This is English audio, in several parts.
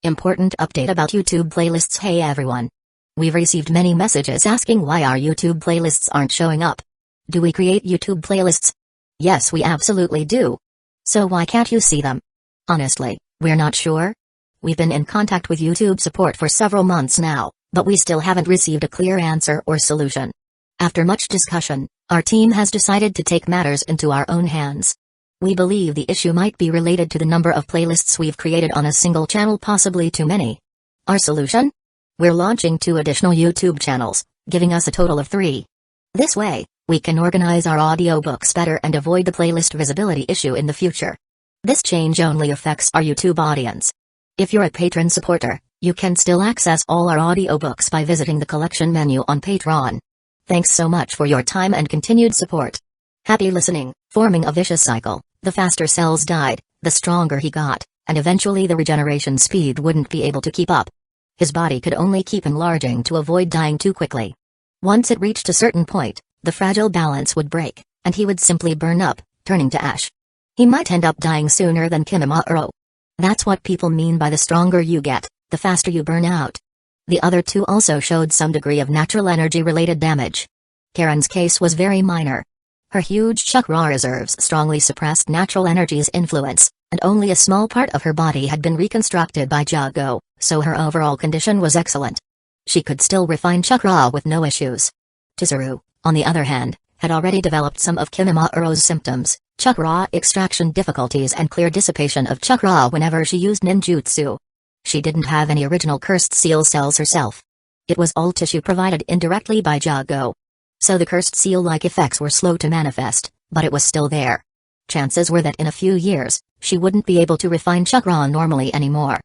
Important update about YouTube playlists. Hey everyone. We've received many messages asking why our YouTube playlists aren't showing up. Do we create YouTube playlists? Yes, we absolutely do. So why can't you see them? Honestly, we're not sure. We've been in contact with YouTube support for several months now, but we still haven't received a clear answer or solution. After much discussion, our team has decided to take matters into our own hands. We believe the issue might be related to the number of playlists we've created on a single channel, possibly too many. Our solution? We're launching 2 additional YouTube channels, giving us a total of 3. This way, we can organize our audiobooks better and avoid the playlist visibility issue in the future. This change only affects our YouTube audience. If you're a patron supporter, you can still access all our audiobooks by visiting the collection menu on Patreon. Thanks so much for your time and continued support. Happy listening. Forming a vicious cycle. The faster cells died, the stronger he got, and eventually the regeneration speed wouldn't be able to keep up. His body could only keep enlarging to avoid dying too quickly. Once it reached a certain point, the fragile balance would break, and he would simply burn up, turning to ash. He might end up dying sooner than Kimimaro. That's what people mean by the stronger you get, the faster you burn out. The other 2 also showed some degree of natural energy-related damage. Karen's case was very minor. Her huge chakra reserves strongly suppressed natural energy's influence, and only a small part of her body had been reconstructed by Jago, so her overall condition was excellent. She could still refine chakra with no issues. Chizuru, on the other hand, had already developed some of Kimimaru's symptoms, chakra extraction difficulties and clear dissipation of chakra whenever she used ninjutsu. She didn't have any original cursed seal cells herself. It was all tissue provided indirectly by Jago. So the cursed seal-like effects were slow to manifest, but it was still there. Chances were that in a few years, she wouldn't be able to refine chakra normally anymore.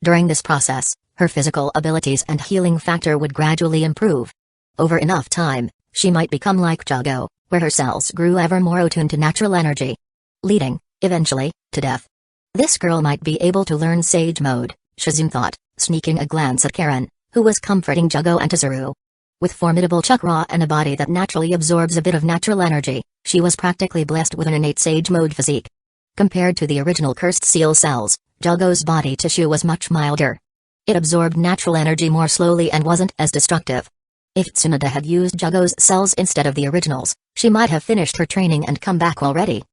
During this process, her physical abilities and healing factor would gradually improve. Over enough time, she might become like Jago, where her cells grew ever more attuned to natural energy, leading, eventually, to death. This girl might be able to learn Sage Mode, Shizune thought, sneaking a glance at Karen, who was comforting Jago and Chizuru. With formidable chakra and a body that naturally absorbs a bit of natural energy, she was practically blessed with an innate Sage Mode physique. Compared to the original cursed seal cells, Jago's body tissue was much milder. It absorbed natural energy more slowly and wasn't as destructive. If Tsunade had used Jago's cells instead of the originals, she might have finished her training and come back already.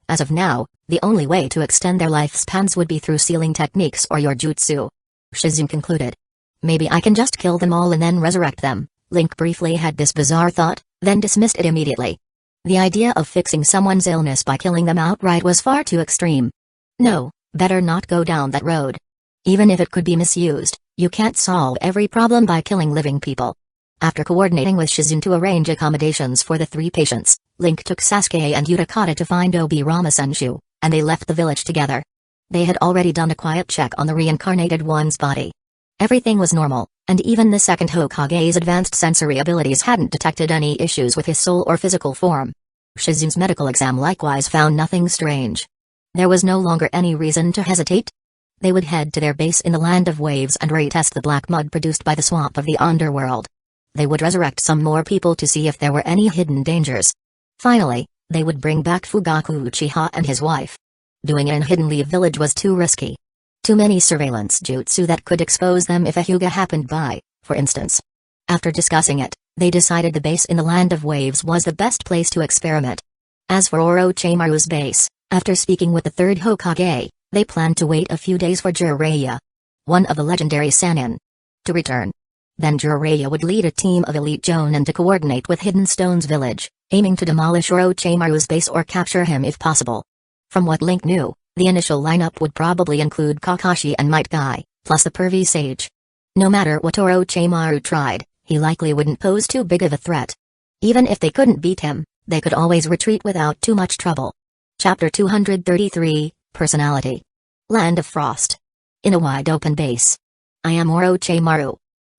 As of now, the only way to extend their lifespans would be through sealing techniques or your jutsu. Shizune concluded. Maybe I can just kill them all and then resurrect them. Link briefly had this bizarre thought, then dismissed it immediately. The idea of fixing someone's illness by killing them outright was far too extreme. No, better not go down that road. Even if it could be misused, you can't solve every problem by killing living people. After coordinating with Shizune to arrange accommodations for the 3 patients, Link took Sasuke and Utakata to find Obirama Senshu, and they left the village together. They had already done a quiet check on the reincarnated one's body. Everything was normal, and even the second Hokage's advanced sensory abilities hadn't detected any issues with his soul or physical form. Shizune's medical exam likewise found nothing strange. There was no longer any reason to hesitate. They would head to their base in the Land of Waves and retest the black mud produced by the swamp of the underworld. They would resurrect some more people to see if there were any hidden dangers. Finally, they would bring back Fugaku Uchiha and his wife. Doing it in Hidden Leaf Village was too risky. Too many surveillance jutsu that could expose them if a Hyuga happened by, for instance. After discussing it, they decided the base in the Land of Waves was the best place to experiment. As for Orochimaru's base, after speaking with the 3rd Hokage, they planned to wait a few days for Jiraiya, one of the legendary Sannin, to return. Then Jiraiya would lead a team of elite Jonin to coordinate with Hidden Stone's village, aiming to demolish Orochimaru's base or capture him if possible. From what Link knew, the initial lineup would probably include Kakashi and Might Guy, plus the pervy sage. No matter what Orochimaru tried, he likely wouldn't pose too big of a threat. Even if they couldn't beat him, they could always retreat without too much trouble. Chapter 233, Personality. Land of Frost. In a wide open base. I am Orochimaru.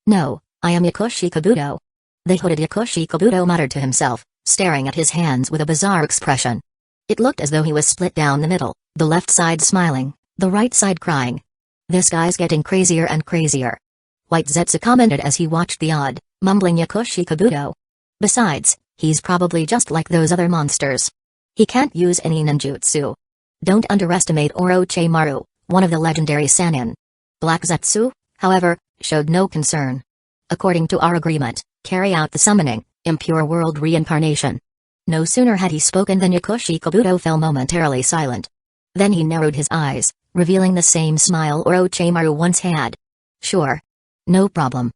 No, I am Yakushi Kabuto. The hooded Yakushi Kabuto muttered to himself, staring at his hands with a bizarre expression. It looked as though he was split down the middle, the left side smiling, the right side crying. This guy's getting crazier and crazier. White Zetsu commented as he watched the odd, mumbling Yakushi Kabuto. Besides, he's probably just like those other monsters. He can't use any ninjutsu. Don't underestimate Orochimaru, one of the legendary Sannin. Black Zetsu, however, showed no concern. According to our agreement, carry out the summoning, impure world reincarnation. No sooner had he spoken than Yakushi Kabuto fell momentarily silent. Then he narrowed his eyes, revealing the same smile Orochimaru once had. Sure. No problem.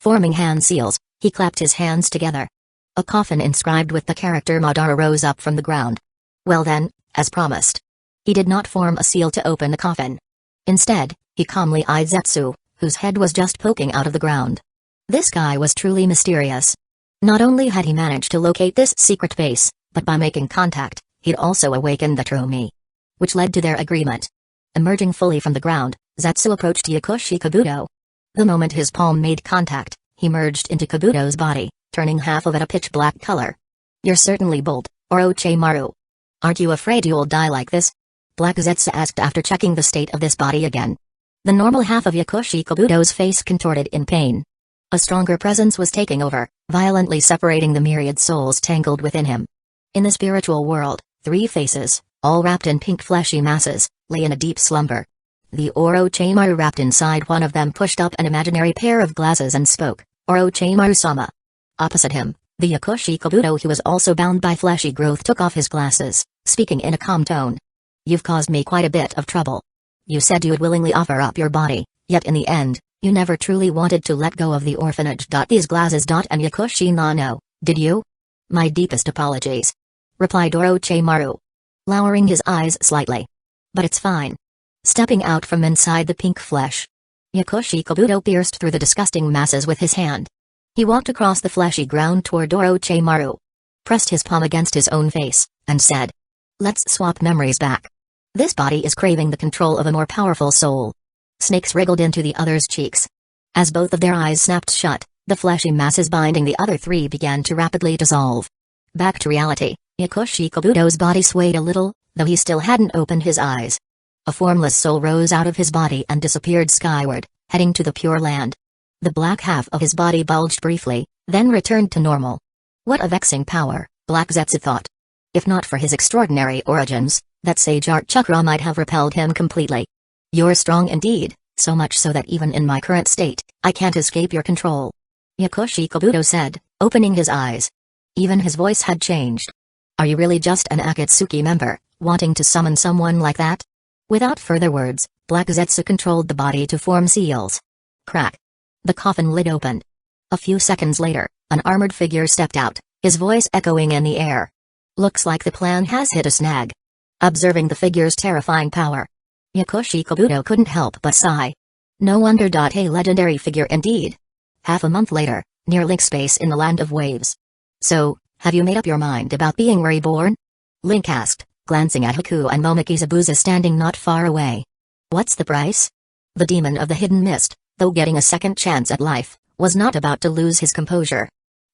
Forming hand seals, he clapped his hands together. A coffin inscribed with the character Madara rose up from the ground. Well then, as promised. He did not form a seal to open the coffin. Instead, he calmly eyed Zetsu, whose head was just poking out of the ground. This guy was truly mysterious. Not only had he managed to locate this secret base, but by making contact, he'd also awakened the true me. Which led to their agreement. Emerging fully from the ground, Zetsu approached Yakushi Kabuto. The moment his palm made contact, he merged into Kabuto's body, turning half of it a pitch-black color. You're certainly bold, Orochimaru. Aren't you afraid you'll die like this? Black Zetsu asked after checking the state of this body again. The normal half of Yakushi Kabuto's face contorted in pain. A stronger presence was taking over, violently separating the myriad souls tangled within him. In the spiritual world, 3 faces, all wrapped in pink fleshy masses, lay in a deep slumber. The Orochimaru wrapped inside one of them pushed up an imaginary pair of glasses and spoke, Orochimaru-sama. Opposite him, the Yakushi Kabuto who was also bound by fleshy growth took off his glasses, speaking in a calm tone. You've caused me quite a bit of trouble. You said you would willingly offer up your body, yet in the end, you never truly wanted to let go of the orphanage. These glasses. And Yakushi Nano, did you? My deepest apologies. Replied Orochimaru, lowering his eyes slightly. But it's fine. Stepping out from inside the pink flesh, Yakushi Kabuto pierced through the disgusting masses with his hand. He walked across the fleshy ground toward Orochimaru, pressed his palm against his own face, and said, let's swap memories back. This body is craving the control of a more powerful soul. Snakes wriggled into the other's cheeks. As both of their eyes snapped shut, the fleshy masses binding the other 3 began to rapidly dissolve. Back to reality, Yakushi Kabuto's body swayed a little, though he still hadn't opened his eyes. A formless soul rose out of his body and disappeared skyward, heading to the Pure Land. The black half of his body bulged briefly, then returned to normal. What a vexing power, Black Zetsu thought. If not for his extraordinary origins, that sage art chakra might have repelled him completely. You're strong indeed, so much so that even in my current state, I can't escape your control. Yakushi Kabuto said, opening his eyes. Even his voice had changed. Are you really just an Akatsuki member, wanting to summon someone like that? Without further words, Black Zetsu controlled the body to form seals. Crack. The coffin lid opened. A few seconds later, an armored figure stepped out, his voice echoing in the air. Looks like the plan has hit a snag. Observing the figure's terrifying power, Yakushi Kabuto couldn't help but sigh. No wonder. A legendary figure indeed. Half a month later, near Link Space in the Land of Waves. So, have you made up your mind about being reborn? Link asked, glancing at Haku and Momoki Zabuza standing not far away. What's the price? The demon of the hidden mist, though getting a second chance at life, was not about to lose his composure.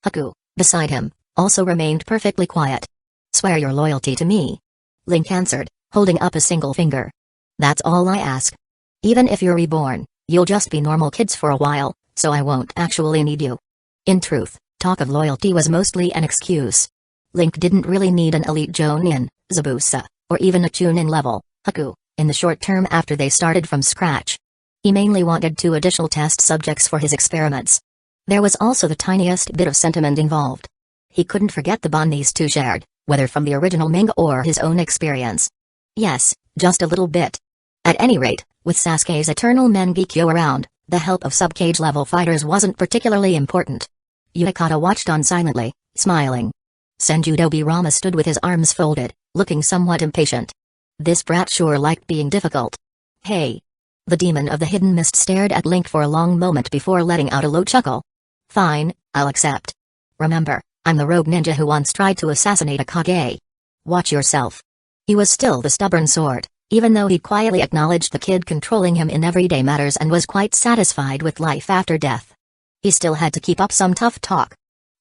Haku, beside him, also remained perfectly quiet. Swear your loyalty to me. Link answered, holding up a single finger. That's all I ask. Even if you're reborn, you'll just be normal kids for a while, so I won't actually need you. In truth, talk of loyalty was mostly an excuse. Link didn't really need an elite Jonin, Zabuza, or even a Chunin level, Haku, in the short term after they started from scratch. He mainly wanted 2 additional test subjects for his experiments. There was also the tiniest bit of sentiment involved. He couldn't forget the bond these 2 shared, whether from the original manga or his own experience. Yes, just a little bit. At any rate, with Sasuke's eternal Mangekyo around, the help of sub-cage level fighters wasn't particularly important. Yukata watched on silently, smiling. Senju stood with his arms folded, looking somewhat impatient. This brat sure liked being difficult. Hey. The demon of the hidden mist stared at Link for a long moment before letting out a low chuckle. Fine, I'll accept. Remember, I'm the rogue ninja who once tried to assassinate a Kage. Watch yourself. He was still the stubborn sort, even though he'd quietly acknowledged the kid controlling him in everyday matters and was quite satisfied with life after death. He still had to keep up some tough talk.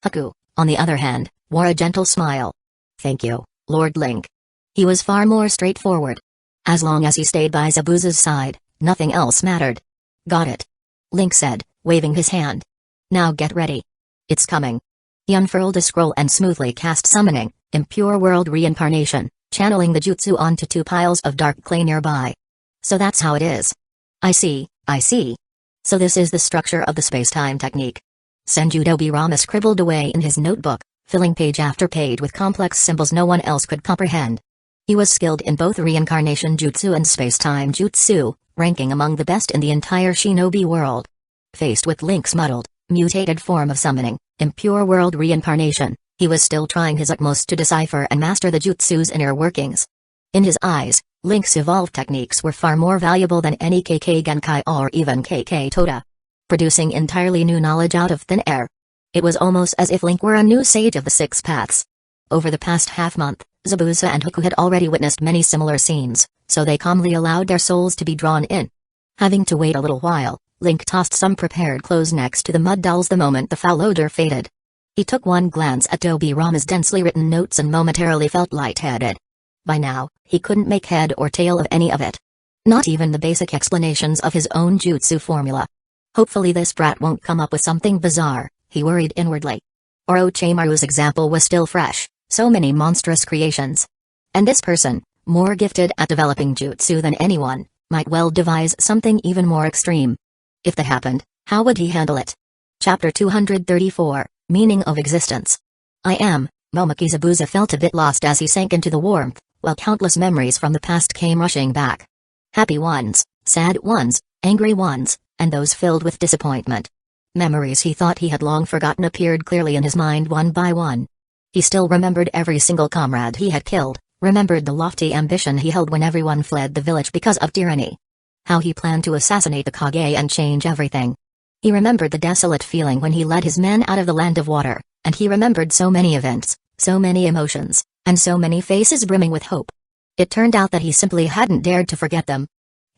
Haku, on the other hand, wore a gentle smile. Thank you, Lord Link. He was far more straightforward. As long as he stayed by Zabuza's side, nothing else mattered. Got it. Link said, waving his hand. Now get ready. It's coming. He unfurled a scroll and smoothly cast summoning, impure world reincarnation, channeling the jutsu onto 2 piles of dark clay nearby. So that's how it is. I see, I see. So this is the structure of the space-time technique. Senju Rama scribbled away in his notebook, filling page after page with complex symbols no one else could comprehend. He was skilled in both reincarnation jutsu and space-time jutsu, ranking among the best in the entire shinobi world. Faced with Link's muddled, mutated form of summoning, impure world reincarnation, he was still trying his utmost to decipher and master the jutsu's inner workings. In his eyes, Link's evolved techniques were far more valuable than any KK Genkai or even KK Toda. Producing entirely new knowledge out of thin air. It was almost as if Link were a new sage of the Six Paths. Over the past half-month, Zabuza and Haku had already witnessed many similar scenes, so they calmly allowed their souls to be drawn in. Having to wait a little while, Link tossed some prepared clothes next to the mud dolls the moment the foul odor faded. He took one glance at Rama's densely written notes and momentarily felt lightheaded. By now, he couldn't make head or tail of any of it. Not even the basic explanations of his own jutsu formula. Hopefully this brat won't come up with something bizarre, he worried inwardly. Orochimaru's example was still fresh, so many monstrous creations. And this person, more gifted at developing jutsu than anyone, might well devise something even more extreme. If that happened, how would he handle it? Chapter 234, Meaning of Existence. Momoki Zabuza felt a bit lost as he sank into the warmth, while countless memories from the past came rushing back. Happy ones, sad ones, angry ones, and those filled with disappointment. Memories he thought he had long forgotten appeared clearly in his mind one by one. He still remembered every single comrade he had killed, remembered the lofty ambition he held when everyone fled the village because of tyranny. How he planned to assassinate the Kage and change everything. He remembered the desolate feeling when he led his men out of the land of water, and he remembered so many events, so many emotions, and so many faces brimming with hope. It turned out that he simply hadn't dared to forget them.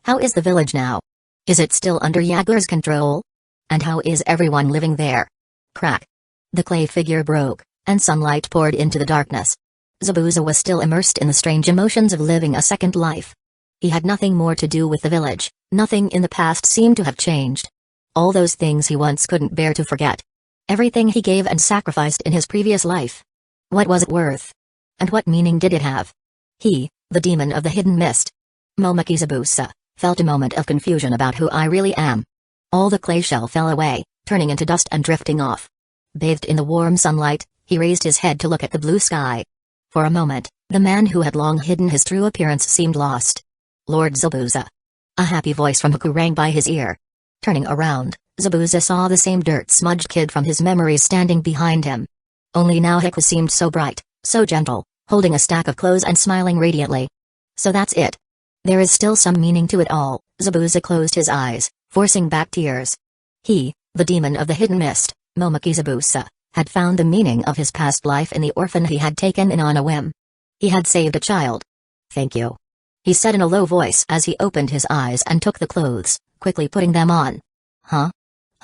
How is the village now? Is it still under Jaeger's control? And how is everyone living there? Crack. The clay figure broke, and sunlight poured into the darkness. Zabuza was still immersed in the strange emotions of living a second life. He had nothing more to do with the village, nothing in the past seemed to have changed. All those things he once couldn't bear to forget. Everything he gave and sacrificed in his previous life. What was it worth? And what meaning did it have? He, the demon of the hidden mist. Momoki Zabuza, felt a moment of confusion about who I really am. All the clay shell fell away, turning into dust and drifting off. Bathed in the warm sunlight, he raised his head to look at the blue sky. For a moment, the man who had long hidden his true appearance seemed lost. Lord Zabuza. A happy voice from Haku rang by his ear. Turning around, Zabuza saw the same dirt-smudged kid from his memories standing behind him. Only now Haku seemed so bright, so gentle, holding a stack of clothes and smiling radiantly. So that's it. There is still some meaning to it all. Zabuza closed his eyes, forcing back tears. He, the demon of the hidden mist, Momoki Zabuza, had found the meaning of his past life in the orphan he had taken in on a whim. He had saved a child. Thank you. He said in a low voice as he opened his eyes and took the clothes, quickly putting them on. Huh?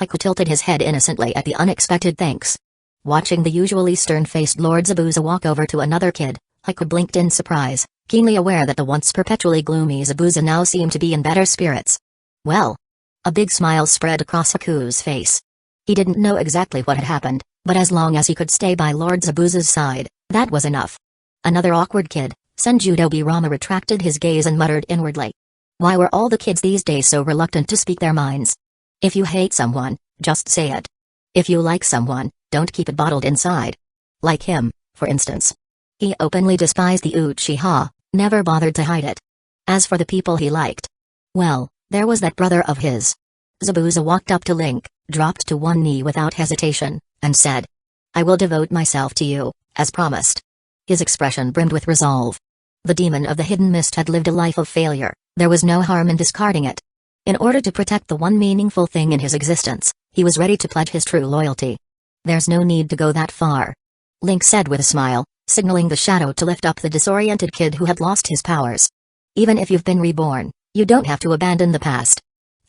Haku tilted his head innocently at the unexpected thanks. Watching the usually stern-faced Lord Zabuza walk over to another kid, Haku blinked in surprise, keenly aware that the once perpetually gloomy Zabuza now seemed to be in better spirits. Well. A big smile spread across Haku's face. He didn't know exactly what had happened, but as long as he could stay by Lord Zabuza's side, that was enough. Another awkward kid, Senju Rama retracted his gaze and muttered inwardly. Why were all the kids these days so reluctant to speak their minds? If you hate someone, just say it. If you like someone, don't keep it bottled inside. Like him, for instance. He openly despised the Uchiha, never bothered to hide it. As for the people he liked, well, there was that brother of his. Zabuza walked up to Link, dropped to one knee without hesitation, and said, I will devote myself to you, as promised. His expression brimmed with resolve. The demon of the hidden mist had lived a life of failure, there was no harm in discarding it. In order to protect the one meaningful thing in his existence, he was ready to pledge his true loyalty. There's no need to go that far. Link said with a smile, signaling the shadow to lift up the disoriented kid who had lost his powers. Even if you've been reborn, you don't have to abandon the past.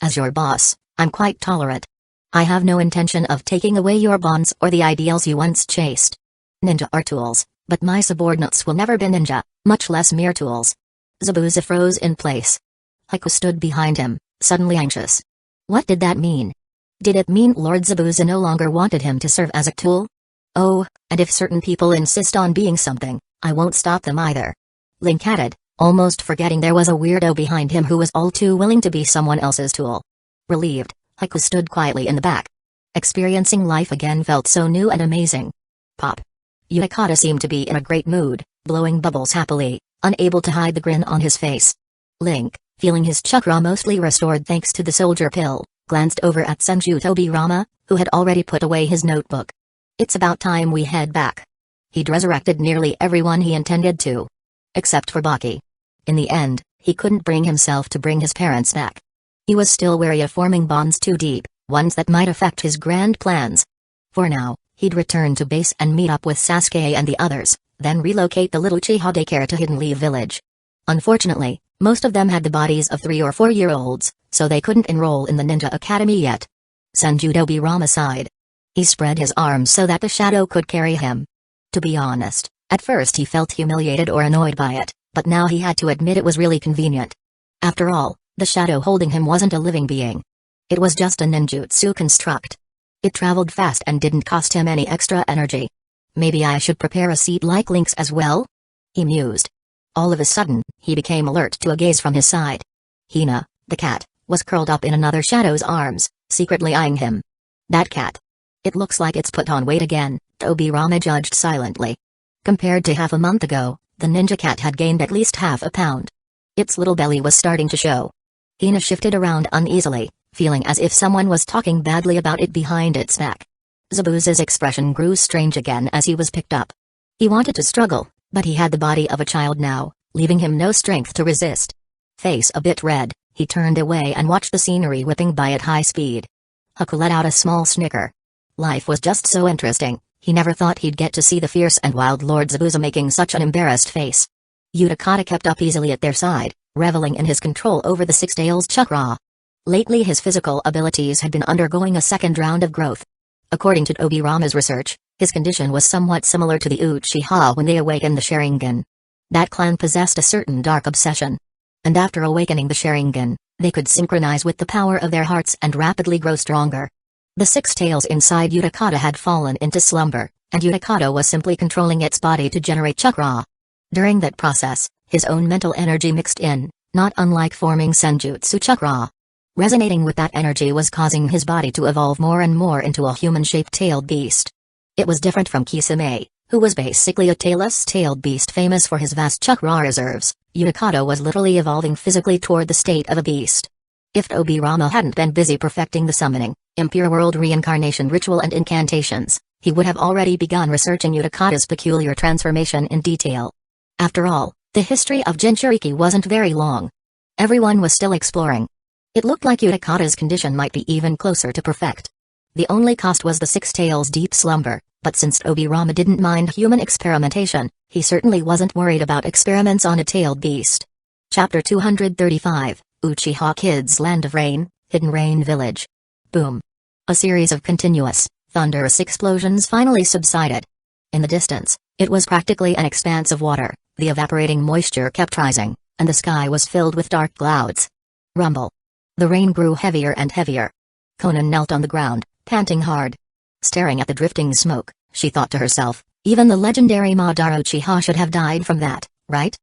As your boss, I'm quite tolerant. I have no intention of taking away your bonds or the ideals you once chased. Ninja are tools, but my subordinates will never be ninja, much less mere tools. Zabuza froze in place. Haku stood behind him, suddenly anxious. What did that mean? Did it mean Lord Zabuza no longer wanted him to serve as a tool? Oh, and if certain people insist on being something, I won't stop them either. Link added, almost forgetting there was a weirdo behind him who was all too willing to be someone else's tool. Relieved, Haku stood quietly in the back. Experiencing life again felt so new and amazing. Pop. Utakata seemed to be in a great mood, blowing bubbles happily, unable to hide the grin on his face. Link, feeling his chakra mostly restored thanks to the soldier pill, glanced over at Senju Tobirama, who had already put away his notebook. It's about time we head back. He'd resurrected nearly everyone he intended to. Except for Baki. In the end, he couldn't bring himself to bring his parents back. He was still wary of forming bonds too deep, ones that might affect his grand plans. For now, he'd return to base and meet up with Sasuke and the others, then relocate the little Chiha daycare to Hidden Leaf Village. Unfortunately, most of them had the bodies of 3 or 4-year-olds, so they couldn't enroll in the ninja academy yet. Senju Tobirama sighed. He spread his arms so that the shadow could carry him. To be honest, at first he felt humiliated or annoyed by it, but now he had to admit it was really convenient. After all, the shadow holding him wasn't a living being. It was just a ninjutsu construct. It traveled fast and didn't cost him any extra energy. Maybe I should prepare a seat like Link's as well? He mused. All of a sudden, he became alert to a gaze from his side. Hina, the cat, was curled up in another shadow's arms, secretly eyeing him. That cat. It looks like it's put on weight again, Tobirama judged silently. Compared to half a month ago, the ninja cat had gained at least half a pound. Its little belly was starting to show. Hina shifted around uneasily, feeling as if someone was talking badly about it behind its back. Zabuza's expression grew strange again as he was picked up. He wanted to struggle, but he had the body of a child now, leaving him no strength to resist. Face a bit red, he turned away and watched the scenery whipping by at high speed. Haku let out a small snicker. Life was just so interesting, he never thought he'd get to see the fierce and wild Lord Zabuza making such an embarrassed face. Utakata kept up easily at their side, reveling in his control over the Six-Tails chakra. Lately his physical abilities had been undergoing a second round of growth. According to Tobirama's research, his condition was somewhat similar to the Uchiha when they awakened the Sharingan. That clan possessed a certain dark obsession. And after awakening the Sharingan, they could synchronize with the power of their hearts and rapidly grow stronger. The Six Tails inside Utakata had fallen into slumber, and Utakata was simply controlling its body to generate chakra. During that process, his own mental energy mixed in, not unlike forming senjutsu chakra. Resonating with that energy was causing his body to evolve more and more into a human-shaped tailed beast. It was different from Kisame, who was basically a tailless tailed beast famous for his vast chakra reserves. Utakata was literally evolving physically toward the state of a beast. If Tobirama hadn't been busy perfecting the summoning, impure world reincarnation ritual and incantations, he would have already begun researching Utakata's peculiar transformation in detail. After all, the history of Jinchuriki wasn't very long. Everyone was still exploring. It looked like Utakata's condition might be even closer to perfect. The only cost was the Six Tails' deep slumber, but since Tobirama didn't mind human experimentation, he certainly wasn't worried about experiments on a tailed beast. Chapter 235, Uchiha Kids Land of Rain, Hidden Rain Village. Boom. A series of continuous, thunderous explosions finally subsided. In the distance, it was practically an expanse of water, the evaporating moisture kept rising, and the sky was filled with dark clouds. Rumble. The rain grew heavier and heavier. Konan knelt on the ground, panting hard. Staring at the drifting smoke, she thought to herself, even the legendary Madara Uchiha should have died from that, right?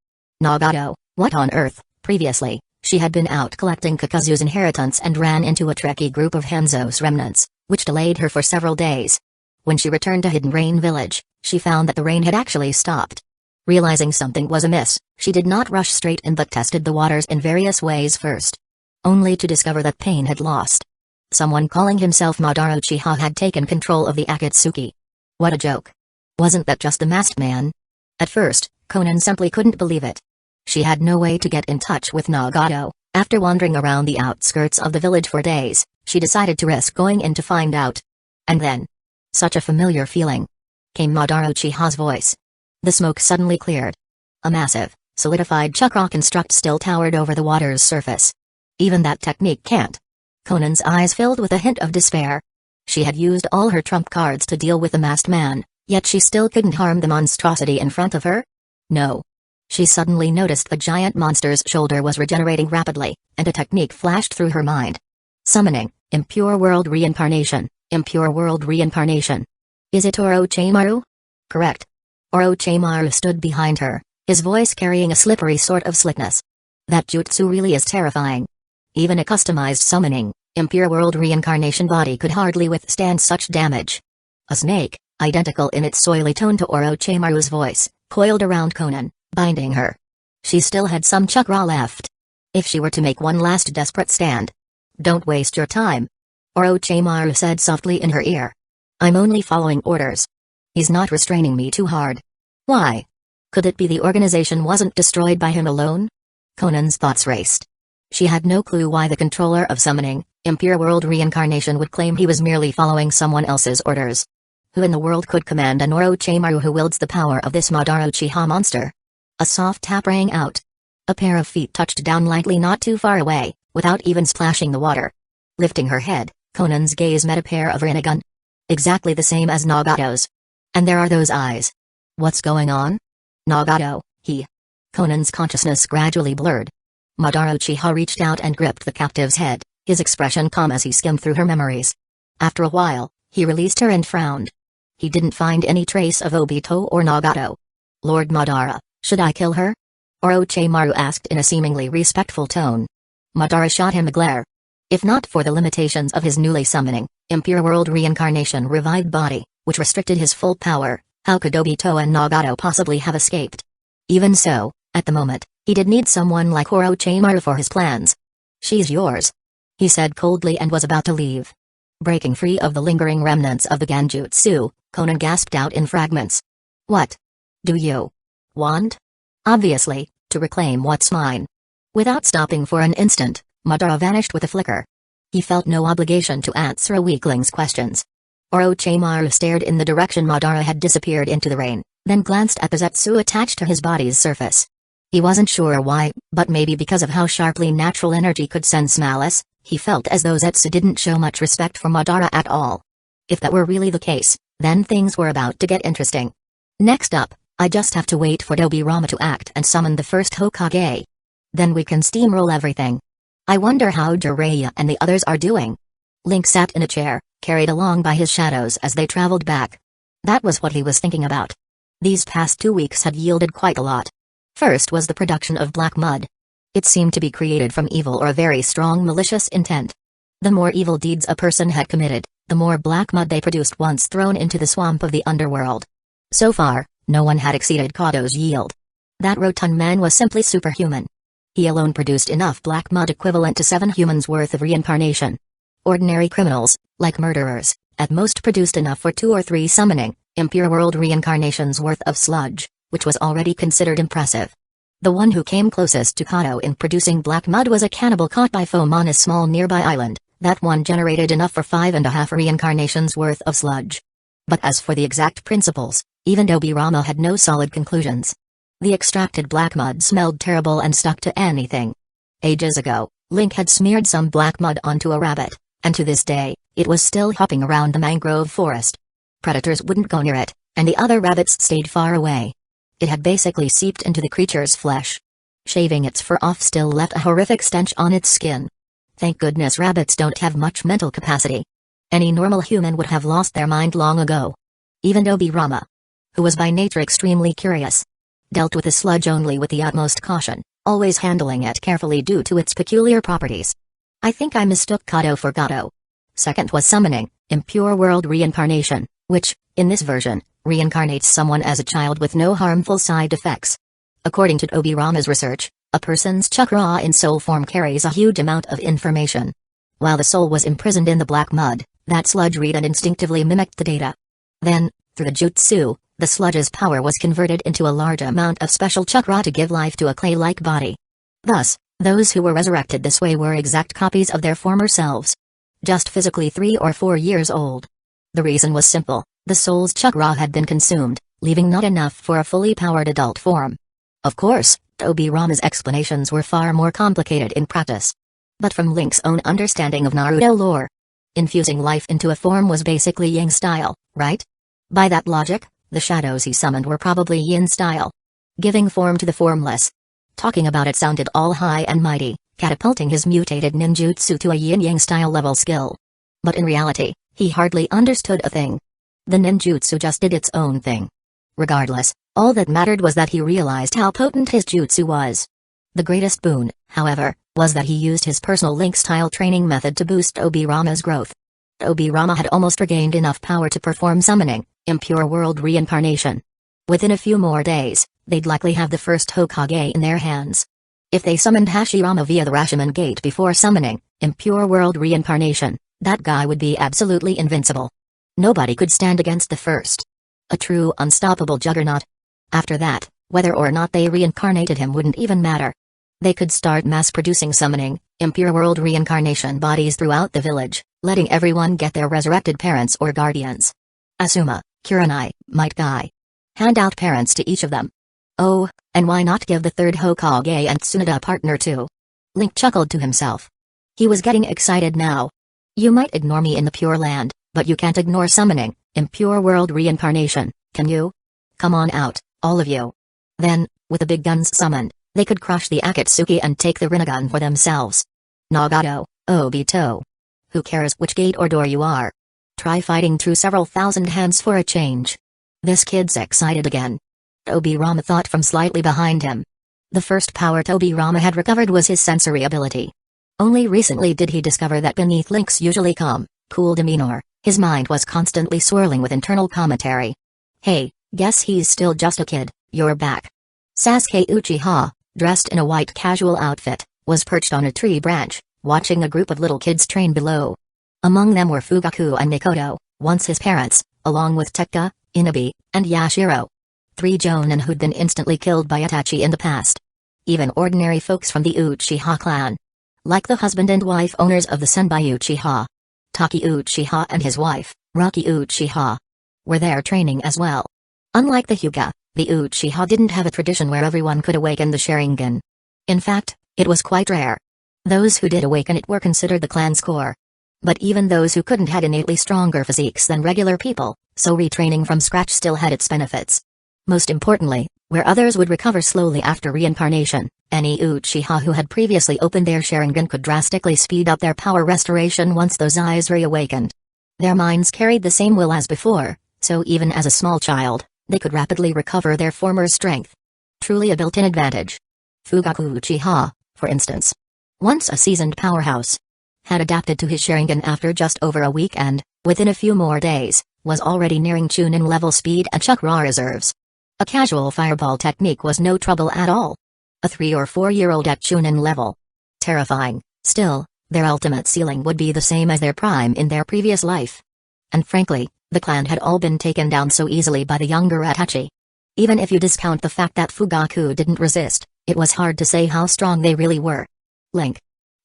Nagato, what on earth? Previously, she had been out collecting Kakazu's inheritance and ran into a Trekkie group of Hanzo's remnants, which delayed her for several days. When she returned to Hidden Rain Village, she found that the rain had actually stopped. Realizing something was amiss, she did not rush straight in but tested the waters in various ways first. Only to discover that pain had lost. Someone calling himself Madara Uchiha had taken control of the Akatsuki. What a joke. Wasn't that just the masked man? At first, Konan simply couldn't believe it. She had no way to get in touch with Nagato. After wandering around the outskirts of the village for days, she decided to risk going in to find out. And then, such a familiar feeling. Came Madara Uchiha's voice. The smoke suddenly cleared. A massive, solidified chakra construct still towered over the water's surface. Even that technique can't. Konan's eyes filled with a hint of despair. She had used all her trump cards to deal with the masked man, yet she still couldn't harm the monstrosity in front of her? No. She suddenly noticed the giant monster's shoulder was regenerating rapidly, and a technique flashed through her mind. Summoning, impure world reincarnation, impure world reincarnation. Is it Orochimaru? Correct. Orochimaru stood behind her. his voice carrying a slippery sort of slickness. That jutsu really is terrifying. Even a customized summoning, impure world reincarnation body could hardly withstand such damage. A snake, identical in its soily tone to Orochimaru's voice, coiled around Konan, binding her. She still had some chakra left. If she were to make one last desperate stand. "Don't waste your time," Orochimaru said softly in her ear. "I'm only following orders. He's not restraining me too hard." Why? Could it be the organization wasn't destroyed by him alone? Konan's thoughts raced. She had no clue why the controller of summoning, impure world reincarnation would claim he was merely following someone else's orders. Who in the world could command an Orochimaru who wields the power of this Madara Uchiha monster? A soft tap rang out. A pair of feet touched down lightly not too far away, without even splashing the water. Lifting her head, Konan's gaze met a pair of Rinnegan. Exactly the same as Nagato's. And there are those eyes. What's going on? Nagato, he. Konan's consciousness gradually blurred. Madara Uchiha reached out and gripped the captive's head, his expression calm as he skimmed through her memories. After a while, he released her and frowned. He didn't find any trace of Obito or Nagato. "Lord Madara, should I kill her?" Orochimaru asked in a seemingly respectful tone. Madara shot him a glare. If not for the limitations of his newly summoning, impure world reincarnation revived body, which restricted his full power, how could Obito and Nagato possibly have escaped? Even so, at the moment, he did need someone like Orochimaru for his plans. "She's yours," he said coldly and was about to leave. Breaking free of the lingering remnants of the Genjutsu, Konan gasped out in fragments. "What do you want?" "Obviously, to reclaim what's mine." Without stopping for an instant, Madara vanished with a flicker. He felt no obligation to answer a weakling's questions. Orochimaru stared in the direction Madara had disappeared into the rain, then glanced at the Zetsu attached to his body's surface. He wasn't sure why, but maybe because of how sharply natural energy could sense malice, he felt as though Zetsu didn't show much respect for Madara at all. If that were really the case, then things were about to get interesting. "Next up, I just have to wait for Dobirama to act and summon the first Hokage. Then we can steamroll everything. I wonder how Jiraiya and the others are doing." Link sat in a chair, carried along by his shadows as they traveled back. That was what he was thinking about. These past 2 weeks had yielded quite a lot. First was the production of black mud. It seemed to be created from evil or a very strong malicious intent. The more evil deeds a person had committed, the more black mud they produced once thrown into the swamp of the underworld. So far, no one had exceeded Kato's yield. That rotund man was simply superhuman. He alone produced enough black mud equivalent to 7 humans' worth of reincarnation. Ordinary criminals, like murderers, at most produced enough for 2 or 3 summoning, impure world reincarnations worth of sludge, which was already considered impressive. The one who came closest to Kato in producing black mud was a cannibal caught by foam on a small nearby island. That one generated enough for 5.5 reincarnations worth of sludge. But as for the exact principles, even Dobirama had no solid conclusions. The extracted black mud smelled terrible and stuck to anything. Ages ago, Link had smeared some black mud onto a rabbit, and to this day, it was still hopping around the mangrove forest. Predators wouldn't go near it, and the other rabbits stayed far away. It had basically seeped into the creature's flesh. Shaving its fur off still left a horrific stench on its skin. Thank goodness rabbits don't have much mental capacity. Any normal human would have lost their mind long ago. Even Dobirama, who was by nature extremely curious, dealt with the sludge only with the utmost caution, always handling it carefully due to its peculiar properties. I think I mistook Kato for Gato. Second was summoning, impure world reincarnation, which, in this version, reincarnates someone as a child with no harmful side effects. According to Dobirama's research, a person's chakra in soul form carries a huge amount of information. While the soul was imprisoned in the black mud, that sludge read and instinctively mimicked the data. Then, through the jutsu, the sludge's power was converted into a large amount of special chakra to give life to a clay-like body. Thus, those who were resurrected this way were exact copies of their former selves. Just physically 3 or 4 years old. The reason was simple, the soul's chakra had been consumed, leaving not enough for a fully powered adult form. Of course, Dobirama's explanations were far more complicated in practice. But from Link's own understanding of Naruto lore, infusing life into a form was basically Yin style, right? By that logic, the shadows he summoned were probably Yin style. Giving form to the formless. Talking about it sounded all high and mighty, catapulting his mutated ninjutsu to a yin-yang style level skill. But in reality, he hardly understood a thing. The ninjutsu just did its own thing. Regardless, all that mattered was that he realized how potent his jutsu was. The greatest boon, however, was that he used his personal link-style training method to boost Obirama's growth. Obirama had almost regained enough power to perform summoning, impure world reincarnation. Within a few more days, they'd likely have the first Hokage in their hands. If they summoned Hashirama via the Rashomon Gate before summoning impure world reincarnation, that guy would be absolutely invincible. Nobody could stand against the first. A true unstoppable juggernaut. After that, whether or not they reincarnated him wouldn't even matter. They could start mass-producing summoning impure world reincarnation bodies throughout the village, letting everyone get their resurrected parents or guardians. Asuma, Kurenai, Might Guy. Hand out parents to each of them. Oh, and why not give the third Hokage and Tsunade a partner too? Link chuckled to himself. He was getting excited now. You might ignore me in the Pure Land, but you can't ignore summoning impure world reincarnation, can you? Come on out, all of you. Then, with the big guns summoned, they could crush the Akatsuki and take the Rinnegan for themselves. Nagato, Obito. Who cares which gate or door you are? Try fighting through several thousand hands for a change. This kid's excited again. Obirama thought from slightly behind him. The first power Obirama had recovered was his sensory ability. Only recently did he discover that beneath Link's usually calm, cool demeanor, his mind was constantly swirling with internal commentary. Hey, guess he's still just a kid, you're back. Sasuke Uchiha, dressed in a white casual outfit, was perched on a tree branch, watching a group of little kids train below. Among them were Fugaku and Mikoto, once his parents, along with Tekka, Inabi, and Yashiro. 3 Jonin who'd been instantly killed by Itachi in the past. Even ordinary folks from the Uchiha clan. Like the husband and wife owners of the Senbai Uchiha. Taki Uchiha and his wife, Rocky Uchiha, were there training as well. Unlike the Hyuga, the Uchiha didn't have a tradition where everyone could awaken the Sharingan. In fact, it was quite rare. Those who did awaken it were considered the clan's core. But even those who couldn't had innately stronger physiques than regular people, so retraining from scratch still had its benefits. Most importantly, where others would recover slowly after reincarnation, any Uchiha who had previously opened their Sharingan could drastically speed up their power restoration once those eyes reawakened. Their minds carried the same will as before, so even as a small child, they could rapidly recover their former strength. Truly a built-in advantage. Fugaku Uchiha, for instance, once a seasoned powerhouse, had adapted to his Sharingan after just over a week and, within a few more days, was already nearing Chunin level speed and chakra reserves. A casual fireball technique was no trouble at all. A 3 or 4-year-old at Chunin level. Terrifying, still, their ultimate ceiling would be the same as their prime in their previous life. And frankly, the clan had all been taken down so easily by the younger Itachi. Even if you discount the fact that Fugaku didn't resist, it was hard to say how strong they really were. Link.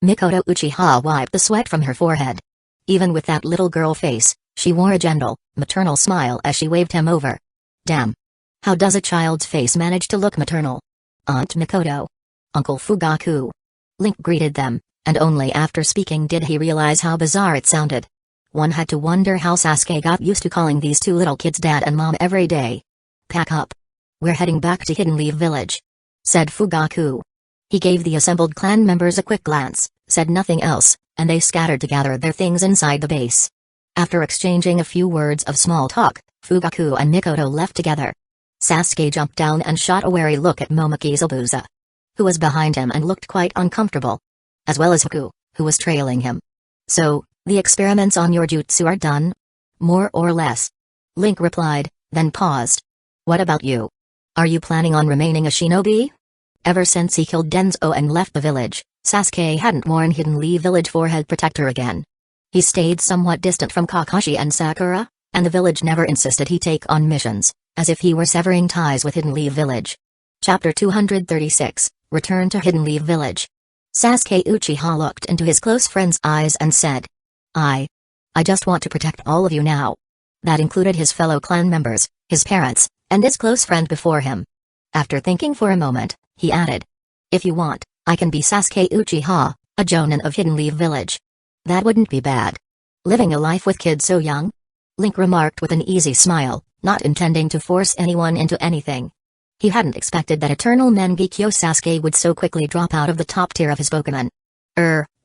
Mikoto Uchiha wiped the sweat from her forehead. Even with that little girl face, she wore a gentle, maternal smile as she waved him over. Damn. How does a child's face manage to look maternal? Aunt Mikoto. Uncle Fugaku. Link greeted them, and only after speaking did he realize how bizarre it sounded. One had to wonder how Sasuke got used to calling these 2 little kids dad and mom every day. Pack up. We're heading back to Hidden Leaf Village, said Fugaku. He gave the assembled clan members a quick glance, said nothing else, and they scattered to gather their things inside the base. After exchanging a few words of small talk, Fugaku and Mikoto left together. Sasuke jumped down and shot a wary look at Momoki Zabuza, who was behind him and looked quite uncomfortable, as well as Haku, who was trailing him. So, the experiments on your jutsu are done? More or less. Link replied, then paused. What about you? Are you planning on remaining a shinobi? Ever since he killed Denzo and left the village, Sasuke hadn't worn Hidden Leaf Village forehead protector again. He stayed somewhat distant from Kakashi and Sakura, and the village never insisted he take on missions, as if he were severing ties with Hidden Leaf Village. Chapter 236, Return to Hidden Leaf Village. Sasuke Uchiha looked into his close friend's eyes and said, I just want to protect all of you now. That included his fellow clan members, his parents, and his close friend before him. After thinking for a moment, he added, if you want, I can be Sasuke Uchiha, a Jonin of Hidden Leaf Village. That wouldn't be bad. Living a life with kids so young? Link remarked with an easy smile, not intending to force anyone into anything. He hadn't expected that eternal Mangekyo Sasuke would so quickly drop out of the top tier of his Pokemon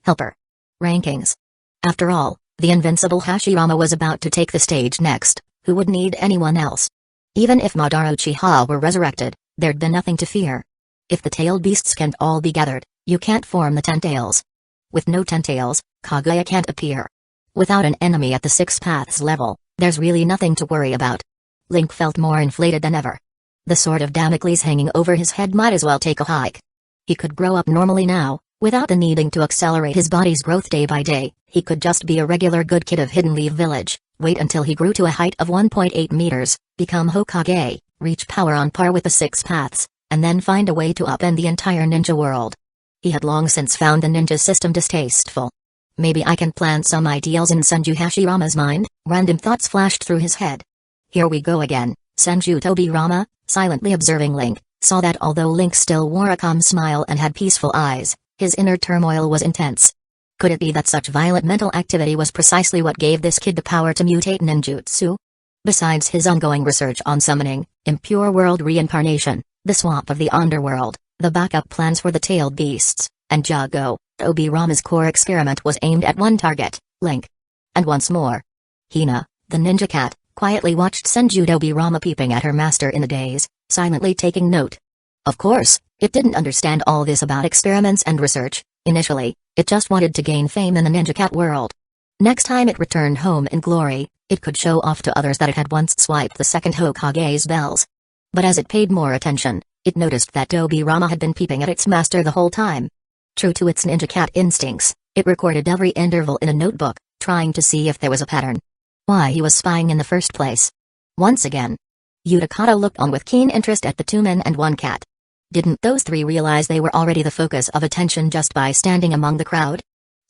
helper rankings. After all, the invincible Hashirama was about to take the stage next, who would need anyone else? Even if Madara Uchiha were resurrected, there'd be nothing to fear. If the tailed beasts can't all be gathered, you can't form the 10 tails. With no 10 tails, Kaguya can't appear. Without an enemy at the 6 paths level, there's really nothing to worry about. Link felt more inflated than ever. The sword of Damocles hanging over his head might as well take a hike. He could grow up normally now, without the needing to accelerate his body's growth day by day. He could just be a regular good kid of Hidden Leaf Village, wait until he grew to a height of 1.8 meters, become Hokage, reach power on par with the 6 paths, and then find a way to upend the entire ninja world. He had long since found the ninja system distasteful. Maybe I can plant some ideals in Senju Hashirama's mind, random thoughts flashed through his head. Here we go again. Senju Tobirama, silently observing Link, saw that although Link still wore a calm smile and had peaceful eyes, his inner turmoil was intense. Could it be that such violent mental activity was precisely what gave this kid the power to mutate ninjutsu? Besides his ongoing research on summoning, impure world reincarnation, the swamp of the underworld, the backup plans for the tailed beasts, and Jago, Tobirama's core experiment was aimed at one target, Link. And once more, Hina, the ninja cat, quietly watched Senju Tobirama peeping at her master in a daze, silently taking note. Of course, it didn't understand all this about experiments and research. Initially, it just wanted to gain fame in the ninja cat world. Next time it returned home in glory, it could show off to others that it had once swiped the second Hokage's bells. But as it paid more attention, it noticed that Tobirama had been peeping at its master the whole time. True to its ninja cat instincts, it recorded every interval in a notebook, trying to see if there was a pattern. Why he was spying in the first place. Once again, Utakata looked on with keen interest at the 2 men and 1 cat. Didn't those 3 realize they were already the focus of attention just by standing among the crowd?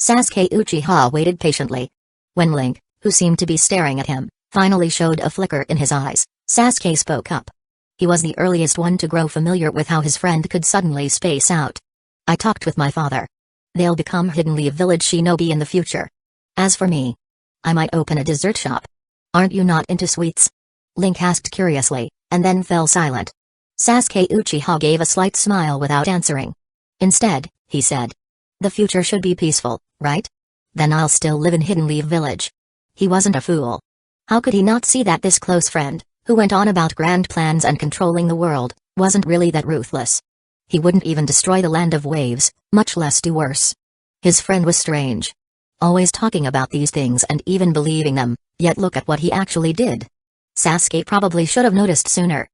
Sasuke Uchiha waited patiently. When Link, who seemed to be staring at him, finally showed a flicker in his eyes, Sasuke spoke up. He was the earliest one to grow familiar with how his friend could suddenly space out. I talked with my father. They'll become Hidden Leaf Village shinobi in the future. As for me, I might open a dessert shop. Aren't you not into sweets? Link asked curiously, and then fell silent. Sasuke Uchiha gave a slight smile without answering. Instead, he said, "The future should be peaceful, right? Then I'll still live in Hidden Leaf Village." He wasn't a fool. How could he not see that this close friend, who went on about grand plans and controlling the world, wasn't really that ruthless? He wouldn't even destroy the Land of Waves, much less do worse. His friend was strange. Always talking about these things and even believing them, yet look at what he actually did. Sasuke probably should have noticed sooner.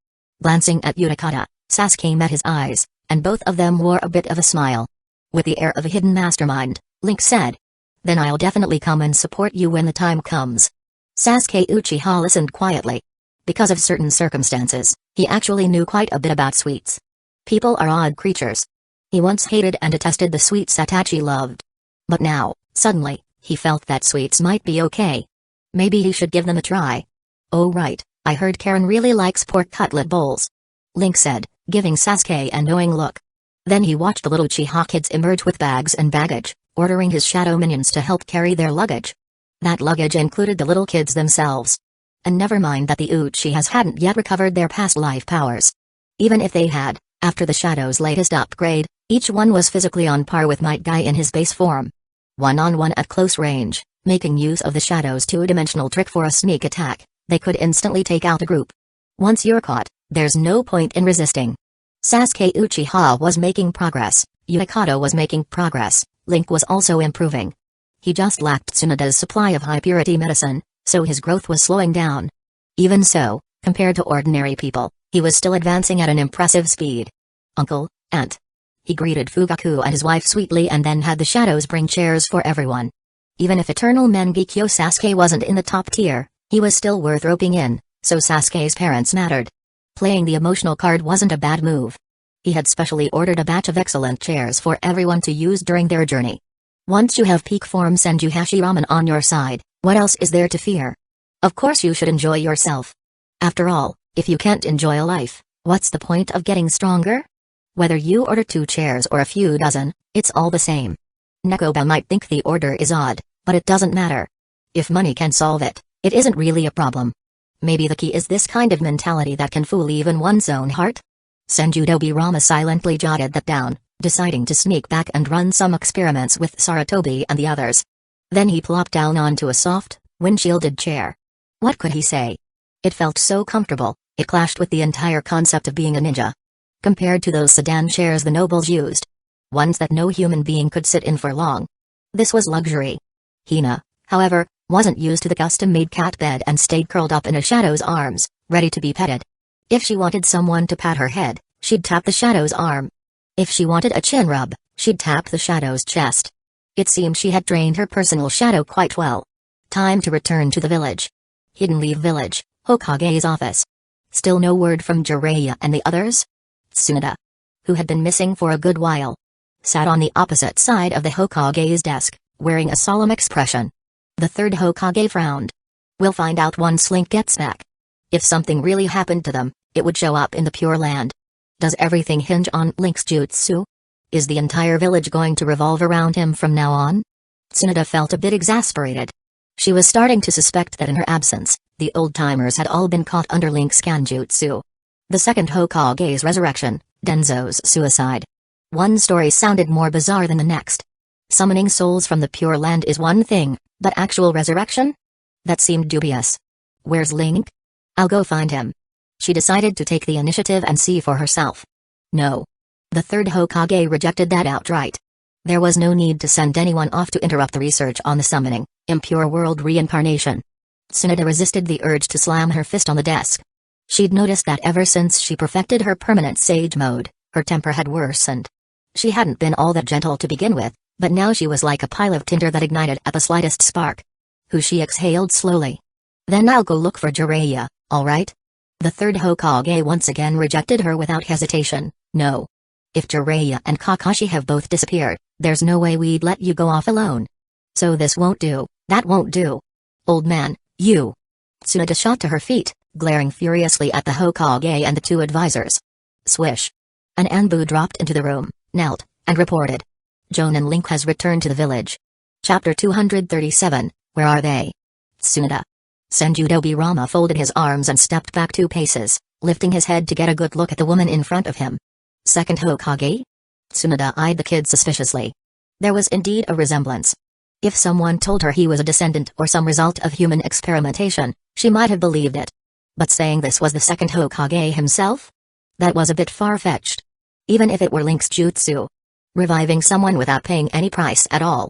Glancing at Utakata, Sasuke met his eyes, and both of them wore a bit of a smile. With the air of a hidden mastermind, Link said, "Then I'll definitely come and support you when the time comes." Sasuke Uchiha listened quietly. Because of certain circumstances, he actually knew quite a bit about sweets. People are odd creatures. He once hated and detested the sweets Itachi loved. But now, suddenly, he felt that sweets might be okay. Maybe he should give them a try. "Oh right, I heard Karen really likes pork cutlet bowls," Link said, giving Sasuke a knowing look. Then he watched the little Uchiha kids emerge with bags and baggage, ordering his shadow minions to help carry their luggage. That luggage included the little kids themselves. And never mind that the Uchihas hadn't yet recovered their past life powers. Even if they had, after the Shadow's latest upgrade, each one was physically on par with Might Guy in his base form. One-on-one at close range, making use of the Shadow's 2-dimensional trick for a sneak attack, they could instantly take out a group. Once you're caught, there's no point in resisting. Sasuke Uchiha was making progress, Utakata was making progress, Link was also improving. He just lacked Tsunada's supply of high-purity medicine, so his growth was slowing down. Even so, compared to ordinary people, he was still advancing at an impressive speed. "Uncle, Aunt." He greeted Fugaku and his wife sweetly and then had the Shadows bring chairs for everyone. Even if Eternal Mangekyo Sasuke wasn't in the top tier, he was still worth roping in, so Sasuke's parents mattered. Playing the emotional card wasn't a bad move. He had specially ordered a batch of excellent chairs for everyone to use during their journey. Once you have peak form Senju Hashiraman on your side, what else is there to fear? Of course you should enjoy yourself. After all, if you can't enjoy a life, what's the point of getting stronger? Whether you order 2 chairs or a few dozen, it's all the same. Nekoba might think the order is odd, but it doesn't matter. If money can solve it, it isn't really a problem. Maybe the key is this kind of mentality that can fool even one's own heart? Senju Tobirama silently jotted that down, deciding to sneak back and run some experiments with Saratobi and the others. Then he plopped down onto a soft, wind-shielded chair. What could he say? It felt so comfortable, It clashed with the entire concept of being a ninja. Compared to those sedan chairs the nobles used. Ones that no human being could sit in for long. This was luxury. Hina, however, wasn't used to the custom-made cat bed and stayed curled up in a shadow's arms, ready to be petted. If she wanted someone to pat her head, she'd tap the shadow's arm. If she wanted a chin rub, she'd tap the shadow's chest. It seemed she had trained her personal shadow quite well. Time to return to the village. Hidden Leaf Village, Hokage's office. Still no word from Jiraiya and the others? Tsunade, who had been missing for a good while, sat on the opposite side of the Hokage's desk, wearing a solemn expression. The third Hokage frowned. We'll find out once Link gets back. If something really happened to them, it would show up in the Pure Land. Does everything hinge on Link's jutsu? Is the entire village going to revolve around him from now on? Tsunade felt a bit exasperated. She was starting to suspect that in her absence, the old-timers had all been caught under Link's Kanjutsu. The second Hokage's resurrection, Denzo's suicide. One story sounded more bizarre than the next. Summoning souls from the Pure Land is one thing, but actual resurrection? That seemed dubious. Where's Link? I'll go find him. She decided to take the initiative and see for herself. No. The third Hokage rejected that outright. There was no need to send anyone off to interrupt the research on the summoning, impure world reincarnation. Tsunade resisted the urge to slam her fist on the desk. She'd noticed that ever since she perfected her permanent sage mode, her temper had worsened. She hadn't been all that gentle to begin with, but now she was like a pile of tinder that ignited at the slightest spark. She exhaled slowly. Then I'll go look for Jiraiya, alright? The third Hokage once again rejected her without hesitation. No. If Jiraiya and Kakashi have both disappeared, there's no way we'd let you go off alone. So this won't do, that won't do. Old man, you. Tsunade shot to her feet, glaring furiously at the Hokage and the two advisors. Swish. An Anbu dropped into the room, knelt, and reported. Jonin Link has returned to the village. Chapter 237, Where are they? Tsunade. Senjutobirama folded his arms and stepped back 2 paces, lifting his head to get a good look at the woman in front of him. Second Hokage? Tsunade eyed the kid suspiciously. There was indeed a resemblance. If someone told her he was a descendant or some result of human experimentation, she might have believed it. But saying this was the second Hokage himself? That was a bit far-fetched. Even if it were Link's jutsu. Reviving someone without paying any price at all.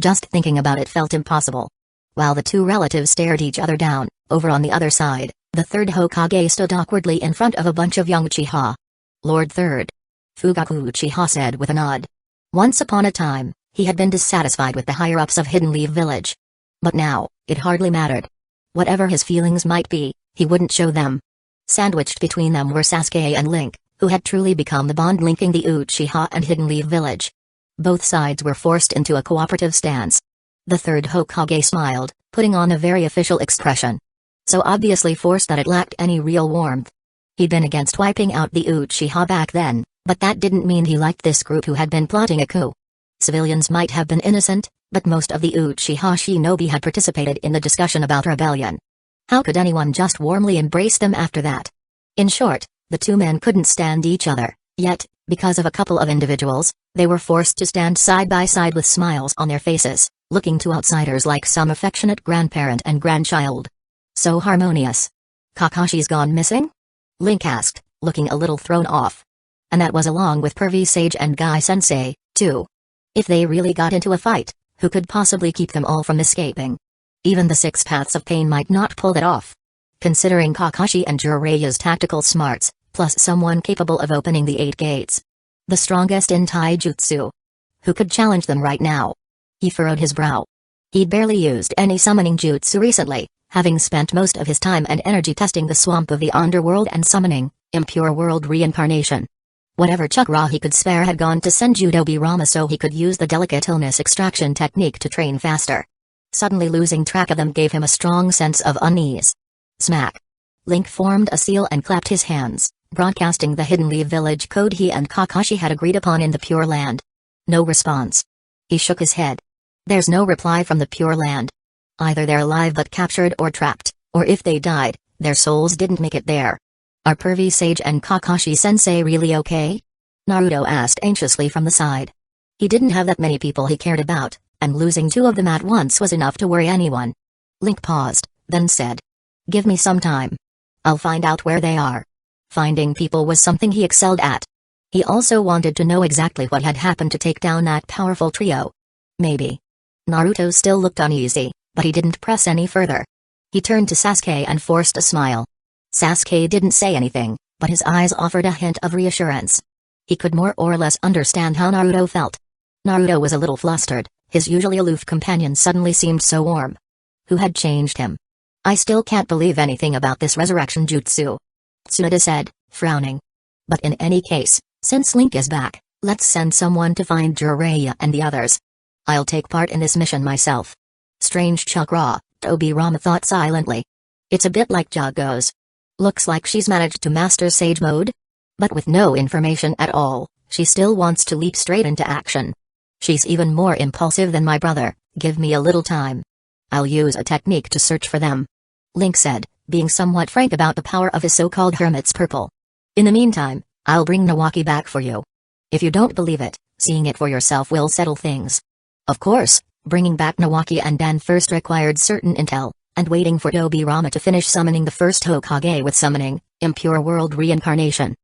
Just thinking about it felt impossible. While the two relatives stared each other down, over on the other side, the third Hokage stood awkwardly in front of a bunch of young Uchiha. Lord Third. Fugaku Uchiha said with a nod. Once upon a time, he had been dissatisfied with the higher-ups of Hidden Leaf Village. But now, it hardly mattered. Whatever his feelings might be, he wouldn't show them. Sandwiched between them were Sasuke and Link, who had truly become the bond linking the Uchiha and Hidden Leaf Village. Both sides were forced into a cooperative stance. The third Hokage smiled, putting on a very official expression. So obviously forced that it lacked any real warmth. He'd been against wiping out the Uchiha back then, but that didn't mean he liked this group who had been plotting a coup. Civilians might have been innocent, but most of the Uchiha shinobi had participated in the discussion about rebellion. How could anyone just warmly embrace them after that? In short, the two men couldn't stand each other, yet, because of a couple of individuals, they were forced to stand side by side with smiles on their faces, looking to outsiders like some affectionate grandparent and grandchild. So harmonious. Kakashi's gone missing? Link asked, looking a little thrown off. And that was along with Pervy Sage and Guy Sensei, too. If they really got into a fight, who could possibly keep them all from escaping? Even the 6 Paths of Pain might not pull that off. Considering Kakashi and Jiraiya's tactical smarts, plus someone capable of opening the 8 gates. The strongest in taijutsu. Who could challenge them right now? He furrowed his brow. He'd barely used any summoning jutsu recently, having spent most of his time and energy testing the swamp of the underworld and summoning, impure world reincarnation. Whatever chakra he could spare had gone to Senjutobirama so he could use the delicate illness extraction technique to train faster. Suddenly losing track of them gave him a strong sense of unease. Smack. Link formed a seal and clapped his hands, broadcasting the Hidden Leaf Village code he and Kakashi had agreed upon in the Pure Land. No response. He shook his head. There's no reply from the Pure Land. Either they're alive but captured or trapped, or if they died, their souls didn't make it there. Are Pervy Sage and Kakashi-sensei really okay? Naruto asked anxiously from the side. He didn't have that many people he cared about, and losing 2 of them at once was enough to worry anyone. Link paused, then said. Give me some time. I'll find out where they are. Finding people was something he excelled at. He also wanted to know exactly what had happened to take down that powerful trio. Maybe. Naruto still looked uneasy, but he didn't press any further. He turned to Sasuke and forced a smile. Sasuke didn't say anything, but his eyes offered a hint of reassurance. He could more or less understand how Naruto felt. Naruto was a little flustered, his usually aloof companion suddenly seemed so warm. Who had changed him? I still can't believe anything about this resurrection jutsu, Tsunade said, frowning. But in any case, since Link is back, let's send someone to find Jiraiya and the others. I'll take part in this mission myself. Strange chakra, Tobirama thought silently. It's a bit like Jago's. Looks like she's managed to master Sage Mode. But with no information at all, she still wants to leap straight into action. She's even more impulsive than my brother. Give me a little time. I'll use a technique to search for them, Link said, being somewhat frank about the power of his so-called Hermit's Purple. In the meantime, I'll bring Nawaki back for you. If you don't believe it, seeing it for yourself will settle things. Of course, bringing back Nawaki and Dan first required certain intel, and waiting for Tobirama to finish summoning the first Hokage with summoning, impure world reincarnation.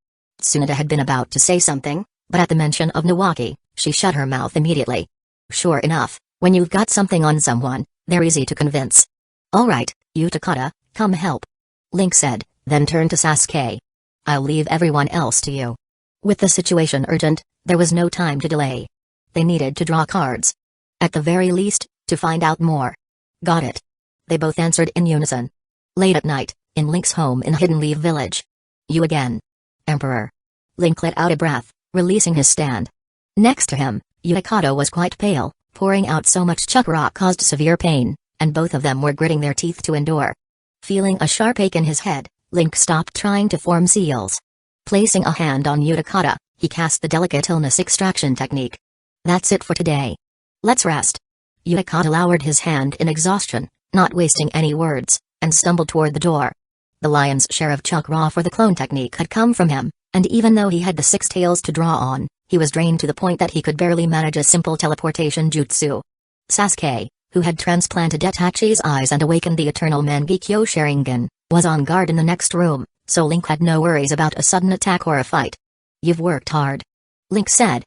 Tsunade had been about to say something, but at the mention of Nawaki, she shut her mouth immediately. Sure enough, when you've got something on someone, they're easy to convince. Alright, Utakata, come help, Link said, then turned to Sasuke. I'll leave everyone else to you. With the situation urgent, there was no time to delay. They needed to draw cards. At the very least, to find out more. Got it. They both answered in unison. Late at night, in Link's home in Hidden Leaf Village. You again, Emperor. Link let out a breath, releasing his stand. Next to him, Utakata was quite pale, pouring out so much chakra caused severe pain, and both of them were gritting their teeth to endure. Feeling a sharp ache in his head, Link stopped trying to form seals. Placing a hand on Utakata, he cast the delicate illness extraction technique. That's it for today. Let's rest. Utakata lowered his hand in exhaustion, not wasting any words, and stumbled toward the door. The lion's share of chakra for the clone technique had come from him, and even though he had the 6 tails to draw on, he was drained to the point that he could barely manage a simple teleportation jutsu. Sasuke, who had transplanted Itachi's eyes and awakened the eternal Mangekyo Sharingan, was on guard in the next room, so Link had no worries about a sudden attack or a fight. You've worked hard, Link said.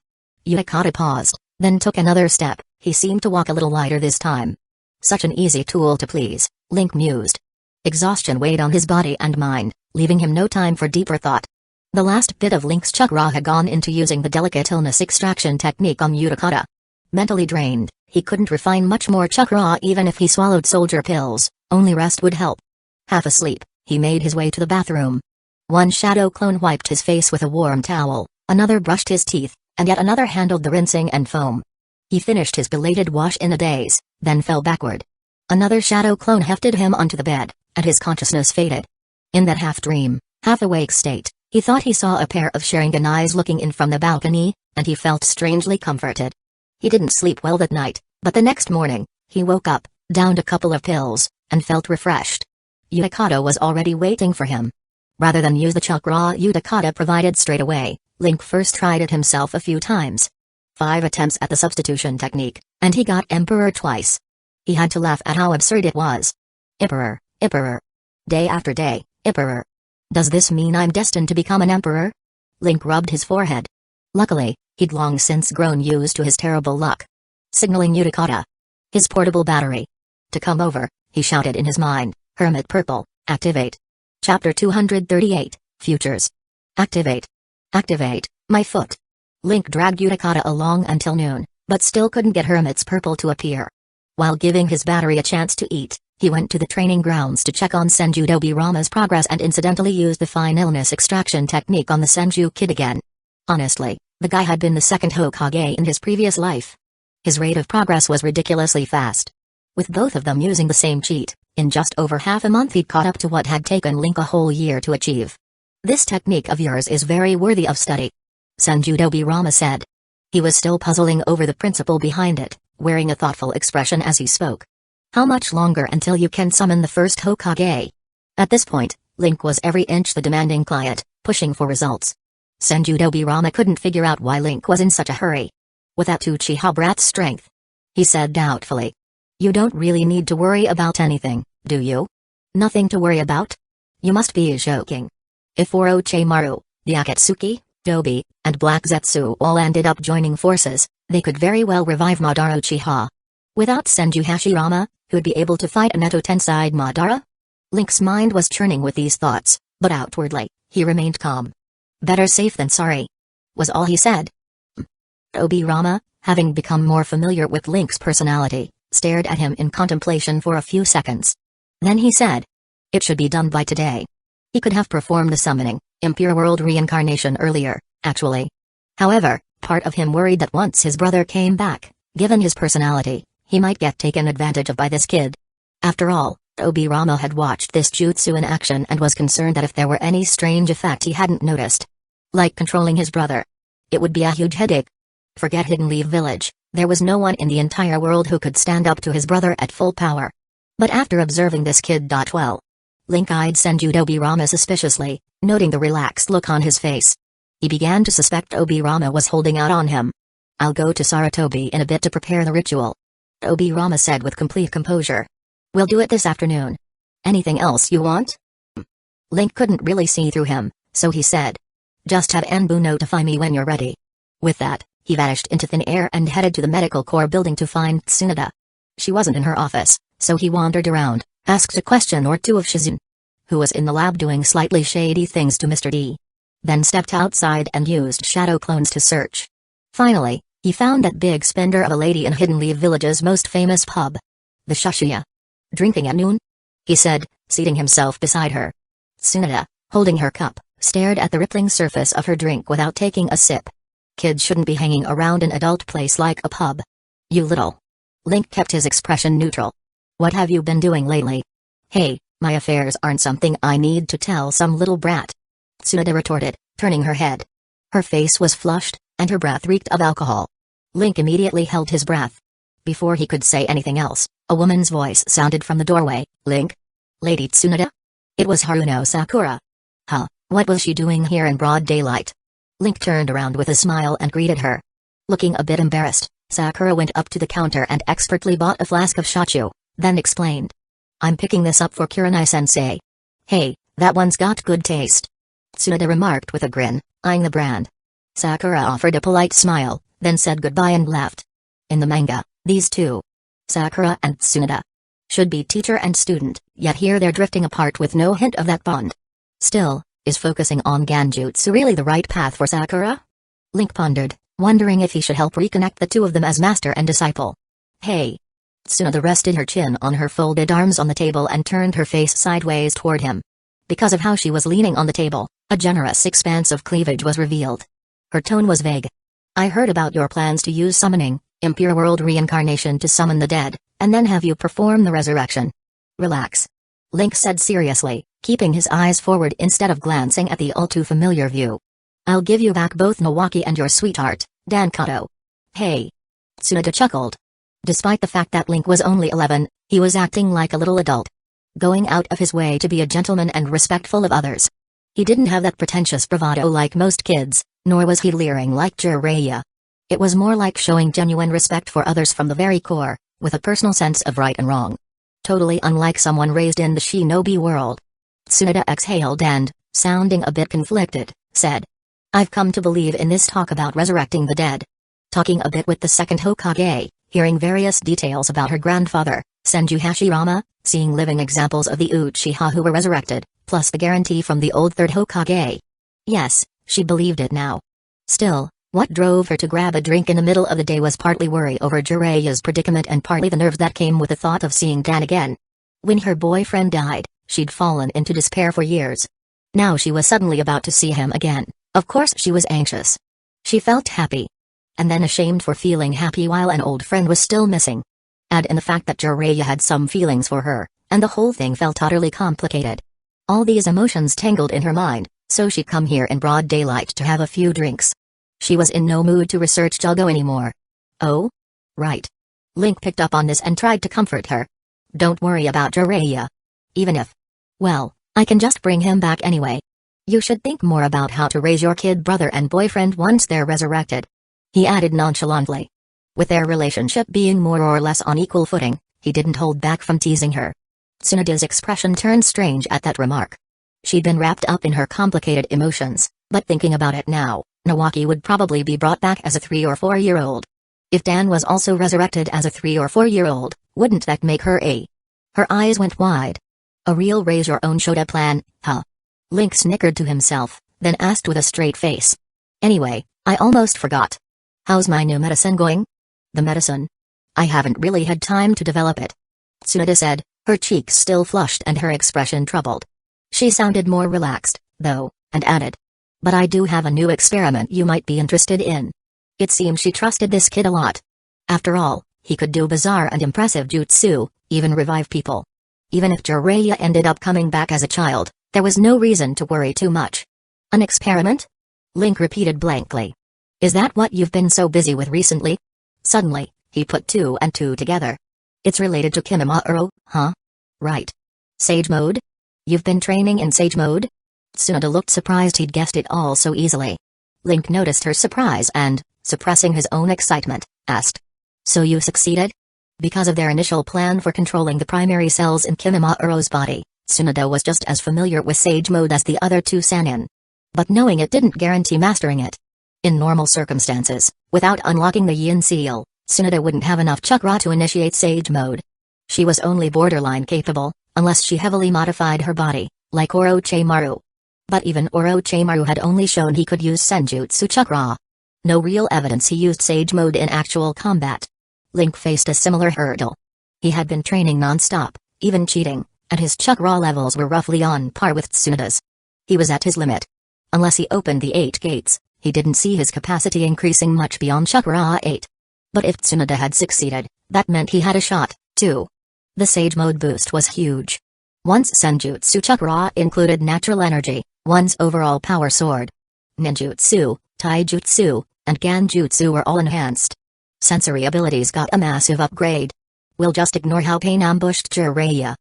Utakata paused, then took another step. He seemed to walk a little lighter this time. Such an easy tool to please, Link mused. Exhaustion weighed on his body and mind, leaving him no time for deeper thought. The last bit of Link's chakra had gone into using the delicate illness extraction technique on Utakata. Mentally drained, he couldn't refine much more chakra even if he swallowed soldier pills, only rest would help. Half asleep, he made his way to the bathroom. One shadow clone wiped his face with a warm towel, another brushed his teeth, and yet another handled the rinsing and foam. He finished his belated wash in a daze, then fell backward. Another shadow clone hefted him onto the bed, and his consciousness faded. In that half-dream, half-awake state, he thought he saw a pair of Sharingan eyes looking in from the balcony, and he felt strangely comforted. He didn't sleep well that night, but the next morning, he woke up, downed a couple of pills, and felt refreshed. Utakata was already waiting for him. Rather than use the chakra Utakata provided straight away, Link first tried it himself a few times. 5 attempts at the substitution technique, and he got Emperor twice. He had to laugh at how absurd it was. Emperor, Emperor. Day after day, Emperor. Does this mean I'm destined to become an emperor? Link rubbed his forehead. Luckily, he'd long since grown used to his terrible luck. Signaling Utakata. His portable battery. To come over, he shouted in his mind, Hermit Purple, activate. Chapter 238, Futures. Activate. Activate, my foot. Link dragged Utakata along until noon, but still couldn't get Hermit's Purple to appear. While giving his battery a chance to eat, he went to the training grounds to check on Senju Tobirama's progress and incidentally used the fine illness extraction technique on the Senju kid again. Honestly, the guy had been the second Hokage in his previous life. His rate of progress was ridiculously fast. With both of them using the same cheat, in just over half a month he'd caught up to what had taken Link a whole year to achieve. This technique of yours is very worthy of study, Senju Tobirama said. He was still puzzling over the principle behind it, wearing a thoughtful expression as he spoke. How much longer until you can summon the first Hokage? At this point, Link was every inch the demanding client, pushing for results. Senju Tobirama couldn't figure out why Link was in such a hurry. With that Uchiha brat's strength, he said doubtfully. You don't really need to worry about anything, do you? Nothing to worry about? You must be joking. If Orochimaru, the Akatsuki, Dobi, and Black Zetsu all ended up joining forces, they could very well revive Madara Uchiha. Without Senju Hashirama, who'd be able to fight a Neto Tensei Madara? Link's mind was churning with these thoughts, but outwardly, he remained calm. Better safe than sorry, was all he said. Obirama, having become more familiar with Link's personality, stared at him in contemplation for a few seconds. Then he said, "It should be done by today." He could have performed the summoning, impure world reincarnation earlier, actually. However, part of him worried that once his brother came back, given his personality, he might get taken advantage of by this kid. After all, Obirama had watched this jutsu in action and was concerned that if there were any strange effect he hadn't noticed, like controlling his brother, it would be a huge headache. Forget Hidden Leaf Village, there was no one in the entire world who could stand up to his brother at full power. But after observing this kid, well, Link eyed Senju Obirama suspiciously, noting the relaxed look on his face. He began to suspect Obirama was holding out on him. "I'll go to Sarutobi in a bit to prepare the ritual," Obirama said with complete composure. "We'll do it this afternoon. Anything else you want?" Link couldn't really see through him, so he said, "Just have Anbu notify me when you're ready." With that, he vanished into thin air and headed to the medical corps building to find Tsunade. She wasn't in her office, so he wandered around, asked a question or two of Shizune, who was in the lab doing slightly shady things to Mr. D. Then stepped outside and used shadow clones to search. Finally, he found that big spender of a lady in Hidden Leaf Village's most famous pub, the Shushuya. "Drinking at noon?" he said, seating himself beside her. Tsunade, holding her cup, stared at the rippling surface of her drink without taking a sip. Kids shouldn't be hanging around an adult place like a pub. "You little." Link kept his expression neutral. "What have you been doing lately?" "Hey, my affairs aren't something I need to tell some little brat," Tsunade retorted, turning her head. Her face was flushed, and her breath reeked of alcohol. Link immediately held his breath. Before he could say anything else, a woman's voice sounded from the doorway. "Link? Lady Tsunade?" It was Haruno Sakura. "Huh, what was she doing here in broad daylight?" Link turned around with a smile and greeted her. Looking a bit embarrassed, Sakura went up to the counter and expertly bought a flask of shochu, then explained. "I'm picking this up for Kurenai-sensei." "Hey, that one's got good taste," Tsunade remarked with a grin, eyeing the brand. Sakura offered a polite smile, then said goodbye and left. In the manga, these two, Sakura and Tsunade, should be teacher and student, yet here they're drifting apart with no hint of that bond. Still, is focusing on Genjutsu really the right path for Sakura? Link pondered, wondering if he should help reconnect the two of them as master and disciple. "Hey." Tsunade rested her chin on her folded arms on the table and turned her face sideways toward him. Because of how she was leaning on the table, a generous expanse of cleavage was revealed. Her tone was vague. "I heard about your plans to use summoning, impure world reincarnation to summon the dead, and then have you perform the resurrection." "Relax," Link said seriously, keeping his eyes forward instead of glancing at the all-too-familiar view. "I'll give you back both Nawaki and your sweetheart, Dankato." "Hey." Tsunade chuckled. Despite the fact that Link was only 11, he was acting like a little adult, going out of his way to be a gentleman and respectful of others. He didn't have that pretentious bravado like most kids, nor was he leering like Jiraiya. It was more like showing genuine respect for others from the very core, with a personal sense of right and wrong. Totally unlike someone raised in the shinobi world. Tsunade exhaled and, sounding a bit conflicted, said, "I've come to believe in this talk about resurrecting the dead." Talking a bit with the second Hokage, hearing various details about her grandfather, Senju Hashirama, seeing living examples of the Uchiha who were resurrected, plus the guarantee from the old third Hokage. Yes, she believed it now. Still, what drove her to grab a drink in the middle of the day was partly worry over Jiraiya's predicament and partly the nerves that came with the thought of seeing Dan again. When her boyfriend died, she'd fallen into despair for years. Now she was suddenly about to see him again. Of course she was anxious. She felt happy. And then ashamed for feeling happy while an old friend was still missing. Add in the fact that Jiraiya had some feelings for her, and the whole thing felt utterly complicated. All these emotions tangled in her mind, so she'd come here in broad daylight to have a few drinks. She was in no mood to research Jugo anymore. "Oh? Right." Link picked up on this and tried to comfort her. "Don't worry about Jiraiya. Even if... well, I can just bring him back anyway. You should think more about how to raise your kid brother and boyfriend once they're resurrected," he added nonchalantly. With their relationship being more or less on equal footing, he didn't hold back from teasing her. Tsunade's expression turned strange at that remark. She'd been wrapped up in her complicated emotions, but thinking about it now, Nawaki would probably be brought back as a 3 or 4-year-old. If Dan was also resurrected as a 3 or 4-year-old, wouldn't that make her a? Her eyes went wide. A real raise-your-own-shoda plan, huh? Link snickered to himself, then asked with a straight face. Anyway, I almost forgot. How's my new medicine going? The medicine? I haven't really had time to develop it. Tsunade said, her cheeks still flushed and her expression troubled. She sounded more relaxed, though, and added. But I do have a new experiment you might be interested in. It seems she trusted this kid a lot. After all, he could do bizarre and impressive jutsu, even revive people. Even if Jiraiya ended up coming back as a child, there was no reason to worry too much. An experiment? Link repeated blankly. Is that what you've been so busy with recently? Suddenly, he put 2 and 2 together. It's related to Kimimaro, huh? Right. Sage mode? You've been training in Sage mode? Tsunade looked surprised he'd guessed it all so easily. Link noticed her surprise and, suppressing his own excitement, asked. So you succeeded? Because of their initial plan for controlling the primary cells in Kimimaro's body, Tsunade was just as familiar with Sage mode as the other 2 Sannin. But knowing it didn't guarantee mastering it. In normal circumstances, without unlocking the Yin seal, Tsunade wouldn't have enough chakra to initiate Sage mode. She was only borderline capable, unless she heavily modified her body, like Orochimaru. But even Orochimaru had only shown he could use Senjutsu chakra. No real evidence he used Sage mode in actual combat. Link faced a similar hurdle. He had been training non-stop, even cheating, and his chakra levels were roughly on par with Tsunade's. He was at his limit. Unless he opened the 8 gates, he didn't see his capacity increasing much beyond chakra 8. But if Tsunade had succeeded, that meant he had a shot, too. The Sage mode boost was huge. One's Senjutsu chakra included natural energy, one's overall power soared. Ninjutsu, Taijutsu, and Ganjutsu were all enhanced. Sensory abilities got a massive upgrade. We'll just ignore how pain ambushed Jiraiya.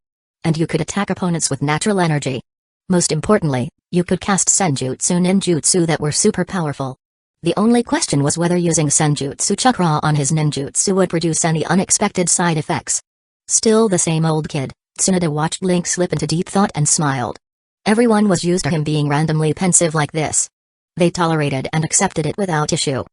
And you could attack opponents with natural energy. Most importantly, you could cast Senjutsu ninjutsu that were super powerful. The only question was whether using Senjutsu chakra on his ninjutsu would produce any unexpected side effects. Still the same old kid, Tsunade watched Link slip into deep thought and smiled. Everyone was used to him being randomly pensive like this. They tolerated and accepted it without issue.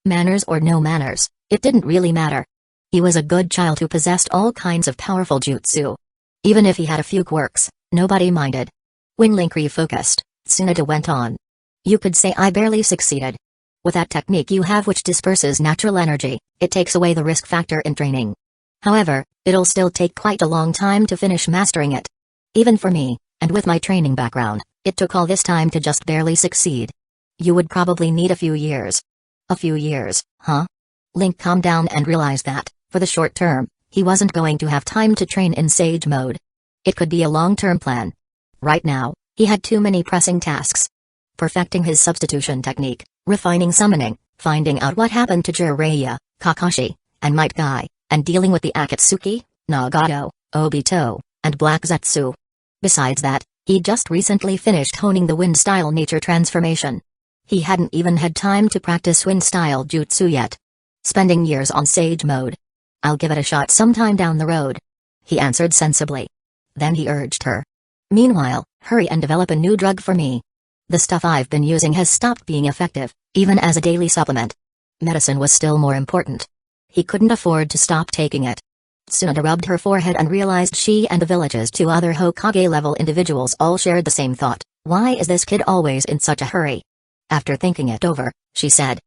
Manners or no manners, it didn't really matter. He was a good child who possessed all kinds of powerful jutsu. Even if he had a few quirks, nobody minded. When Link refocused, Tsunade went on. You could say I barely succeeded. With that technique you have which disperses natural energy, it takes away the risk factor in training. However, it'll still take quite a long time to finish mastering it. Even for me, and with my training background, it took all this time to just barely succeed. You would probably need a few years. A few years, huh? Link calmed down and realized that, for the short term, he wasn't going to have time to train in Sage mode. It could be a long-term plan. Right now, he had too many pressing tasks. Perfecting his substitution technique, refining summoning, finding out what happened to Jiraiya, Kakashi, and Might Guy, and dealing with the Akatsuki, Nagato, Obito, and Black Zetsu. Besides that, he'd just recently finished honing the wind-style nature transformation. He hadn't even had time to practice wind-style jutsu yet. Spending years on Sage mode. I'll give it a shot sometime down the road. He answered sensibly. Then he urged her. Meanwhile, hurry and develop a new drug for me. The stuff I've been using has stopped being effective, even as a daily supplement. Medicine was still more important. He couldn't afford to stop taking it. Tsunade rubbed her forehead and realized she and the village's 2 other Hokage-level individuals all shared the same thought. Why is this kid always in such a hurry? After thinking it over, she said.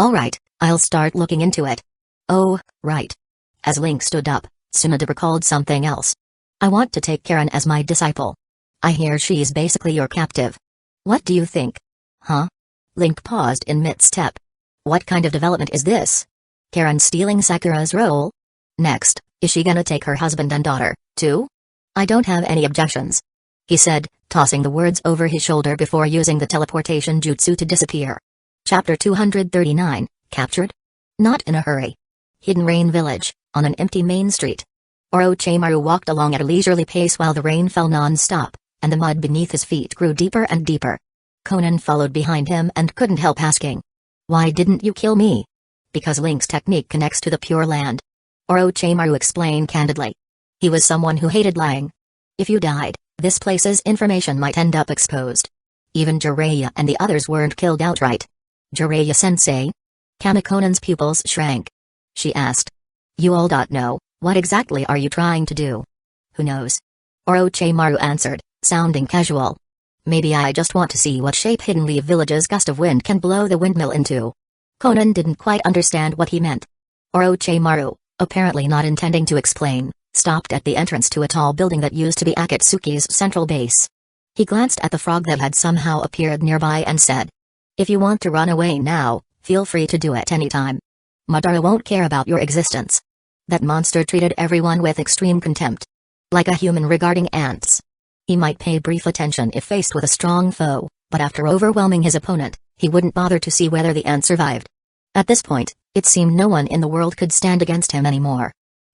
Alright, I'll start looking into it. Oh, right. As Link stood up, Tsunade recalled something else. I want to take Karen as my disciple. I hear she's basically your captive. What do you think? Huh? Link paused in mid-step. What kind of development is this? Karen stealing Sakura's role? Next, is she gonna take her husband and daughter, too? I don't have any objections. He said, tossing the words over his shoulder before using the teleportation jutsu to disappear. Chapter 239, Captured? Not in a hurry. Hidden Rain Village, on an empty main street. Orochimaru walked along at a leisurely pace while the rain fell non-stop, and the mud beneath his feet grew deeper and deeper. Conan followed behind him and couldn't help asking. Why didn't you kill me? Because Link's technique connects to the Pure Land. Orochimaru explained candidly. He was someone who hated lying. If you died, This place's information might end up exposed. Even Jiraiya and the others weren't killed outright. Jiraiya-sensei? Kamikonan's pupils shrank. She asked. You all don't know, what exactly are you trying to do? Who knows? Orochimaru answered, sounding casual. Maybe I just want to see what shape Hidden Leaf Village's gust of wind can blow the windmill into. Conan didn't quite understand what he meant. Orochimaru, apparently not intending to explain, stopped at the entrance to a tall building that used to be Akatsuki's central base. He glanced at the frog that had somehow appeared nearby and said, if you want to run away now, feel free to do it anytime. Madara won't care about your existence. That monster treated everyone with extreme contempt. Like a human regarding ants. He might pay brief attention if faced with a strong foe, but after overwhelming his opponent, he wouldn't bother to see whether the ant survived. At this point, it seemed no one in the world could stand against him anymore.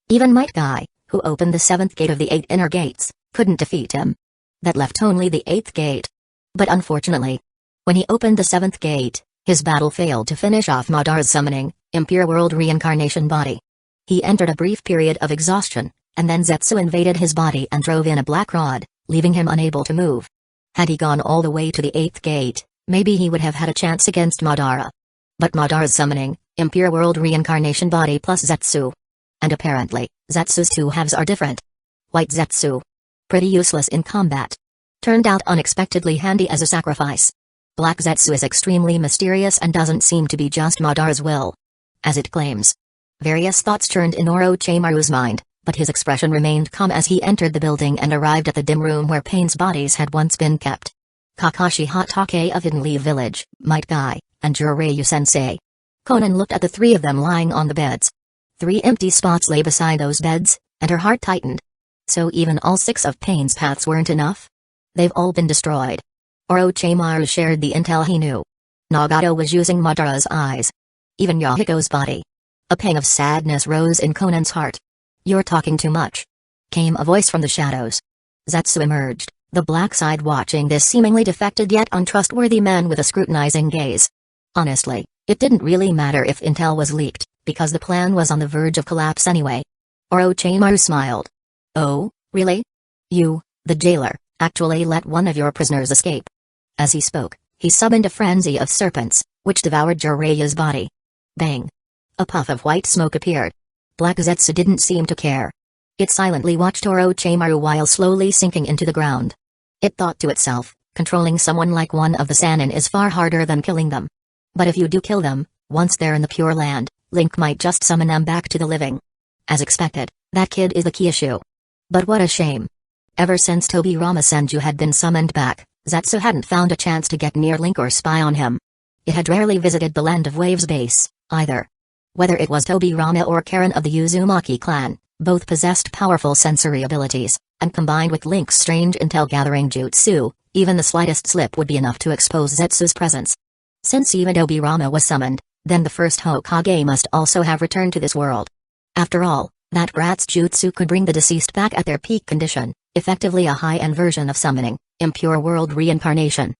Even Might Guy, who opened the 7th gate of the 8 inner gates, couldn't defeat him. That left only the 8th gate. But unfortunately, when he opened the 7th gate, his battle failed to finish off Madara's summoning, Impure World Reincarnation body. He entered a brief period of exhaustion, and then Zetsu invaded his body and drove in a black rod, leaving him unable to move. Had he gone all the way to the 8th gate, maybe he would have had a chance against Madara. But Madara's summoning, Impure World Reincarnation body plus Zetsu. And apparently, Zetsu's two halves are different. White Zetsu. Pretty useless in combat. Turned out unexpectedly handy as a sacrifice. Black Zetsu is extremely mysterious and doesn't seem to be just Madara's will. As it claims. Various thoughts churned in Orochimaru's mind, but his expression remained calm as he entered the building and arrived at the dim room where Pain's bodies had once been kept. Kakashi Hatake of Hidden Leaf Village, Might Guy, and Jiraiya-sensei. Conan looked at the three of them lying on the beds. 3 empty spots lay beside those beds, and her heart tightened. So even all 6 of Pain's paths weren't enough? They've all been destroyed. Orochimaru shared the intel he knew. Nagato was using Madara's eyes. Even Yahiko's body. A pang of sadness rose in Conan's heart. You're talking too much. Came a voice from the shadows. Zetsu emerged, the black side watching this seemingly defected yet untrustworthy man with a scrutinizing gaze. Honestly, it didn't really matter if intel was leaked, because the plan was on the verge of collapse anyway. Orochimaru smiled. Oh, really? You, the jailer, actually let one of your prisoners escape. As he spoke, he summoned a frenzy of serpents, which devoured Jiraiya's body. Bang! A puff of white smoke appeared. Black Zetsu didn't seem to care. It silently watched Orochimaru while slowly sinking into the ground. It thought to itself, controlling someone like one of the Sannin is far harder than killing them. But if you do kill them, once they're in the Pure Land, Link might just summon them back to the living. As expected, that kid is the key issue. But what a shame. Ever since Tobirama Senju had been summoned back, Zetsu hadn't found a chance to get near Link or spy on him. It had rarely visited the Land of Waves base, either. Whether it was Tobirama or Karen of the Uzumaki clan, both possessed powerful sensory abilities, and combined with Link's strange intel-gathering jutsu, even the slightest slip would be enough to expose Zetsu's presence. Since even Tobirama was summoned, then the first Hokage must also have returned to this world. After all, that brat's jutsu could bring the deceased back at their peak condition, effectively a high-end version of summoning, Impure World Reincarnation.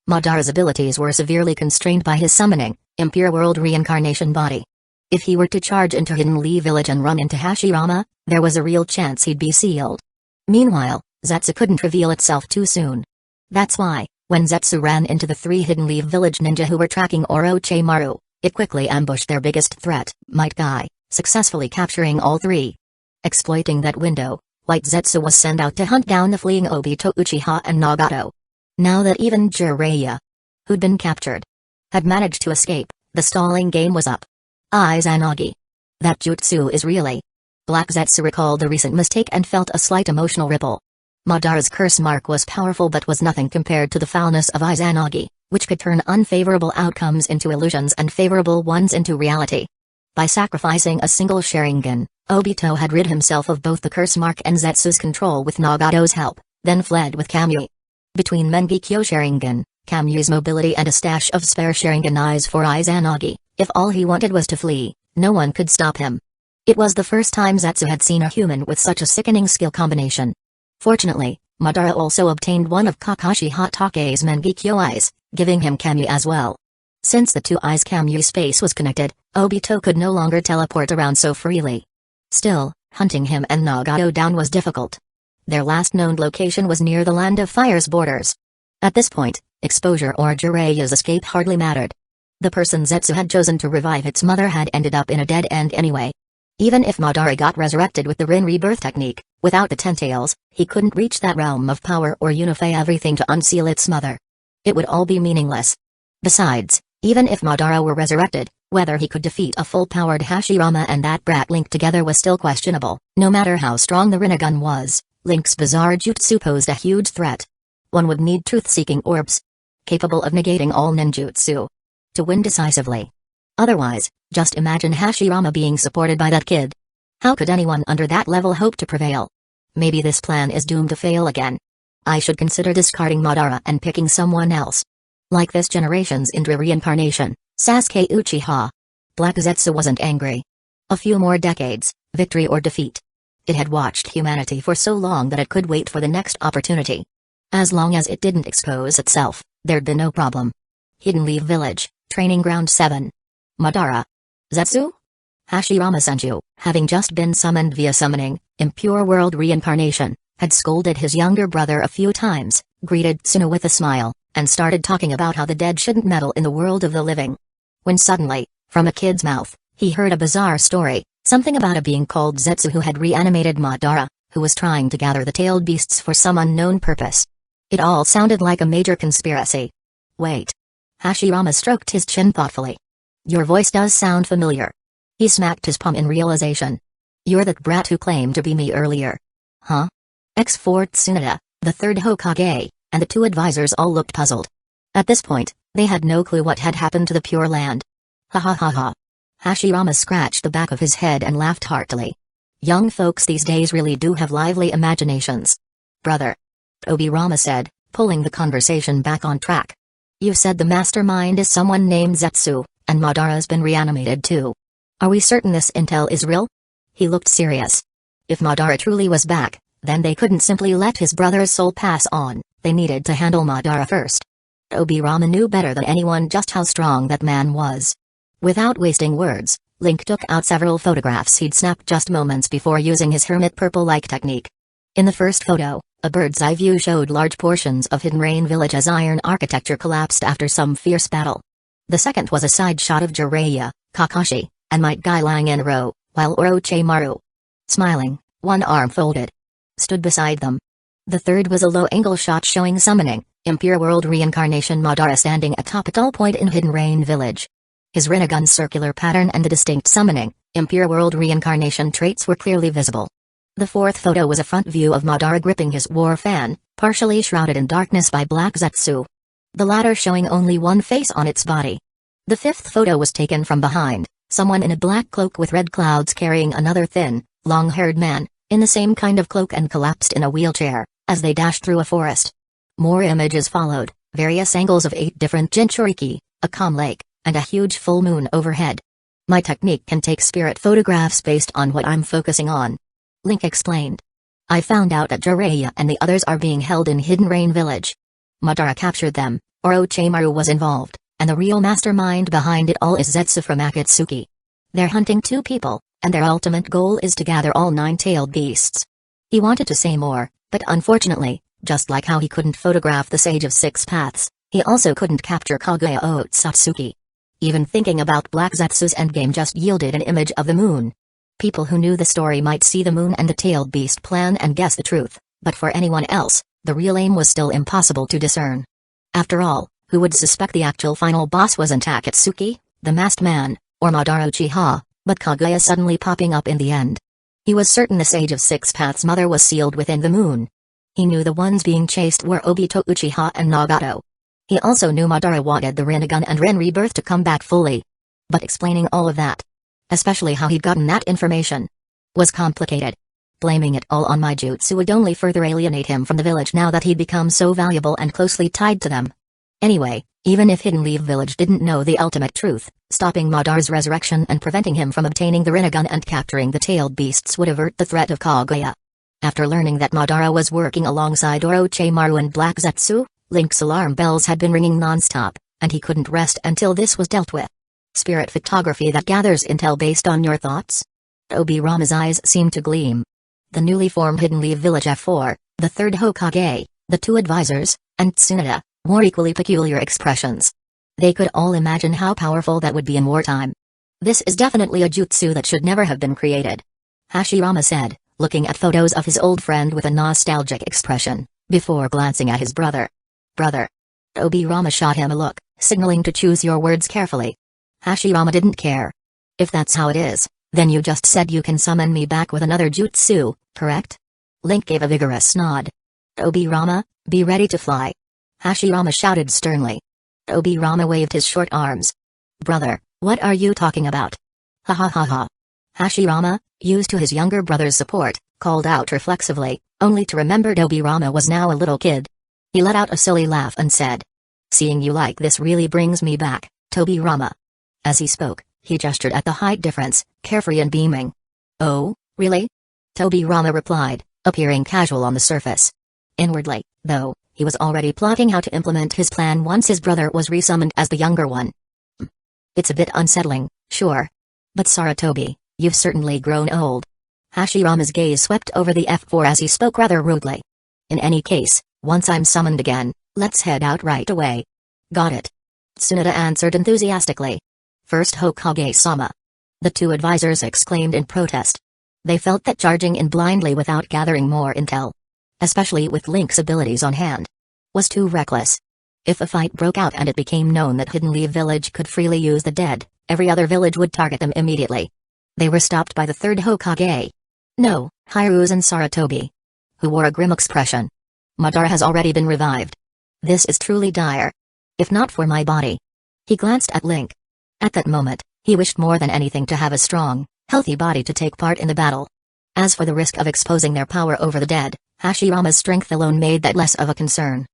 Madara's abilities were severely constrained by his summoning, Impure World Reincarnation body. If he were to charge into Hidden Leaf Village and run into Hashirama, there was a real chance he'd be sealed. Meanwhile, Zetsu couldn't reveal itself too soon. That's why, when Zetsu ran into the 3 Hidden Leaf Village ninja who were tracking Orochimaru, it quickly ambushed their biggest threat, Might Guy, successfully capturing all 3. Exploiting that window, White Zetsu was sent out to hunt down the fleeing Obito Uchiha and Nagato. Now that even Jiraiya, who'd been captured, had managed to escape, the stalling game was up. Izanagi. That jutsu is really... Black Zetsu recalled the recent mistake and felt a slight emotional ripple. Madara's curse mark was powerful but was nothing compared to the foulness of Izanagi, which could turn unfavorable outcomes into illusions and favorable ones into reality. By sacrificing a single Sharingan, Obito had rid himself of both the curse mark and Zetsu's control with Nagato's help, then fled with Kamui. Between Mengekyo Sharingan, Kamui's mobility and a stash of spare Sharingan eyes for Izanagi, if all he wanted was to flee, no one could stop him. It was the first time Zetsu had seen a human with such a sickening skill combination. Fortunately, Madara also obtained one of Kakashi Hatake's Mengekyo eyes, giving him Kamui as well. Since the 2 eyes Kamui space was connected, Obito could no longer teleport around so freely. Still, hunting him and Nagato down was difficult. Their last known location was near the Land of Fire's borders. At this point, exposure or Jiraiya's escape hardly mattered. The person Zetsu had chosen to revive its mother had ended up in a dead end anyway. Even if Madara got resurrected with the Rin rebirth technique, without the Ten Tails, he couldn't reach that realm of power or unify everything to unseal its mother. It would all be meaningless. Besides, even if Madara were resurrected, whether he could defeat a full-powered Hashirama and that brat Link together was still questionable. No matter how strong the Rinnegan was, Link's bizarre jutsu posed a huge threat. One would need truth-seeking orbs, capable of negating all ninjutsu, to win decisively. Otherwise, just imagine Hashirama being supported by that kid. How could anyone under that level hope to prevail? Maybe this plan is doomed to fail again. I should consider discarding Madara and picking someone else. Like this generation's Indra reincarnation, Sasuke Uchiha. Black Zetsu wasn't angry. A few more decades, victory or defeat. It had watched humanity for so long that it could wait for the next opportunity. As long as it didn't expose itself, there'd be no problem. Hidden Leaf Village, Training Ground 7. Madara. Zetsu? Hashirama Senju, having just been summoned via summoning, impure world reincarnation, had scolded his younger brother a few times, greeted Tsuno with a smile, and started talking about how the dead shouldn't meddle in the world of the living. When suddenly, from a kid's mouth, he heard a bizarre story, something about a being called Zetsu who had reanimated Madara, who was trying to gather the tailed beasts for some unknown purpose. It all sounded like a major conspiracy. Wait. Hashirama stroked his chin thoughtfully. Your voice does sound familiar. He smacked his palm in realization. You're that brat who claimed to be me earlier. Huh? X4 Tsunade, the third Hokage, and the two advisors all looked puzzled. At this point, they had no clue what had happened to the Pure Land. Ha ha ha ha. Hashirama scratched the back of his head and laughed heartily. Young folks these days really do have lively imaginations. Brother. Obirama said, pulling the conversation back on track. You said the mastermind is someone named Zetsu, and Madara's been reanimated too. Are we certain this intel is real? He looked serious. If Madara truly was back, then they couldn't simply let his brother's soul pass on, they needed to handle Madara first. Obirama knew better than anyone just how strong that man was. Without wasting words, Link took out several photographs he'd snapped just moments before using his hermit purple-like technique. In the first photo, a bird's-eye view showed large portions of Hidden Rain Village as iron architecture collapsed after some fierce battle. The second was a side shot of Jiraiya, Kakashi, and Might Guy lying in a row, while Orochimaru, smiling, one arm folded, stood beside them. The third was a low-angle shot showing summoning, impure world reincarnation Madara standing atop a tall point in Hidden Rain Village. His Rinnegan's circular pattern and the distinct summoning, impure world reincarnation traits were clearly visible. The fourth photo was a front view of Madara gripping his war fan, partially shrouded in darkness by Black Zetsu. The latter showing only one face on its body. The fifth photo was taken from behind, someone in a black cloak with red clouds carrying another thin, long-haired man, in the same kind of cloak and collapsed in a wheelchair, as they dashed through a forest. More images followed, various angles of 8 different Jinchuriki, a calm lake, and a huge full moon overhead. My technique can take spirit photographs based on what I'm focusing on. Link explained. I found out that Jiraiya and the others are being held in Hidden Rain Village. Madara captured them, Orochimaru was involved, and the real mastermind behind it all is Zetsu from Akatsuki. They're hunting 2 people, and their ultimate goal is to gather all 9-tailed beasts. He wanted to say more, but unfortunately, just like how he couldn't photograph the Sage of 6 Paths, he also couldn't capture Kaguya Otsutsuki. Even thinking about Black Zetsu's endgame just yielded an image of the moon. People who knew the story might see the moon and the tailed beast plan and guess the truth, but for anyone else, the real aim was still impossible to discern. After all, who would suspect the actual final boss wasn't Akatsuki, the masked man, or Madara Uchiha, but Kaguya suddenly popping up in the end? He was certain the Sage of 6 Paths' mother was sealed within the moon. He knew the ones being chased were Obito Uchiha and Nagato. He also knew Madara wanted the Rinnegan and Rin rebirth to come back fully. But explaining all of that, especially how he'd gotten that information, was complicated. Blaming it all on my jutsu would only further alienate him from the village now that he'd become so valuable and closely tied to them. Anyway, even if Hidden Leaf Village didn't know the ultimate truth, stopping Madara's resurrection and preventing him from obtaining the Rinnegan and capturing the tailed beasts would avert the threat of Kaguya. After learning that Madara was working alongside Orochimaru and Black Zetsu, Link's alarm bells had been ringing non-stop, and he couldn't rest until this was dealt with. Spirit photography that gathers intel based on your thoughts? Obirama's eyes seemed to gleam. The newly formed Hidden Leaf Village F4, the third Hokage, the two advisors, and Tsunade, wore equally peculiar expressions. They could all imagine how powerful that would be in wartime. This is definitely a jutsu that should never have been created, Hashirama said, looking at photos of his old friend with a nostalgic expression, before glancing at his brother. Brother. Tobirama shot him a look, signaling to choose your words carefully. Hashirama didn't care. If that's how it is, then you just said you can summon me back with another jutsu, correct? Link gave a vigorous nod. Tobirama, be ready to fly. Hashirama shouted sternly. Tobirama waved his short arms. Brother, what are you talking about? Ha ha ha ha. Hashirama, used to his younger brother's support, called out reflexively, only to remember Tobirama was now a little kid. He let out a silly laugh and said, seeing you like this really brings me back, Tobirama. As he spoke, he gestured at the height difference, carefree and beaming. Oh, really? Tobirama replied, appearing casual on the surface. Inwardly, though, he was already plotting how to implement his plan once his brother was resummoned as the younger one. It's a bit unsettling, sure. But Saratobi, you've certainly grown old. Hashirama's gaze swept over the F4 as he spoke rather rudely. In any case, once I'm summoned again, let's head out right away. Got it. Tsunade answered enthusiastically. First Hokage-sama. The two advisors exclaimed in protest. They felt that charging in blindly without gathering more intel, especially with Link's abilities on hand, was too reckless. If a fight broke out and it became known that Hidden Leaf Village could freely use the dead, every other village would target them immediately. They were stopped by the third Hokage. No, Hiruzen Saratobi, who wore a grim expression. Madara has already been revived. This is truly dire. If not for my body. He glanced at Link. At that moment, he wished more than anything to have a strong, healthy body to take part in the battle. As for the risk of exposing their power over the dead, Hashirama's strength alone made that less of a concern.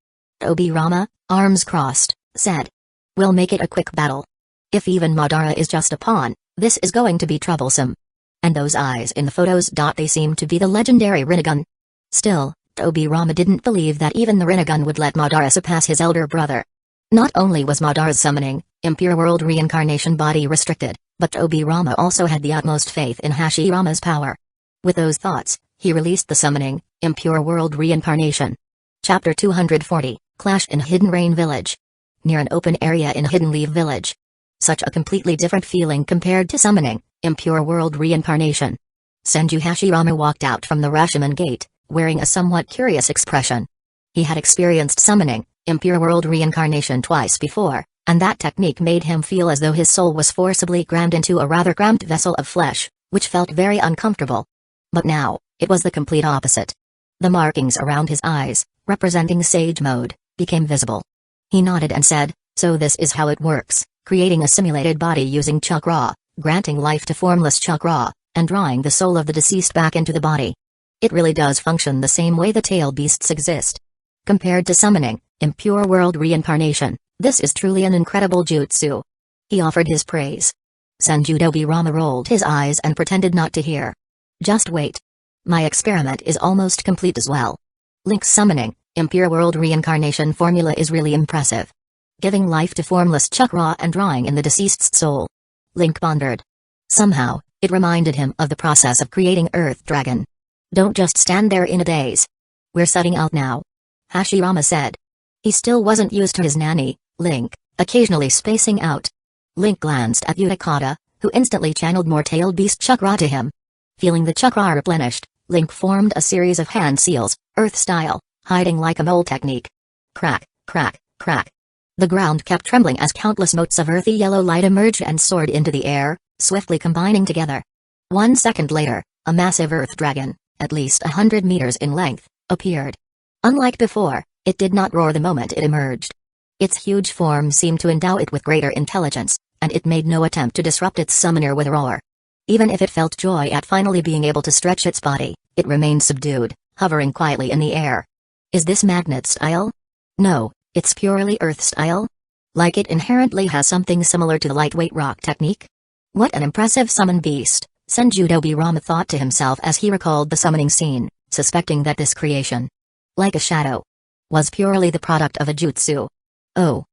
Tobirama, arms crossed, said. We'll make it a quick battle. If even Madara is just a pawn, this is going to be troublesome. And those eyes in the photos. They seem to be the legendary Rinnegan. Still, Tobirama didn't believe that even the Rinnegan would let Madara surpass his elder brother. Not only was Madara's summoning, Impure World Reincarnation body restricted, but Tobirama also had the utmost faith in Hashirama's power. With those thoughts, he released the summoning, Impure World Reincarnation. Chapter 240, Clash in Hidden Rain Village. Near an open area in Hidden Leaf Village. Such a completely different feeling compared to summoning, Impure World Reincarnation. Senju Hashirama walked out from the Rashomon Gate, wearing a somewhat curious expression. He had experienced summoning, Impure World Reincarnation twice before, and that technique made him feel as though his soul was forcibly crammed into a rather cramped vessel of flesh, which felt very uncomfortable. But now, it was the complete opposite. The markings around his eyes, representing Sage Mode, became visible. He nodded and said, so this is how it works, creating a simulated body using chakra, granting life to formless chakra, and drawing the soul of the deceased back into the body. It really does function the same way the tail beasts exist. Compared to summoning, Impure World Reincarnation, this is truly an incredible jutsu. He offered his praise. Senju Tobirama rolled his eyes and pretended not to hear. Just wait. My experiment is almost complete as well. Link's summoning, Impure World Reincarnation formula is really impressive. Giving life to formless chakra and drawing in the deceased's soul. Link pondered. Somehow, it reminded him of the process of creating Earth Dragon. Don't just stand there in a daze. We're setting out now. Hashirama said. He still wasn't used to his nanny, Link, occasionally spacing out. Link glanced at Utakata, who instantly channeled more tailed beast chakra to him. Feeling the chakra replenished, Link formed a series of hand seals, Earth-style, hiding like a mole technique. Crack, crack, crack. The ground kept trembling as countless motes of earthy yellow light emerged and soared into the air, swiftly combining together. 1 second later, a massive Earth Dragon, at least 100 meters in length, appeared. Unlike before, it did not roar the moment it emerged. Its huge form seemed to endow it with greater intelligence, and it made no attempt to disrupt its summoner with a roar. Even if it felt joy at finally being able to stretch its body, it remained subdued, hovering quietly in the air. Is this magnet style? No, it's purely Earth style? Like it inherently has something similar to the lightweight rock technique? What an impressive summon beast, Senju Tobirama thought to himself as he recalled the summoning scene, suspecting that this creation, like a shadow, was purely the product of a jutsu. Oh!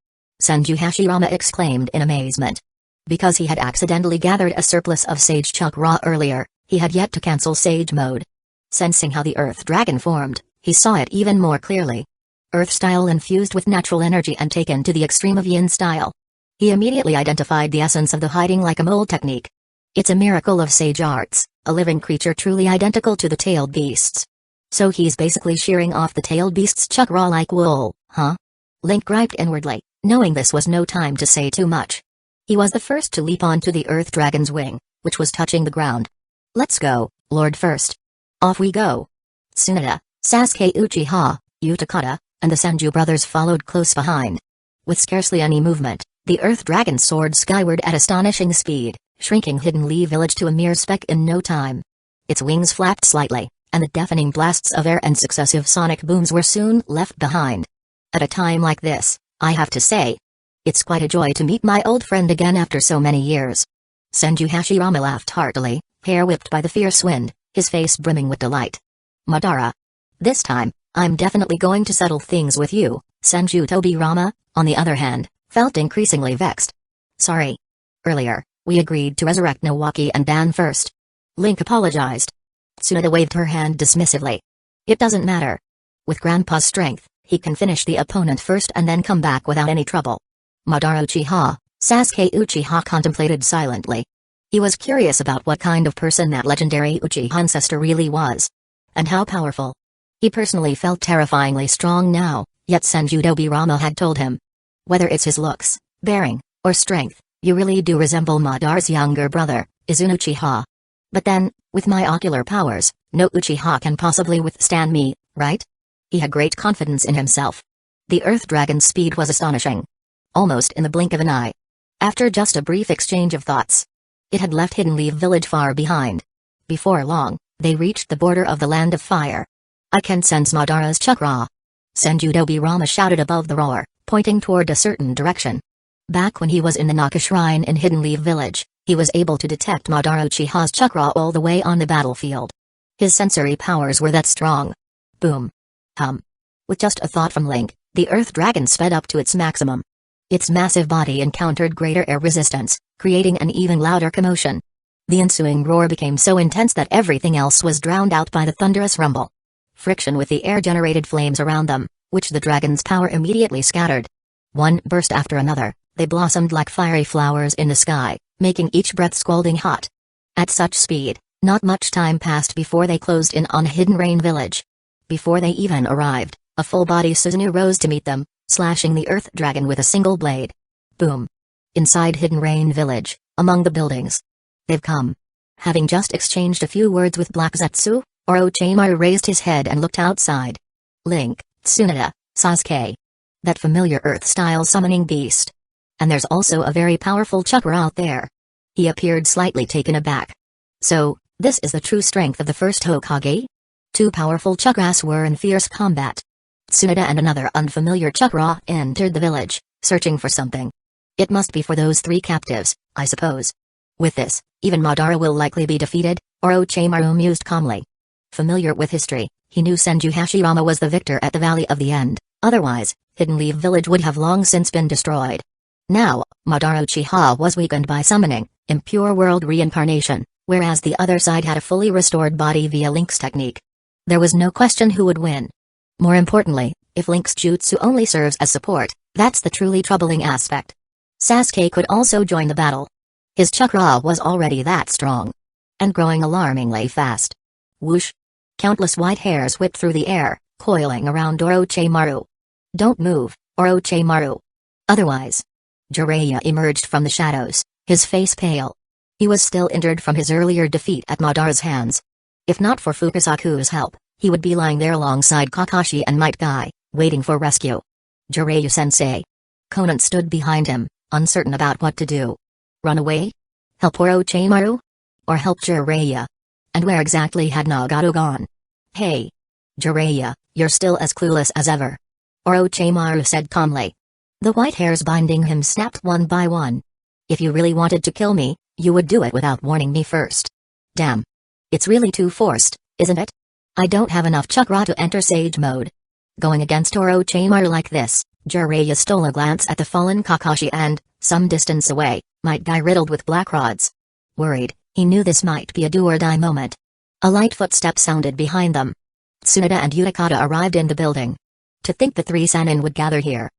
Senju Hashirama exclaimed in amazement. Because he had accidentally gathered a surplus of Sage Chakra earlier, he had yet to cancel Sage Mode. Sensing how the Earth Dragon formed, he saw it even more clearly. Earth style infused with natural energy and taken to the extreme of Yin style. He immediately identified the essence of the hiding like a mole technique. It's a miracle of sage arts, a living creature truly identical to the tailed beasts. So he's basically shearing off the tailed beast's chakra like wool, huh? Link griped inwardly, knowing this was no time to say too much. He was the first to leap onto the Earth Dragon's wing, which was touching the ground. Let's go, Lord First. Off we go. Tsunade, Sasuke Uchiha, Utakata, and the Senju brothers followed close behind. With scarcely any movement, the Earth Dragon soared skyward at astonishing speed, shrinking Hidden Leaf Village to a mere speck in no time. Its wings flapped slightly, and the deafening blasts of air and successive sonic booms were soon left behind. At a time like this, I have to say, it's quite a joy to meet my old friend again after so many years. Senju Hashirama laughed heartily, hair whipped by the fierce wind, his face brimming with delight. Madara. This time, I'm definitely going to settle things with you. Senju Tobirama, on the other hand, felt increasingly vexed. Sorry. Earlier, we agreed to resurrect Nawaki and Dan first. Link apologized. Tsunade waved her hand dismissively. It doesn't matter. With Grandpa's strength, he can finish the opponent first and then come back without any trouble. Madara Uchiha, Sasuke Uchiha contemplated silently. He was curious about what kind of person that legendary Uchiha ancestor really was. And how powerful. He personally felt terrifyingly strong now, yet Senju Tobirama had told him. Whether it's his looks, bearing, or strength, you really do resemble Madara's younger brother, Izuna Uchiha. But then, with my ocular powers, no Uchiha can possibly withstand me, right? He had great confidence in himself. The Earth Dragon's speed was astonishing. Almost in the blink of an eye. After just a brief exchange of thoughts, it had left Hidden Leaf Village far behind. Before long, they reached the border of the Land of Fire. I can sense Madara's chakra. Senju Tobirama shouted above the roar, pointing toward a certain direction. Back when he was in the Naka Shrine in Hidden Leaf Village, he was able to detect Madara Uchiha's chakra all the way on the battlefield. His sensory powers were that strong. Boom. Hum. With just a thought from Link, the Earth Dragon sped up to its maximum. Its massive body encountered greater air resistance, creating an even louder commotion. The ensuing roar became so intense that everything else was drowned out by the thunderous rumble. Friction with the air generated flames around them, which the dragon's power immediately scattered. One burst after another, they blossomed like fiery flowers in the sky, making each breath scalding hot. At such speed, not much time passed before they closed in on Hidden Rain Village. Before they even arrived, a full-body Susanoo rose to meet them, slashing the Earth Dragon with a single blade. Boom. Inside Hidden Rain Village, among the buildings. They've come. Having just exchanged a few words with Black Zetsu, Orochimaru raised his head and looked outside. Link, Tsunade, Sasuke. That familiar Earth-style summoning beast. And there's also a very powerful chakra out there. He appeared slightly taken aback. So, this is the true strength of the first Hokage? Two powerful chakras were in fierce combat. Tsunade and another unfamiliar chakra entered the village, searching for something. It must be for those three captives, I suppose. With this, even Madara will likely be defeated, Orochimaru mused calmly. Familiar with history, he knew Senju Hashirama was the victor at the Valley of the End, otherwise, Hidden Leaf Village would have long since been destroyed. Now, Madara Uchiha was weakened by summoning, impure world reincarnation, whereas the other side had a fully restored body via Link's technique. There was no question who would win. More importantly, if Link's jutsu only serves as support, that's the truly troubling aspect. Sasuke could also join the battle. His chakra was already that strong. And growing alarmingly fast. Whoosh! Countless white hairs whipped through the air, coiling around Orochimaru. Don't move, Orochimaru. Otherwise. Jiraiya emerged from the shadows, his face pale. He was still injured from his earlier defeat at Madara's hands. If not for Fukasaku's help, he would be lying there alongside Kakashi and Might Guy, waiting for rescue. Jiraiya-sensei. Conan stood behind him, uncertain about what to do. Run away? Help Orochimaru? Or help Jiraiya? And where exactly had Nagato gone? Hey! Jiraiya, you're still as clueless as ever. Orochimaru said calmly. The white hairs binding him snapped one by one. If you really wanted to kill me, you would do it without warning me first. Damn. It's really too forced, isn't it? I don't have enough chakra to enter Sage mode. Going against Orochimaru like this, Jiraiya stole a glance at the fallen Kakashi and, some distance away, Might Guy riddled with black rods. Worried, he knew this might be a do-or-die moment. A light footstep sounded behind them. Tsunade and Utakata arrived in the building. To think the three Sannin would gather here.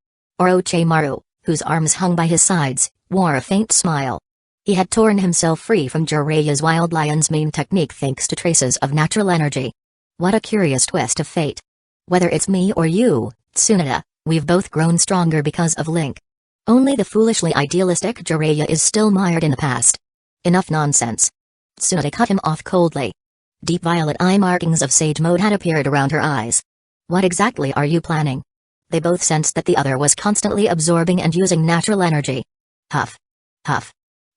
Orochimaru, whose arms hung by his sides, wore a faint smile. He had torn himself free from Jiraiya's wild lion's mane technique thanks to traces of natural energy. What a curious twist of fate. Whether it's me or you, Tsunade, we've both grown stronger because of Link. Only the foolishly idealistic Jiraiya is still mired in the past. Enough nonsense. Tsunade cut him off coldly. Deep violet eye markings of sage mode had appeared around her eyes. What exactly are you planning? They both sensed that the other was constantly absorbing and using natural energy. Huff. Huff.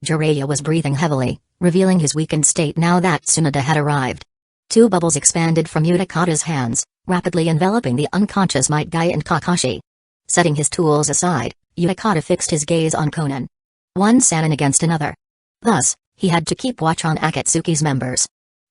Jiraiya was breathing heavily, revealing his weakened state now that Tsunade had arrived. Two bubbles expanded from Utakata's hands, rapidly enveloping the unconscious Might Guy and Kakashi. Setting his tools aside, Utakata fixed his gaze on Konan. One Sannin against another. Thus, he had to keep watch on Akatsuki's members.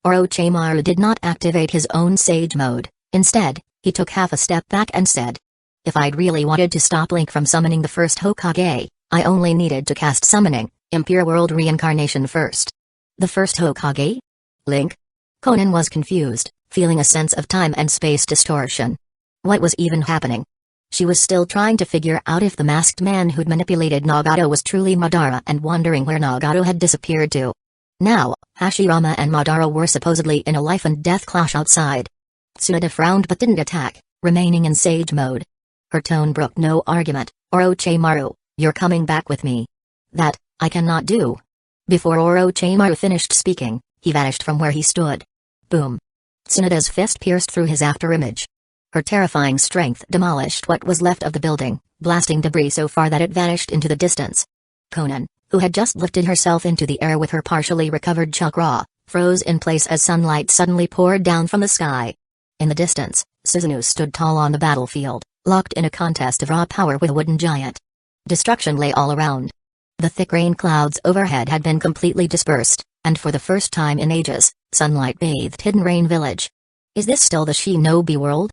Orochimaru did not activate his own sage mode. Instead, he took half a step back and said, "If I'd really wanted to stop Link from summoning the first Hokage, I only needed to cast Summoning, Impure World Reincarnation first." The first Hokage? Link? Konan was confused, feeling a sense of time and space distortion. What was even happening? She was still trying to figure out if the masked man who'd manipulated Nagato was truly Madara and wondering where Nagato had disappeared to. Now, Hashirama and Madara were supposedly in a life-and-death clash outside. Tsunade frowned but didn't attack, remaining in sage mode. Her tone brooked no argument. "Orochimaru, you're coming back with me." "That, I cannot do." Before Orochimaru finished speaking, he vanished from where he stood. Boom. Tsunade's fist pierced through his afterimage. Her terrifying strength demolished what was left of the building, blasting debris so far that it vanished into the distance. Konan, who had just lifted herself into the air with her partially recovered chakra, froze in place as sunlight suddenly poured down from the sky. In the distance, Susanoo stood tall on the battlefield, locked in a contest of raw power with a wooden giant. Destruction lay all around. The thick rain clouds overhead had been completely dispersed, and for the first time in ages, sunlight bathed Hidden Rain Village. Is this still the Shinobi world?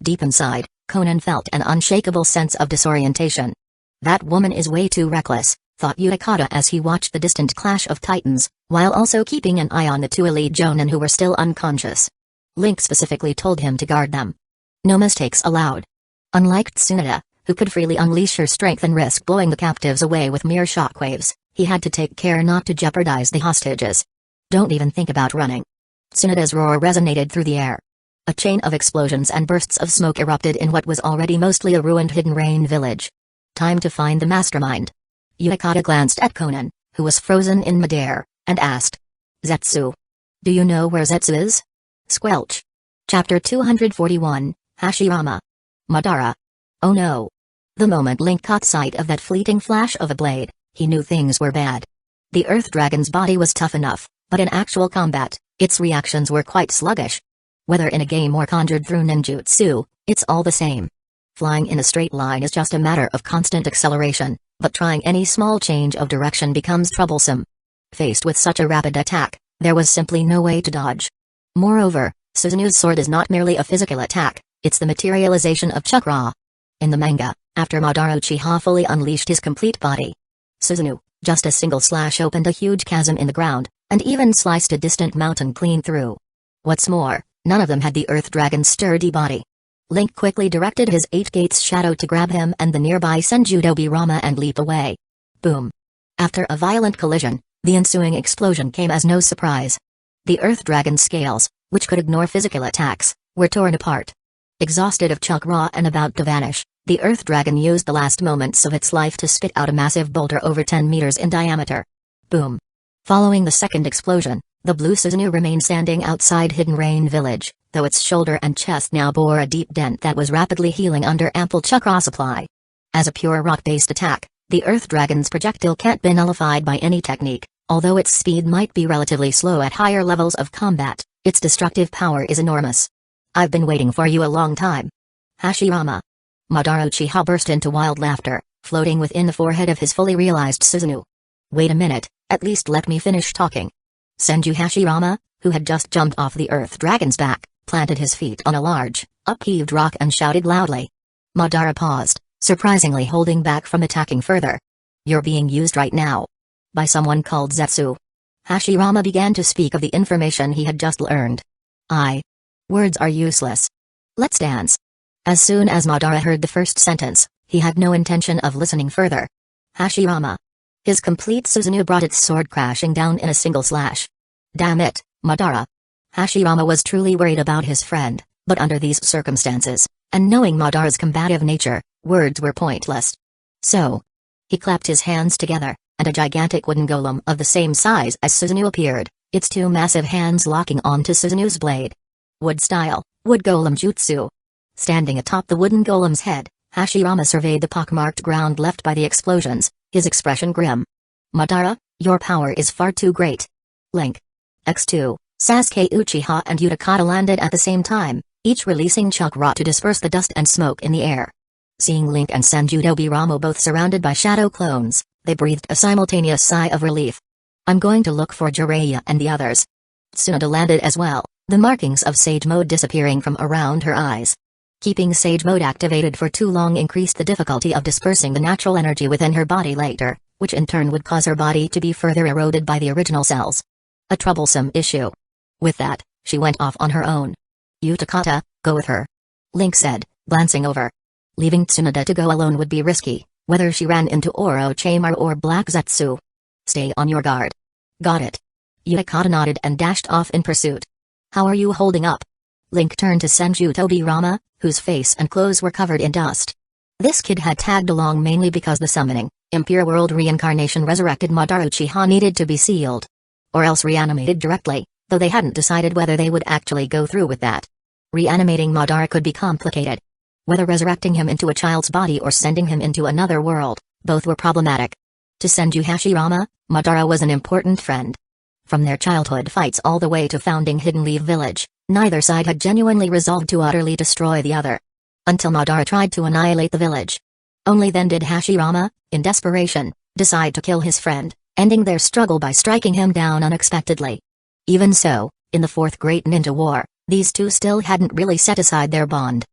Deep inside, Konan felt an unshakable sense of disorientation. That woman is way too reckless, thought Utakata as he watched the distant clash of titans, while also keeping an eye on the two elite Jonin who were still unconscious. Link specifically told him to guard them. No mistakes allowed. Unlike Tsunade, who could freely unleash her strength and risk blowing the captives away with mere shockwaves, he had to take care not to jeopardize the hostages. Don't even think about running. Tsunade's roar resonated through the air. A chain of explosions and bursts of smoke erupted in what was already mostly a ruined Hidden Rain Village. Time to find the mastermind. Utakata glanced at Konan, who was frozen in midair, and asked, "Zetsu. Do you know where Zetsu is?" Squelch. Chapter 241, Hashirama. Madara. Oh no. The moment Link caught sight of that fleeting flash of a blade, he knew things were bad. The Earth Dragon's body was tough enough, but in actual combat, its reactions were quite sluggish. Whether in a game or conjured through ninjutsu, it's all the same. Flying in a straight line is just a matter of constant acceleration, but trying any small change of direction becomes troublesome. Faced with such a rapid attack, there was simply no way to dodge. Moreover, Susanoo's sword is not merely a physical attack, it's the materialization of chakra. In the manga, after Madara Uchiha fully unleashed his complete body, Susanoo, just a single slash opened a huge chasm in the ground, and even sliced a distant mountain clean through. What's more, none of them had the Earth Dragon's sturdy body. Link quickly directed his Eight Gates shadow to grab him and the nearby Senjudobi Rama and leap away. Boom. After a violent collision, the ensuing explosion came as no surprise. The Earth Dragon's scales, which could ignore physical attacks, were torn apart. Exhausted of chakra and about to vanish, the Earth Dragon used the last moments of its life to spit out a massive boulder over 10 meters in diameter. Boom. Following the second explosion, the blue Susanoo remained standing outside Hidden Rain Village, though its shoulder and chest now bore a deep dent that was rapidly healing under ample chakra supply. As a pure rock-based attack, the Earth Dragon's projectile can't be nullified by any technique, although its speed might be relatively slow at higher levels of combat, its destructive power is enormous. I've been waiting for you a long time. Hashirama. Madara Uchiha burst into wild laughter, floating within the forehead of his fully realized Susanoo. Wait a minute, at least let me finish talking. Senju Hashirama, who had just jumped off the Earth Dragon's back, planted his feet on a large, upheaved rock and shouted loudly. Madara paused, surprisingly holding back from attacking further. You're being used right now. By someone called Zetsu. Hashirama began to speak of the information he had just learned. Words are useless. Let's dance. As soon as Madara heard the first sentence, he had no intention of listening further. Hashirama. His complete Susanoo brought its sword crashing down in a single slash. Damn it, Madara. Hashirama was truly worried about his friend, but under these circumstances, and knowing Madara's combative nature, words were pointless. So, he clapped his hands together, and a gigantic wooden golem of the same size as Susanoo appeared, its two massive hands locking onto Susanoo's blade. Wood-style, wood golem jutsu. Standing atop the wooden golem's head, Hashirama surveyed the pockmarked ground left by the explosions, his expression grim. Madara, your power is far too great. Link. X2, Sasuke Uchiha and Utakata landed at the same time, each releasing chakra to disperse the dust and smoke in the air. Seeing Link and Senju Tobiramo both surrounded by shadow clones, they breathed a simultaneous sigh of relief. I'm going to look for Jiraiya and the others. Tsunade landed as well, the markings of Sage Mode disappearing from around her eyes. Keeping Sage Mode activated for too long increased the difficulty of dispersing the natural energy within her body later, which in turn would cause her body to be further eroded by the original cells. A troublesome issue. With that, she went off on her own. Utakata, go with her. Link said, glancing over. Leaving Tsunade to go alone would be risky, whether she ran into Orochimaru or Black Zetsu. Stay on your guard. Got it. Utakata nodded and dashed off in pursuit. How are you holding up? Link turned to Senju Tobirama, whose face and clothes were covered in dust. This kid had tagged along mainly because the summoning, Impure World Reincarnation resurrected Madara Uchiha needed to be sealed. Or else reanimated directly, though they hadn't decided whether they would actually go through with that. Reanimating Madara could be complicated. Whether resurrecting him into a child's body or sending him into another world, both were problematic. To Senju Hashirama, Madara was an important friend. From their childhood fights all the way to founding Hidden Leaf Village, neither side had genuinely resolved to utterly destroy the other. Until Madara tried to annihilate the village. Only then did Hashirama, in desperation, decide to kill his friend, ending their struggle by striking him down unexpectedly. Even so, in the Fourth Great Ninja War, these two still hadn't really set aside their bond.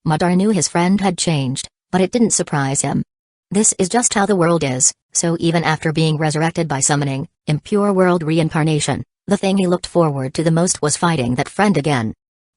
Madara knew his friend had changed, but it didn't surprise him. This is just how the world is, so even after being resurrected by summoning, Impure World Reincarnation, the thing he looked forward to the most was fighting that friend again.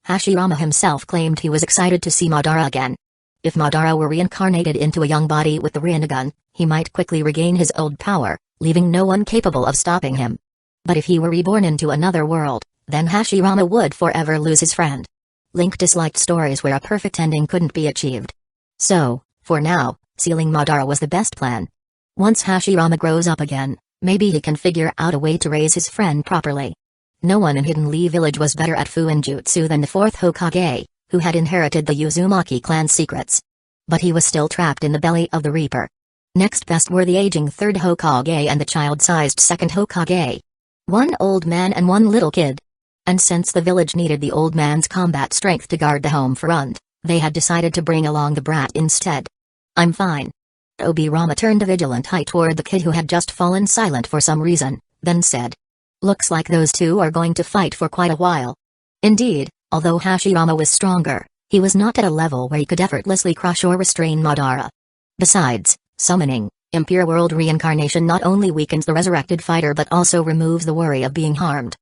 Hashirama himself claimed he was excited to see Madara again. If Madara were reincarnated into a young body with the Rinnegan, he might quickly regain his old power, leaving no one capable of stopping him. But if he were reborn into another world, then Hashirama would forever lose his friend. Link disliked stories where a perfect ending couldn't be achieved. So, for now, sealing Madara was the best plan. Once Hashirama grows up again, maybe he can figure out a way to raise his friend properly. No one in Hidden Leaf Village was better at Fuinjutsu than the fourth Hokage, who had inherited the Uzumaki clan's secrets. But he was still trapped in the belly of the Reaper. Next best were the aging third Hokage and the child-sized second Hokage. One old man and one little kid. And since the village needed the old man's combat strength to guard the home front, they had decided to bring along the brat instead. I'm fine. Tobirama turned a vigilant eye toward the kid who had just fallen silent for some reason, then said. Looks like those two are going to fight for quite a while. Indeed, although Hashirama was stronger, he was not at a level where he could effortlessly crush or restrain Madara. Besides, summoning, Impure World Reincarnation not only weakens the resurrected fighter but also removes the worry of being harmed.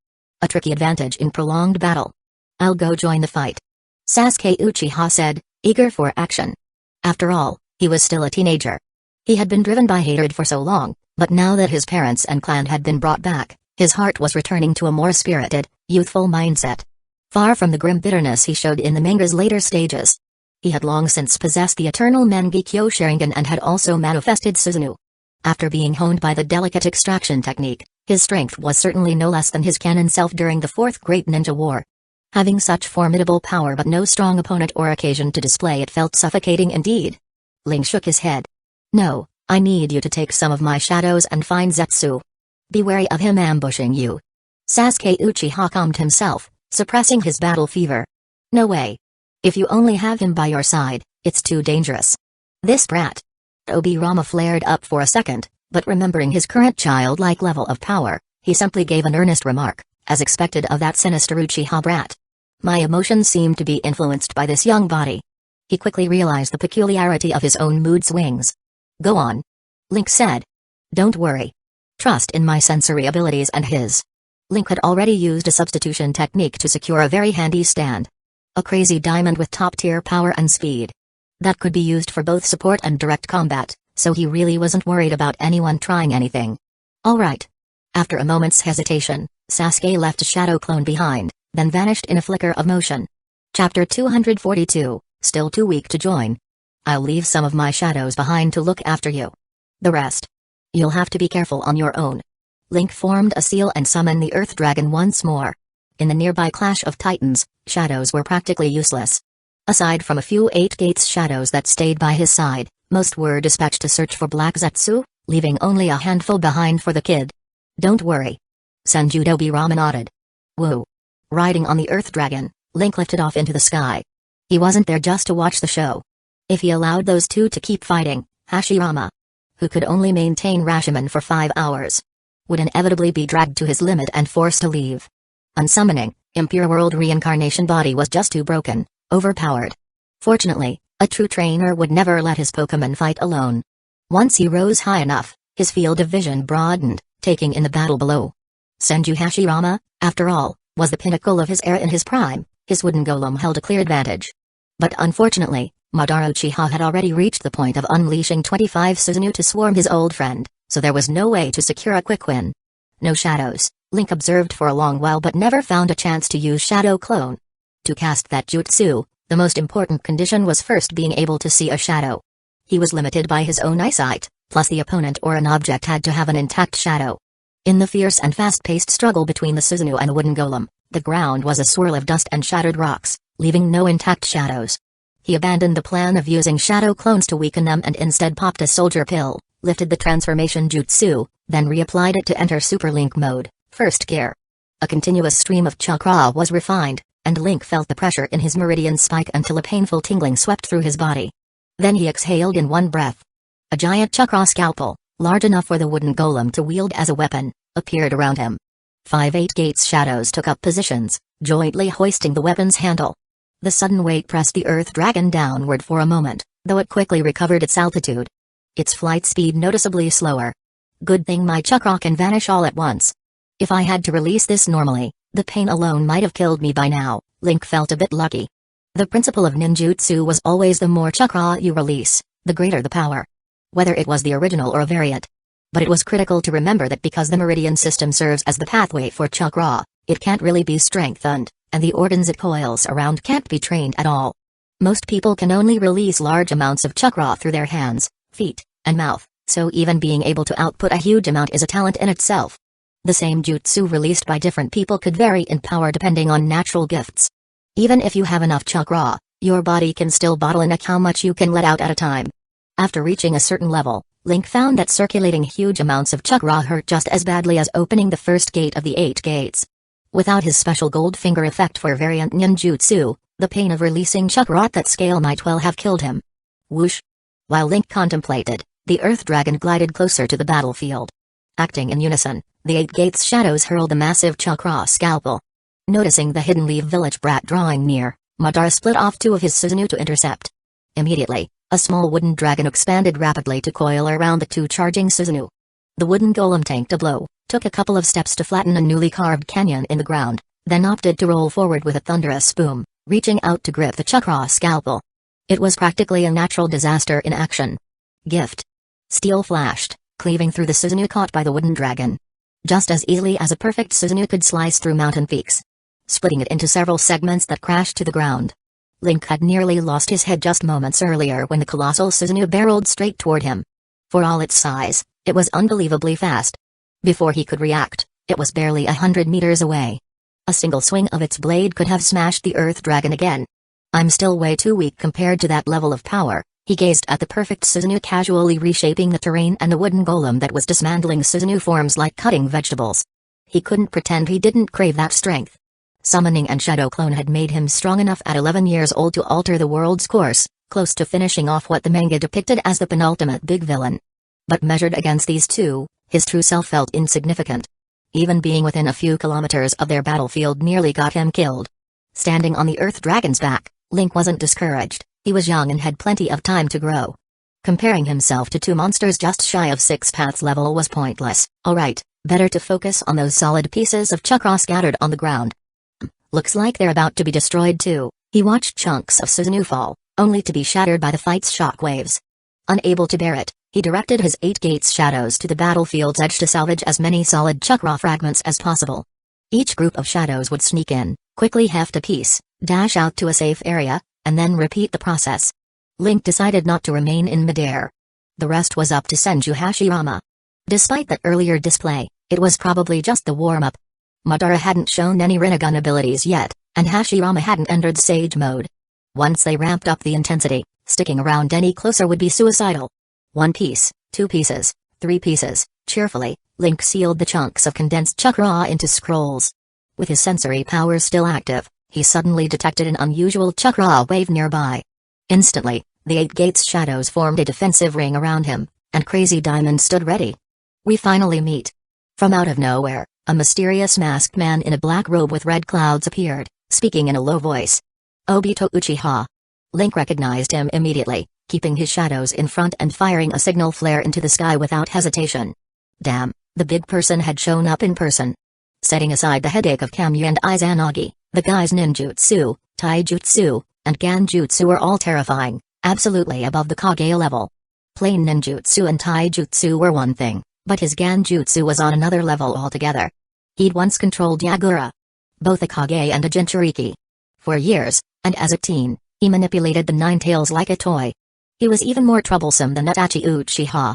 A tricky advantage in prolonged battle. I'll go join the fight. Sasuke Uchiha said, eager for action. After all, he was still a teenager. He had been driven by hatred for so long, but now that his parents and clan had been brought back, his heart was returning to a more spirited, youthful mindset. Far from the grim bitterness he showed in the manga's later stages. He had long since possessed the eternal Mangekyo Sharingan and had also manifested Susanoo. After being honed by the delicate extraction technique, his strength was certainly no less than his canon self during the Fourth Great Ninja War. Having such formidable power but no strong opponent or occasion to display it felt suffocating indeed. Ling shook his head. No, I need you to take some of my shadows and find Zetsu. Be wary of him ambushing you. Sasuke Uchiha calmed himself, suppressing his battle fever. No way. If you only have him by your side, it's too dangerous. This brat. Tobirama flared up for a second, but remembering his current childlike level of power, he simply gave an earnest remark, as expected of that sinister Uchiha brat. My emotions seem to be influenced by this young body. He quickly realized the peculiarity of his own mood swings. Go on. Link said. Don't worry. Trust in my sensory abilities and his. Link had already used a substitution technique to secure a very handy stand. A crazy diamond with top-tier power and speed. That could be used for both support and direct combat, so he really wasn't worried about anyone trying anything. Alright. After a moment's hesitation, Sasuke left a shadow clone behind, then vanished in a flicker of motion. Chapter 242, Still Too Weak to Join. I'll leave some of my shadows behind to look after you. The rest. You'll have to be careful on your own. Link formed a seal and summoned the Earth Dragon once more. In the nearby clash of titans, shadows were practically useless. Aside from a few 8 Gates shadows that stayed by his side, most were dispatched to search for Black Zetsu, leaving only a handful behind for the kid. Don't worry. Senjudobi nodded. Woo. Riding on the Earth Dragon, Link lifted off into the sky. He wasn't there just to watch the show. If he allowed those two to keep fighting, Hashirama, who could only maintain Rashomon for 5 hours, would inevitably be dragged to his limit and forced to leave. Unsummoning, Impure World Reincarnation Body was just too broken, overpowered. Fortunately, a true trainer would never let his Pokemon fight alone. Once he rose high enough, his field of vision broadened, taking in the battle below. Senju Hashirama, after all, was the pinnacle of his era in his prime. His wooden golem held a clear advantage. But unfortunately, Madara Uchiha had already reached the point of unleashing 25 Susanoo to swarm his old friend, so there was no way to secure a quick win. No shadows, Link observed for a long while but never found a chance to use Shadow Clone. To cast that jutsu, the most important condition was first being able to see a shadow. He was limited by his own eyesight, plus the opponent or an object had to have an intact shadow. In the fierce and fast-paced struggle between the Susanoo and the wooden golem, the ground was a swirl of dust and shattered rocks, leaving no intact shadows. He abandoned the plan of using shadow clones to weaken them and instead popped a soldier pill, lifted the transformation jutsu, then reapplied it to enter Super Link mode, first gear. A continuous stream of chakra was refined, and Link felt the pressure in his meridian spike until a painful tingling swept through his body. Then he exhaled in one breath. A giant chakra scalpel, large enough for the wooden golem to wield as a weapon, appeared around him. 5 8 Gates shadows took up positions, jointly hoisting the weapon's handle. The sudden weight pressed the Earth Dragon downward for a moment, though it quickly recovered its altitude. Its flight speed noticeably slower. Good thing my chakra can vanish all at once. If I had to release this normally, the pain alone might have killed me by now. Link felt a bit lucky. The principle of ninjutsu was always the more chakra you release, the greater the power. Whether it was the original or a variant. But it was critical to remember that because the meridian system serves as the pathway for chakra, it can't really be strengthened, and the organs it coils around can't be trained at all. Most people can only release large amounts of chakra through their hands, feet, and mouth, so even being able to output a huge amount is a talent in itself. The same jutsu released by different people could vary in power depending on natural gifts. Even if you have enough chakra, your body can still bottleneck how much you can let out at a time. After reaching a certain level, Link found that circulating huge amounts of chakra hurt just as badly as opening the first gate of the 8 gates. Without his special gold finger effect for variant ninjutsu, the pain of releasing chakra at that scale might well have killed him. Whoosh! While Link contemplated, the Earth Dragon glided closer to the battlefield. Acting in unison, the 8 gates shadows hurled the massive chakra scalpel. Noticing the Hidden Leaf village brat drawing near, Madara split off 2 of his Susanoo to intercept. Immediately, a small wooden dragon expanded rapidly to coil around the 2 charging Susanoo. The wooden golem tanked a blow, took a couple of steps to flatten a newly carved canyon in the ground, then opted to roll forward with a thunderous boom, reaching out to grip the chakra scalpel. It was practically a natural disaster in action. Gift. Steel flashed, cleaving through the Susanoo caught by the wooden dragon. Just as easily as a perfect Susanoo could slice through mountain peaks, splitting it into several segments that crashed to the ground. Link had nearly lost his head just moments earlier when the colossal Susanoo barreled straight toward him. For all its size, it was unbelievably fast. Before he could react, it was barely 100 meters away. A single swing of its blade could have smashed the Earth Dragon again. I'm still way too weak compared to that level of power. He gazed at the perfect Susanoo casually reshaping the terrain and the wooden golem that was dismantling Susanoo forms like cutting vegetables. He couldn't pretend he didn't crave that strength. Summoning and Shadow Clone had made him strong enough at 11 years old to alter the world's course, close to finishing off what the manga depicted as the penultimate big villain. But measured against these two, his true self felt insignificant. Even being within a few kilometers of their battlefield nearly got him killed. Standing on the Earth Dragon's back, Link wasn't discouraged. He was young and had plenty of time to grow. Comparing himself to two monsters just shy of 6 paths level was pointless. Alright, better to focus on those solid pieces of chakra scattered on the ground. Looks like they're about to be destroyed too. He watched chunks of Susanoo fall, only to be shattered by the fight's shockwaves. Unable to bear it, he directed his 8 gates shadows to the battlefield's edge to salvage as many solid chakra fragments as possible. Each group of shadows would sneak in, quickly heft a piece, dash out to a safe area, and then repeat the process. Link decided not to remain in midair. The rest was up to Senju Hashirama. Despite that earlier display, it was probably just the warm-up. Madara hadn't shown any Rinnegan abilities yet, and Hashirama hadn't entered Sage mode. Once they ramped up the intensity, sticking around any closer would be suicidal. 1 piece, 2 pieces, 3 pieces, cheerfully, Link sealed the chunks of condensed chakra into scrolls. With his sensory powers still active, he suddenly detected an unusual chakra wave nearby. Instantly, the 8 gates shadows formed a defensive ring around him, and Crazy Diamond stood ready. We finally meet. From out of nowhere, a mysterious masked man in a black robe with red clouds appeared, speaking in a low voice. Obito Uchiha. Link recognized him immediately, keeping his shadows in front and firing a signal flare into the sky without hesitation. Damn, the big person had shown up in person. Setting aside the headache of Kamui and Izanagi, the guy's ninjutsu, taijutsu, and ganjutsu were all terrifying, absolutely above the Kage level. Plain ninjutsu and taijutsu were one thing, but his ganjutsu was on another level altogether. He'd once controlled Yagura, both a Kage and a Jinchuriki. For years, and as a teen, he manipulated the Nine Tails like a toy. He was even more troublesome than Itachi Uchiha.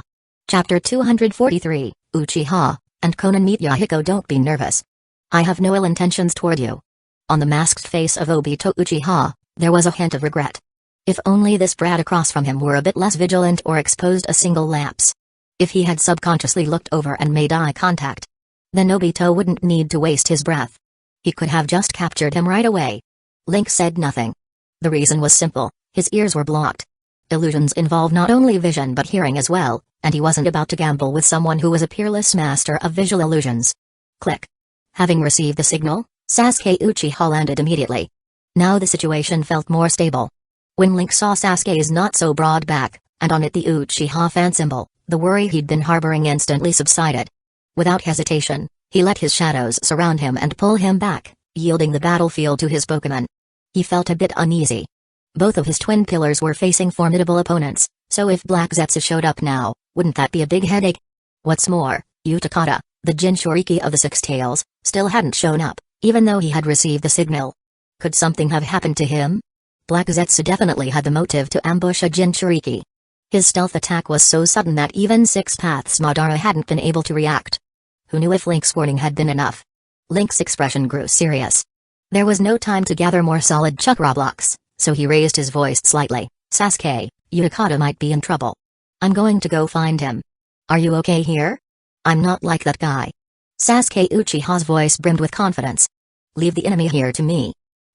Chapter 243, Uchiha, and Konan meet Yahiko. Don't be nervous. I have no ill intentions toward you. On the masked face of Obito Uchiha, there was a hint of regret. If only this brat across from him were a bit less vigilant or exposed a single lapse. If he had subconsciously looked over and made eye contact, then Obito wouldn't need to waste his breath. He could have just captured him right away. Link said nothing. The reason was simple, his ears were blocked. Illusions involve not only vision but hearing as well, and he wasn't about to gamble with someone who was a peerless master of visual illusions. Click. Having received the signal, Sasuke Uchiha landed immediately. Now the situation felt more stable. When Link saw Sasuke's not-so-broad back, and on it the Uchiha fan symbol, the worry he'd been harboring instantly subsided. Without hesitation, he let his shadows surround him and pull him back, yielding the battlefield to his Pokémon. He felt a bit uneasy. Both of his twin pillars were facing formidable opponents, so if Black Zetsu showed up now, wouldn't that be a big headache? What's more, Utakata, the Jinchuriki of the Six Tails, still hadn't shown up, even though he had received the signal. Could something have happened to him? Black Zetsu definitely had the motive to ambush a Jinchuriki. His stealth attack was so sudden that even 6 Paths Madara hadn't been able to react. Who knew if Link's warning had been enough? Link's expression grew serious. There was no time to gather more solid chakra blocks, so he raised his voice slightly. Sasuke, Utakata might be in trouble. I'm going to go find him. Are you okay here? I'm not like that guy. Sasuke Uchiha's voice brimmed with confidence. Leave the enemy here to me.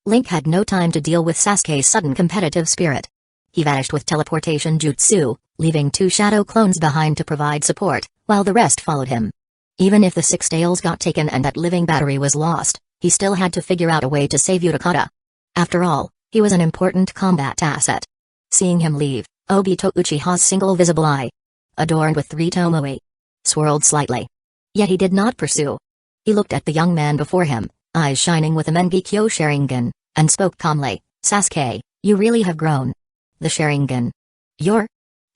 Link had no time to deal with Sasuke's sudden competitive spirit. He vanished with teleportation jutsu, leaving 2 shadow clones behind to provide support, while the rest followed him. Even if the Six Tails got taken and that living battery was lost, he still had to figure out a way to save Utakata. After all, he was an important combat asset. Seeing him leave, Obito Uchiha's single visible eye, adorned with 3 tomoe, swirled slightly. Yet he did not pursue. He looked at the young man before him, eyes shining with a Mengekyo Sharingan, and spoke calmly. Sasuke, you really have grown. The Sharingan. You're?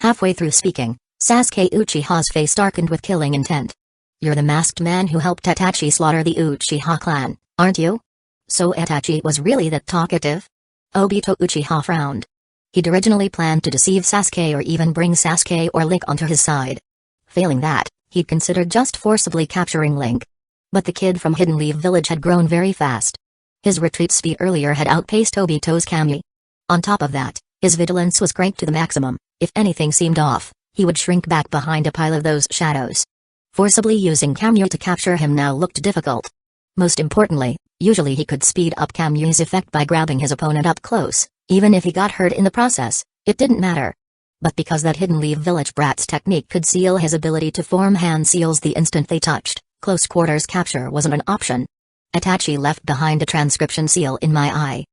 Halfway through speaking, Sasuke Uchiha's face darkened with killing intent. You're the masked man who helped Itachi slaughter the Uchiha clan, aren't you? So Itachi was really that talkative? Obito Uchiha frowned. He'd originally planned to deceive Sasuke or even bring Sasuke or Link onto his side. Failing that, he'd considered just forcibly capturing Link. But the kid from Hidden Leaf Village had grown very fast. His retreat speed earlier had outpaced Obito's Kamui. On top of that, his vigilance was cranked to the maximum. If anything seemed off, he would shrink back behind a pile of those shadows. Forcibly using Kamui to capture him now looked difficult. Most importantly, usually he could speed up Kamui's effect by grabbing his opponent up close, even if he got hurt in the process, it didn't matter. But because that Hidden Leaf Village brat's technique could seal his ability to form hand seals the instant they touched, close quarters capture wasn't an option. Itachi left behind a transcription seal in my eye.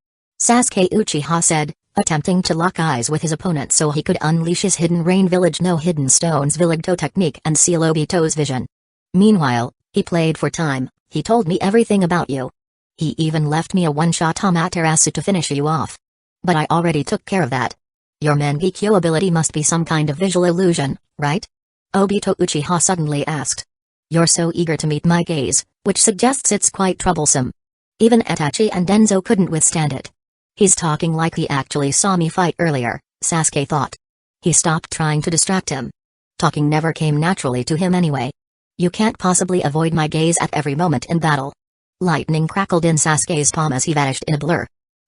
Sasuke Uchiha said, attempting to lock eyes with his opponent so he could unleash his Hidden Rain Village No Hidden Stones Village technique and seal Obito's vision. Meanwhile, he played for time. He told me everything about you. He even left me a one-shot Amaterasu to finish you off. But I already took care of that. Your Mangekyo ability must be some kind of visual illusion, right? Obito Uchiha suddenly asked. You're so eager to meet my gaze, which suggests it's quite troublesome. Even Itachi and Denzo couldn't withstand it. He's talking like he actually saw me fight earlier, Sasuke thought. He stopped trying to distract him. Talking never came naturally to him anyway. You can't possibly avoid my gaze at every moment in battle. Lightning crackled in Sasuke's palm as he vanished in a blur.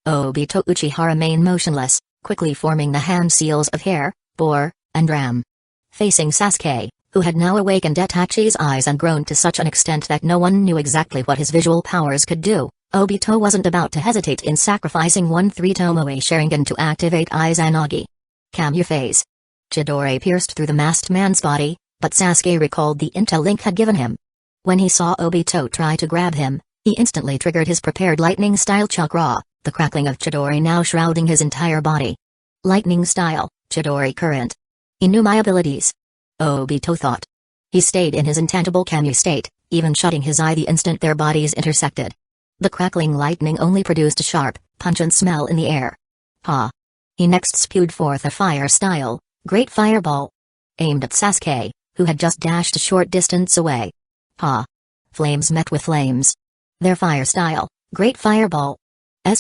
Obito Uchiha remained motionless, quickly forming the hand seals of hair, boar, and ram. Facing Sasuke, who had now awakened Itachi's eyes and grown to such an extent that no one knew exactly what his visual powers could do, Obito wasn't about to hesitate in sacrificing 1-3 Tomoe Sharingan to activate Izanagi. Kamui phase. Chidori pierced through the masked man's body, but Sasuke recalled the intel Link had given him. When he saw Obito try to grab him, he instantly triggered his prepared lightning-style chakra, the crackling of Chidori now shrouding his entire body. Lightning-style, Chidori current. He knew my abilities. Obito thought. He stayed in his intangible Kamui state, even shutting his eye the instant their bodies intersected. The crackling lightning only produced a sharp, pungent smell in the air. Ha! He next spewed forth a fire-style, great fireball. Aimed at Sasuke, who had just dashed a short distance away. Ha! Flames met with flames. Their fire-style, great fireball,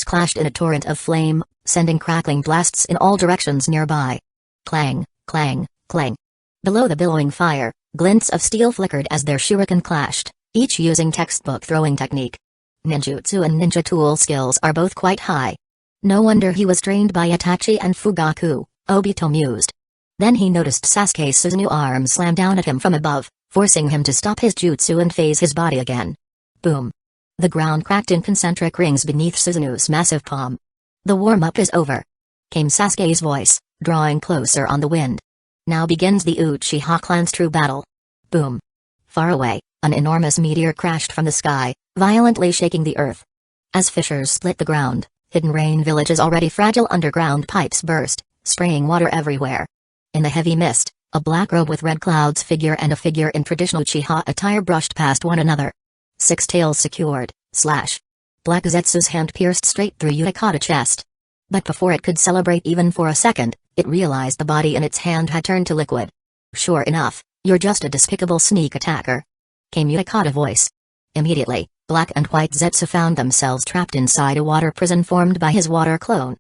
clashed in a torrent of flame, sending crackling blasts in all directions nearby. Clang, clang, clang. Below the billowing fire, glints of steel flickered as their shuriken clashed, each using textbook throwing technique. Ninjutsu and ninja tool skills are both quite high. No wonder he was trained by Itachi and Fugaku, Obito mused. Then he noticed Sasuke's Susanoo arm slam down at him from above, forcing him to stop his jutsu and phase his body again. Boom. The ground cracked in concentric rings beneath Susanoo's massive palm. The warm-up is over. Came Sasuke's voice, drawing closer on the wind. Now begins the Uchiha clan's true battle. Boom. Far away, an enormous meteor crashed from the sky, violently shaking the earth. As fissures split the ground, Hidden Rain Village's already fragile underground pipes burst, spraying water everywhere. In the heavy mist, a black robe with red clouds figure and a figure in traditional Uchiha attire brushed past one another. Six tails secured, slash. Black Zetsu's hand pierced straight through Utakata's chest. But before it could celebrate even for a second, it realized the body in its hand had turned to liquid. Sure enough, you're just a despicable sneak attacker. Came Utakata's voice. Immediately, Black and White Zetsu found themselves trapped inside a water prison formed by his water clone.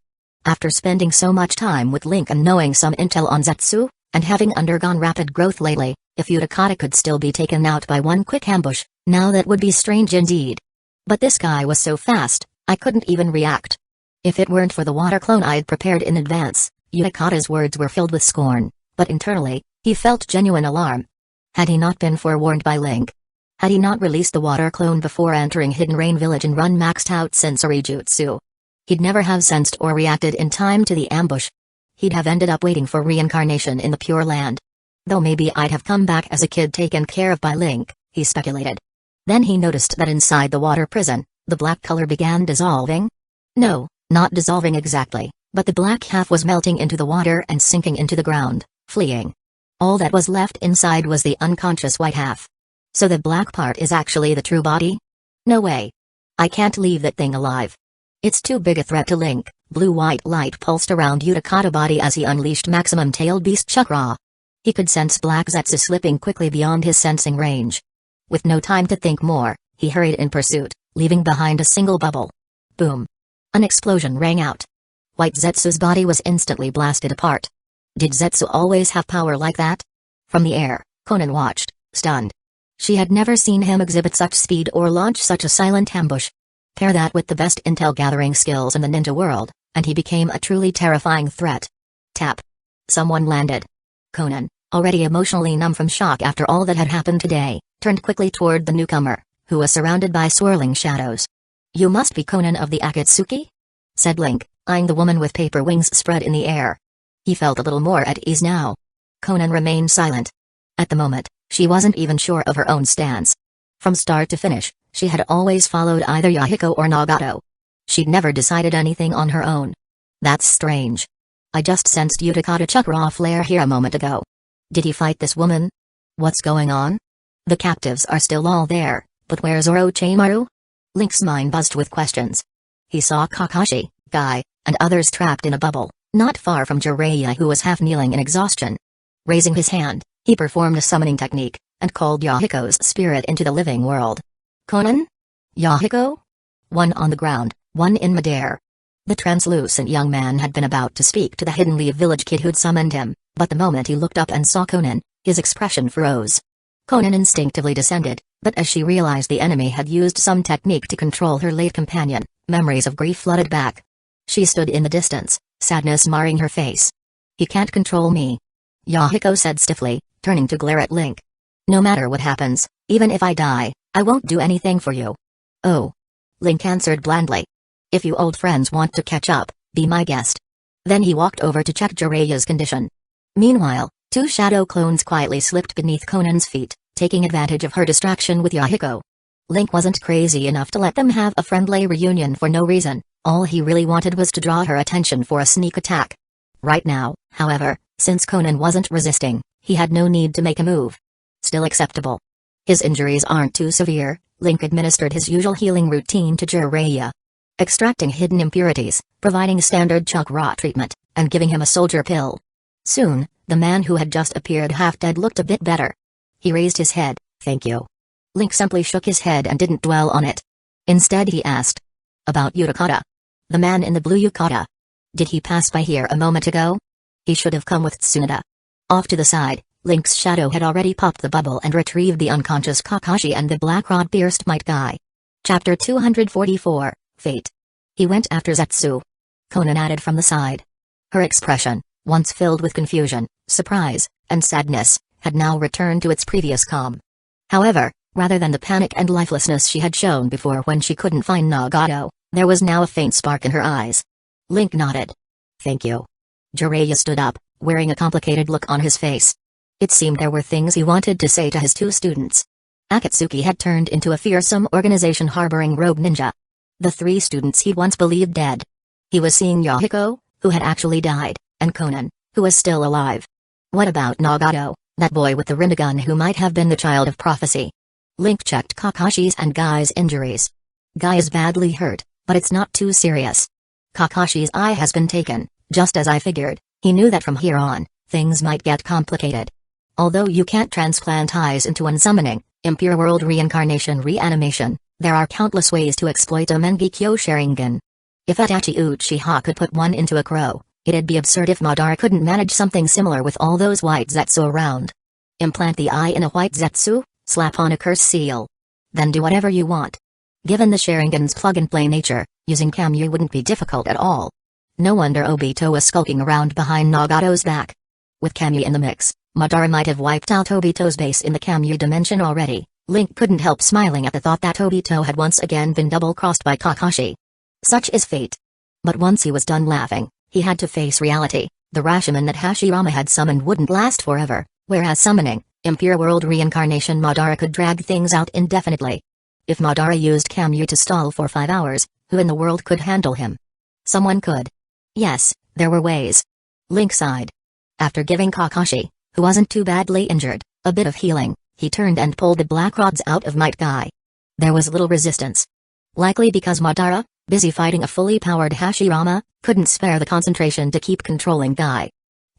After spending so much time with Link and knowing some intel on Zetsu, and having undergone rapid growth lately, if Utakata could still be taken out by one quick ambush, now that would be strange indeed. But this guy was so fast, I couldn't even react. If it weren't for the water clone I'd prepared in advance, Utakata's words were filled with scorn, but internally, he felt genuine alarm. Had he not been forewarned by Link? Had he not released the water clone before entering Hidden Rain Village and run maxed out sensory jutsu? He'd never have sensed or reacted in time to the ambush. He'd have ended up waiting for reincarnation in the Pure Land. Though maybe I'd have come back as a kid taken care of by Link, he speculated. Then he noticed that inside the water prison, the black color began dissolving. No, not dissolving exactly, but the black half was melting into the water and sinking into the ground, fleeing. All that was left inside was the unconscious white half. So the black part is actually the true body? No way. I can't leave that thing alive. It's too big a threat to Link. Blue-white light pulsed around Utakata's body as he unleashed maximum tailed beast chakra. He could sense Black Zetsu slipping quickly beyond his sensing range. With no time to think more, he hurried in pursuit, leaving behind a single bubble. Boom. An explosion rang out. White Zetsu's body was instantly blasted apart. Did Zetsu always have power like that? From the air, Konan watched, stunned. She had never seen him exhibit such speed or launch such a silent ambush. Pair that with the best intel gathering skills in the ninja world, and he became a truly terrifying threat. Tap. Someone landed. Konan, already emotionally numb from shock after all that had happened today, turned quickly toward the newcomer, who was surrounded by swirling shadows. You must be Konan of the Akatsuki? Said Link, eyeing the woman with paper wings spread in the air. He felt a little more at ease now. Konan remained silent. At the moment, she wasn't even sure of her own stance. From start to finish, she had always followed either Yahiko or Nagato. She'd never decided anything on her own. That's strange. I just sensed Utakata chakra flare here a moment ago. Did he fight this woman? What's going on? The captives are still all there, but where's Orochimaru? Link's mind buzzed with questions. He saw Kakashi, Guy, and others trapped in a bubble, not far from Jiraiya, who was half kneeling in exhaustion. Raising his hand, he performed a summoning technique, and called Yahiko's spirit into the living world. Conan? Yahiko? One on the ground, one in midair. The translucent young man had been about to speak to the Hidden Leaf village kid who'd summoned him, but the moment he looked up and saw Conan, his expression froze. Conan instinctively descended, but as she realized the enemy had used some technique to control her late companion, memories of grief flooded back. She stood in the distance, sadness marring her face. He can't control me. Yahiko said stiffly, turning to glare at Link. No matter what happens, even if I die, I won't do anything for you. Oh. Link answered blandly. If you old friends want to catch up, be my guest. Then he walked over to check Jiraiya's condition. Meanwhile, two shadow clones quietly slipped beneath Conan's feet, taking advantage of her distraction with Yahiko. Link wasn't crazy enough to let them have a friendly reunion for no reason. All he really wanted was to draw her attention for a sneak attack. Right now, however, since Conan wasn't resisting, he had no need to make a move. Still acceptable. His injuries aren't too severe. Link administered his usual healing routine to Jiraiya. Extracting hidden impurities, providing standard chakra treatment, and giving him a soldier pill. Soon, the man who had just appeared half-dead looked a bit better. He raised his head. Thank you. Link simply shook his head and didn't dwell on it. Instead he asked. About Utakata. The man in the blue yukata. Did he pass by here a moment ago? He should have come with Tsunade. Off to the side, Link's shadow had already popped the bubble and retrieved the unconscious Kakashi and the black rod-pierced Might Guy. Chapter 244, Fate. He went after Zetsu. Conan added from the side. Her expression, once filled with confusion, surprise, and sadness, had now returned to its previous calm. However, rather than the panic and lifelessness she had shown before when she couldn't find Nagato, there was now a faint spark in her eyes. Link nodded. Thank you. Jiraiya stood up, wearing a complicated look on his face. It seemed there were things he wanted to say to his two students. Akatsuki had turned into a fearsome organization harboring rogue ninja. The three students he'd once believed dead. He was seeing Yahiko, who had actually died, and Conan, who was still alive. What about Nagato, that boy with the Rinnegan who might have been the child of prophecy? Link checked Kakashi's and Guy's injuries. Guy is badly hurt, but it's not too serious. Kakashi's eye has been taken, just as I figured. He knew that from here on, things might get complicated. Although you can't transplant eyes into unsummoning, impure world reincarnation reanimation, there are countless ways to exploit a Mengekyo Sharingan. If Itachi Uchiha could put one into a crow, it'd be absurd if Madara couldn't manage something similar with all those white Zetsu around. Implant the eye in a white Zetsu, slap on a curse seal. Then do whatever you want. Given the Sharingan's plug-and-play nature, using Kamyu wouldn't be difficult at all. No wonder Obito was skulking around behind Nagato's back. With Kamyu in the mix, Madara might have wiped out Obito's base in the Kamyu dimension already. Link couldn't help smiling at the thought that Obito had once again been double-crossed by Kakashi. Such is fate. But once he was done laughing, he had to face reality. The Rashomon that Hashirama had summoned wouldn't last forever, whereas summoning, impure world reincarnation Madara could drag things out indefinitely. If Madara used Kamyu to stall for 5 hours, who in the world could handle him? Someone could. Yes, there were ways. Link sighed. After giving Kakashi, who wasn't too badly injured, a bit of healing, he turned and pulled the black rods out of Might Guy. There was little resistance. Likely because Madara, busy fighting a fully powered Hashirama, couldn't spare the concentration to keep controlling Guy.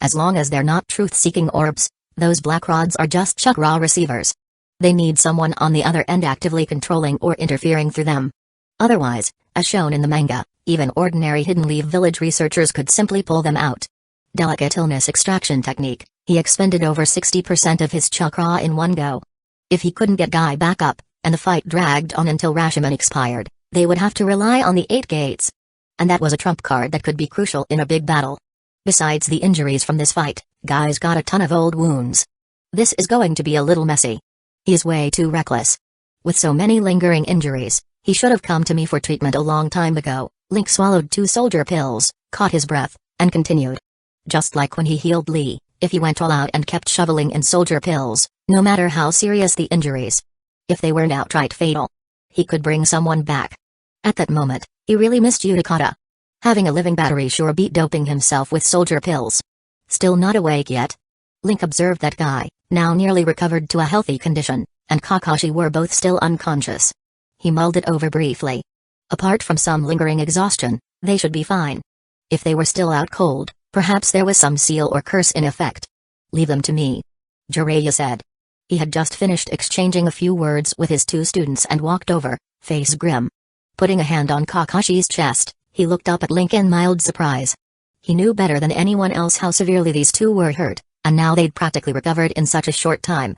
As long as they're not truth-seeking orbs, those black rods are just chakra receivers. They need someone on the other end actively controlling or interfering through them. Otherwise, as shown in the manga, even ordinary Hidden Leaf village researchers could simply pull them out. Delicate illness extraction technique, he expended over 60% of his chakra in one go. If he couldn't get Guy back up, and the fight dragged on until Rashomon expired, they would have to rely on the 8 gates. And that was a trump card that could be crucial in a big battle. Besides the injuries from this fight, Guy's got a ton of old wounds. This is going to be a little messy. He's way too reckless. With so many lingering injuries, he should have come to me for treatment a long time ago. Link swallowed 2 soldier pills, caught his breath, and continued. Just like when he healed Lee, if he went all out and kept shoveling in soldier pills, no matter how serious the injuries, if they weren't outright fatal, he could bring someone back. At that moment, he really missed Utakata. Having a living battery sure beat doping himself with soldier pills. Still not awake yet? Link observed that Guy, now nearly recovered to a healthy condition, and Kakashi were both still unconscious. He mulled it over briefly. Apart from some lingering exhaustion, they should be fine. If they were still out cold, perhaps there was some seal or curse in effect. Leave them to me, Jiraiya said. He had just finished exchanging a few words with his two students and walked over, face grim. Putting a hand on Kakashi's chest, he looked up at Link in mild surprise. He knew better than anyone else how severely these two were hurt, and now they'd practically recovered in such a short time.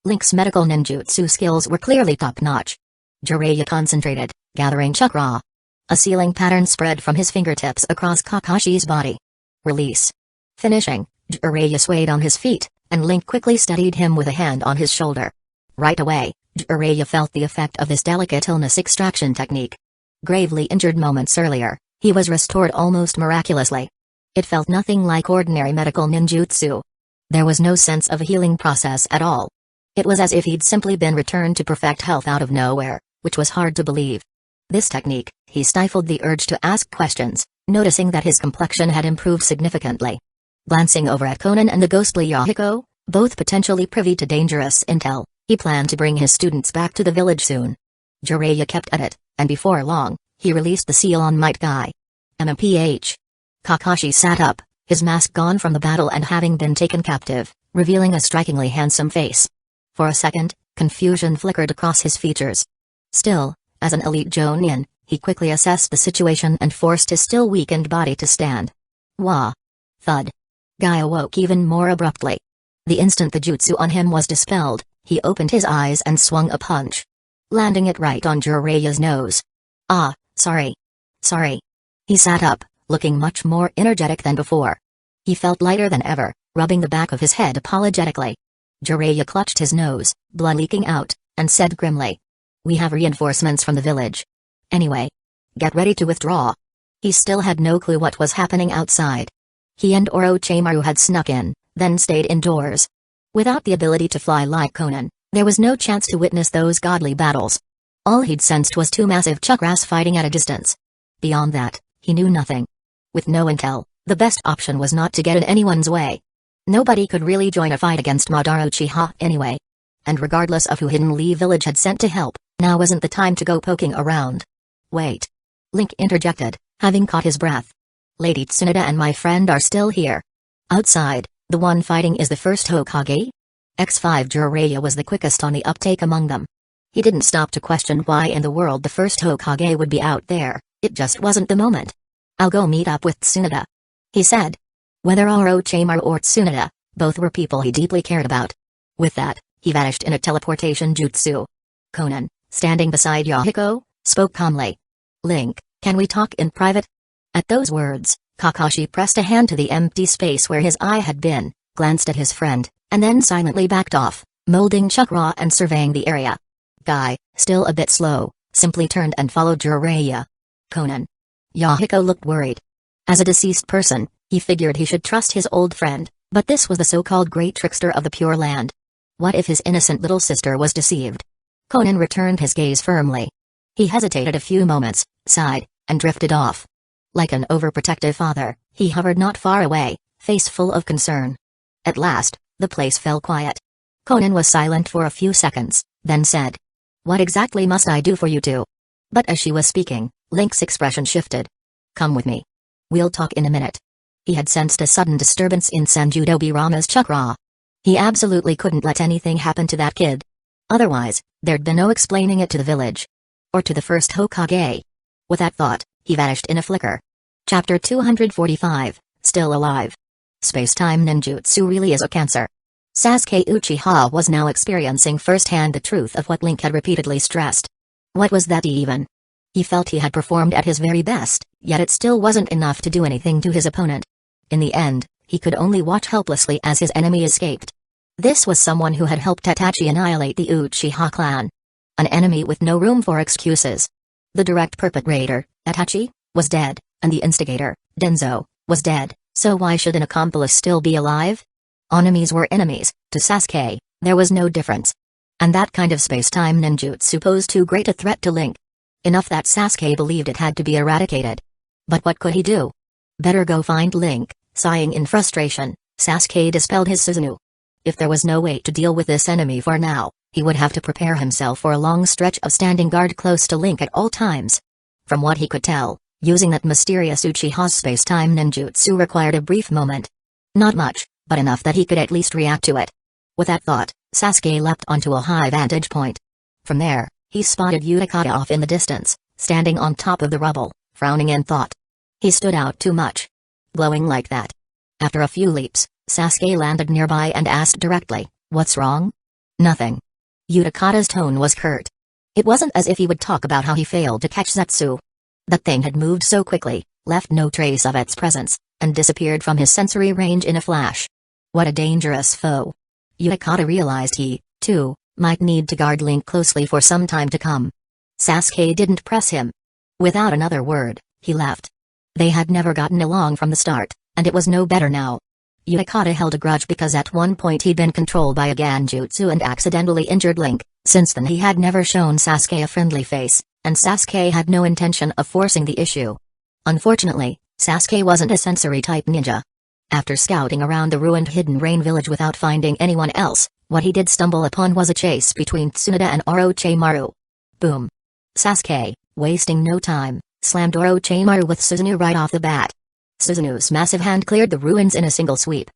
Link's medical ninjutsu skills were clearly top-notch. Jiraiya concentrated, gathering chakra. A sealing pattern spread from his fingertips across Kakashi's body. Release. Finishing, Jiraiya swayed on his feet, and Link quickly steadied him with a hand on his shoulder. Right away, Jiraiya felt the effect of this delicate illness extraction technique. Gravely injured moments earlier, he was restored almost miraculously. It felt nothing like ordinary medical ninjutsu. There was no sense of a healing process at all. It was as if he'd simply been returned to perfect health out of nowhere, which was hard to believe. This technique, he stifled the urge to ask questions, noticing that his complexion had improved significantly. Glancing over at Conan and the ghostly Yahiko, both potentially privy to dangerous intel, he planned to bring his students back to the village soon. Jiraiya kept at it, and before long, he released the seal on Might Guy. MMPH. Kakashi sat up, his mask gone from the battle and having been taken captive, revealing a strikingly handsome face. For a second, confusion flickered across his features. Still, as an elite Jonin, he quickly assessed the situation and forced his still weakened body to stand. Wah! Thud. Guy awoke even more abruptly. The instant the jutsu on him was dispelled, he opened his eyes and swung a punch, landing it right on Jiraiya's nose. Ah, sorry. Sorry. He sat up, looking much more energetic than before. He felt lighter than ever, rubbing the back of his head apologetically. Jiraiya clutched his nose, blood leaking out, and said grimly, "We have reinforcements from the village. Anyway, get ready to withdraw." He still had no clue what was happening outside. He and Orochimaru had snuck in, then stayed indoors. Without the ability to fly like Conan, there was no chance to witness those godly battles. All he'd sensed was two massive chakras fighting at a distance. Beyond that, he knew nothing. With no intel, the best option was not to get in anyone's way. Nobody could really join a fight against Madara Uchiha anyway. And regardless of who Hidden Lee Village had sent to help, now wasn't the time to go poking around. Wait. Link interjected, having caught his breath. Lady Tsunade and my friend are still here. Outside, the one fighting is the first Hokage? X5 Jiraiya was the quickest on the uptake among them. He didn't stop to question why in the world the first Hokage would be out there, it just wasn't the moment. I'll go meet up with Tsunade, he said. Whether Orochimaru or Tsunade, both were people he deeply cared about. With that, he vanished in a teleportation jutsu. Conan, standing beside Yahiko, spoke calmly. Link, can we talk in private? At those words, Kakashi pressed a hand to the empty space where his eye had been, glanced at his friend, and then silently backed off, molding chakra and surveying the area. Guy, still a bit slow, simply turned and followed Jiraiya. Conan. Yahiko looked worried. As a deceased person, he figured he should trust his old friend, but this was the so-called great trickster of the Pure Land. What if his innocent little sister was deceived? Conan returned his gaze firmly. He hesitated a few moments, sighed, and drifted off. Like an overprotective father, he hovered not far away, face full of concern. At last, the place fell quiet. Conan was silent for a few seconds, then said, "What exactly must I do for you two?" But as she was speaking, Link's expression shifted. "Come with me. We'll talk in a minute." He had sensed a sudden disturbance in Sanjudobirama's chakra. He absolutely couldn't let anything happen to that kid. Otherwise, there'd be no explaining it to the village. Or to the first Hokage. With that thought, he vanished in a flicker. Chapter 245, Still Alive. Space-time ninjutsu really is a cancer. Sasuke Uchiha was now experiencing firsthand the truth of what Link had repeatedly stressed. What was that even? He felt he had performed at his very best, yet it still wasn't enough to do anything to his opponent. In the end, he could only watch helplessly as his enemy escaped. This was someone who had helped Itachi annihilate the Uchiha clan. An enemy with no room for excuses. The direct perpetrator, Itachi, was dead, and the instigator, Denzo, was dead, so why should an accomplice still be alive? Enemies were enemies, to Sasuke, there was no difference. And that kind of space-time ninjutsu posed too great a threat to Link. Enough that Sasuke believed it had to be eradicated. But what could he do? Better go find Link. Sighing in frustration, Sasuke dispelled his Susanoo. If there was no way to deal with this enemy for now, he would have to prepare himself for a long stretch of standing guard close to Link at all times. From what he could tell, using that mysterious Uchiha's space-time ninjutsu required a brief moment. Not much, but enough that he could at least react to it. With that thought, Sasuke leapt onto a high vantage point. From there, he spotted Utakata off in the distance, standing on top of the rubble, frowning in thought. He stood out too much. Glowing like that. After a few leaps, Sasuke landed nearby and asked directly, "What's wrong?" "Nothing." Utakata's tone was curt. It wasn't as if he would talk about how he failed to catch Zetsu. That thing had moved so quickly, left no trace of its presence, and disappeared from his sensory range in a flash. What a dangerous foe. Utakata realized he, too, might need to guard Link closely for some time to come. Sasuke didn't press him. Without another word, he left. They had never gotten along from the start, and it was no better now. Utakata held a grudge because at one point he'd been controlled by a Genjutsu and accidentally injured Link. Since then he had never shown Sasuke a friendly face, and Sasuke had no intention of forcing the issue. Unfortunately, Sasuke wasn't a sensory-type ninja. After scouting around the ruined Hidden Rain village without finding anyone else, what he did stumble upon was a chase between Tsunade and Orochimaru. Boom. Sasuke, wasting no time, slammed Orochimaru with Susanoo right off the bat. Susanoo's massive hand cleared the ruins in a single sweep.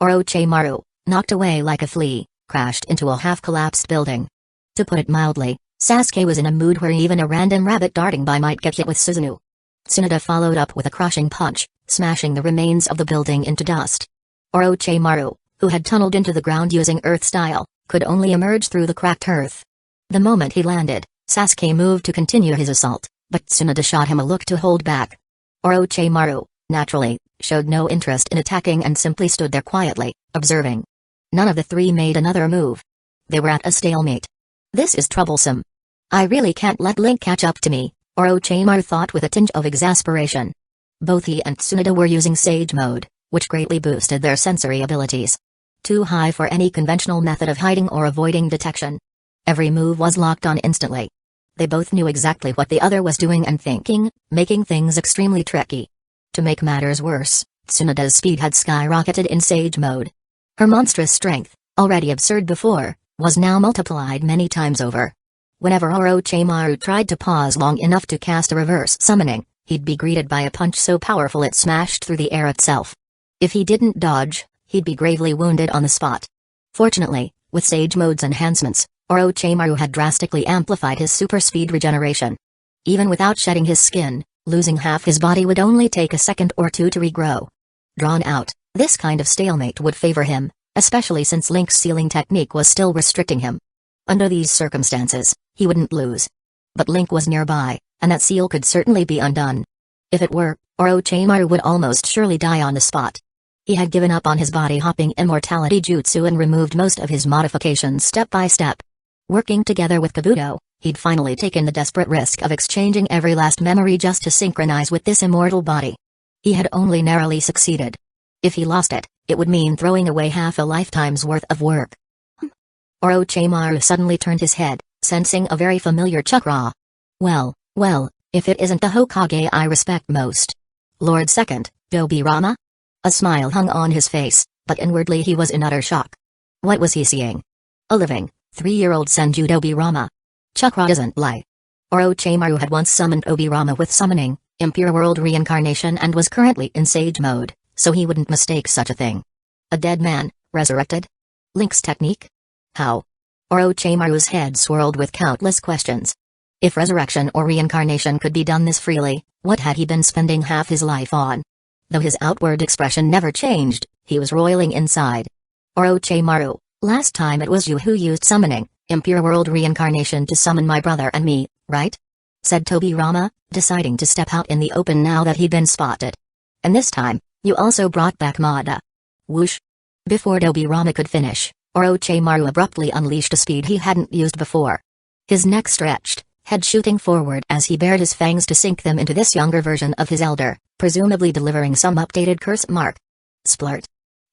Orochimaru, knocked away like a flea, crashed into a half-collapsed building. To put it mildly, Sasuke was in a mood where even a random rabbit darting by might get hit with Susanoo. Tsunade followed up with a crushing punch, smashing the remains of the building into dust. Orochimaru, who had tunneled into the ground using earth style, could only emerge through the cracked earth. The moment he landed, Sasuke moved to continue his assault, but Tsunade shot him a look to hold back. Orochimaru, naturally, showed no interest in attacking and simply stood there quietly, observing. None of the three made another move. They were at a stalemate. This is troublesome. I really can't let Link catch up to me, Orochimaru thought with a tinge of exasperation. Both he and Tsunade were using Sage Mode, which greatly boosted their sensory abilities. Too high for any conventional method of hiding or avoiding detection. Every move was locked on instantly. They both knew exactly what the other was doing and thinking, making things extremely tricky. To make matters worse, Tsunade's speed had skyrocketed in Sage Mode. Her monstrous strength, already absurd before, was now multiplied many times over. Whenever Orochimaru tried to pause long enough to cast a reverse summoning, he'd be greeted by a punch so powerful it smashed through the air itself. If he didn't dodge, he'd be gravely wounded on the spot. Fortunately, with Sage Mode's enhancements, Orochimaru had drastically amplified his super speed regeneration. Even without shedding his skin, losing half his body would only take a second or two to regrow. Drawn out, this kind of stalemate would favor him, especially since Link's sealing technique was still restricting him. Under these circumstances, he wouldn't lose. But Link was nearby, and that seal could certainly be undone. If it were, Orochimaru would almost surely die on the spot. He had given up on his body-hopping immortality jutsu and removed most of his modifications step by step. Working together with Kabuto, he'd finally taken the desperate risk of exchanging every last memory just to synchronize with this immortal body. He had only narrowly succeeded. If he lost it, it would mean throwing away half a lifetime's worth of work. Orochimaru suddenly turned his head, sensing a very familiar chakra. Well, if it isn't the Hokage I respect most. Lord Second, Dobirama? A smile hung on his face, but inwardly he was in utter shock. What was he seeing? A living, 3-year-old Senju Dobirama. Chakra doesn't lie. Orochimaru had once summoned Obirama with summoning, Impure World Reincarnation and was currently in Sage Mode, so he wouldn't mistake such a thing. A dead man, resurrected? Link's technique? How? Orochimaru's head swirled with countless questions. If resurrection or reincarnation could be done this freely, what had he been spending half his life on? Though his outward expression never changed, he was roiling inside. Orochimaru, last time it was you who used summoning, Impure World Reincarnation to summon my brother and me, right? Said Tobirama, deciding to step out in the open now that he'd been spotted. And this time, you also brought back Mada. Whoosh. Before Tobirama could finish, Orochimaru abruptly unleashed a speed he hadn't used before. His neck stretched, head shooting forward as he bared his fangs to sink them into this younger version of his elder, presumably delivering some updated curse mark. Splurt.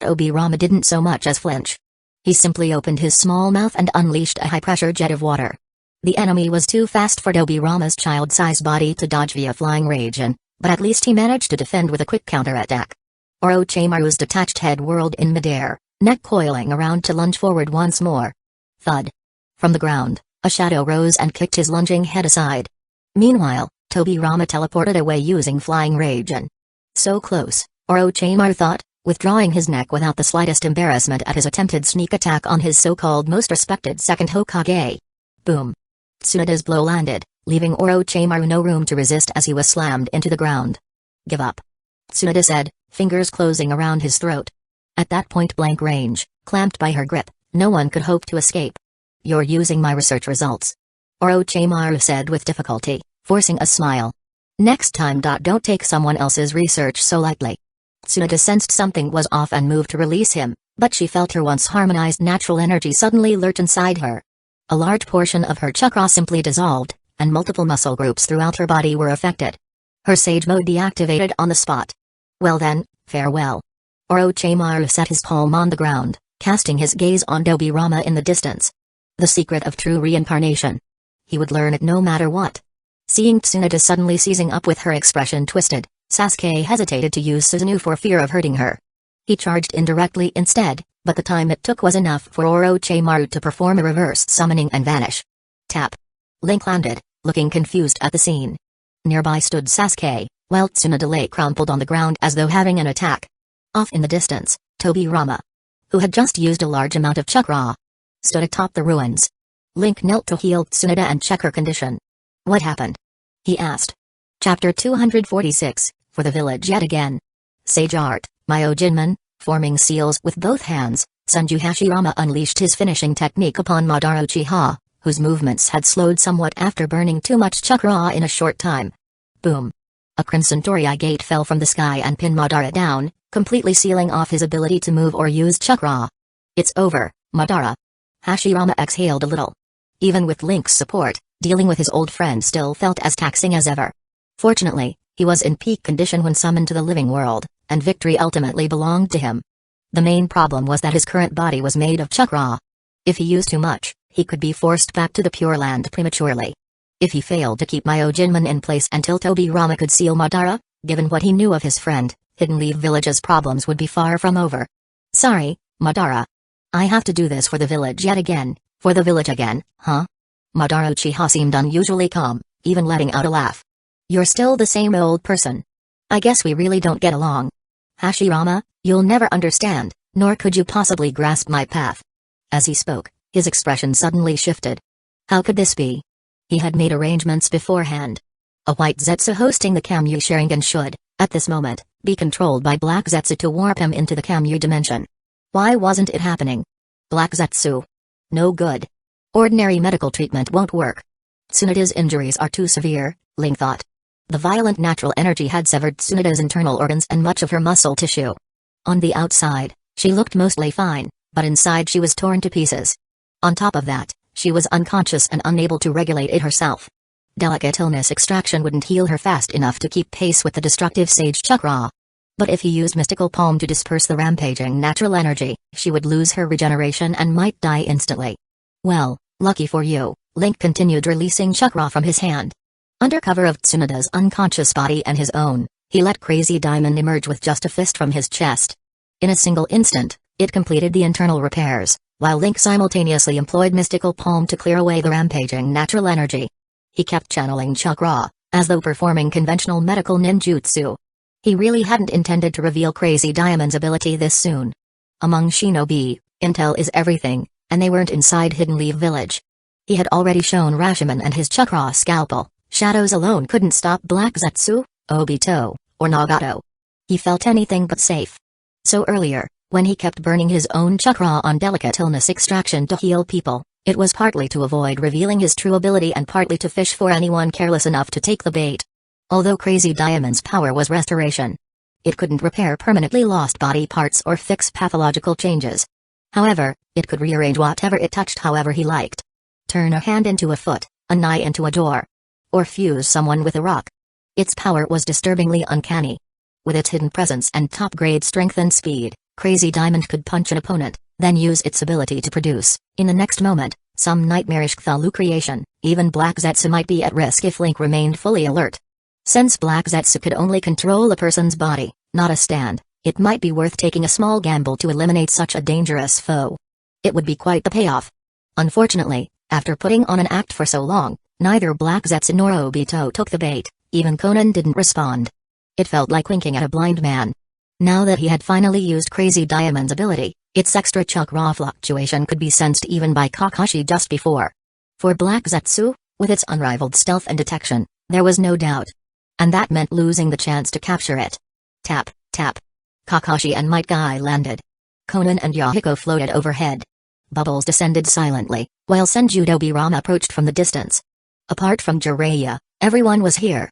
Tobirama didn't so much as flinch. He simply opened his small mouth and unleashed a high-pressure jet of water. The enemy was too fast for Tobirama's child-sized body to dodge via flying rage and, but at least he managed to defend with a quick counterattack. Orochimaru's detached head whirled in midair, neck coiling around to lunge forward once more. Thud. From the ground, a shadow rose and kicked his lunging head aside. Meanwhile, Tobirama teleported away using flying rage and... So close, Orochimaru thought, withdrawing his neck without the slightest embarrassment at his attempted sneak attack on his so-called most respected second Hokage. Boom. Tsunada's blow landed, leaving Orochimaru no room to resist as he was slammed into the ground. Give up. Tsunada said, fingers closing around his throat. At that point-blank range, clamped by her grip, no one could hope to escape. You're using my research results. Orochimaru said with difficulty, forcing a smile. Next time. Don't take someone else's research so lightly. Tsunada sensed something was off and moved to release him, but she felt her once harmonized natural energy suddenly lurch inside her. A large portion of her chakra simply dissolved, and multiple muscle groups throughout her body were affected. Her sage mode deactivated on the spot. Well then, farewell. Orochimaru set his palm on the ground, casting his gaze on Tobirama in the distance. The secret of true reincarnation. He would learn it no matter what. Seeing Tsunada suddenly seizing up with her expression twisted, Sasuke hesitated to use Susanoo for fear of hurting her. He charged indirectly instead, but the time it took was enough for Orochimaru to perform a reverse summoning and vanish. Tap. Link landed, looking confused at the scene. Nearby stood Sasuke, while Tsunada lay crumpled on the ground as though having an attack. Off in the distance, Tobirama, who had just used a large amount of chakra, stood atop the ruins. Link knelt to heal Tsunada and check her condition. What happened? He asked. Chapter 246, For the Village Yet Again. Sage Art, Myojinman, forming seals with both hands, Sanju Hashirama unleashed his finishing technique upon Madara Uchiha, whose movements had slowed somewhat after burning too much chakra in a short time. Boom. A crimson torii gate fell from the sky and pinned Madara down, completely sealing off his ability to move or use chakra. It's over, Madara. Hashirama exhaled a little. Even with Link's support, dealing with his old friend still felt as taxing as ever. Fortunately, he was in peak condition when summoned to the living world, and victory ultimately belonged to him. The main problem was that his current body was made of chakra. If he used too much, he could be forced back to the Pure Land prematurely. If he failed to keep Myojinman in place until Tobirama could seal Madara, given what he knew of his friend, Hidden Leaf Village's problems would be far from over. Sorry, Madara. I have to do this for the village yet again. For the village again, huh? Madara Uchiha seemed unusually calm, even letting out a laugh. You're still the same old person. I guess we really don't get along. Hashirama, you'll never understand, nor could you possibly grasp my path. As he spoke, his expression suddenly shifted. How could this be? He had made arrangements beforehand. A white Zetsu hosting the Kamui Sharingan should, at this moment, be controlled by Black Zetsu to warp him into the Kamui dimension. Why wasn't it happening? Black Zetsu. No good. Ordinary medical treatment won't work. Tsunada's injuries are too severe, Link thought. The violent natural energy had severed Tsunada's internal organs and much of her muscle tissue. On the outside, she looked mostly fine, but inside she was torn to pieces. On top of that, she was unconscious and unable to regulate it herself. Delicate illness extraction wouldn't heal her fast enough to keep pace with the destructive sage chakra. But if he used mystical palm to disperse the rampaging natural energy, she would lose her regeneration and might die instantly. Well, lucky for you, Link continued releasing chakra from his hand. Under cover of Tsunada's unconscious body and his own, he let Crazy Diamond emerge with just a fist from his chest. In a single instant, it completed the internal repairs, while Link simultaneously employed mystical palm to clear away the rampaging natural energy. He kept channeling chakra, as though performing conventional medical ninjutsu. He really hadn't intended to reveal Crazy Diamond's ability this soon. Among shinobi, intel is everything, and they weren't inside Hidden Leaf Village. He had already shown Rashomon and his chakra scalpel. Shadows alone couldn't stop Black Zetsu, Obito, or Nagato. He felt anything but safe. So earlier, when he kept burning his own chakra on delicate illness extraction to heal people, it was partly to avoid revealing his true ability and partly to fish for anyone careless enough to take the bait. Although Crazy Diamond's power was restoration, it couldn't repair permanently lost body parts or fix pathological changes. However, it could rearrange whatever it touched however he liked. Turn a hand into a foot, an eye into a door. Or fuse someone with a rock. Its power was disturbingly uncanny. With its hidden presence and top-grade strength and speed, Crazy Diamond could punch an opponent, then use its ability to produce, in the next moment, some nightmarish Cthulhu creation. Even Black Zetsu might be at risk if Link remained fully alert. Since Black Zetsu could only control a person's body, not a stand, it might be worth taking a small gamble to eliminate such a dangerous foe. It would be quite the payoff. Unfortunately, after putting on an act for so long, neither Black Zetsu nor Obito took the bait, even Conan didn't respond. It felt like winking at a blind man. Now that he had finally used Crazy Diamond's ability, its extra chakra fluctuation could be sensed even by Kakashi just before. For Black Zetsu, with its unrivaled stealth and detection, there was no doubt. And that meant losing the chance to capture it. Tap, tap. Kakashi and Might Guy landed. Conan and Yahiko floated overhead. Bubbles descended silently, while Senju Dobirama approached from the distance. Apart from Jiraiya, everyone was here.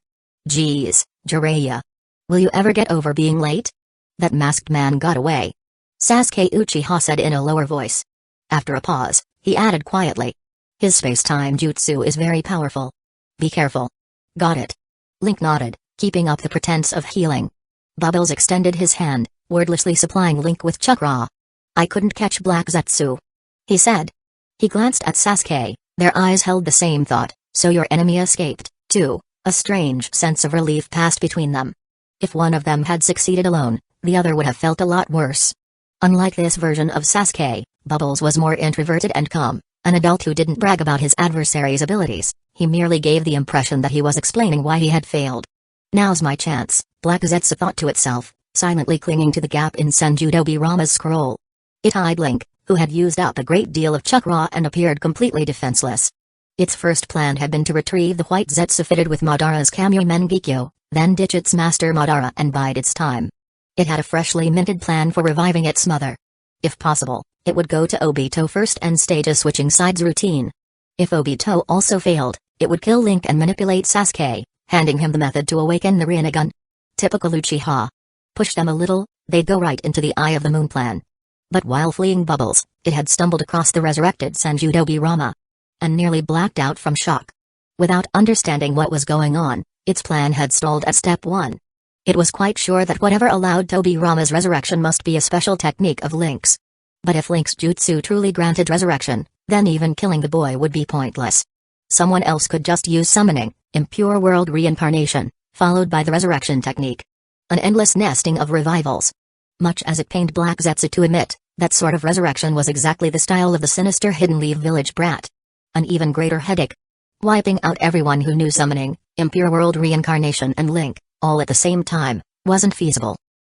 Geez, Jiraiya. Will you ever get over being late? That masked man got away. Sasuke Uchiha said in a lower voice. After a pause, he added quietly. His space-time jutsu is very powerful. Be careful. Got it. Link nodded, keeping up the pretense of healing. Bubbles extended his hand, wordlessly supplying Link with chakra. I couldn't catch Black Zetsu, he said. He glanced at Sasuke, their eyes held the same thought, so your enemy escaped, too. A strange sense of relief passed between them. If one of them had succeeded alone, the other would have felt a lot worse. Unlike this version of Sasuke, Bubbles was more introverted and calm, an adult who didn't brag about his adversary's abilities. He merely gave the impression that he was explaining why he had failed. Now's my chance, Black Zetsu thought to itself, silently clinging to the gap in Senju Dobirama's scroll. It eyed Link, who had used up a great deal of chakra and appeared completely defenseless. Its first plan had been to retrieve the white Zetsu fitted with Madara's Kamui Mengekyo, then ditch its master Madara and bide its time. It had a freshly minted plan for reviving its mother. If possible, it would go to Obito first and stage a switching sides routine. If Obito also failed, it would kill Link and manipulate Sasuke, handing him the method to awaken the Rinnegan. Typical Uchiha. Push them a little, they'd go right into the Eye of the Moon plan. But while fleeing Bubbles, it had stumbled across the resurrected Senju Dobirama. And nearly blacked out from shock. Without understanding what was going on, its plan had stalled at step 1. It was quite sure that whatever allowed Tobirama's resurrection must be a special technique of Link's. But if Link's jutsu truly granted resurrection, then even killing the boy would be pointless. Someone else could just use summoning, impure world reincarnation, followed by the resurrection technique. An endless nesting of revivals. Much as it pained Black Zetsu to admit, that sort of resurrection was exactly the style of the sinister Hidden Leaf Village brat. An even greater headache. Wiping out everyone who knew summoning, impure world reincarnation and Link, all at the same time, wasn't feasible.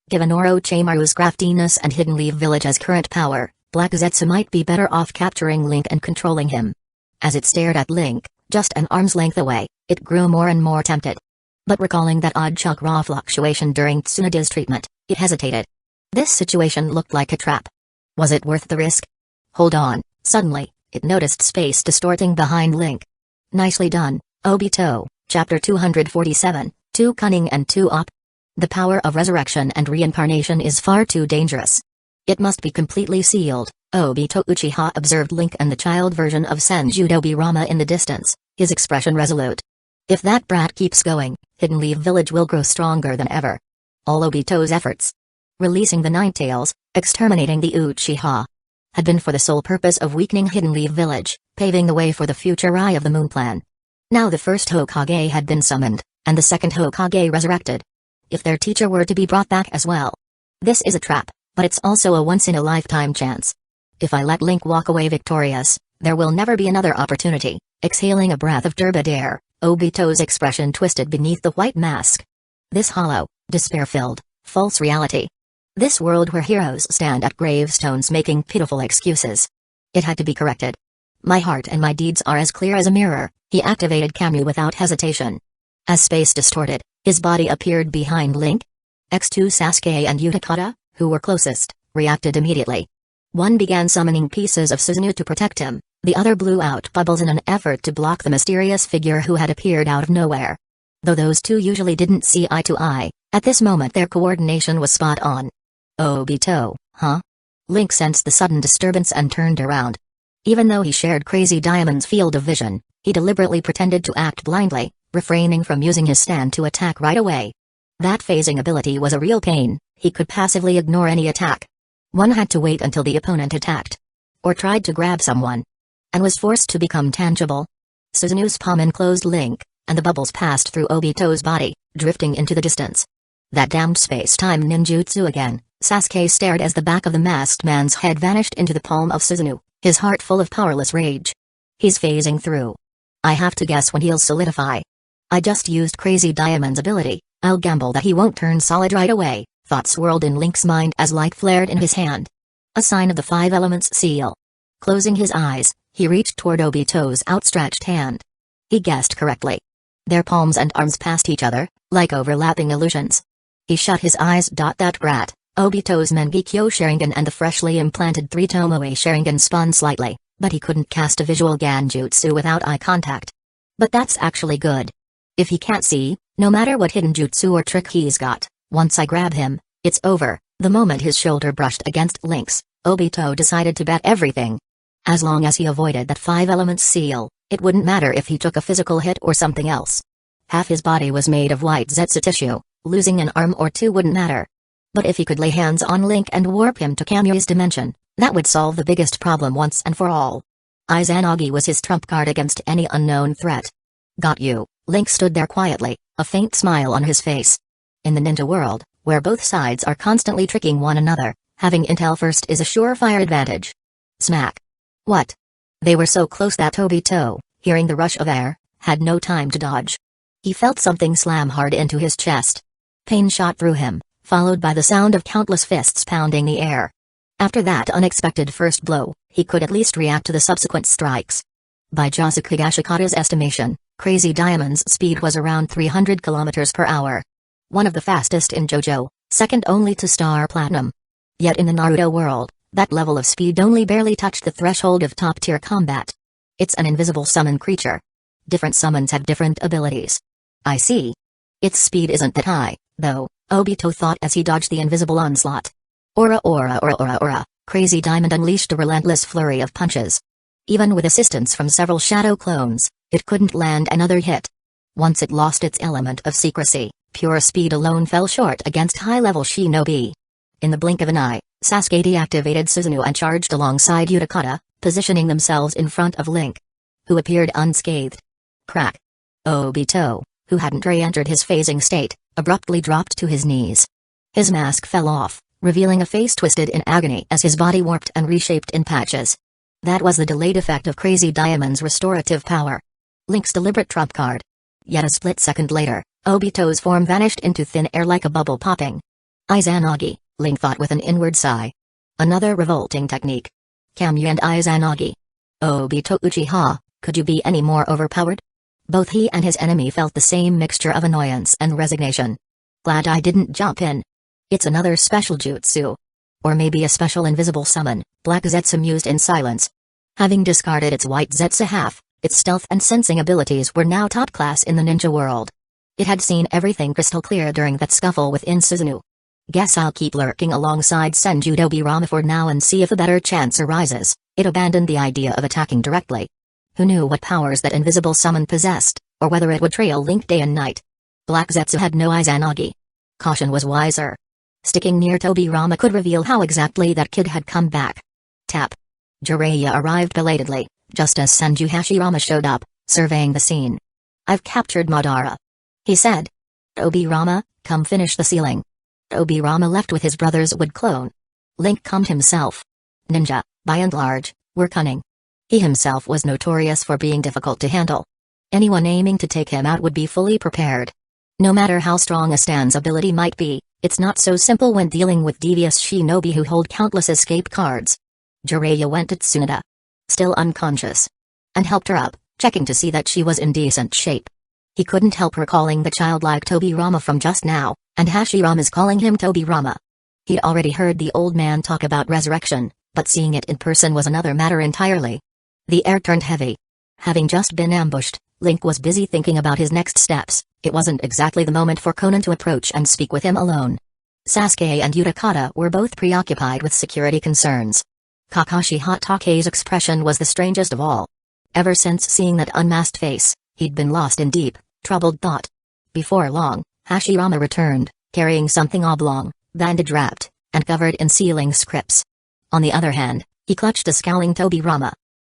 Given Orochimaru's craftiness and Hidden Leaf Village as current power, Black Zetsu might be better off capturing Link and controlling him. As it stared at Link, just an arm's length away, it grew more and more tempted. But recalling that odd chakra fluctuation during Tsunoda's treatment, it hesitated. This situation looked like a trap. Was it worth the risk? Hold on, suddenly, it noticed space distorting behind Link. Nicely done, Obito, Chapter 247, Too Cunning and Too Op. The power of resurrection and reincarnation is far too dangerous. It must be completely sealed. Obito Uchiha observed Link and the child version of Senju Dobirama in the distance, his expression resolute. If that brat keeps going, Hidden Leaf Village will grow stronger than ever. All Obito's efforts, releasing the Nine Tails, exterminating the Uchiha, had been for the sole purpose of weakening Hidden Leaf Village, paving the way for the future Eye of the Moon plan. Now the first Hokage had been summoned, and the second Hokage resurrected. If their teacher were to be brought back as well. This is a trap, but it's also a once-in-a-lifetime chance. If I let Link walk away victorious, there will never be another opportunity. Exhaling a breath of turbid air, Obito's expression twisted beneath the white mask. This hollow, despair-filled, false reality. This world where heroes stand at gravestones making pitiful excuses. It had to be corrected. My heart and my deeds are as clear as a mirror. He activated Kamui without hesitation. As space distorted, his body appeared behind Link. X2 Sasuke and Utakata, who were closest, reacted immediately. One began summoning pieces of Susanoo to protect him, the other blew out bubbles in an effort to block the mysterious figure who had appeared out of nowhere. Though those two usually didn't see eye to eye, at this moment their coordination was spot on. Obito, huh? Link sensed the sudden disturbance and turned around. Even though he shared Crazy Diamond's field of vision, he deliberately pretended to act blindly, refraining from using his stand to attack right away. That phasing ability was a real pain. He could passively ignore any attack. One had to wait until the opponent attacked. Or tried to grab someone. And was forced to become tangible. Susanoo's palm enclosed Link, and the bubbles passed through Obito's body, drifting into the distance. That damned space-time ninjutsu again, Sasuke stared as the back of the masked man's head vanished into the palm of Susanoo, his heart full of powerless rage. He's phasing through. I have to guess when he'll solidify. I just used Crazy Diamond's ability, I'll gamble that he won't turn solid right away, thoughts swirled in Link's mind as light flared in his hand. A sign of the 5 elements seal. Closing his eyes, he reached toward Obito's outstretched hand. He guessed correctly. Their palms and arms passed each other, like overlapping illusions. He shut his eyes. That brat, Obito's Mangekyo Sharingan and the freshly implanted 3 Tomoe Sharingan spun slightly, but he couldn't cast a visual Ganjutsu without eye contact. But that's actually good. If he can't see, no matter what hidden jutsu or trick he's got, once I grab him, it's over. The moment his shoulder brushed against Link's, Obito decided to bet everything. As long as he avoided that 5 elements seal, it wouldn't matter if he took a physical hit or something else. Half his body was made of white Zetsu tissue, losing an arm or 2 wouldn't matter. But if he could lay hands on Link and warp him to Kamui's dimension, that would solve the biggest problem once and for all. Izanagi was his trump card against any unknown threat. Got you. Link stood there quietly, a faint smile on his face. In the ninja world, where both sides are constantly tricking one another, having intel first is a surefire advantage. Smack. What? They were so close that Obito, hearing the rush of air, had no time to dodge. He felt something slam hard into his chest. Pain shot through him, followed by the sound of countless fists pounding the air. After that unexpected first blow, he could at least react to the subsequent strikes. By Josuke Ashikata's estimation, Crazy Diamond's speed was around 300 km per hour. One of the fastest in JoJo, second only to Star Platinum. Yet in the Naruto world, that level of speed only barely touched the threshold of top-tier combat. It's an invisible summon creature. Different summons have different abilities. I see. Its speed isn't that high, though, Obito thought as he dodged the invisible onslaught. Aura. Crazy Diamond unleashed a relentless flurry of punches. Even with assistance from several shadow clones, it couldn't land another hit. Once it lost its element of secrecy, pure speed alone fell short against high-level shinobi. In the blink of an eye, Sasuke deactivated Susanoo and charged alongside Utakata, positioning themselves in front of Link, who appeared unscathed. Crack. Obito, who hadn't re-entered his phasing state, abruptly dropped to his knees. His mask fell off, revealing a face twisted in agony as his body warped and reshaped in patches. That was the delayed effect of Crazy Diamond's restorative power. Link's deliberate trump card. Yet a split second later, Obito's form vanished into thin air like a bubble popping. Izanagi, Link thought with an inward sigh. Another revolting technique. Kamui and Izanagi. Obito Uchiha, could you be any more overpowered? Both he and his enemy felt the same mixture of annoyance and resignation. Glad I didn't jump in. It's another special jutsu. Or maybe a special invisible summon, Black Zetsu mused in silence. Having discarded its white Zetsu half, its stealth and sensing abilities were now top class in the ninja world. It had seen everything crystal clear during that scuffle within Susanoo. Guess I'll keep lurking alongside Senju Tobirama for now and see if a better chance arises. It abandoned the idea of attacking directly. Who knew what powers that invisible summon possessed, or whether it would trail Link day and night? Black Zetsu had no Izanagi. Caution was wiser. Sticking near Tobirama could reveal how exactly that kid had come back. Tap. Jiraiya arrived belatedly, just as Senju Hashirama showed up, surveying the scene. I've captured Madara. He said. Tobirama, come finish the sealing. Tobirama left with his brother's wood clone. Link calmed himself. Ninja, by and large, were cunning. He himself was notorious for being difficult to handle. Anyone aiming to take him out would be fully prepared. No matter how strong a Stan's ability might be, it's not so simple when dealing with devious shinobi who hold countless escape cards. Jiraiya went to Tsunade, still unconscious, and helped her up, checking to see that she was in decent shape. He couldn't help recalling the childlike Tobirama from just now, and Hashirama's calling him Tobirama. He'd already heard the old man talk about resurrection, but seeing it in person was another matter entirely. The air turned heavy. Having just been ambushed, Link was busy thinking about his next steps. It wasn't exactly the moment for Konan to approach and speak with him alone. Sasuke and Utakata were both preoccupied with security concerns. Kakashi Hatake's expression was the strangest of all. Ever since seeing that unmasked face, he'd been lost in deep, troubled thought. Before long, Hashirama returned, carrying something oblong, bandage-wrapped, and covered in sealing scripts. On the other hand, he clutched a scowling Tobirama.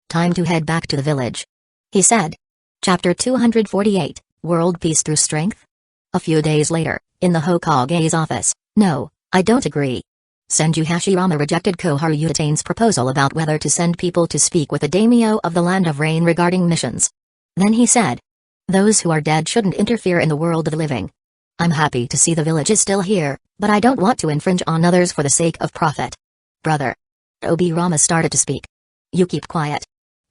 Time to head back to the village. He said. Chapter 248, World Peace Through Strength? A few days later, in the Hokage's office, no, I don't agree. Senju Hashirama rejected Koharu Utane's proposal about whether to send people to speak with the daimyo of the Land of Rain regarding missions. Then he said, "Those who are dead shouldn't interfere in the world of the living. I'm happy to see the village is still here, but I don't want to infringe on others for the sake of profit." "Brother." Obirama started to speak. "You keep quiet."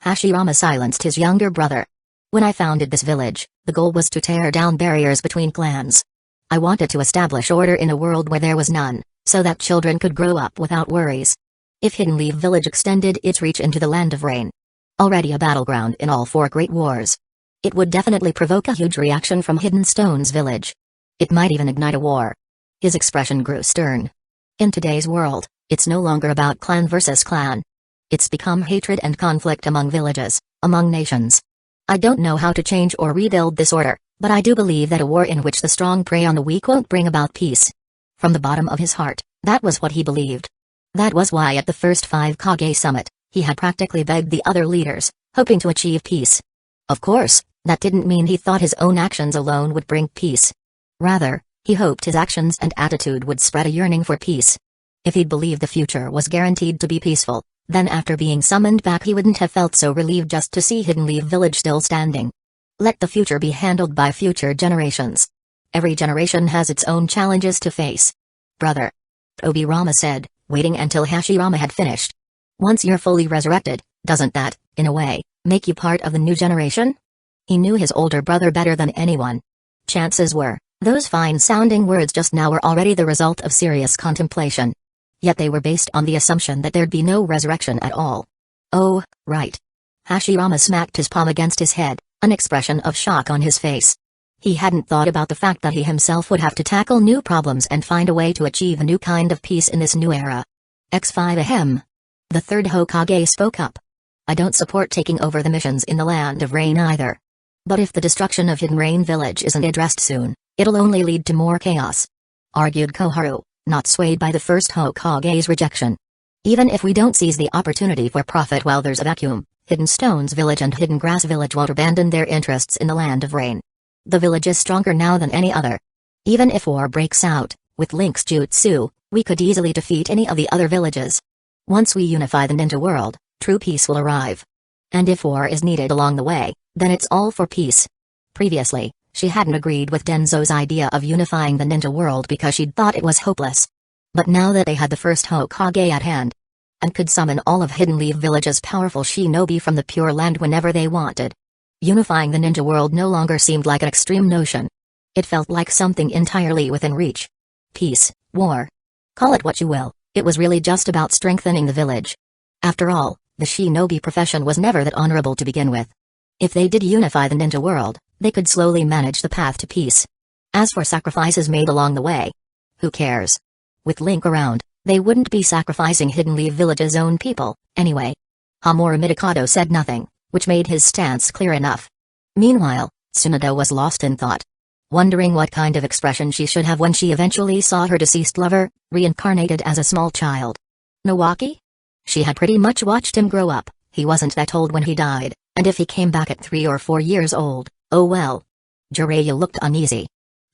Hashirama silenced his younger brother. "When I founded this village, the goal was to tear down barriers between clans. I wanted to establish order in a world where there was none, so that children could grow up without worries. If Hidden Leaf Village extended its reach into the Land of Rain, already a battleground in all 4 great wars, it would definitely provoke a huge reaction from Hidden Stone's village. It might even ignite a war." His expression grew stern. "In today's world, it's no longer about clan versus clan. It's become hatred and conflict among villages, among nations. I don't know how to change or rebuild this order, but I do believe that a war in which the strong prey on the weak won't bring about peace." From the bottom of his heart, that was what he believed. That was why at the first 5 Kage summit, he had practically begged the other leaders, hoping to achieve peace. Of course, that didn't mean he thought his own actions alone would bring peace. Rather, he hoped his actions and attitude would spread a yearning for peace. If he'd believed the future was guaranteed to be peaceful, then after being summoned back he wouldn't have felt so relieved just to see Hidden Leaf Village still standing. Let the future be handled by future generations. Every generation has its own challenges to face. "Brother," Obirama said, waiting until Hashirama had finished. "Once you're fully resurrected, doesn't that, in a way, make you part of the new generation?" He knew his older brother better than anyone. Chances were, those fine-sounding words just now were already the result of serious contemplation. Yet they were based on the assumption that there'd be no resurrection at all. "Oh, right." Hashirama smacked his palm against his head, an expression of shock on his face. He hadn't thought about the fact that he himself would have to tackle new problems and find a way to achieve a new kind of peace in this new era. X5 ahem. The 3rd Hokage spoke up. "I don't support taking over the missions in the Land of Rain either. But if the destruction of Hidden Rain Village isn't addressed soon, it'll only lead to more chaos," argued Koharu, not swayed by the first Hokage's rejection. "Even if we don't seize the opportunity for profit while there's a vacuum, Hidden Stones Village and Hidden Grass Village won't abandon their interests in the Land of Rain. The village is stronger now than any other. Even if war breaks out, with Link's jutsu, we could easily defeat any of the other villages. Once we unify the ninja world, true peace will arrive. And if war is needed along the way, then it's all for peace." Previously, she hadn't agreed with Denzo's idea of unifying the ninja world because she'd thought it was hopeless. But now that they had the first Hokage at hand, and could summon all of Hidden Leaf Village's powerful shinobi from the Pure Land whenever they wanted, unifying the ninja world no longer seemed like an extreme notion. It felt like something entirely within reach. Peace, war. Call it what you will, it was really just about strengthening the village. After all, the shinobi profession was never that honorable to begin with. If they did unify the ninja world, they could slowly manage the path to peace. As for sacrifices made along the way, who cares? With Link around, they wouldn't be sacrificing Hidden Leaf Village's own people, anyway. Hamura Midokado said nothing, which made his stance clear enough. Meanwhile, Tsunade was lost in thought, wondering what kind of expression she should have when she eventually saw her deceased lover, reincarnated as a small child. Nawaki? She had pretty much watched him grow up. He wasn't that old when he died, and if he came back at 3 or 4 years old, oh well. Jiraiya looked uneasy.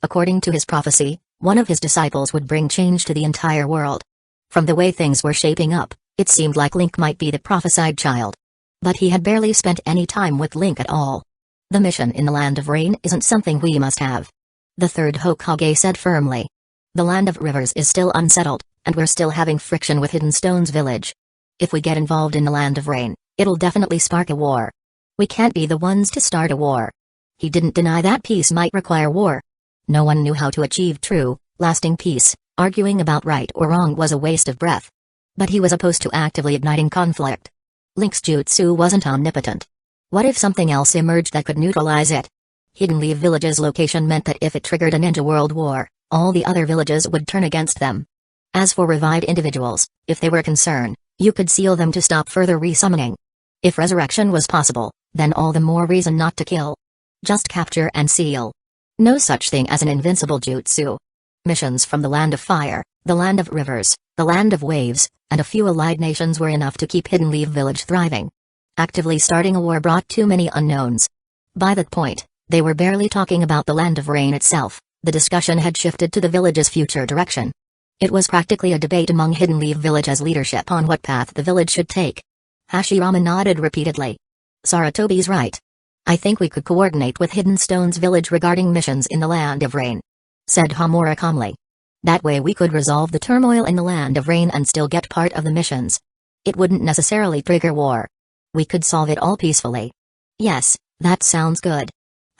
According to his prophecy, one of his disciples would bring change to the entire world. From the way things were shaping up, it seemed like Link might be the prophesied child. But he had barely spent any time with Link at all. "The mission in the Land of Rain isn't something we must have," the 3rd Hokage said firmly. "The Land of Rivers is still unsettled, and we're still having friction with Hidden Stones Village. If we get involved in the Land of Rain, it'll definitely spark a war. We can't be the ones to start a war." He didn't deny that peace might require war. No one knew how to achieve true, lasting peace. Arguing about right or wrong was a waste of breath. But he was opposed to actively igniting conflict. Link's jutsu wasn't omnipotent. What if something else emerged that could neutralize it? Hidden Leaf Village's location meant that if it triggered a ninja world war, all the other villages would turn against them. As for revived individuals, if they were concerned, you could seal them to stop further resummoning. If resurrection was possible, then all the more reason not to kill. Just capture and seal. No such thing as an invincible jutsu. Missions from the Land of Fire, the Land of Rivers, the Land of Waves, and a few allied nations were enough to keep Hidden Leaf Village thriving. Actively starting a war brought too many unknowns. By that point, they were barely talking about the Land of Rain itself, The discussion had shifted to the village's future direction. It was practically a debate among Hidden Leaf Village's leadership on what path the village should take. Hashirama nodded repeatedly. Saratobi's right. I think we could coordinate with Hidden Stone's village regarding missions in the Land of Rain, said Homura calmly. That way we could resolve the turmoil in the Land of Rain and still get part of the missions. It wouldn't necessarily trigger war. We could solve it all peacefully. Yes, that sounds good.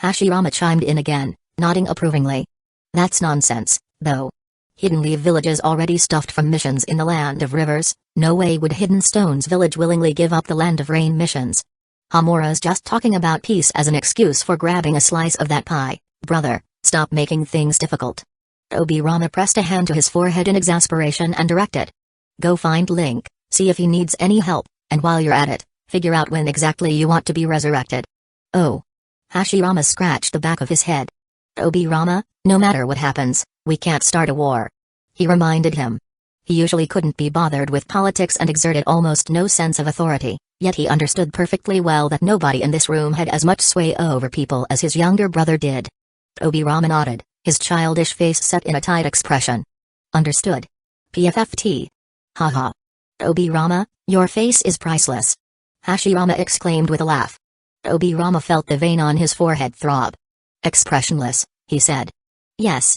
Hashirama chimed in again, nodding approvingly. That's nonsense, though. Hidden Leaf Village is already stuffed from missions in the Land of Rivers. No way would Hidden Stone's village willingly give up the Land of Rain missions. Homura's just talking about peace as an excuse for grabbing a slice of that pie. Brother, stop making things difficult. Obirama pressed a hand to his forehead in exasperation and directed. Go find Link, see if he needs any help, and while you're at it, figure out when exactly you want to be resurrected. Oh. Hashirama scratched the back of his head. Obirama, no matter what happens, we can't start a war. He reminded him. He usually couldn't be bothered with politics and exerted almost no sense of authority, yet he understood perfectly well that nobody in this room had as much sway over people as his younger brother did. Obirama nodded, his childish face set in a tight expression. Understood. PFFT. Haha. Obirama, your face is priceless. Hashirama exclaimed with a laugh. Obirama felt the vein on his forehead throb. Expressionless, he said. Yes,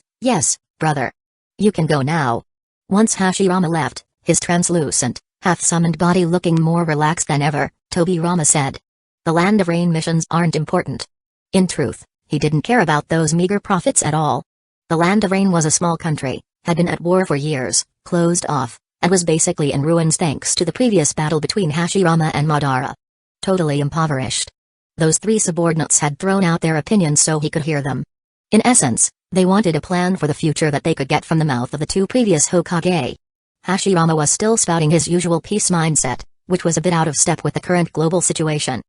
brother. You can go now. Once Hashirama left, his translucent, half-summoned body looking more relaxed than ever, Tobirama said. The Land of Rain missions aren't important. In truth, he didn't care about those meager profits at all. The Land of Rain was a small country, had been at war for years, closed off, and was basically in ruins thanks to the previous battle between Hashirama and Madara. Totally impoverished. Those three subordinates had thrown out their opinions so he could hear them. In essence, they wanted a plan for the future that they could get from the mouth of the two previous Hokage. Hashirama was still spouting his usual peace mindset, which was a bit out of step with the current global situation.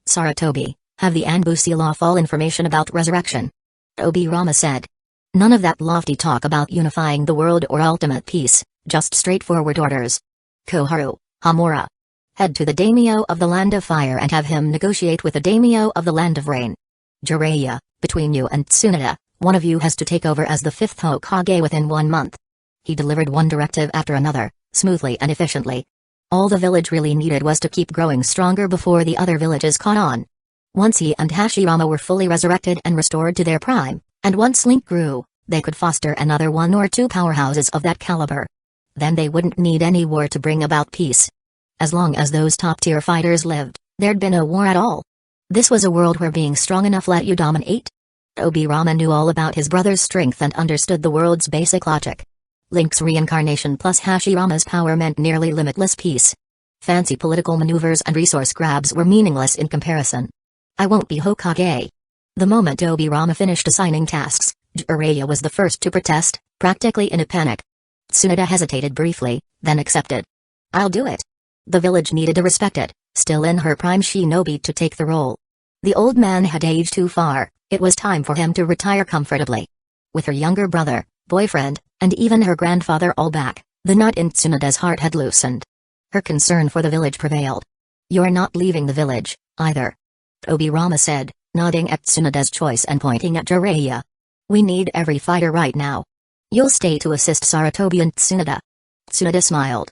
Saratobi, have the Anbu seal off all information about resurrection. Obirama said. None of that lofty talk about unifying the world or ultimate peace, just straightforward orders. Koharu, Homura. Head to the daimyo of the Land of Fire and have him negotiate with the daimyo of the Land of Rain. Jiraiya, between you and Tsunade, one of you has to take over as the fifth Hokage within 1 month. He delivered one directive after another, smoothly and efficiently. All the village really needed was to keep growing stronger before the other villages caught on. Once he and Hashirama were fully resurrected and restored to their prime, and once Link grew, they could foster another 1 or 2 powerhouses of that caliber. Then they wouldn't need any war to bring about peace. As long as those top-tier fighters lived, there'd been no war at all. This was a world where being strong enough let you dominate. Obirama knew all about his brother's strength and understood the world's basic logic. Link's reincarnation plus Hashirama's power meant nearly limitless peace. Fancy political maneuvers and resource grabs were meaningless in comparison. I won't be Hokage. The moment Obirama finished assigning tasks, Jiraiya was the first to protest, practically in a panic. Tsunade hesitated briefly, then accepted. I'll do it. The village needed a respected, still in her prime shinobi to take the role. The old man had aged too far, it was time for him to retire comfortably. With her younger brother, boyfriend, and even her grandfather all back, the knot in Tsunade's heart had loosened. Her concern for the village prevailed. You're not leaving the village, either. Obirama said, nodding at Tsunade's choice and pointing at Jiraiya. We need every fighter right now. You'll stay to assist Saratobi and Tsunade. Tsunade smiled.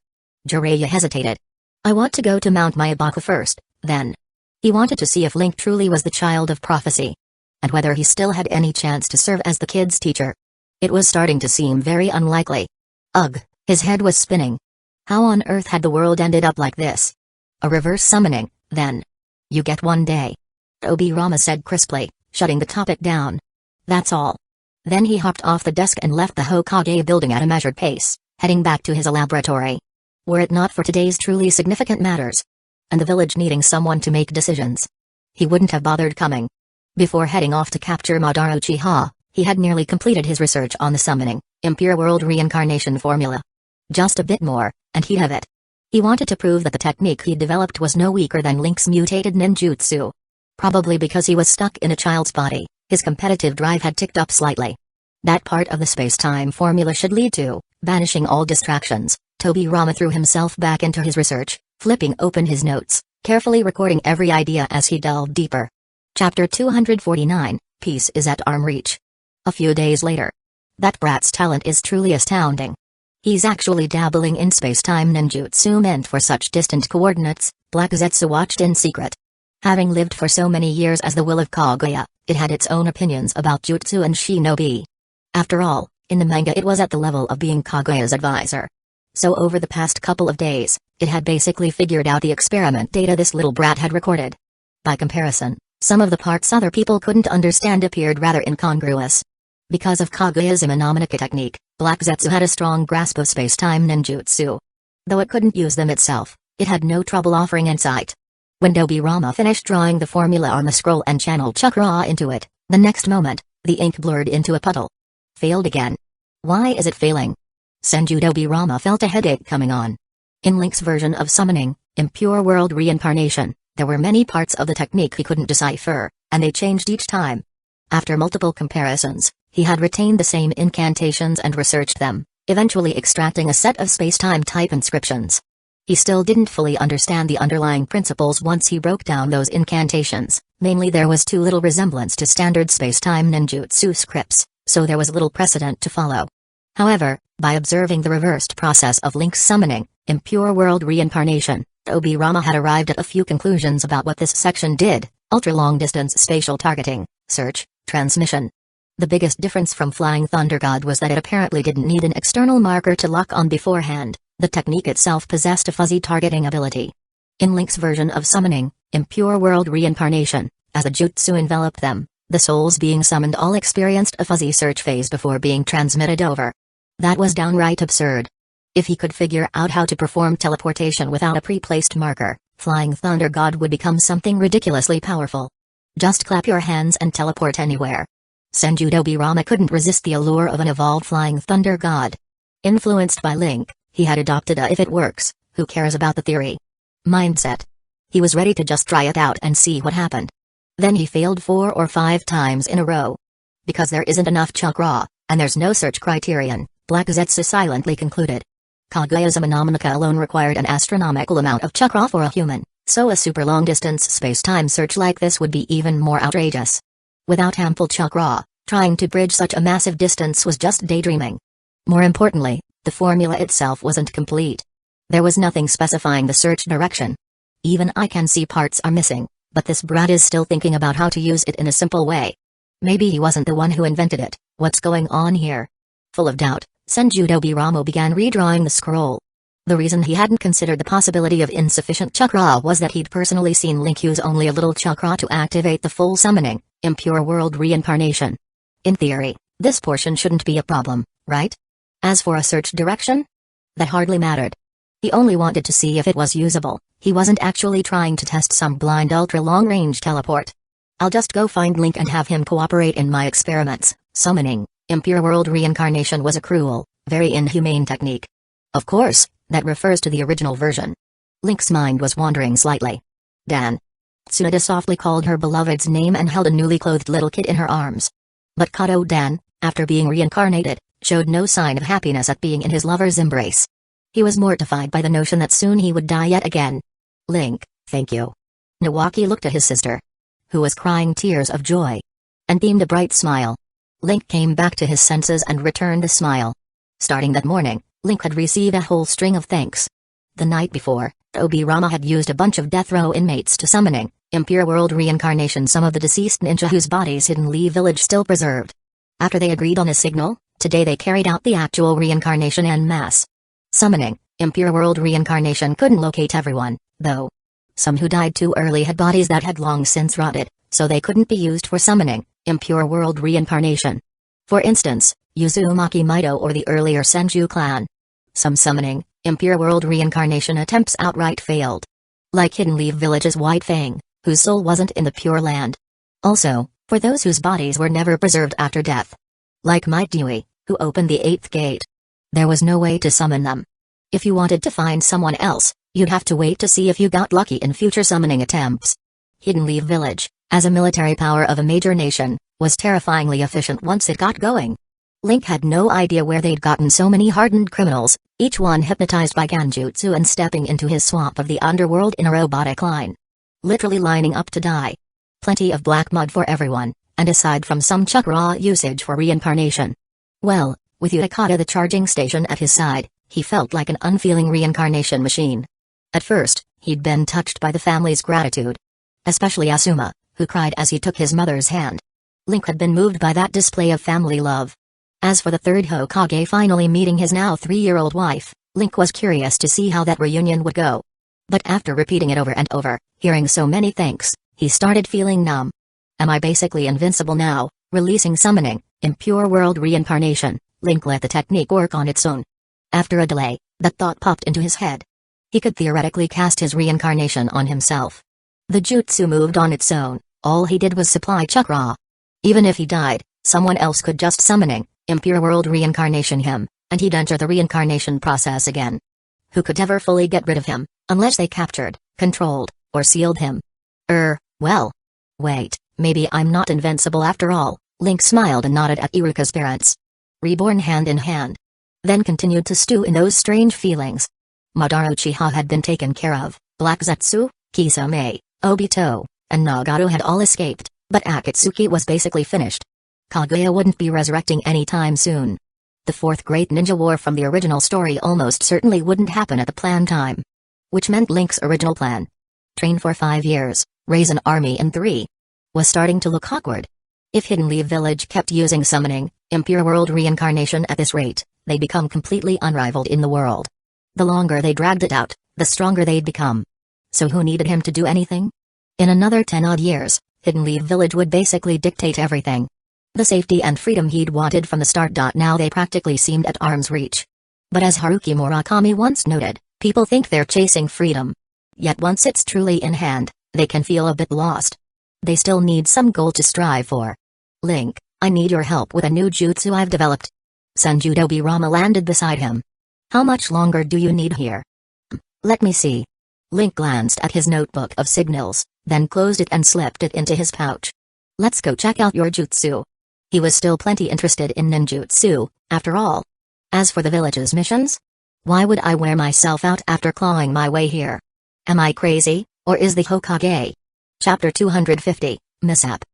Jiraiya hesitated. I want to go to Mount Myabaku first, then. He wanted to see if Link truly was the child of prophecy. And whether he still had any chance to serve as the kid's teacher. It was starting to seem very unlikely. Ugh, his head was spinning. How on earth had the world ended up like this? A reverse summoning, then. You get 1 day. Obirama said crisply, shutting the topic down. That's all. Then he hopped off the desk and left the Hokage building at a measured pace, heading back to his laboratory. Were it not for today's truly significant matters, and the village needing someone to make decisions, he wouldn't have bothered coming. Before heading off to capture Madara Uchiha, he had nearly completed his research on the summoning, Impure World Reincarnation formula. Just a bit more, and he'd have it. He wanted to prove that the technique he'd developed was no weaker than Link's mutated ninjutsu. Probably because he was stuck in a child's body, his competitive drive had ticked up slightly. That part of the space-time formula should lead to banishing all distractions. Tobirama threw himself back into his research, flipping open his notes, carefully recording every idea as he delved deeper. Chapter 249, Peace is at arm reach. A few days later, That brat's talent is truly astounding. He's actually dabbling in space-time ninjutsu meant for such distant coordinates, Black Zetsu watched in secret. Having lived for so many years as the will of Kaguya, it had its own opinions about jutsu and shinobi. After all, in the manga it was at the level of being Kaguya's advisor. So over the past couple of days, it had basically figured out the experiment data this little brat had recorded. By comparison, some of the parts other people couldn't understand appeared rather incongruous. Because of Kaguya's Imanomanika technique, Black Zetsu had a strong grasp of space-time ninjutsu. Though it couldn't use them itself, it had no trouble offering insight. When Dobirama finished drawing the formula on the scroll and channeled chakra into it, the next moment, the ink blurred into a puddle. Failed again. Why is it failing? Senju Dobirama felt a headache coming on. In Link's version of summoning, Impure World Reincarnation, there were many parts of the technique he couldn't decipher, and they changed each time. After multiple comparisons, he had retained the same incantations and researched them, eventually extracting a set of space-time type inscriptions. He still didn't fully understand the underlying principles once he broke down those incantations, mainly there was too little resemblance to standard space-time ninjutsu scripts, so there was little precedent to follow. However, by observing the reversed process of Link's summoning, Impure World Reincarnation, Dobirama had arrived at a few conclusions about what this section did: ultra-long-distance spatial targeting, search, transmission. The biggest difference from Flying Thunder God was that it apparently didn't need an external marker to lock on beforehand. The technique itself possessed a fuzzy targeting ability. In Link's version of summoning, Impure World Reincarnation, as the jutsu enveloped them, the souls being summoned all experienced a fuzzy search phase before being transmitted over. That was downright absurd. If he could figure out how to perform teleportation without a pre-placed marker, Flying Thunder God would become something ridiculously powerful. Just clap your hands and teleport anywhere. Senju Dobirama couldn't resist the allure of an evolved Flying Thunder God. Influenced by Link, he had adopted a "if it works, who cares about the theory" mindset. He was ready to just try it out and see what happened. Then he failed 4 or 5 times in a row. Because there isn't enough chakra, and there's no search criterion, Black Zetsu silently concluded. Kaguya's Imanomanika alone required an astronomical amount of chakra for a human, so a super long-distance space-time search like this would be even more outrageous. Without ample chakra, trying to bridge such a massive distance was just daydreaming. More importantly, the formula itself wasn't complete. There was nothing specifying the search direction. Even I can see parts are missing, but this brat is still thinking about how to use it in a simple way. Maybe he wasn't the one who invented it. What's going on here? Full of doubt, Senju Dobirama began redrawing the scroll. The reason he hadn't considered the possibility of insufficient chakra was that he'd personally seen Link use only a little chakra to activate the full summoning, Impure World Reincarnation. In theory, this portion shouldn't be a problem, right? As for a search direction? That hardly mattered. He only wanted to see if it was usable. He wasn't actually trying to test some blind ultra-long-range teleport. I'll just go find Link and have him cooperate in my experiments. Summoning Impure World Reincarnation was a cruel, very inhumane technique. Of course, that refers to the original version. Link's mind was wandering slightly. Dan. Tsunade softly called her beloved's name and held a newly clothed little kid in her arms. But Kato Dan, after being reincarnated, showed no sign of happiness at being in his lover's embrace. He was mortified by the notion that soon he would die yet again. Link, thank you. Nawaki looked at his sister, who was crying tears of joy, and beamed a bright smile. Link came back to his senses and returned the smile. Starting that morning, Link had received a whole string of thanks. The night before, Dobirama had used a bunch of death row inmates to summoning Impure World Reincarnation some of the deceased ninja whose bodies hidden Lee Village still preserved. After they agreed on a signal, today they carried out the actual reincarnation en masse. Summoning Impure World Reincarnation couldn't locate everyone, though. Some who died too early had bodies that had long since rotted, so they couldn't be used for summoning Impure World Reincarnation. For instance, Uzumaki Mido or the earlier Senju clan. Some summoning Impure World Reincarnation attempts outright failed. Like Hidden Leaf Village's White Fang, whose soul wasn't in the Pure Land. Also, for those whose bodies were never preserved after death. Like Might Dewey, who opened the 8th gate. There was no way to summon them. If you wanted to find someone else, you'd have to wait to see if you got lucky in future summoning attempts. Hidden Leaf Village, as a military power of a major nation, was terrifyingly efficient once it got going. Link had no idea where they'd gotten so many hardened criminals, each one hypnotized by Ganjutsu and stepping into his swamp of the underworld in a robotic line. Literally lining up to die. Plenty of black mud for everyone, and aside from some chakra usage for reincarnation. Well, with Utakata the charging station at his side, he felt like an unfeeling reincarnation machine. At first, he'd been touched by the family's gratitude. Especially Asuma, who cried as he took his mother's hand. Link had been moved by that display of family love. As for the third Hokage finally meeting his now 3-year-old wife, Link was curious to see how that reunion would go. But after repeating it over and over, hearing so many thanks, he started feeling numb. Am I basically invincible now? Releasing summoning, impure world reincarnation, Link let the technique work on its own. After a delay, that thought popped into his head. He could theoretically cast his reincarnation on himself. The jutsu moved on its own, all he did was supply chakra. Even if he died, someone else could just summoning, impure world reincarnation him, and he'd enter the reincarnation process again. Who could ever fully get rid of him, unless they captured, controlled, or sealed him? Well. Wait, maybe I'm not invincible after all, Link smiled and nodded at Iruka's parents. Reborn hand in hand. Then continued to stew in those strange feelings. Madara Uchiha had been taken care of, Black Zetsu, Kisame, Obito, and Nagato had all escaped, but Akatsuki was basically finished. Kaguya wouldn't be resurrecting anytime soon. The fourth great ninja war from the original story almost certainly wouldn't happen at the planned time. Which meant Link's original plan. Train for 5 years, raise an army in 3. Was starting to look awkward. If Hidden Leaf Village kept using summoning, impure world reincarnation at this rate, they'd become completely unrivaled in the world. The longer they dragged it out, the stronger they'd become. So who needed him to do anything? In another 10-odd years, Hidden Leaf Village would basically dictate everything. The safety and freedom he'd wanted from the start. Now they practically seemed at arm's reach. But as Haruki Murakami once noted, people think they're chasing freedom. Yet once it's truly in hand, they can feel a bit lost. They still need some goal to strive for. Link, I need your help with a new jutsu I've developed. Senju Dobirama landed beside him. How much longer do you need here? Let me see. Link glanced at his notebook of signals, then closed it and slipped it into his pouch. Let's go check out your jutsu. He was still plenty interested in ninjutsu, after all. As for the village's missions? Why would I wear myself out after clawing my way here? Am I crazy, or is the Hokage? Chapter 250, Mishap.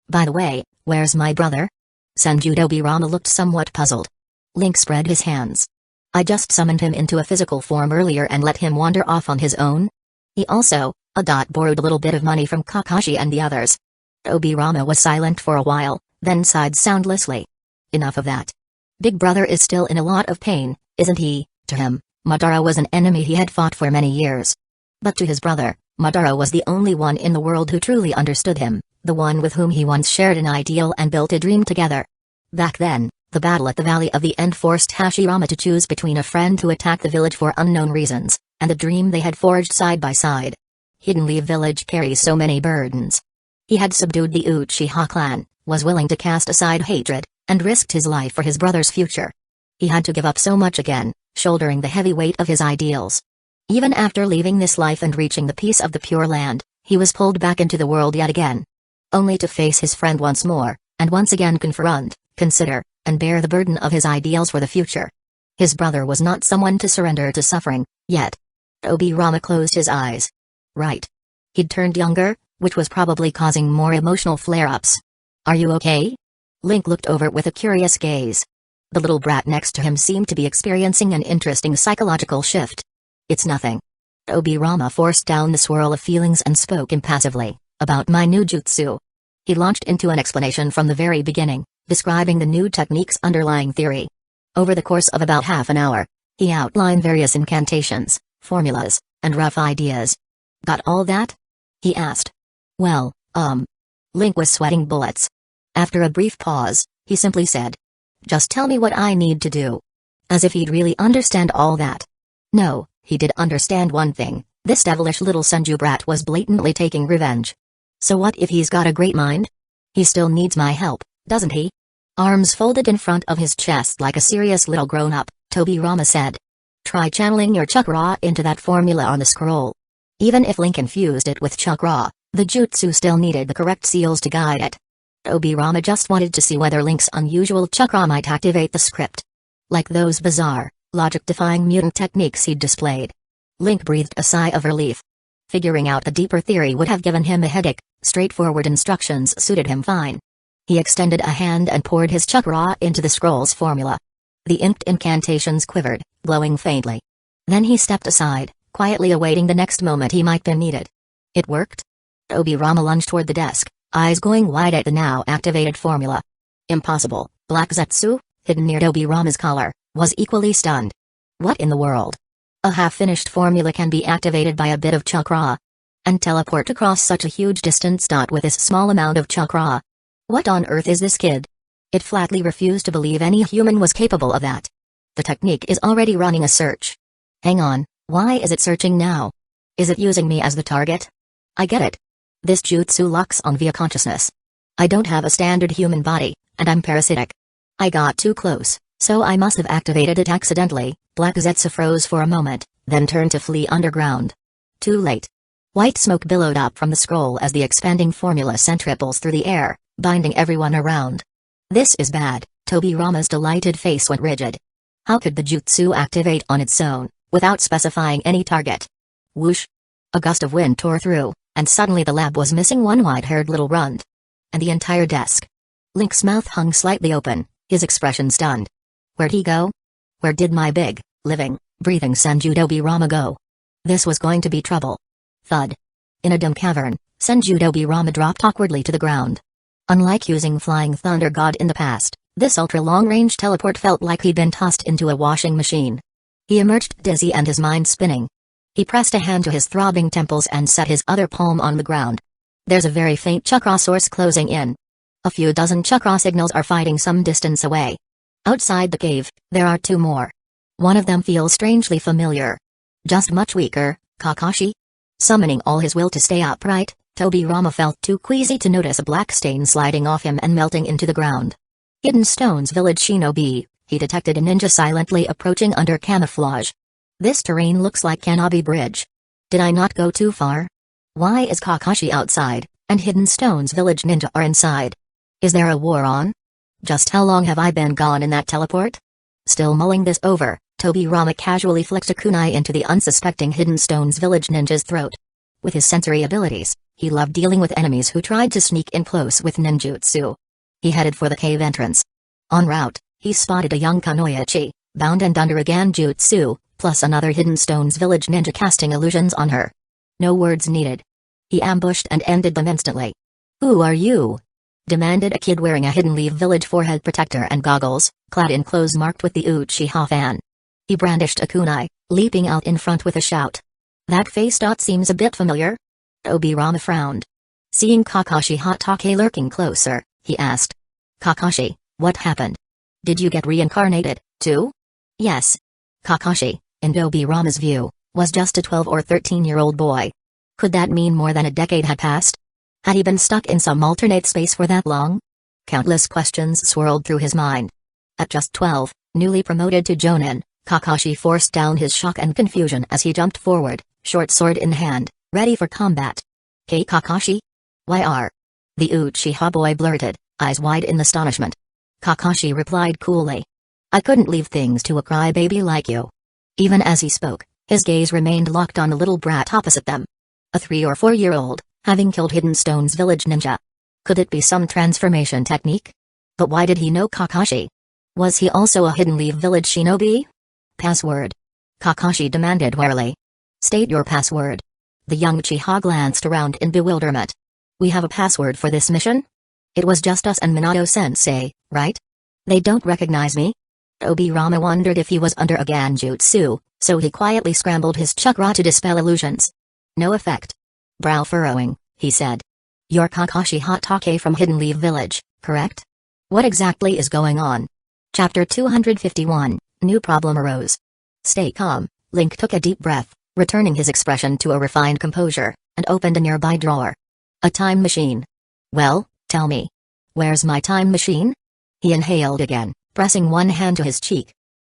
By the way, where's my brother? Senju Dobirama looked somewhat puzzled. Link spread his hands. I just summoned him into a physical form earlier and let him wander off on his own. He also, borrowed a little bit of money from Kakashi and the others. Dobirama was silent for a while, then sighed soundlessly. Enough of that. Big brother is still in a lot of pain, isn't he? To him, Madara was an enemy he had fought for many years. But to his brother, Madara was the only one in the world who truly understood him, the one with whom he once shared an ideal and built a dream together. Back then, the battle at the Valley of the End forced Hashirama to choose between a friend who attacked the village for unknown reasons, and the dream they had forged side by side. Hidden Leaf Village carries so many burdens. He had subdued the Uchiha clan, was willing to cast aside hatred, and risked his life for his brother's future. He had to give up so much again, shouldering the heavy weight of his ideals. Even after leaving this life and reaching the peace of the Pure Land, he was pulled back into the world yet again. Only to face his friend once more, and once again confront, consider, and bear the burden of his ideals for the future. His brother was not someone to surrender to suffering, yet. Dobirama closed his eyes. Right. He'd turned younger, which was probably causing more emotional flare-ups. Are you okay? Link looked over with a curious gaze. The little brat next to him seemed to be experiencing an interesting psychological shift. It's nothing. Dobirama forced down the swirl of feelings and spoke impassively, about my new jutsu. He launched into an explanation from the very beginning, describing the new technique's underlying theory. Over the course of about half an hour, he outlined various incantations, formulas, and rough ideas. Got all that? He asked. Well, Link was sweating bullets. After a brief pause, he simply said, just tell me what I need to do. As if he'd really understand all that. No, he did understand one thing, this devilish little Senju brat was blatantly taking revenge. So what if he's got a great mind? He still needs my help, doesn't he? Arms folded in front of his chest like a serious little grown-up, Dobirama said. Try channeling your chakra into that formula on the scroll. Even if Link infused it with chakra, the jutsu still needed the correct seals to guide it. Dobirama just wanted to see whether Link's unusual chakra might activate the script. Like those bizarre, logic-defying mutant techniques he'd displayed. Link breathed a sigh of relief. Figuring out the deeper theory would have given him a headache, straightforward instructions suited him fine. He extended a hand and poured his chakra into the scroll's formula. The inked incantations quivered, glowing faintly. Then he stepped aside, quietly awaiting the next moment he might be needed. It worked? Obirama lunged toward the desk, eyes going wide at the now activated formula. Impossible. Black Zetsu, hidden near Obirama's collar, was equally stunned. What in the world? A half-finished formula can be activated by a bit of chakra. And teleport across such a huge distance. With this small amount of chakra. What on earth is this kid? It flatly refused to believe any human was capable of that. The technique is already running a search. Hang on, why is it searching now? Is it using me as the target? I get it. This jutsu locks on via consciousness. I don't have a standard human body, and I'm parasitic. I got too close, so I must have activated it accidentally. Black Zetsu froze for a moment, then turned to flee underground. Too late. White smoke billowed up from the scroll as the expanding formula sent ripples through the air, binding everyone around. This is bad. Tobirama's delighted face went rigid. How could the jutsu activate on its own, without specifying any target? Whoosh! A gust of wind tore through, and suddenly the lab was missing one white-haired little runt. And the entire desk. Link's mouth hung slightly open, his expression stunned. Where'd he go? Where did my big, living, breathing Senju Tobirama go? This was going to be trouble. Thud. In a dim cavern, Senju Tobirama dropped awkwardly to the ground. Unlike using Flying Thunder God in the past, this ultra-long-range teleport felt like he'd been tossed into a washing machine. He emerged dizzy and his mind spinning. He pressed a hand to his throbbing temples and set his other palm on the ground. There's a very faint chakra source closing in. A few dozen chakra signals are fighting some distance away. Outside the cave, there are two more. One of them feels strangely familiar. Just much weaker, Kakashi? Summoning all his will to stay upright, Tobirama felt too queasy to notice a black stain sliding off him and melting into the ground. Hidden Stone's village shinobi, he detected a ninja silently approaching under camouflage. This terrain looks like Kanabi Bridge. Did I not go too far? Why is Kakashi outside, and Hidden Stone's village ninja are inside? Is there a war on? Just how long have I been gone in that teleport? Still mulling this over, Tobirama casually flicked a kunai into the unsuspecting Hidden Stone's village ninja's throat. With his sensory abilities, he loved dealing with enemies who tried to sneak in close with ninjutsu. He headed for the cave entrance. En route, he spotted a young Kanoichi, bound and under a Ganjutsu, plus another Hidden Stone's village ninja casting illusions on her. No words needed. He ambushed and ended them instantly. "Who are you?" demanded a kid wearing a Hidden Leaf village forehead protector and goggles, clad in clothes marked with the Uchiha fan. He brandished a kunai, leaping out in front with a shout. That face seems a bit familiar? Obirama frowned. Seeing Kakashi Hatake lurking closer, he asked. Kakashi, what happened? Did you get reincarnated, too? Yes. Kakashi, in Obirama's view, was just a 12 or 13-year-old boy. Could that mean more than a decade had passed? Had he been stuck in some alternate space for that long? Countless questions swirled through his mind. At just 12, newly promoted to Jonin, Kakashi forced down his shock and confusion as he jumped forward, short sword in hand, ready for combat. Hey Kakashi? Why are? The Uchiha boy blurted, eyes wide in astonishment. Kakashi replied coolly. I couldn't leave things to a crybaby like you. Even as he spoke, his gaze remained locked on the little brat opposite them. A 3 or 4-year-old, having killed Hidden Stone's village ninja. Could it be some transformation technique? But why did he know Kakashi? Was he also a Hidden Leaf village shinobi? Password. Kakashi demanded warily. State your password. The young Uchiha glanced around in bewilderment. We have a password for this mission? It was just us and Minato-sensei, right? They don't recognize me? Obirama wondered if he was under a Ganjutsu, so he quietly scrambled his chakra to dispel illusions. No effect. Brow furrowing, he said. You're Kakashi Hatake from Hidden Leaf Village, correct? What exactly is going on? Chapter 251, New problem arose. Stay calm, Link took a deep breath, returning his expression to a refined composure, and opened a nearby drawer. A time machine. Well, tell me. Where's my time machine? He inhaled again, pressing one hand to his cheek.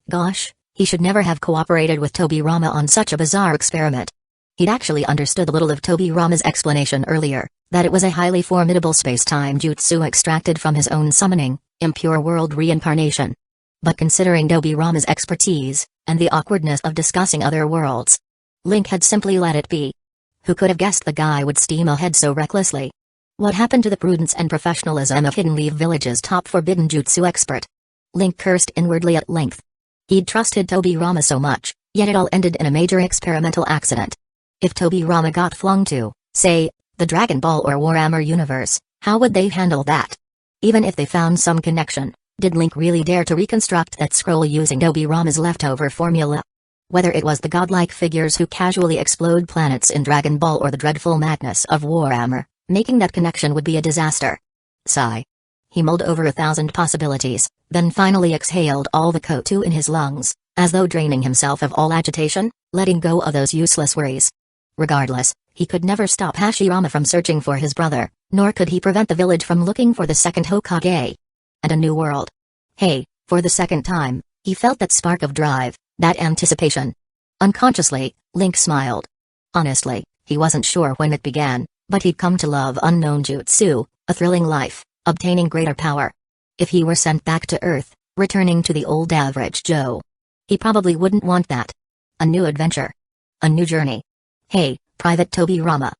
Gosh, he should never have cooperated with Tobirama on such a bizarre experiment. He'd actually understood a little of Tobirama's explanation earlier, that it was a highly formidable space-time jutsu extracted from his own summoning, impure world reincarnation. But considering Tobirama's expertise, and the awkwardness of discussing other worlds, Link had simply let it be. Who could have guessed the guy would steam ahead so recklessly? What happened to the prudence and professionalism of Hidden Leaf Village's top forbidden jutsu expert? Link cursed inwardly at length. He'd trusted Tobirama so much, yet it all ended in a major experimental accident. If Tobirama got flung to, say, the Dragon Ball or Warhammer universe, how would they handle that? Even if they found some connection, did Link really dare to reconstruct that scroll using Tobirama's leftover formula? Whether it was the godlike figures who casually explode planets in Dragon Ball or the dreadful madness of Warhammer, making that connection would be a disaster. Sigh. He mulled over 1,000 possibilities, then finally exhaled all the CO2 in his lungs, as though draining himself of all agitation, letting go of those useless worries. Regardless, he could never stop Hashirama from searching for his brother, nor could he prevent the village from looking for the second Hokage. And a new world. Hey, for the second time, he felt that spark of drive, that anticipation. Unconsciously, Link smiled. Honestly, he wasn't sure when it began, but he'd come to love unknown jutsu, a thrilling life, obtaining greater power. If he were sent back to Earth, returning to the old average Joe, he probably wouldn't want that. A new adventure. A new journey. Hey, Private Tobirama.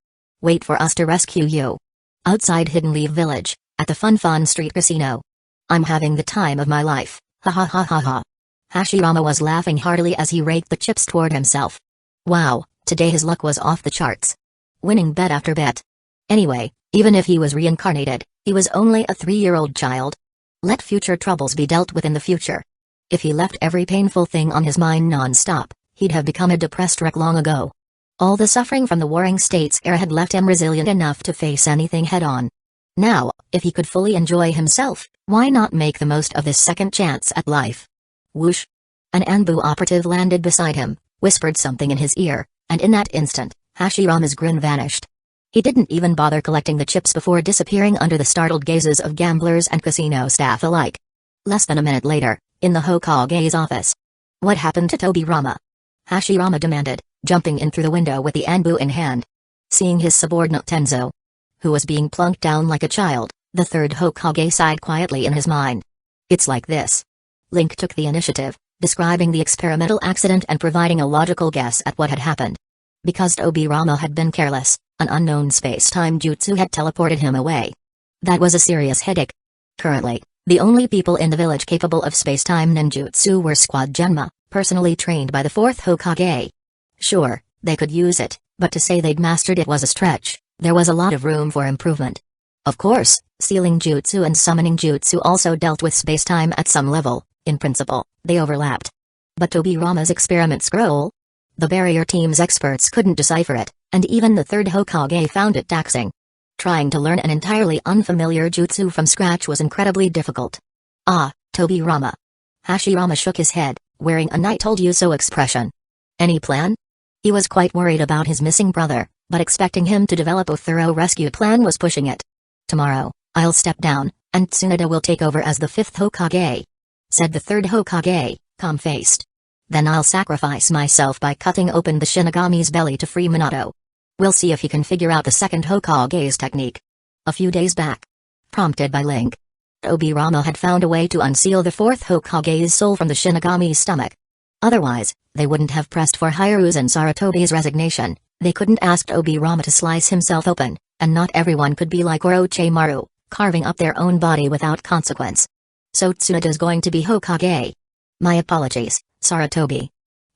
Wait for us to rescue you. Outside Hidden Leaf Village, at the Fun Street Casino. I'm having the time of my life, ha ha ha ha ha. Hashirama was laughing heartily as he raked the chips toward himself. Wow, today his luck was off the charts. Winning bet after bet. Anyway, even if he was reincarnated, he was only a 3-year-old child. Let future troubles be dealt with in the future. If he left every painful thing on his mind non-stop, he'd have become a depressed wreck long ago. All the suffering from the Warring States era had left him resilient enough to face anything head-on. Now, if he could fully enjoy himself, why not make the most of this second chance at life? Whoosh! An Anbu operative landed beside him, whispered something in his ear, and in that instant, Hashirama's grin vanished. He didn't even bother collecting the chips before disappearing under the startled gazes of gamblers and casino staff alike. Less than a minute later, in the Hokage's office. What happened to Tobirama? Hashirama demanded, jumping in through the window with the Anbu in hand. Seeing his subordinate Tenzo, who was being plunked down like a child, the third Hokage sighed quietly in his mind. It's like this. Link took the initiative, describing the experimental accident and providing a logical guess at what had happened. Because Tobirama had been careless, an unknown space-time jutsu had teleported him away. That was a serious headache. Currently, the only people in the village capable of space-time ninjutsu were Squad Genma, personally trained by the fourth Hokage. Sure, they could use it, but to say they'd mastered it was a stretch. There was a lot of room for improvement. Of course, sealing jutsu and summoning jutsu also dealt with space-time at some level. In principle, they overlapped. But Tobirama's experiment scroll? The barrier team's experts couldn't decipher it, and even the third Hokage found it taxing. Trying to learn an entirely unfamiliar jutsu from scratch was incredibly difficult. Ah, Tobirama. Hashirama shook his head, wearing a "I told you so" expression. Any plan? He was quite worried about his missing brother, but expecting him to develop a thorough rescue plan was pushing it. Tomorrow, I'll step down, and Tsunade will take over as the fifth Hokage, said the third Hokage, calm-faced. Then I'll sacrifice myself by cutting open the Shinigami's belly to free Minato. We'll see if he can figure out the second Hokage's technique. A few days back, prompted by Link, Tobirama had found a way to unseal the fourth Hokage's soul from the Shinigami's stomach. Otherwise, they wouldn't have pressed for Hiruzen Sarutobi's resignation. They couldn't ask Tobirama to slice himself open, and not everyone could be like Orochimaru, carving up their own body without consequence. So Tsunade's going to be Hokage. My apologies, Sarutobi.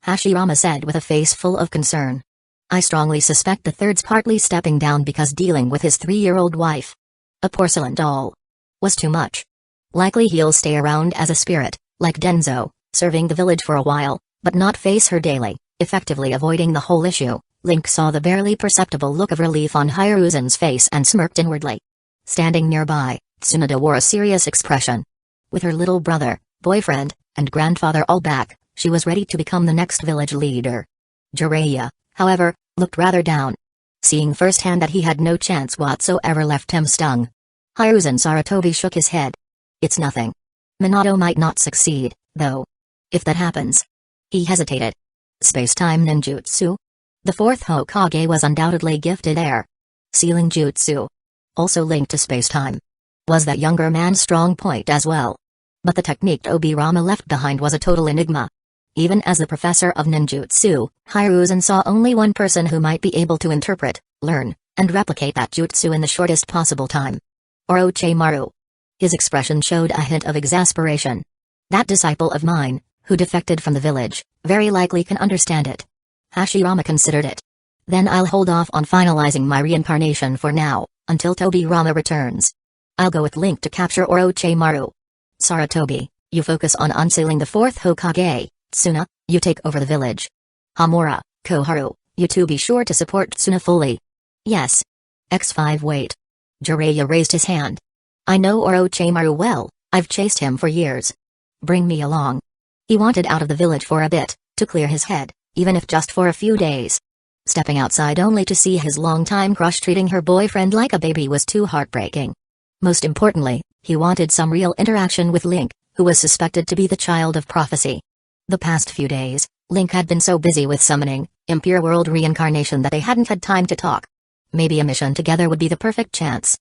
Hashirama said with a face full of concern. I strongly suspect the third's partly stepping down because dealing with his 3-year-old wife, a porcelain doll, was too much. Likely he'll stay around as a spirit, like Denzo, serving the village for a while, but not face her daily, effectively avoiding the whole issue. Link saw the barely perceptible look of relief on Hiruzen's face and smirked inwardly. Standing nearby, Tsunade wore a serious expression. With her little brother, boyfriend, and grandfather all back, she was ready to become the next village leader. Jiraiya, however, looked rather down. Seeing firsthand that he had no chance whatsoever left him stung. Hiruzen Sarutobi shook his head. It's nothing. Minato might not succeed, though. If that happens. He hesitated. Space-time ninjutsu? The fourth Hokage was undoubtedly gifted there. Sealing jutsu. Also linked to space-time. Was that younger man's strong point as well? But the technique Tobirama left behind was a total enigma. Even as the professor of ninjutsu, Hiruzen saw only one person who might be able to interpret, learn, and replicate that jutsu in the shortest possible time. Orochimaru. His expression showed a hint of exasperation. That disciple of mine, who defected from the village, very likely can understand it. Hashirama considered it. Then I'll hold off on finalizing my reincarnation for now, until Tobirama returns. I'll go with Link to capture Orochimaru. Sarutobi, you focus on unsealing the fourth Hokage. Tsuna, you take over the village. Hamura, Koharu, you two be sure to support Tsuna fully. Yes. X5 wait. Jiraiya raised his hand. I know Orochimaru well, I've chased him for years. Bring me along. He wanted out of the village for a bit, to clear his head, even if just for a few days. Stepping outside only to see his longtime crush treating her boyfriend like a baby was too heartbreaking. Most importantly, he wanted some real interaction with Link, who was suspected to be the child of prophecy. The past few days, Link had been so busy with summoning impure world reincarnation that they hadn't had time to talk. Maybe a mission together would be the perfect chance.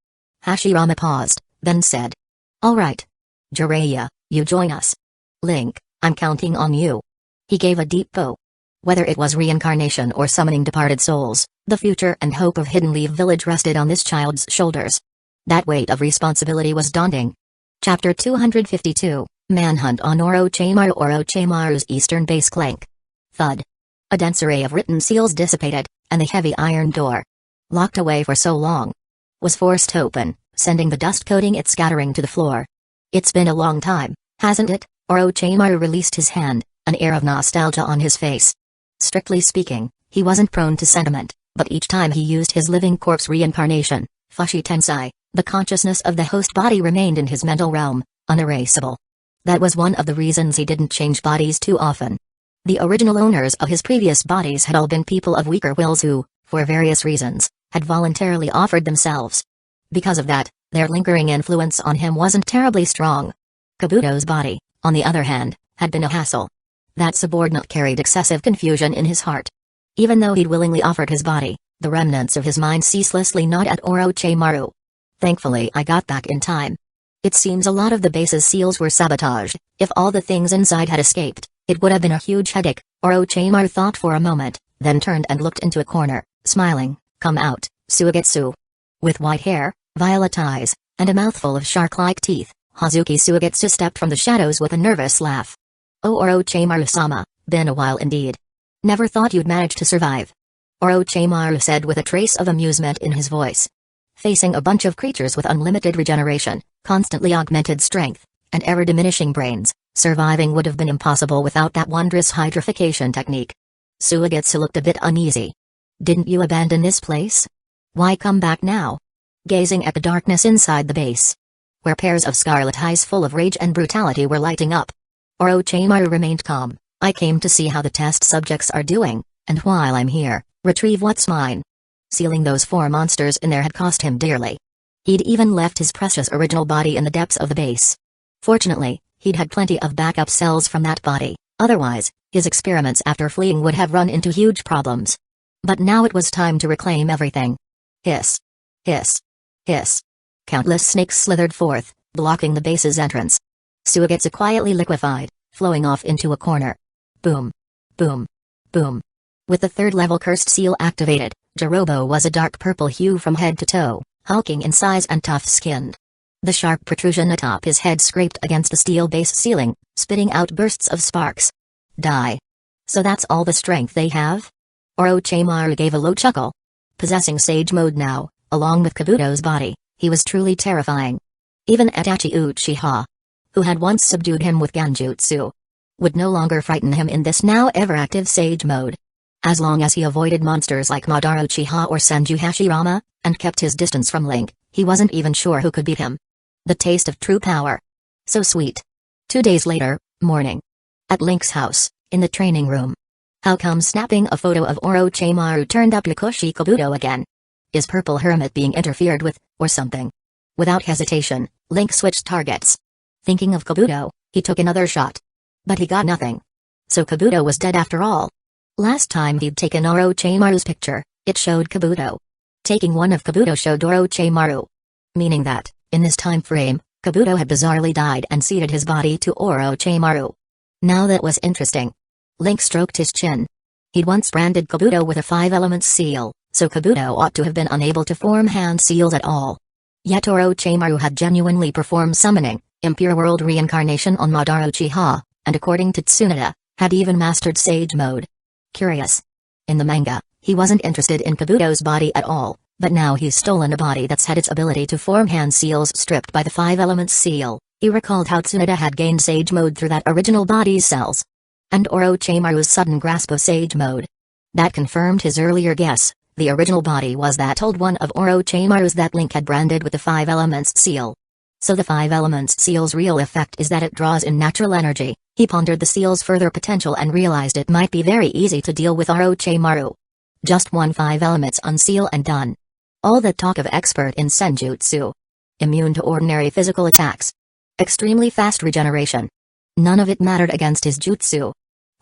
Hashirama paused, then said. Alright. Jiraiya, you join us. Link, I'm counting on you. He gave a deep bow. Whether it was reincarnation or summoning departed souls, the future and hope of Hidden Leaf Village rested on this child's shoulders. That weight of responsibility was daunting. Chapter 252, Manhunt on Orochimaru. Orochimaru's eastern base clank. Thud. A dense array of written seals dissipated, and the heavy iron door, locked away for so long, was forced open, sending the dust coating it scattering to the floor. It's been a long time, hasn't it? Orochimaru released his hand, an air of nostalgia on his face. Strictly speaking, he wasn't prone to sentiment, but each time he used his living corpse reincarnation, Fushi Tensei, the consciousness of the host body remained in his mental realm, unerasable. That was one of the reasons he didn't change bodies too often. The original owners of his previous bodies had all been people of weaker wills who, for various reasons, had voluntarily offered themselves. Because of that, their lingering influence on him wasn't terribly strong. Kabuto's body, on the other hand, had been a hassle. That subordinate carried excessive confusion in his heart. Even though he'd willingly offered his body, the remnants of his mind ceaselessly gnawed at Orochimaru. Thankfully I got back in time. It seems a lot of the base's seals were sabotaged. If all the things inside had escaped, it would have been a huge headache. Orochimaru thought for a moment, then turned and looked into a corner, smiling. Come out, Suigetsu. With white hair, violet eyes, and a mouthful of shark-like teeth, Hazuki Suigetsu stepped from the shadows with a nervous laugh. Oh Orochimaru-sama, been a while indeed. Never thought you'd manage to survive. Orochimaru said with a trace of amusement in his voice. Facing a bunch of creatures with unlimited regeneration, constantly augmented strength, and ever-diminishing brains, surviving would have been impossible without that wondrous hydrification technique. Suigetsu looked a bit uneasy. Didn't you abandon this place? Why come back now? Gazing at the darkness inside the base, where pairs of scarlet eyes full of rage and brutality were lighting up, Orochimaru remained calm. I came to see how the test subjects are doing, and while I'm here, retrieve what's mine. Sealing those 4 monsters in there had cost him dearly. He'd even left his precious original body in the depths of the base. Fortunately, he'd had plenty of backup cells from that body, otherwise, his experiments after fleeing would have run into huge problems. But now it was time to reclaim everything. Hiss. Hiss. Hiss. Countless snakes slithered forth, blocking the base's entrance. Suigetsu quietly liquefied, flowing off into a corner. Boom. Boom. Boom. With the 3rd level cursed seal activated, Jirobo was a dark purple hue from head to toe, hulking in size and tough-skinned. The sharp protrusion atop his head scraped against the steel base ceiling, spitting out bursts of sparks. Die. So that's all the strength they have? Orochimaru gave a low chuckle. Possessing Sage Mode now, along with Kabuto's body, he was truly terrifying. Even Itachi Uchiha, who had once subdued him with Genjutsu, would no longer frighten him in this now ever-active Sage Mode. As long as he avoided monsters like Madara Uchiha or Senju Hashirama, and kept his distance from Link, he wasn't even sure who could beat him. The taste of true power. So sweet. 2 days later, morning. At Link's house, in the training room. How come snapping a photo of Orochimaru turned up Yakushi Kabuto again? Is Purple Hermit being interfered with, or something? Without hesitation, Link switched targets. Thinking of Kabuto, he took another shot. But he got nothing. So Kabuto was dead after all. Last time he'd taken Orochimaru's picture, it showed Kabuto. Taking one of Kabuto showed Orochimaru. Meaning that, in this time frame, Kabuto had bizarrely died and ceded his body to Orochimaru. Now that was interesting. Link stroked his chin. He'd once branded Kabuto with a 5 elements seal, so Kabuto ought to have been unable to form hand seals at all. Yet Orochimaru had genuinely performed summoning, impure world reincarnation on Madara Uchiha, and according to Tsunade, had even mastered Sage Mode. Curious. In the manga, he wasn't interested in Kabuto's body at all, but now he's stolen a body that's had its ability to form hand seals stripped by the Five Elements seal. He recalled how Tsunade had gained Sage Mode through that original body's cells. And Orochimaru's sudden grasp of Sage Mode. That confirmed his earlier guess. The original body was that old one of Orochimaru's that Link had branded with the Five Elements seal. So the Five Elements seal's real effect is that it draws in natural energy. He pondered the seal's further potential and realized it might be very easy to deal with Orochimaru. Just one Five Elements unseal and done. All the talk of expert in senjutsu. Immune to ordinary physical attacks. Extremely fast regeneration. None of it mattered against his jutsu.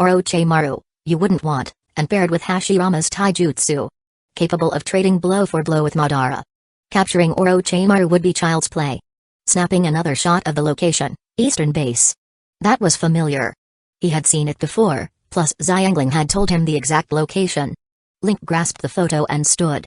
Orochimaru, you wouldn't want, and paired with Hashirama's taijutsu. Capable of trading blow for blow with Madara. Capturing Orochimaru would be child's play. Snapping another shot of the location, Eastern Base. That was familiar. He had seen it before, plus Xiangling had told him the exact location. Link grasped the photo and stood.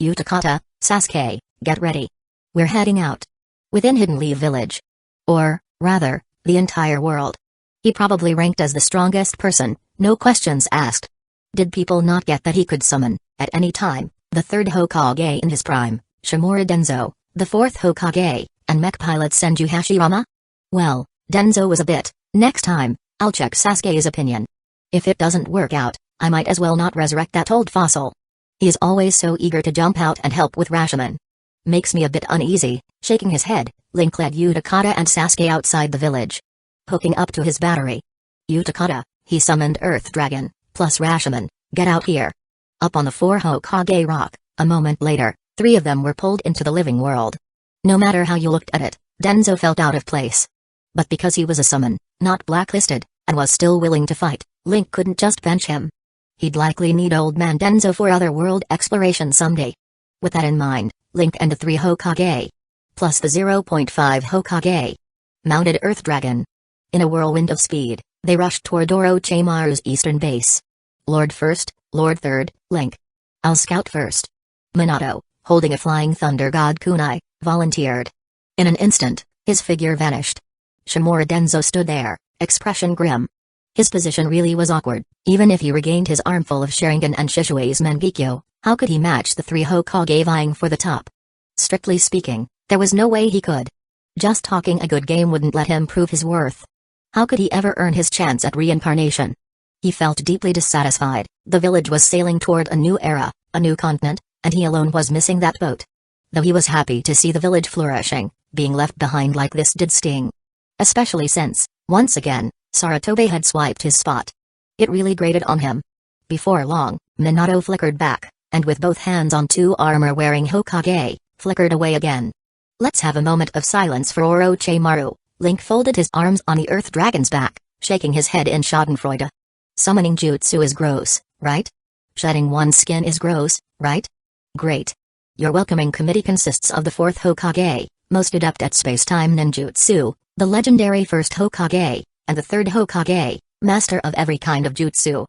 Utakata, Sasuke, get ready. We're heading out. Within Hidden Leaf Village. Or, rather, the entire world. He probably ranked as the strongest person, no questions asked. Did people not get that he could summon, at any time, the third Hokage in his prime, Shimura Denzo, the fourth Hokage, and mech pilot Senju Hashirama? Well, Denzo was a bit, next time, I'll check Sasuke's opinion. If it doesn't work out, I might as well not resurrect that old fossil. He is always so eager to jump out and help with Rashomon. Makes me a bit uneasy. Shaking his head, Link led Utakata and Sasuke outside the village. Hooking up to his battery. Utakata, he summoned Earth Dragon, plus Rashomon, get out here. Up on the 4 Hokage rock, a moment later, 3 of them were pulled into the living world. No matter how you looked at it, Denzo felt out of place. But because he was a summon, not blacklisted, and was still willing to fight, Link couldn't just bench him. He'd likely need old man Denzo for other world exploration someday. With that in mind, Link and the 3 Hokage, plus the 0.5 Hokage, mounted Earth Dragon. In a whirlwind of speed, they rushed toward Orochimaru's eastern base. Lord first, Lord third, Link. I'll scout first. Minato, holding a flying thunder god kunai, volunteered. In an instant, his figure vanished. Shimura Denzo stood there, expression grim. His position really was awkward. Even if he regained his armful of Sharingan and Shishui's Mangekyo, how could he match the 3 Hokage vying for the top? Strictly speaking, there was no way he could. Just talking a good game wouldn't let him prove his worth. How could he ever earn his chance at reincarnation? He felt deeply dissatisfied. The village was sailing toward a new era, a new continent, and he alone was missing that boat. Though he was happy to see the village flourishing, being left behind like this did sting. Especially since, once again, Sarutobi had swiped his spot. It really grated on him. Before long, Minato flickered back, and with both hands on 2 armor-wearing Hokage, flickered away again. Let's have a moment of silence for Orochimaru. Link folded his arms on the Earth Dragon's back, shaking his head in schadenfreude. Summoning jutsu is gross, right? Shedding one's skin is gross, right? Great. Your welcoming committee consists of the 4th Hokage, most adept at space-time ninjutsu, the legendary 1st Hokage, and the 3rd Hokage, master of every kind of jutsu.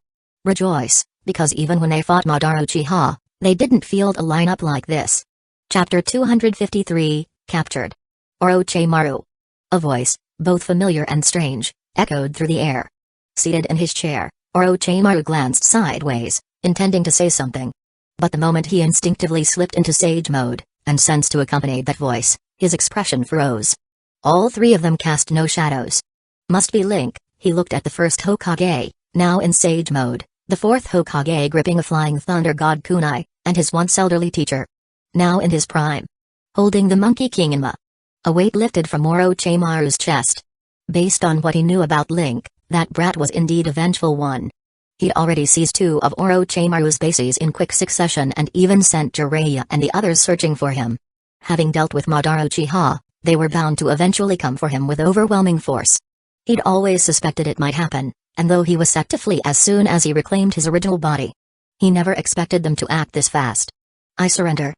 Rejoice, because even when they fought Madara Uchiha, they didn't field a lineup like this. Chapter 253, Captured. Orochimaru. A voice, both familiar and strange, echoed through the air. Seated in his chair, Orochimaru glanced sideways, intending to say something. But the moment he instinctively slipped into Sage Mode, and sensed to accompany that voice, his expression froze. All 3 of them cast no shadows. Must be Link. He looked at the 1st Hokage, now in Sage Mode, the 4th Hokage gripping a flying thunder god kunai, and his once elderly teacher. Now in his prime. Holding the Monkey King Inma. A weight lifted from Orochimaru's chest. Based on what he knew about Link, that brat was indeed a vengeful one. He'd already seized 2 of Orochimaru's bases in quick succession and even sent Jiraiya and the others searching for him. Having dealt with Madara Uchiha, they were bound to eventually come for him with overwhelming force. He'd always suspected it might happen, and though he was set to flee as soon as he reclaimed his original body, he never expected them to act this fast. I surrender.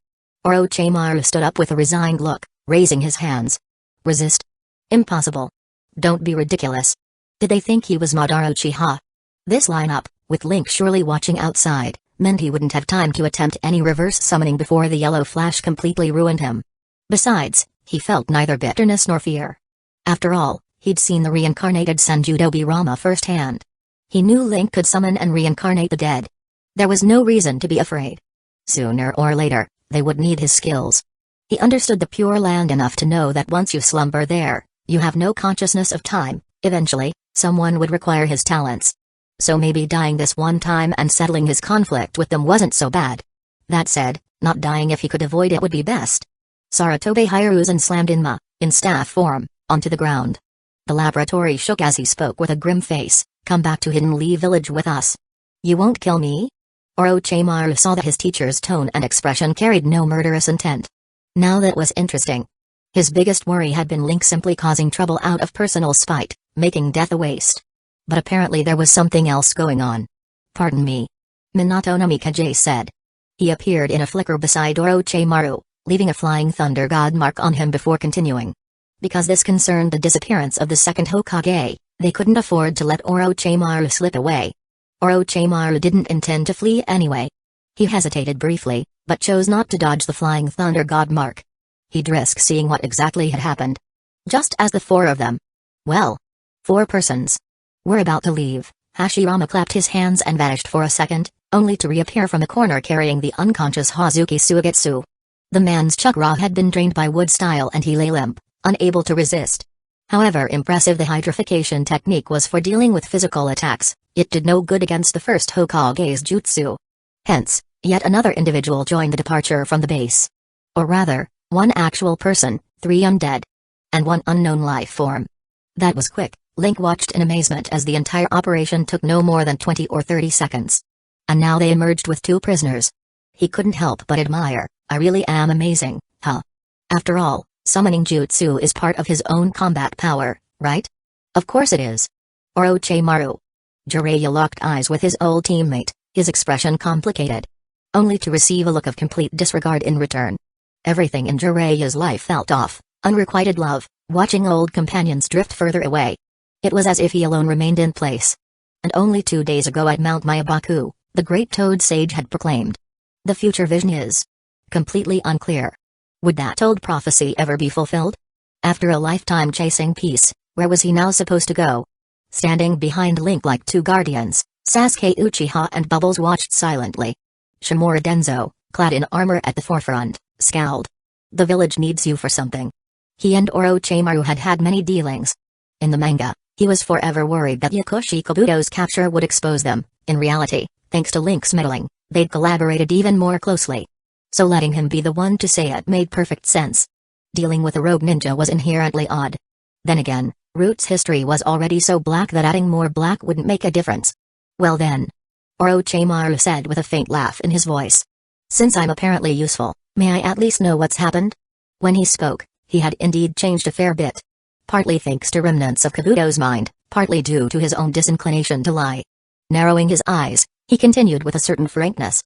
Orochimaru stood up with a resigned look, raising his hands. Resist? Impossible. Don't be ridiculous. Did they think he was Madara Uchiha? This lineup, with Link surely watching outside, meant he wouldn't have time to attempt any reverse summoning before the yellow flash completely ruined him. Besides, he felt neither bitterness nor fear. After all, he'd seen the reincarnated Senjudobi Rama firsthand. He knew Link could summon and reincarnate the dead. There was no reason to be afraid. Sooner or later, they would need his skills. He understood the Pure Land enough to know that once you slumber there, you have no consciousness of time. Eventually, someone would require his talents. So maybe dying this one time and settling his conflict with them wasn't so bad. That said, not dying if he could avoid it would be best. Sarutobi Hiruzen slammed in staff form, onto the ground. The laboratory shook as he spoke with a grim face. Come back to Hidden Lee Village with us. You won't kill me? Orochimaru saw that his teacher's tone and expression carried no murderous intent. Now that was interesting. His biggest worry had been Link simply causing trouble out of personal spite, making death a waste. But apparently there was something else going on. Pardon me. Minato Namikaze said. He appeared in a flicker beside Orochimaru, leaving a flying thunder god mark on him before continuing. Because this concerned the disappearance of the second Hokage, they couldn't afford to let Orochimaru slip away. Orochimaru didn't intend to flee anyway. He hesitated briefly, but chose not to dodge the flying thunder god mark. He'd risk seeing what exactly had happened. Just as the four of them. Well. 4 persons. Were about to leave, Hashirama clapped his hands and vanished for a second, only to reappear from a corner carrying the unconscious Hazuki Suigetsu. The man's chakra had been drained by wood style and he lay limp, unable to resist. However impressive the hydrification technique was for dealing with physical attacks, it did no good against the first Hokage's jutsu. Hence, yet another individual joined the departure from the base. Or rather, 1 actual person, 3 undead. And 1 unknown life form. That was quick. Link watched in amazement as the entire operation took no more than 20 or 30 seconds. And now they emerged with 2 prisoners. He couldn't help but admire. I really am amazing, huh? After all, summoning jutsu is part of his own combat power, right? Of course it is. Orochimaru. Jiraiya locked eyes with his old teammate, his expression complicated. Only to receive a look of complete disregard in return. Everything in Jiraiya's life felt off, unrequited love, watching old companions drift further away. It was as if he alone remained in place. And only 2 days ago at Mount Myabaku, the great Toad Sage had proclaimed. The future vision is completely unclear. Would that old prophecy ever be fulfilled? After a lifetime chasing peace, where was he now supposed to go? Standing behind Link like 2 guardians, Sasuke Uchiha and Bubbles watched silently. Shimura Denzo, clad in armor at the forefront, scowled. The village needs you for something. He and Orochimaru had had many dealings. In the manga, he was forever worried that Yakushi Kabuto's capture would expose them. In reality, thanks to Link's meddling, they'd collaborated even more closely. So letting him be the one to say it made perfect sense. Dealing with a rogue ninja was inherently odd. Then again, Root's history was already so black that adding more black wouldn't make a difference. Well then. Orochimaru said with a faint laugh in his voice. Since I'm apparently useful, may I at least know what's happened? When he spoke, he had indeed changed a fair bit. Partly thanks to remnants of Kabuto's mind, partly due to his own disinclination to lie. Narrowing his eyes, he continued with a certain frankness.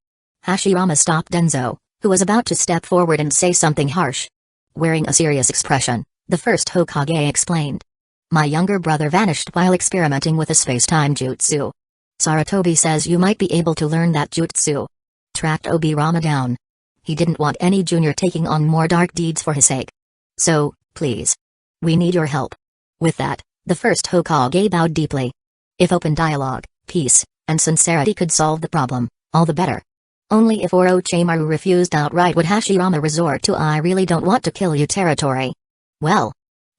Hashirama stopped Denzo, who was about to step forward and say something harsh. Wearing a serious expression, the first Hokage explained. My younger brother vanished while experimenting with a space-time jutsu. Sarutobi says you might be able to learn that jutsu. Tracked Obirama down. He didn't want any junior taking on more dark deeds for his sake. So, please. We need your help. With that, the first Hokage bowed deeply. If open dialogue, peace, and sincerity could solve the problem, all the better. Only if Orochimaru refused outright would Hashirama resort to I really don't want to kill you territory. Well.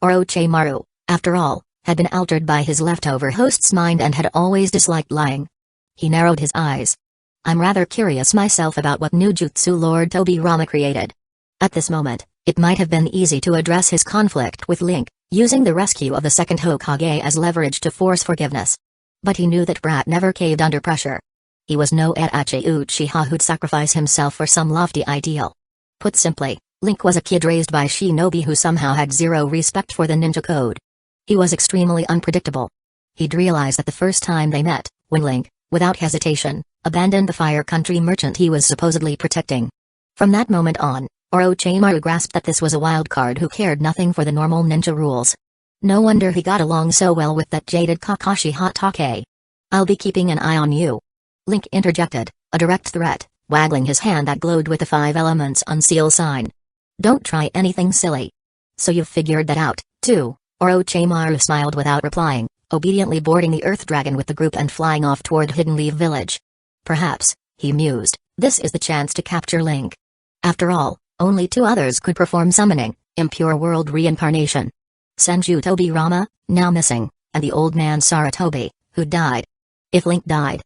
Orochimaru, after all, had been altered by his leftover host's mind and had always disliked lying. He narrowed his eyes. I'm rather curious myself about what new jutsu Lord Tobirama created. At this moment, it might have been easy to address his conflict with Link, using the rescue of the second Hokage as leverage to force forgiveness. But he knew that Brat never caved under pressure. He was no Itachi Uchiha who'd sacrifice himself for some lofty ideal. Put simply, Link was a kid raised by shinobi who somehow had zero respect for the ninja code. He was extremely unpredictable. He'd realized that the first time they met, when Link, without hesitation, abandoned the Fire Country merchant he was supposedly protecting. From that moment on, Orochimaru grasped that this was a wild card who cared nothing for the normal ninja rules. No wonder he got along so well with that jaded Kakashi Hatake. I'll be keeping an eye on you. Link interjected, A direct threat, waggling his hand that glowed with the 5 elements unseal sign. Don't try anything silly. So you've figured that out, too. Orochimaru smiled without replying, obediently boarding the Earth Dragon with the group and flying off toward Hidden Leaf Village. Perhaps, he mused, this is the chance to capture Link. After all, only 2 others could perform summoning, impure world reincarnation. Senju Tobirama, now missing, and the old man Sarutobi, who died. If Link died.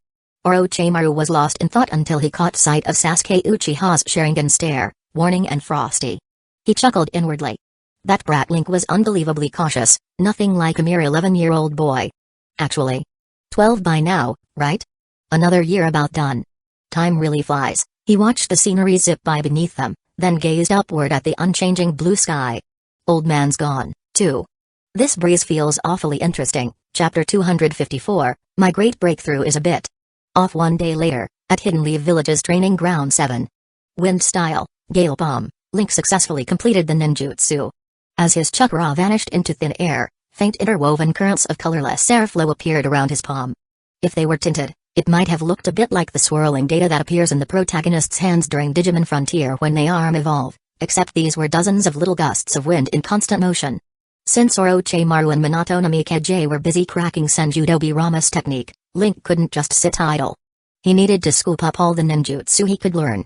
Orochimaru was lost in thought until he caught sight of Sasuke Uchiha's Sharingan stare, warning and frosty. He chuckled inwardly. That brat Link was unbelievably cautious, nothing like a mere 11-year-old boy. Actually, 12 by now, right? Another year about done. Time really flies. He watched the scenery zip by beneath them, then gazed upward at the unchanging blue sky. Old man's gone, too. This breeze feels awfully interesting. Chapter 254, My Great Breakthrough is a bit off. One day later, at Hidden Leaf Village's Training Ground 7. Wind Style, Gale Palm, Link successfully completed the ninjutsu. As his chakra vanished into thin air, faint interwoven currents of colorless airflow appeared around his palm. If they were tinted, it might have looked a bit like the swirling data that appears in the protagonist's hands during Digimon Frontier when they arm evolve, except these were dozens of little gusts of wind in constant motion. Since Orochimaru and Minato Namikaze were busy cracking Senju Tobirama's technique, Link couldn't just sit idle. He needed to scoop up all the ninjutsu he could learn.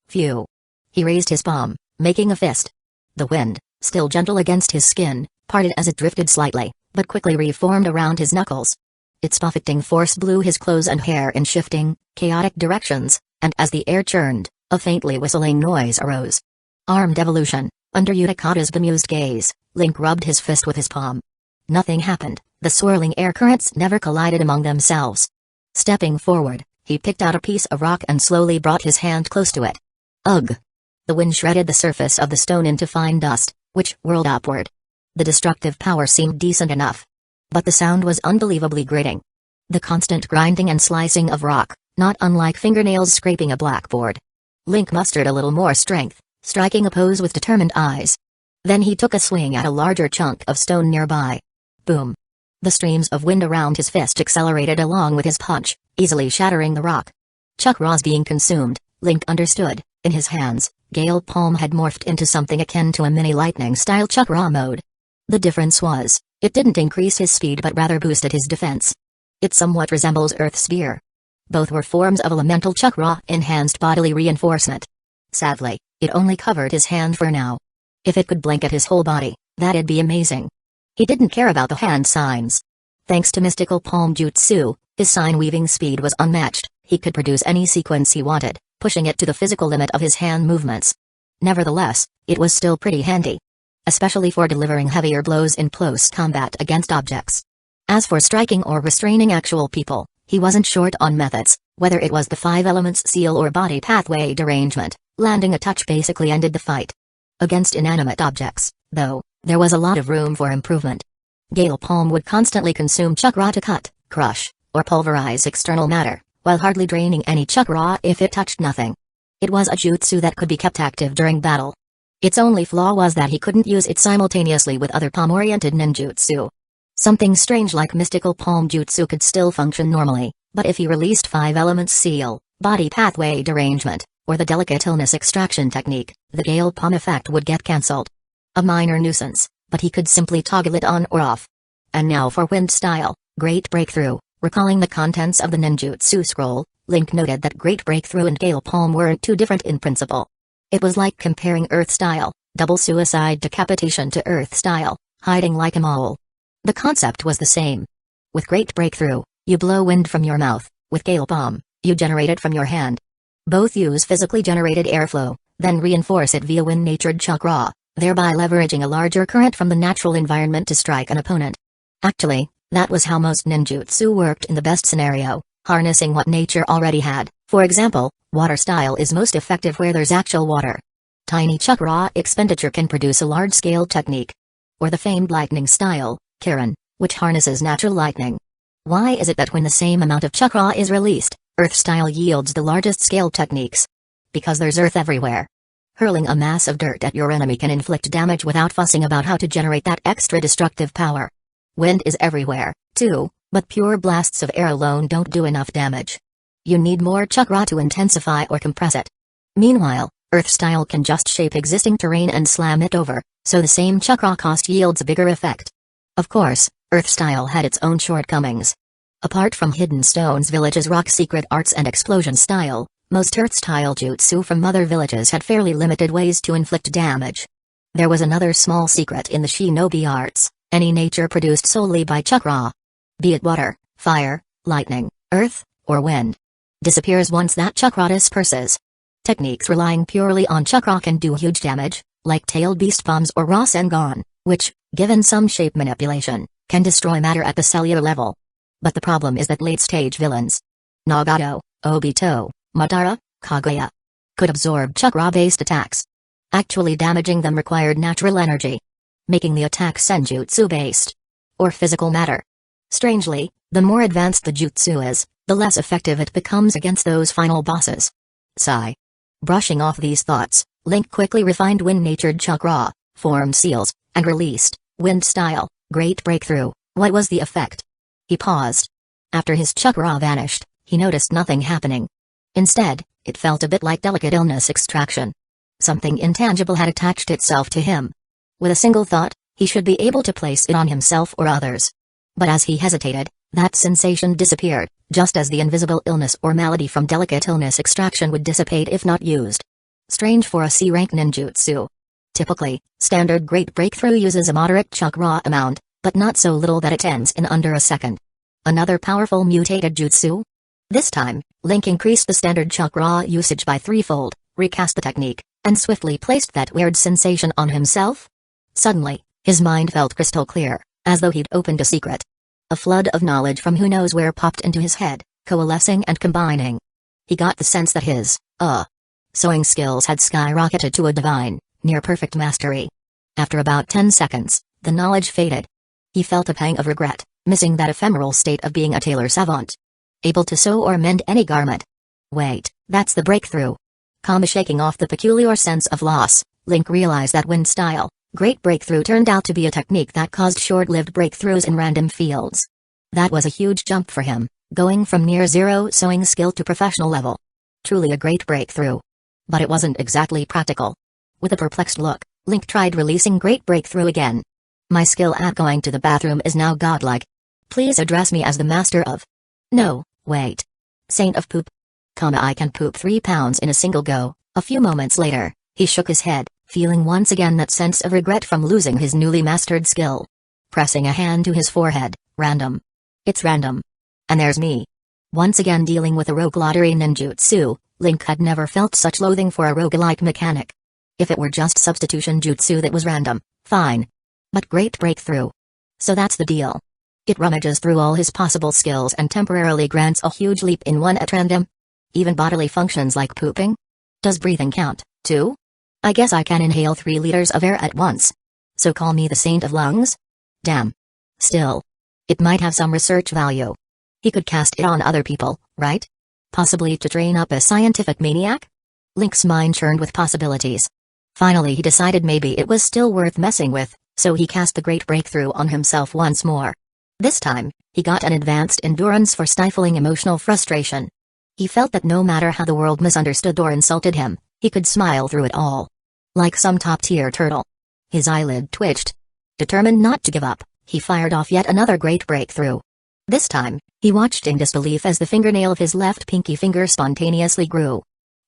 Phew. He raised his palm, making a fist. The wind, still gentle against his skin, parted as it drifted slightly, but quickly reformed around his knuckles. Its buffeting force blew his clothes and hair in shifting, chaotic directions, and as the air churned, a faintly whistling noise arose. Armed evolution. Under Utakata's bemused gaze, Link rubbed his fist with his palm. Nothing happened, the swirling air currents never collided among themselves. Stepping forward, he picked out a piece of rock and slowly brought his hand close to it. Ugh! The wind shredded the surface of the stone into fine dust, which whirled upward. The destructive power seemed decent enough. But the sound was unbelievably grating. The constant grinding and slicing of rock, not unlike fingernails scraping a blackboard. Link mustered a little more strength, striking a pose with determined eyes. Then he took a swing at a larger chunk of stone nearby. Boom! The streams of wind around his fist accelerated along with his punch, easily shattering the rock. Chakras being consumed, Link understood. In his hands, Gale Palm had morphed into something akin to a mini lightning-style chakra mode. The difference was, it didn't increase his speed but rather boosted his defense. It somewhat resembles Earth Sphere. Both were forms of elemental chakra enhanced bodily reinforcement. Sadly, it only covered his hand for now. If it could blanket his whole body, that'd be amazing. He didn't care about the hand signs. Thanks to mystical palm jutsu, his sign-weaving speed was unmatched. He could produce any sequence he wanted, pushing it to the physical limit of his hand movements. Nevertheless, it was still pretty handy. Especially for delivering heavier blows in close combat against objects. As for striking or restraining actual people, he wasn't short on methods, whether it was the 5 elements seal or body pathway derangement, landing a touch basically ended the fight. Against inanimate objects, though, there was a lot of room for improvement. Gale Palm would constantly consume chakra to cut, crush, or pulverize external matter, while hardly draining any chakra if it touched nothing. It was a jutsu that could be kept active during battle. Its only flaw was that he couldn't use it simultaneously with other palm-oriented ninjutsu. Something strange like mystical palm jutsu could still function normally, but if he released 5 elements seal, body pathway derangement, or the delicate illness extraction technique, the Gale Palm effect would get cancelled. A minor nuisance, but he could simply toggle it on or off. And now for Wind Style, Great Breakthrough. Recalling the contents of the ninjutsu scroll, Link noted that Great Breakthrough and Gale Palm weren't too different in principle. It was like comparing Earth Style, double suicide decapitation to Earth Style, hiding like a mole. The concept was the same. With Great Breakthrough, you blow wind from your mouth. With Gale Palm, you generate it from your hand. Both use physically generated airflow, then reinforce it via wind-natured chakra, thereby leveraging a larger current from the natural environment to strike an opponent. Actually, that was how most ninjutsu worked in the best scenario, harnessing what nature already had. For example, water style is most effective where there's actual water. Tiny chakra expenditure can produce a large-scale technique. Or the famed lightning style, Kirin, which harnesses natural lightning. Why is it that when the same amount of chakra is released, Earth style yields the largest scale techniques? Because there's earth everywhere. Hurling a mass of dirt at your enemy can inflict damage without fussing about how to generate that extra destructive power. Wind is everywhere, too, but pure blasts of air alone don't do enough damage. You need more chakra to intensify or compress it. Meanwhile, Earth style can just shape existing terrain and slam it over, so the same chakra cost yields a bigger effect. Of course, Earth style had its own shortcomings. Apart from Hidden Stones Village's rock secret arts and explosion style, most Earth style jutsu from other villages had fairly limited ways to inflict damage. There was another small secret in the shinobi arts: any nature produced solely by chakra, be it water, fire, lightning, earth, or wind, disappears once that chakra disperses. Techniques relying purely on chakra can do huge damage, like tailed beast bombs or Rasengan, which, given some shape manipulation, can destroy matter at the cellular level. But the problem is that late-stage villains, Nagato, Obito, Madara, Kaguya, could absorb chakra-based attacks. Actually damaging them required natural energy, making the attack senjutsu-based, or physical matter. Strangely, the more advanced the jutsu is, the less effective it becomes against those final bosses. Sigh. Brushing off these thoughts, Link quickly refined wind-natured chakra, formed seals, and released wind style, great breakthrough. What was the effect? He paused. After his chakra vanished, he noticed nothing happening. Instead, it felt a bit like delicate illness extraction. Something intangible had attached itself to him. With a single thought, he should be able to place it on himself or others. But as he hesitated, that sensation disappeared, just as the invisible illness or malady from delicate illness extraction would dissipate if not used. Strange for a C-rank ninjutsu. Typically, standard Great Breakthrough uses a moderate chakra amount, but not so little that it ends in under a second. Another powerful mutated jutsu? This time, Link increased the standard chakra usage by threefold, recast the technique, and swiftly placed that weird sensation on himself. Suddenly, his mind felt crystal clear, as though he'd opened a secret. A flood of knowledge from who knows where popped into his head, coalescing and combining. He got the sense that his sewing skills had skyrocketed to a divine, near-perfect mastery. After about 10 seconds, the knowledge faded. He felt a pang of regret, missing that ephemeral state of being a tailor savant, able to sew or mend any garment. Wait, that's the breakthrough. Calmly shaking off the peculiar sense of loss, Link realized that wind style, Great Breakthrough, turned out to be a technique that caused short-lived breakthroughs in random fields. That was a huge jump for him, going from near-zero sewing skill to professional level. Truly a great breakthrough. But it wasn't exactly practical. With a perplexed look, Link tried releasing Great Breakthrough again. My skill at going to the bathroom is now godlike. Please address me as the master of... No, wait. Saint of poop. I can poop 3 pounds in a single go. A few moments later, he shook his head, feeling once again that sense of regret from losing his newly mastered skill. Pressing a hand to his forehead, random. It's random. And there's me. Once again dealing with a rogue lottery ninjutsu, Link had never felt such loathing for a roguelike mechanic. If it were just substitution jutsu that was random, fine. But Great Breakthrough. So that's the deal. It rummages through all his possible skills and temporarily grants a huge leap in one at random. Even bodily functions like pooping? Does breathing count, too? I guess I can inhale 3 liters of air at once. So call me the Saint of Lungs? Damn. Still. It might have some research value. He could cast it on other people, right? Possibly to train up a scientific maniac? Link's mind churned with possibilities. Finally he decided maybe it was still worth messing with, so he cast the Great Breakthrough on himself once more. This time, he got an advanced endurance for stifling emotional frustration. He felt that no matter how the world misunderstood or insulted him, he could smile through it all. Like some top-tier turtle. His eyelid twitched. Determined not to give up, he fired off yet another Great Breakthrough. This time, he watched in disbelief as the fingernail of his left pinky finger spontaneously grew.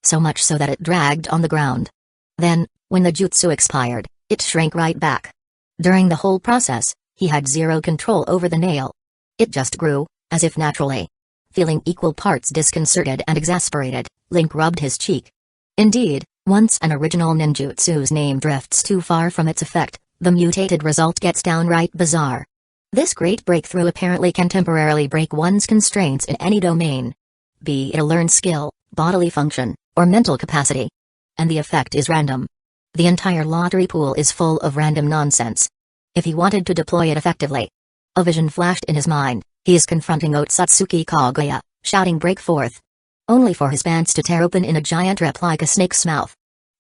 So much so that it dragged on the ground. Then, when the jutsu expired, it shrank right back. During the whole process, he had zero control over the nail. It just grew, as if naturally. Feeling equal parts disconcerted and exasperated, Link rubbed his cheek. Indeed, once an original ninjutsu's name drifts too far from its effect, the mutated result gets downright bizarre. This Great Breakthrough apparently can temporarily break one's constraints in any domain. Be it a learned skill, bodily function, or mental capacity. And the effect is random. The entire lottery pool is full of random nonsense. If he wanted to deploy it effectively. A vision flashed in his mind. He is confronting Otsutsuki Kaguya, shouting break forth. Only for his pants to tear open in a giant rip like a snake's mouth.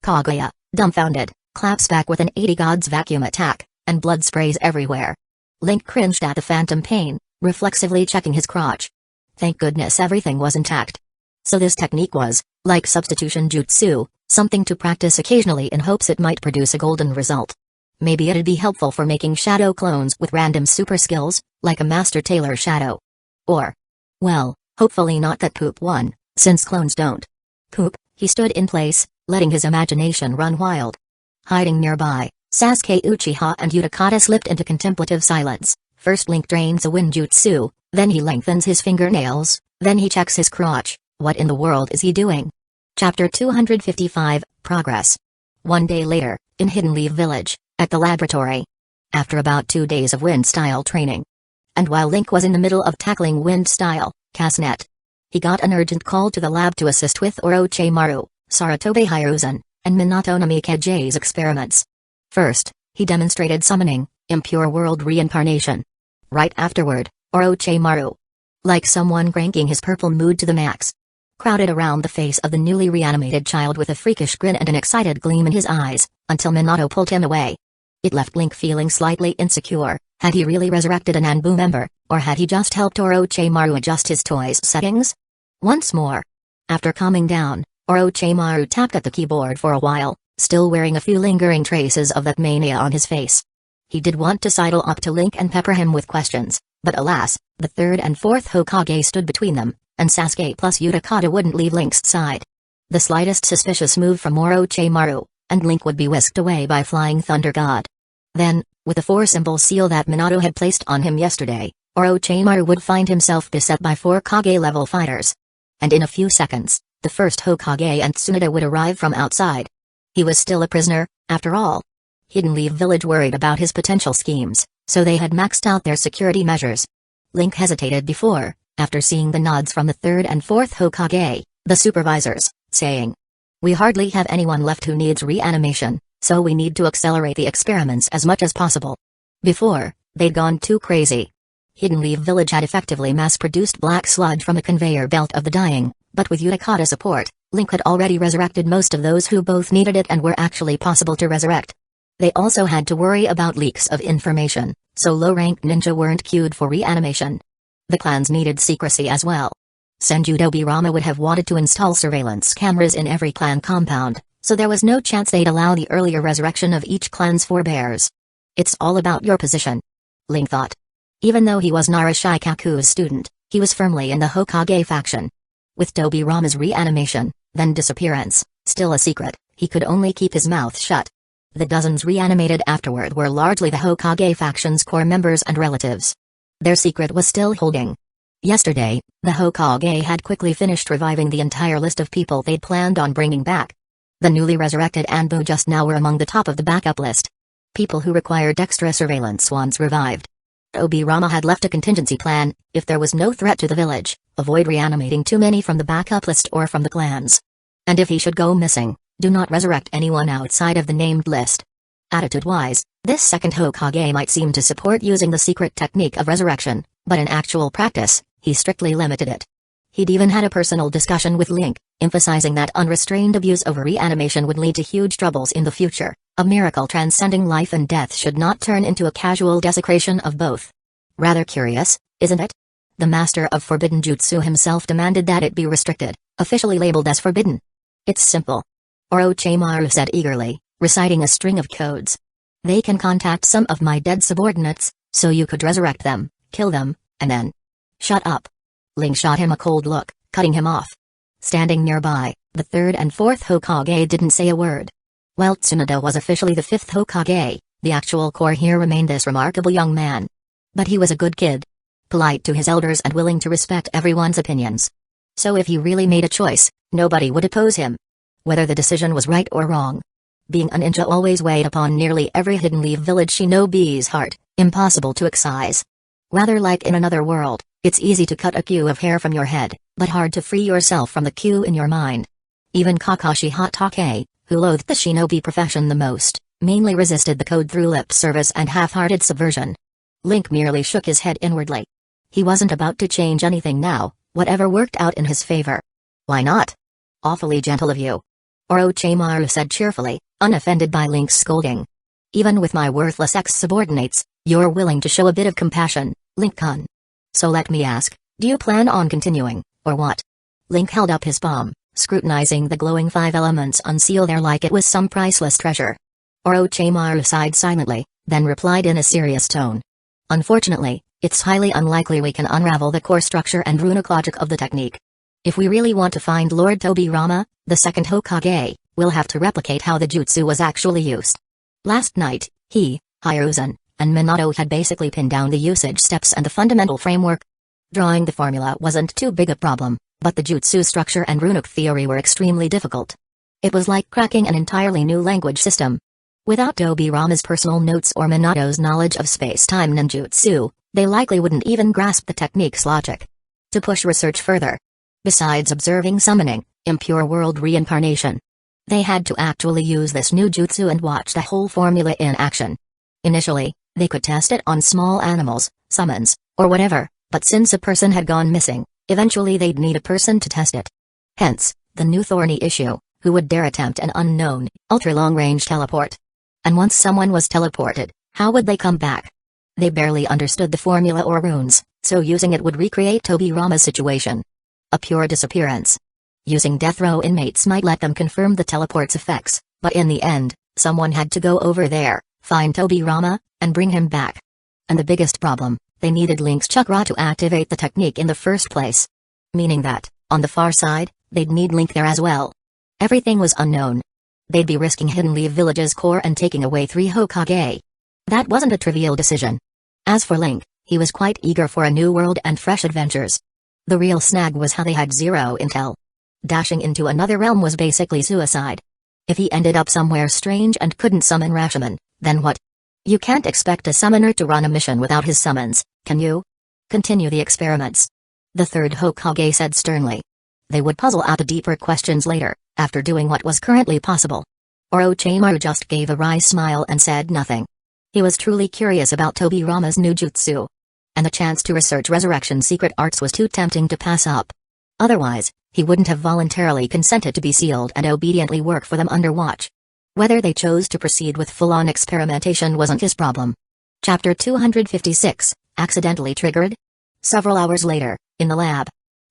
Kaguya, dumbfounded, claps back with an 80 gods vacuum attack, and blood sprays everywhere. Link cringed at the phantom pain, reflexively checking his crotch. Thank goodness everything was intact. So this technique was, like substitution jutsu, something to practice occasionally in hopes it might produce a golden result. Maybe it'd be helpful for making shadow clones with random super skills, like a Master Tailor shadow. Or, well, hopefully not that poop one, since clones don't poop. He stood in place, letting his imagination run wild. Hiding nearby, Sasuke Uchiha and Utakata slipped into contemplative silence. First Link drains a wind jutsu, then he lengthens his fingernails, then he checks his crotch. What in the world is he doing? Chapter 255, Progress. One day later, in Hidden Leaf Village, at the laboratory. After about 2 days of wind-style training. And while Link was in the middle of tackling wind-style, Casnet, he got an urgent call to the lab to assist with Orochimaru, Saratobi Hiruzan, and Minato Namikage's experiments. First, he demonstrated summoning, impure world reincarnation. Right afterward, Orochimaru, like someone cranking his purple mood to the max, crowded around the face of the newly reanimated child with a freakish grin and an excited gleam in his eyes, until Minato pulled him away. It left Link feeling slightly insecure. Had he really resurrected an Anbu member, or had he just helped Orochimaru adjust his toy's settings? Once more. After calming down, Orochimaru tapped at the keyboard for a while, still wearing a few lingering traces of that mania on his face. He did want to sidle up to Link and pepper him with questions, but alas, the third and fourth Hokage stood between them, and Sasuke plus Utakata wouldn't leave Link's side. The slightest suspicious move from Orochimaru, and Link would be whisked away by Flying Thunder God. Then, with the 4 symbol seal that Minato had placed on him yesterday, Orochimaru would find himself beset by 4 Kage-level fighters. And in a few seconds, the first Hokage and Tsunade would arrive from outside. He was still a prisoner, after all. Hidden Leaf Village worried about his potential schemes, so they had maxed out their security measures. Link hesitated before, after seeing the nods from the 3rd and 4th Hokage, the supervisors, saying, "We hardly have anyone left who needs reanimation, so we need to accelerate the experiments as much as possible." Before, they'd gone too crazy. Hidden Leaf Village had effectively mass-produced black sludge from the conveyor belt of the dying, but with Utakata's support, Link had already resurrected most of those who both needed it and were actually possible to resurrect. They also had to worry about leaks of information, so low-ranked ninja weren't queued for reanimation. The clans needed secrecy as well. Senju Dobirama would have wanted to install surveillance cameras in every clan compound, so there was no chance they'd allow the earlier resurrection of each clan's forebears. It's all about your position, Link thought. Even though he was Nara Shikaku's student, he was firmly in the Hokage faction. With Dobirama's reanimation, then disappearance, still a secret, he could only keep his mouth shut. The dozens reanimated afterward were largely the Hokage faction's core members and relatives. Their secret was still holding. Yesterday, the Hokage had quickly finished reviving the entire list of people they'd planned on bringing back. The newly resurrected Anbu just now were among the top of the backup list. People who required extra surveillance once revived. Obirama had left a contingency plan: if there was no threat to the village, avoid reanimating too many from the backup list or from the clans. And if he should go missing, do not resurrect anyone outside of the named list. Attitude-wise, this second Hokage might seem to support using the secret technique of resurrection, but in actual practice, he strictly limited it. He'd even had a personal discussion with Link, emphasizing that unrestrained abuse over reanimation would lead to huge troubles in the future. A miracle transcending life and death should not turn into a casual desecration of both. Rather curious, isn't it? The master of forbidden jutsu himself demanded that it be restricted, officially labeled as forbidden. It's simple, Orochimaru said eagerly, reciting a string of codes. They can contact some of my dead subordinates, so you could resurrect them, kill them, and then... Shut up. Link shot him a cold look, cutting him off. Standing nearby, the 3rd and 4th Hokage didn't say a word. While Tsunade was officially the 5th Hokage, the actual core here remained this remarkable young man. But he was a good kid. Polite to his elders and willing to respect everyone's opinions. So if he really made a choice, nobody would oppose him. Whether the decision was right or wrong. Being a ninja always weighed upon nearly every Hidden Leaf Village shinobi's heart, impossible to excise. Rather like in another world, it's easy to cut a queue of hair from your head, but hard to free yourself from the queue in your mind. Even Kakashi Hatake, who loathed the shinobi profession the most, mainly resisted the code through lip service and half-hearted subversion. Link merely shook his head inwardly. He wasn't about to change anything now, whatever worked out in his favor. Why not? Awfully gentle of you, Orochimaru said cheerfully, unoffended by Link's scolding. Even with my worthless ex-subordinates, you're willing to show a bit of compassion, Link-kun. So let me ask, do you plan on continuing, or what? Link held up his palm, scrutinizing the glowing 5 elements on seal there like it was some priceless treasure. Orochimaru sighed silently, then replied in a serious tone. Unfortunately, it's highly unlikely we can unravel the core structure and runic logic of the technique. If we really want to find Lord Tobirama, the second Hokage, we'll have to replicate how the jutsu was actually used. Last night, he, Hiruzen, and Minato had basically pinned down the usage steps and the fundamental framework. Drawing the formula wasn't too big a problem, but the jutsu structure and runic theory were extremely difficult. It was like cracking an entirely new language system. Without Tobirama's personal notes or Minato's knowledge of space-time ninjutsu, they likely wouldn't even grasp the technique's logic. To push research further, besides observing summoning, impure world reincarnation, they had to actually use this new jutsu and watch the whole formula in action. Initially, they could test it on small animals, summons, or whatever, but since a person had gone missing, eventually they'd need a person to test it. Hence, the new thorny issue: who would dare attempt an unknown, ultra-long-range teleport? And once someone was teleported, how would they come back? They barely understood the formula or runes, so using it would recreate Tobirama's situation. A pure disappearance. Using death row inmates might let them confirm the teleport's effects, but in the end, someone had to go over there, find Tobirama, and bring him back. And the biggest problem, they needed Link's chakra to activate the technique in the first place. Meaning that, on the far side, they'd need Link there as well. Everything was unknown. They'd be risking Hidden Leaf Village's core and taking away 3 Hokage. That wasn't a trivial decision. As for Link, he was quite eager for a new world and fresh adventures. The real snag was how they had zero intel. Dashing into another realm was basically suicide. If he ended up somewhere strange and couldn't summon Rashomon, then what? You can't expect a summoner to run a mission without his summons, can you? Continue the experiments. The third Hokage said sternly. They would puzzle out the deeper questions later, after doing what was currently possible. Orochimaru just gave a wry smile and said nothing. He was truly curious about Tobirama's new jutsu. And the chance to research resurrection secret arts was too tempting to pass up. Otherwise, he wouldn't have voluntarily consented to be sealed and obediently work for them under watch. Whether they chose to proceed with full-on experimentation wasn't his problem. Chapter 256, Accidentally Triggered? Several hours later, in the lab,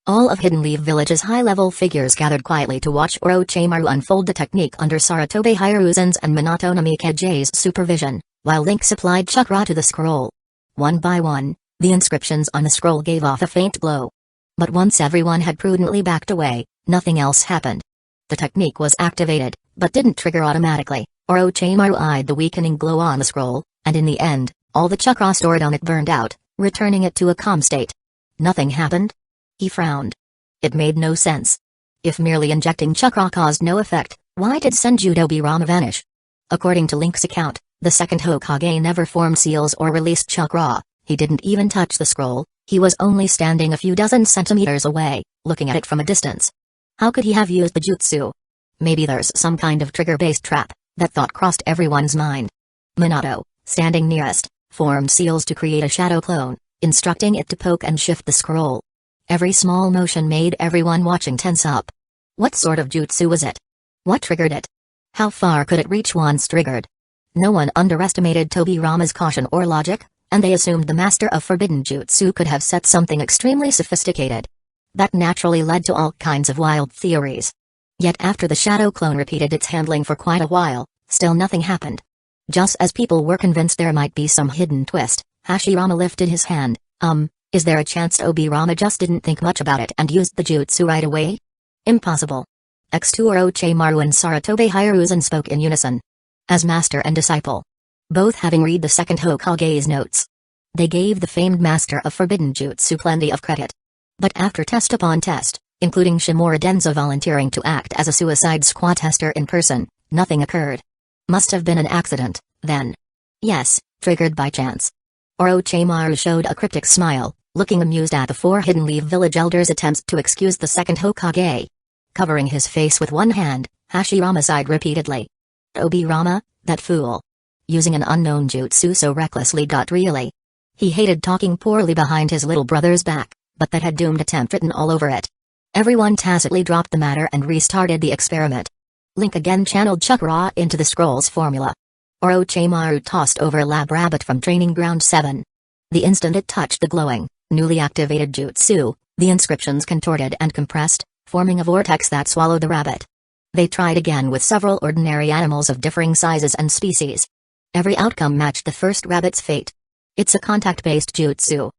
all of Hidden Leaf Village's high-level figures gathered quietly to watch Orochimaru unfold the technique under Sarutobi Hiruzen's and Minato Namikage's supervision, while Link supplied chakra to the scroll. One by one, the inscriptions on the scroll gave off a faint glow. But once everyone had prudently backed away, nothing else happened. The technique was activated, but didn't trigger automatically. Orochimaru eyed the weakening glow on the scroll, and in the end, all the chakra stored on it burned out, returning it to a calm state. Nothing happened? He frowned. It made no sense. If merely injecting chakra caused no effect, why did Senju Tobirama vanish? According to Link's account, the second Hokage never formed seals or released chakra. He didn't even touch the scroll. He was only standing a few dozen centimeters away, looking at it from a distance. How could he have used the jutsu? Maybe there's some kind of trigger-based trap. That thought crossed everyone's mind. Minato, standing nearest, formed seals to create a shadow clone, instructing it to poke and shift the scroll. Every small motion made everyone watching tense up. What sort of jutsu was it? What triggered it? How far could it reach once triggered? No one underestimated Tobirama's caution or logic, and they assumed the master of forbidden jutsu could have set something extremely sophisticated. That naturally led to all kinds of wild theories. Yet after the shadow clone repeated its handling for quite a while, still nothing happened. Just as people were convinced there might be some hidden twist, Hashirama lifted his hand. Is there a chance Tobirama just didn't think much about it and used the jutsu right away? Impossible. X2 Orochimaru and Sarutobi Hiruzen spoke in unison. As master and disciple, both having read the second Hokage's notes, they gave the famed master of forbidden jutsu plenty of credit. But after test upon test, including Shimura Denzo volunteering to act as a suicide squad tester in person, nothing occurred. Must have been an accident, then. Yes, triggered by chance. Orochimaru showed a cryptic smile, looking amused at the 4 Hidden Leaf Village elders' attempts to excuse the second Hokage. Covering his face with one hand, Hashirama sighed repeatedly. Tobirama, that fool. Using an unknown jutsu so recklessly. Really. He hated talking poorly behind his little brother's back, but that had doomed attempt written all over it. Everyone tacitly dropped the matter and restarted the experiment. Link again channeled chakra into the scroll's formula. Orochimaru tossed over Lab Rabbit from Training Ground 7. The instant it touched the glowing, newly activated jutsu, the inscriptions contorted and compressed, forming a vortex that swallowed the rabbit. They tried again with several ordinary animals of differing sizes and species. Every outcome matched the first rabbit's fate. It's a contact-based jutsu,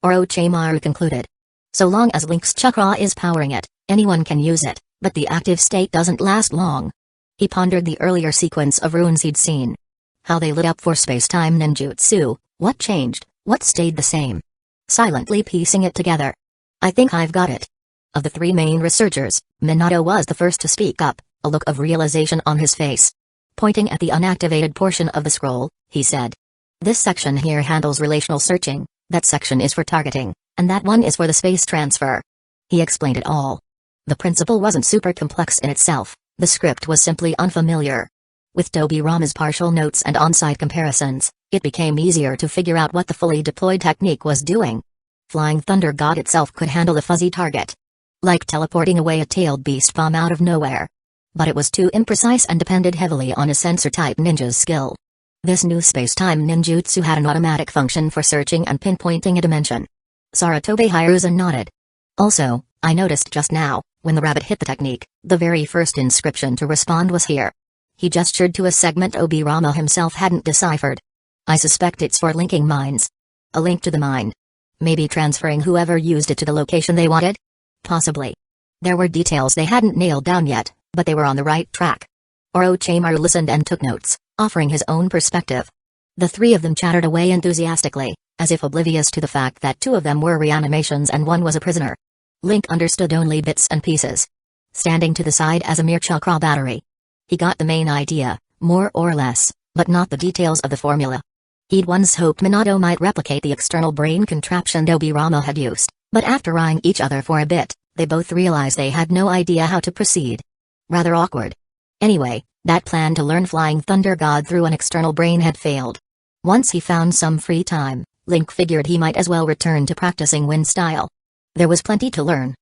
Orochimaru concluded. So long as Link's chakra is powering it, anyone can use it, but the active state doesn't last long. He pondered the earlier sequence of runes he'd seen. How they lit up for space-time ninjutsu, what changed, what stayed the same. Silently piecing it together. I think I've got it. Of the three main researchers, Minato was the first to speak up, a look of realization on his face. Pointing at the unactivated portion of the scroll, he said. This section here handles relational searching, that section is for targeting, and that one is for the space transfer. He explained it all. The principle wasn't super complex in itself, the script was simply unfamiliar. With Tobirama's partial notes and on-site comparisons, it became easier to figure out what the fully deployed technique was doing. Flying Thunder God itself could handle a fuzzy target. Like teleporting away a tailed beast bomb out of nowhere. But it was too imprecise and depended heavily on a sensor-type ninja's skill. This new space-time ninjutsu had an automatic function for searching and pinpointing a dimension. Saratobi Hiruzen nodded. Also, I noticed just now, when the rabbit hit the technique, the very first inscription to respond was here. He gestured to a segment Obirama himself hadn't deciphered. I suspect it's for linking minds. A link to the mind. Maybe transferring whoever used it to the location they wanted? Possibly. There were details they hadn't nailed down yet, but they were on the right track. Orochimaru listened and took notes, offering his own perspective. The three of them chattered away enthusiastically, as if oblivious to the fact that two of them were reanimations and one was a prisoner. Link understood only bits and pieces. Standing to the side as a mere chakra battery. He got the main idea, more or less, but not the details of the formula. He'd once hoped Minato might replicate the external brain contraption Tobirama had used, but after eyeing each other for a bit, they both realized they had no idea how to proceed. Rather awkward. Anyway, that plan to learn Flying Thunder God through an external brain had failed. Once he found some free time, Link figured he might as well return to practicing wind style. There was plenty to learn.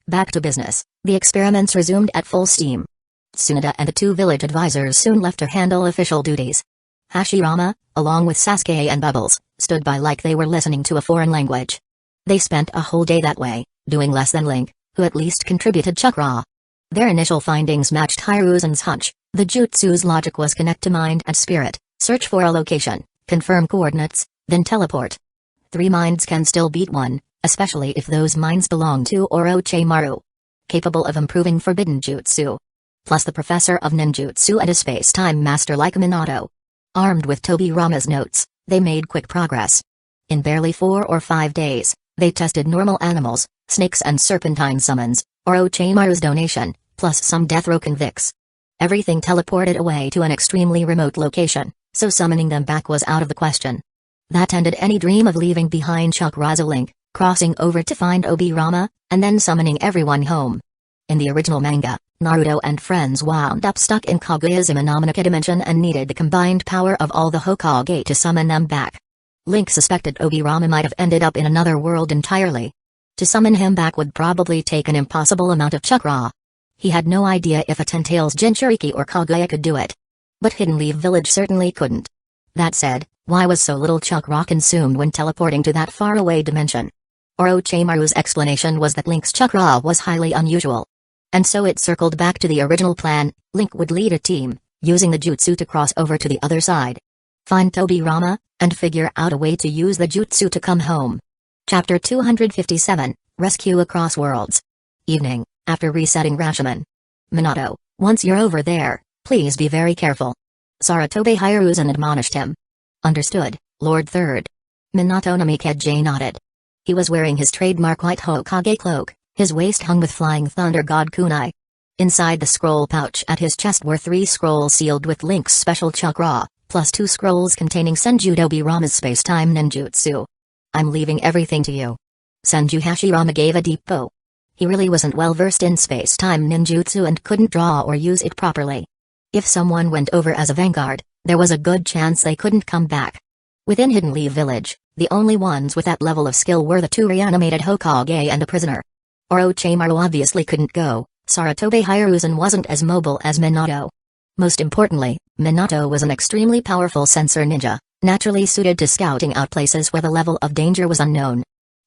Back to business, the experiments resumed at full steam. Tsunade and the two village advisors soon left to handle official duties. Hashirama, along with Sasuke and Bubbles, stood by like they were listening to a foreign language. They spent a whole day that way, doing less than Link, who at least contributed chakra. Their initial findings matched Hiruzen's hunch. The jutsu's logic was connect to mind and spirit, search for a location, confirm coordinates, then teleport. Three minds can still beat one, especially if those minds belong to Orochimaru. Capable of improving forbidden jutsu. Plus the professor of ninjutsu and a space-time master like Minato. Armed with Tobirama's notes, they made quick progress. In barely 4 or 5 days, they tested normal animals, snakes and serpentine summons, Orochimaru's donation, plus some death row convicts. Everything teleported away to an extremely remote location, so summoning them back was out of the question. That ended any dream of leaving behind Chakra's Link, crossing over to find Obirama, and then summoning everyone home. In the original manga, Naruto and friends wound up stuck in Kaguya's Imanamanaka dimension and needed the combined power of all the Hokage to summon them back. Link suspected Obirama might have ended up in another world entirely. To summon him back would probably take an impossible amount of chakra. He had no idea if a Ten-Tails Jinchuriki or Kaguya could do it. But Hidden Leaf Village certainly couldn't. That said, why was so little chakra consumed when teleporting to that faraway dimension? Orochimaru's explanation was that Link's chakra was highly unusual. And so it circled back to the original plan. Link would lead a team, using the jutsu to cross over to the other side. Find Tobirama, and figure out a way to use the jutsu to come home. Chapter 257, Rescue Across Worlds. Evening, after resetting Rashomon. Minato, once you're over there, please be very careful. Saratobi Hiruzen admonished him. Understood, Lord Third. Minato Namikaze nodded. He was wearing his trademark white Hokage cloak, his waist hung with Flying Thunder God kunai. Inside the scroll pouch at his chest were 3 scrolls sealed with Link's special chakra, plus 2 scrolls containing Senju Tobirama's space-time ninjutsu. I'm leaving everything to you. Senju Hashirama gave a deep bow. He really wasn't well versed in space-time ninjutsu and couldn't draw or use it properly. If someone went over as a vanguard, there was a good chance they couldn't come back. Within Hidden Leaf Village, the only ones with that level of skill were the 2 reanimated Hokage and a prisoner. Orochimaru obviously couldn't go. Saratobi Hiruzen wasn't as mobile as Minato. Most importantly, Minato was an extremely powerful sensor ninja, naturally suited to scouting out places where the level of danger was unknown.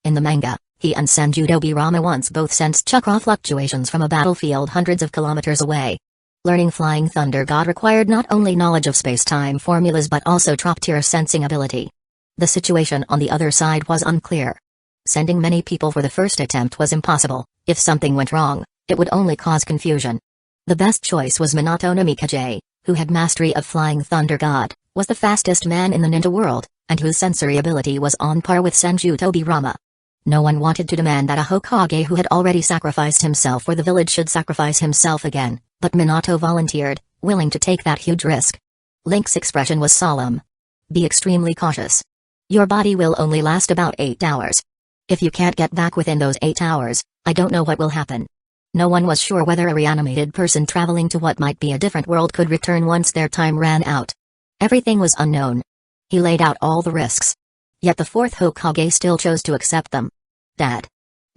In the manga, he and Senju Tobirama once both sensed chakra fluctuations from a battlefield hundreds of kilometers away. Learning Flying Thunder God required not only knowledge of space-time formulas but also top-tier sensing ability. The situation on the other side was unclear. Sending many people for the first attempt was impossible. If something went wrong, it would only cause confusion. The best choice was Minato Namikaze, who had mastery of Flying Thunder God, was the fastest man in the ninja world, and whose sensory ability was on par with Senju Tobirama. No one wanted to demand that a Hokage who had already sacrificed himself for the village should sacrifice himself again, but Minato volunteered, willing to take that huge risk. Link's expression was solemn. Be extremely cautious. Your body will only last about 8 hours. If you can't get back within those 8 hours, I don't know what will happen. No one was sure whether a reanimated person traveling to what might be a different world could return once their time ran out. Everything was unknown. He laid out all the risks. Yet the fourth Hokage still chose to accept them. Dad.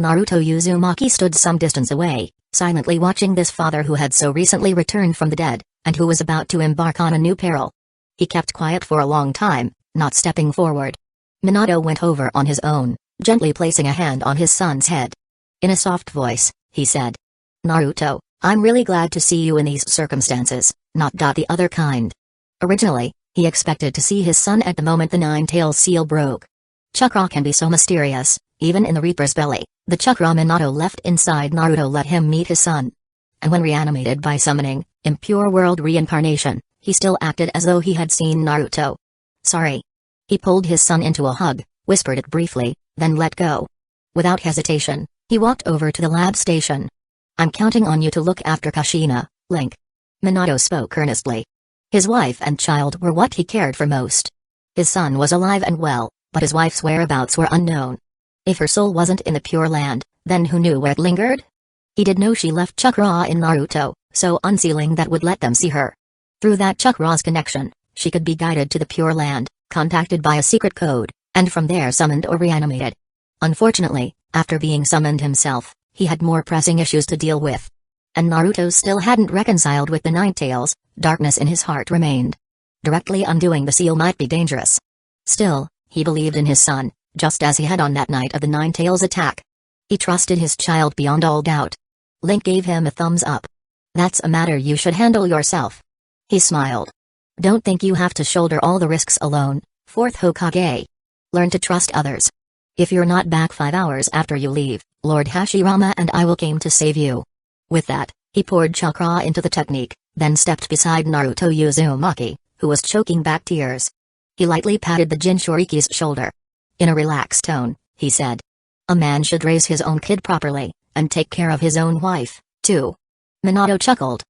Naruto Uzumaki stood some distance away, silently watching this father who had so recently returned from the dead, and who was about to embark on a new peril. He kept quiet for a long time, not stepping forward. Minato went over on his own, gently placing a hand on his son's head. In a soft voice, he said, Naruto, I'm really glad to see you in these circumstances, not the other kind. Originally, he expected to see his son at the moment the Nine-Tails seal broke. Chakra can be so mysterious, even in the Reaper's belly. The chakra Minato left inside Naruto let him meet his son. And when reanimated by summoning, impure world reincarnation, he still acted as though he had seen Naruto. Sorry. He pulled his son into a hug, whispered it briefly, then let go. Without hesitation, he walked over to the lab station. I'm counting on you to look after Kushina, Link. Minato spoke earnestly. His wife and child were what he cared for most. His son was alive and well, but his wife's whereabouts were unknown. If her soul wasn't in the Pure Land, then who knew where it lingered? He did know she left chakra in Naruto, so unsealing that would let them see her. Through that chakra's connection, she could be guided to the Pure Land, contacted by a secret code, and from there summoned or reanimated. Unfortunately, after being summoned himself, he had more pressing issues to deal with. And Naruto still hadn't reconciled with the Nine-Tails. Darkness in his heart remained. Directly undoing the seal might be dangerous. Still, he believed in his son, just as he had on that night of the Nine-Tails attack. He trusted his child beyond all doubt. Link gave him a thumbs up. That's a matter you should handle yourself. He smiled. Don't think you have to shoulder all the risks alone, fourth Hokage. Learn to trust others. If you're not back 5 hours after you leave, Lord Hashirama and I will come to save you. With that, he poured chakra into the technique, then stepped beside Naruto Uzumaki, who was choking back tears. He lightly patted the Jinchuriki's shoulder. In a relaxed tone, he said, a man should raise his own kid properly, and take care of his own wife, too. Minato chuckled.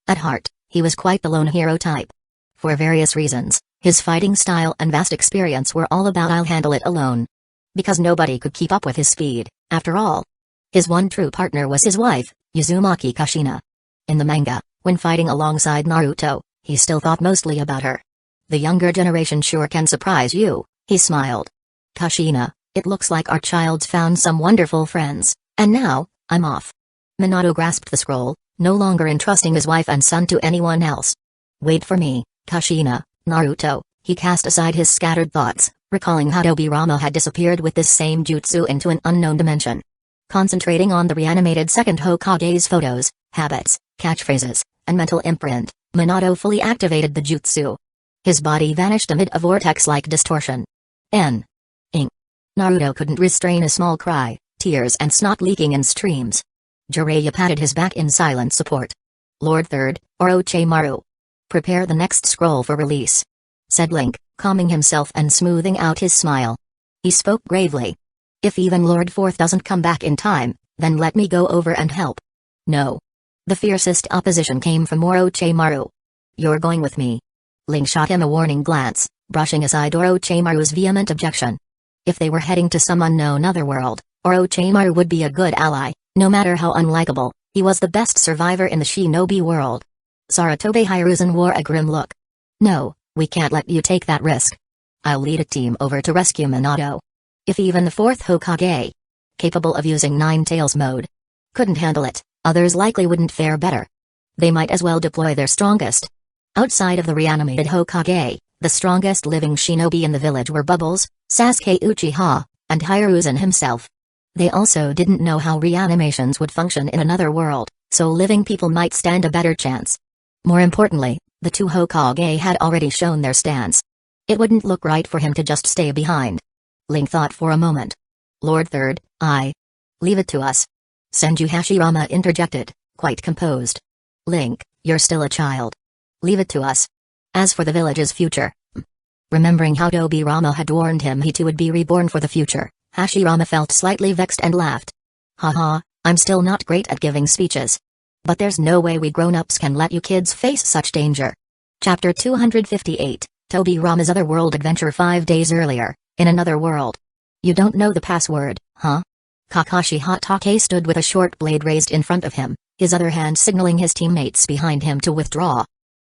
At heart, he was quite the lone hero type. For various reasons, his fighting style and vast experience were all about I'll handle it alone. Because nobody could keep up with his speed, after all. His one true partner was his wife, Uzumaki Kushina. In the manga, when fighting alongside Naruto, he still thought mostly about her. The younger generation sure can surprise you, he smiled. Kushina, it looks like our child's found some wonderful friends, and now, I'm off. Minato grasped the scroll, no longer entrusting his wife and son to anyone else. Wait for me, Kushina, Naruto. He cast aside his scattered thoughts, recalling how Tobirama had disappeared with this same jutsu into an unknown dimension. Concentrating on the reanimated second Hokage's photos, habits, catchphrases, and mental imprint, Minato fully activated the jutsu. His body vanished amid a vortex-like distortion. Ing. Naruto couldn't restrain a small cry, tears and snot leaking in streams. Jiraiya patted his back in silent support. Lord Third, Orochimaru. Prepare the next scroll for release, said Link, calming himself and smoothing out his smile. He spoke gravely. If even Lord Fourth doesn't come back in time, then let me go over and help. No. The fiercest opposition came from Orochimaru. You're going with me. Link shot him a warning glance, brushing aside Orochimaru's vehement objection. If they were heading to some unknown otherworld, Orochimaru would be a good ally, no matter how unlikable. He was the best survivor in the shinobi world. Sarutobi Hiruzen wore a grim look. No, we can't let you take that risk. I'll lead a team over to rescue Minato. If even the fourth Hokage, capable of using Nine-Tails mode, couldn't handle it, others likely wouldn't fare better. They might as well deploy their strongest. Outside of the reanimated Hokage, the strongest living shinobi in the village were Bubbles, Sasuke Uchiha, and Hiruzen himself. They also didn't know how reanimations would function in another world, so living people might stand a better chance. More importantly, the two Hokage had already shown their stance. It wouldn't look right for him to just stay behind. Link thought for a moment. Lord Third, leave it to us. Senju Hashirama interjected, quite composed. Link, you're still a child. Leave it to us. As for the village's future. Remembering how Tobirama had warned him he too would be reborn for the future, Hashirama felt slightly vexed and laughed. Haha, I'm still not great at giving speeches. But there's no way we grown-ups can let you kids face such danger. Chapter 258, Tobirama's Otherworld Adventure 5 days earlier, in another world. You don't know the password, huh? Kakashi Hatake stood with a short blade raised in front of him, his other hand signaling his teammates behind him to withdraw.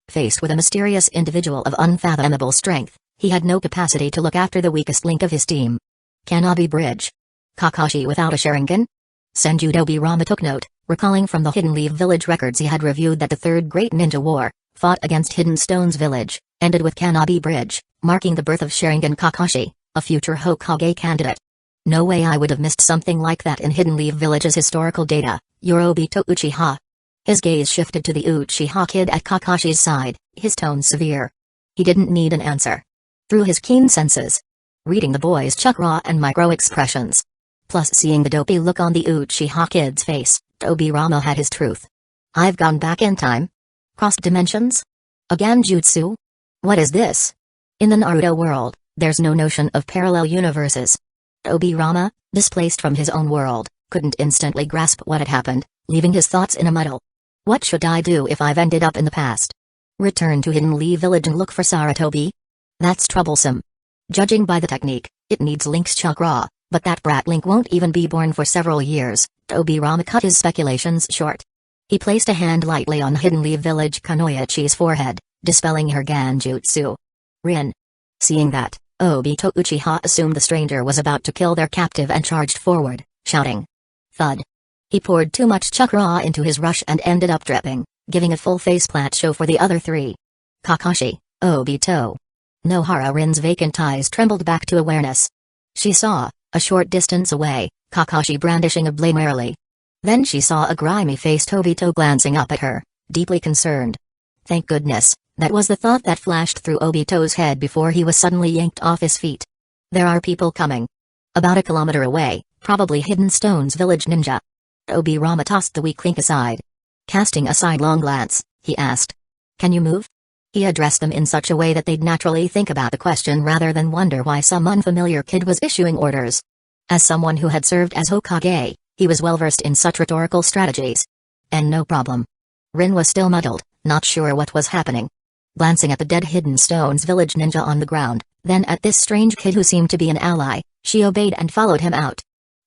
Faced with a mysterious individual of unfathomable strength, he had no capacity to look after the weakest link of his team. Kanabi Bridge. Kakashi without a Sharingan? Senju Tobirama took note, recalling from the Hidden Leaf Village records he had reviewed that the Third Great Ninja War, fought against Hidden Stone's village, ended with Kanabi Bridge, marking the birth of Sharingan Kakashi, a future Hokage candidate. No way I would have missed something like that in Hidden Leaf Village's historical data, Yorobito Uchiha. His gaze shifted to the Uchiha kid at Kakashi's side, his tone severe. He didn't need an answer. Through his keen senses, reading the boy's chakra and micro-expressions, plus seeing the dopey look on the Uchiha kid's face, Tobirama had his truth. I've gone back in time? Crossed dimensions? A Genjutsu? What is this? In the Naruto world, there's no notion of parallel universes. Tobirama, displaced from his own world, couldn't instantly grasp what had happened, leaving his thoughts in a muddle. What should I do if I've ended up in the past? Return to Hidden Leaf Village and look for Saratobi? That's troublesome. Judging by the technique, it needs Link's chakra, but that brat Link won't even be born for several years. Tobirama cut his speculations short. He placed a hand lightly on Hidden Leaf Village Kunoichi's forehead, dispelling her Genjutsu. Rin. Seeing that, Obito Uchiha assumed the stranger was about to kill their captive and charged forward, shouting. Thud. He poured too much chakra into his rush and ended up dripping, giving a full faceplant show for the other three. Kakashi, Obito. Nohara Rin's vacant eyes trembled back to awareness. She saw, a short distance away, Kakashi brandishing a blade merrily. Then she saw a grimy-faced Obito glancing up at her, deeply concerned. Thank goodness, that was the thought that flashed through Obito's head before he was suddenly yanked off his feet. There are people coming. About a kilometer away, probably Hidden Stone's village ninja. Tobirama tossed the weak link aside. Casting a sidelong glance, he asked. Can you move? He addressed them in such a way that they'd naturally think about the question rather than wonder why some unfamiliar kid was issuing orders. As someone who had served as Hokage, he was well versed in such rhetorical strategies. And no problem. Rin was still muddled, not sure what was happening. Glancing at the dead Hidden Stone's village ninja on the ground, then at this strange kid who seemed to be an ally, she obeyed and followed him out.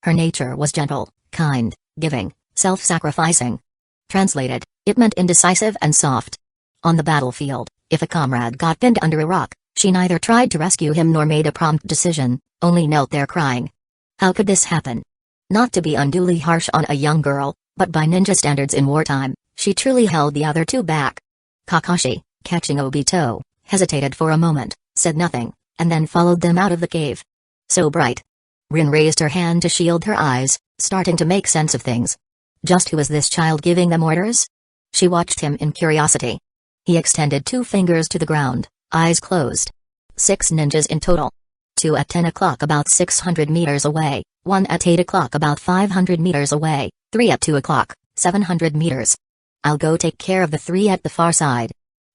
Her nature was gentle, kind, giving, self-sacrificing. Translated, it meant indecisive and soft. On the battlefield, if a comrade got pinned under a rock, she neither tried to rescue him nor made a prompt decision, only knelt there crying. How could this happen? Not to be unduly harsh on a young girl, but by ninja standards in wartime, she truly held the other two back. Kakashi, catching Obito, hesitated for a moment, said nothing, and then followed them out of the cave. So bright. Rin raised her hand to shield her eyes, starting to make sense of things. Just who was this child giving them orders? She watched him in curiosity. He extended 2 fingers to the ground, eyes closed. 6 ninjas in total. 2 at 10 o'clock about 600 meters away, 1 at 8 o'clock about 500 meters away, 3 at 2 o'clock, 700 meters. I'll go take care of the 3 at the far side.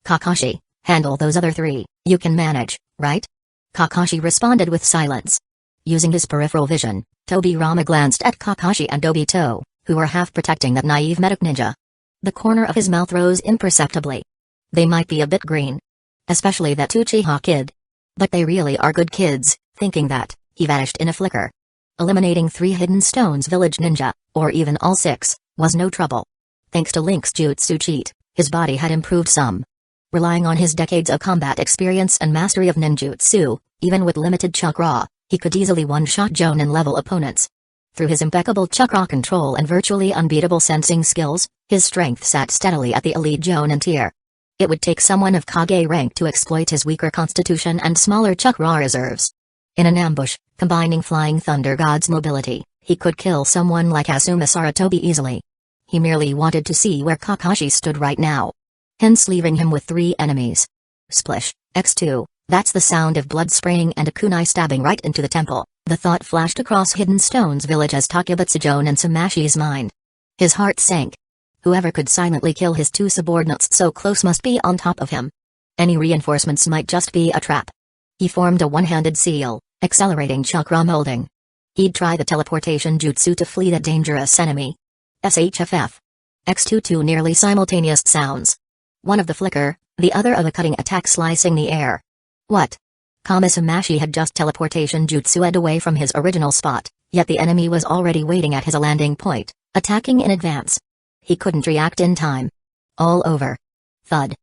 Kakashi, handle those other 3, you can manage, right? Kakashi responded with silence. Using his peripheral vision, Tobirama glanced at Kakashi and Obito, who were half protecting that naive medic ninja. The corner of his mouth rose imperceptibly. They might be a bit green. Especially that Uchiha kid. But they really are good kids, thinking that, he vanished in a flicker. Eliminating 3 Hidden Stone's village ninja, or even all 6, was no trouble. Thanks to Link's jutsu cheat, his body had improved some. Relying on his decades of combat experience and mastery of ninjutsu, even with limited chakra, he could easily one-shot Jonin-level opponents. Through his impeccable chakra control and virtually unbeatable sensing skills, his strength sat steadily at the elite Jonin tier. It would take someone of Kage rank to exploit his weaker constitution and smaller chakra reserves. In an ambush, combining Flying Thunder God's mobility, He could kill someone like Asuma Saratobi easily. He merely wanted to see where Kakashi stood right now. Hence leaving him with 3 enemies. Splish, X2, that's the sound of blood spraying and a kunai stabbing right into the temple. The thought flashed across Hidden Stone's village as Takebutsujon and Samashi's mind. His heart sank. Whoever could silently kill his 2 subordinates so close must be on top of him. Any reinforcements might just be a trap. He formed a one-handed seal, accelerating chakra molding. He'd try the teleportation jutsu to flee the dangerous enemy. SHFF. X22 nearly simultaneous sounds. One of the flicker, the other of a cutting attack slicing the air. What? Kamisamashi had just teleportation jutsu'd away from his original spot, yet the enemy was already waiting at his landing point, attacking in advance. He couldn't react in time. All over. Thud.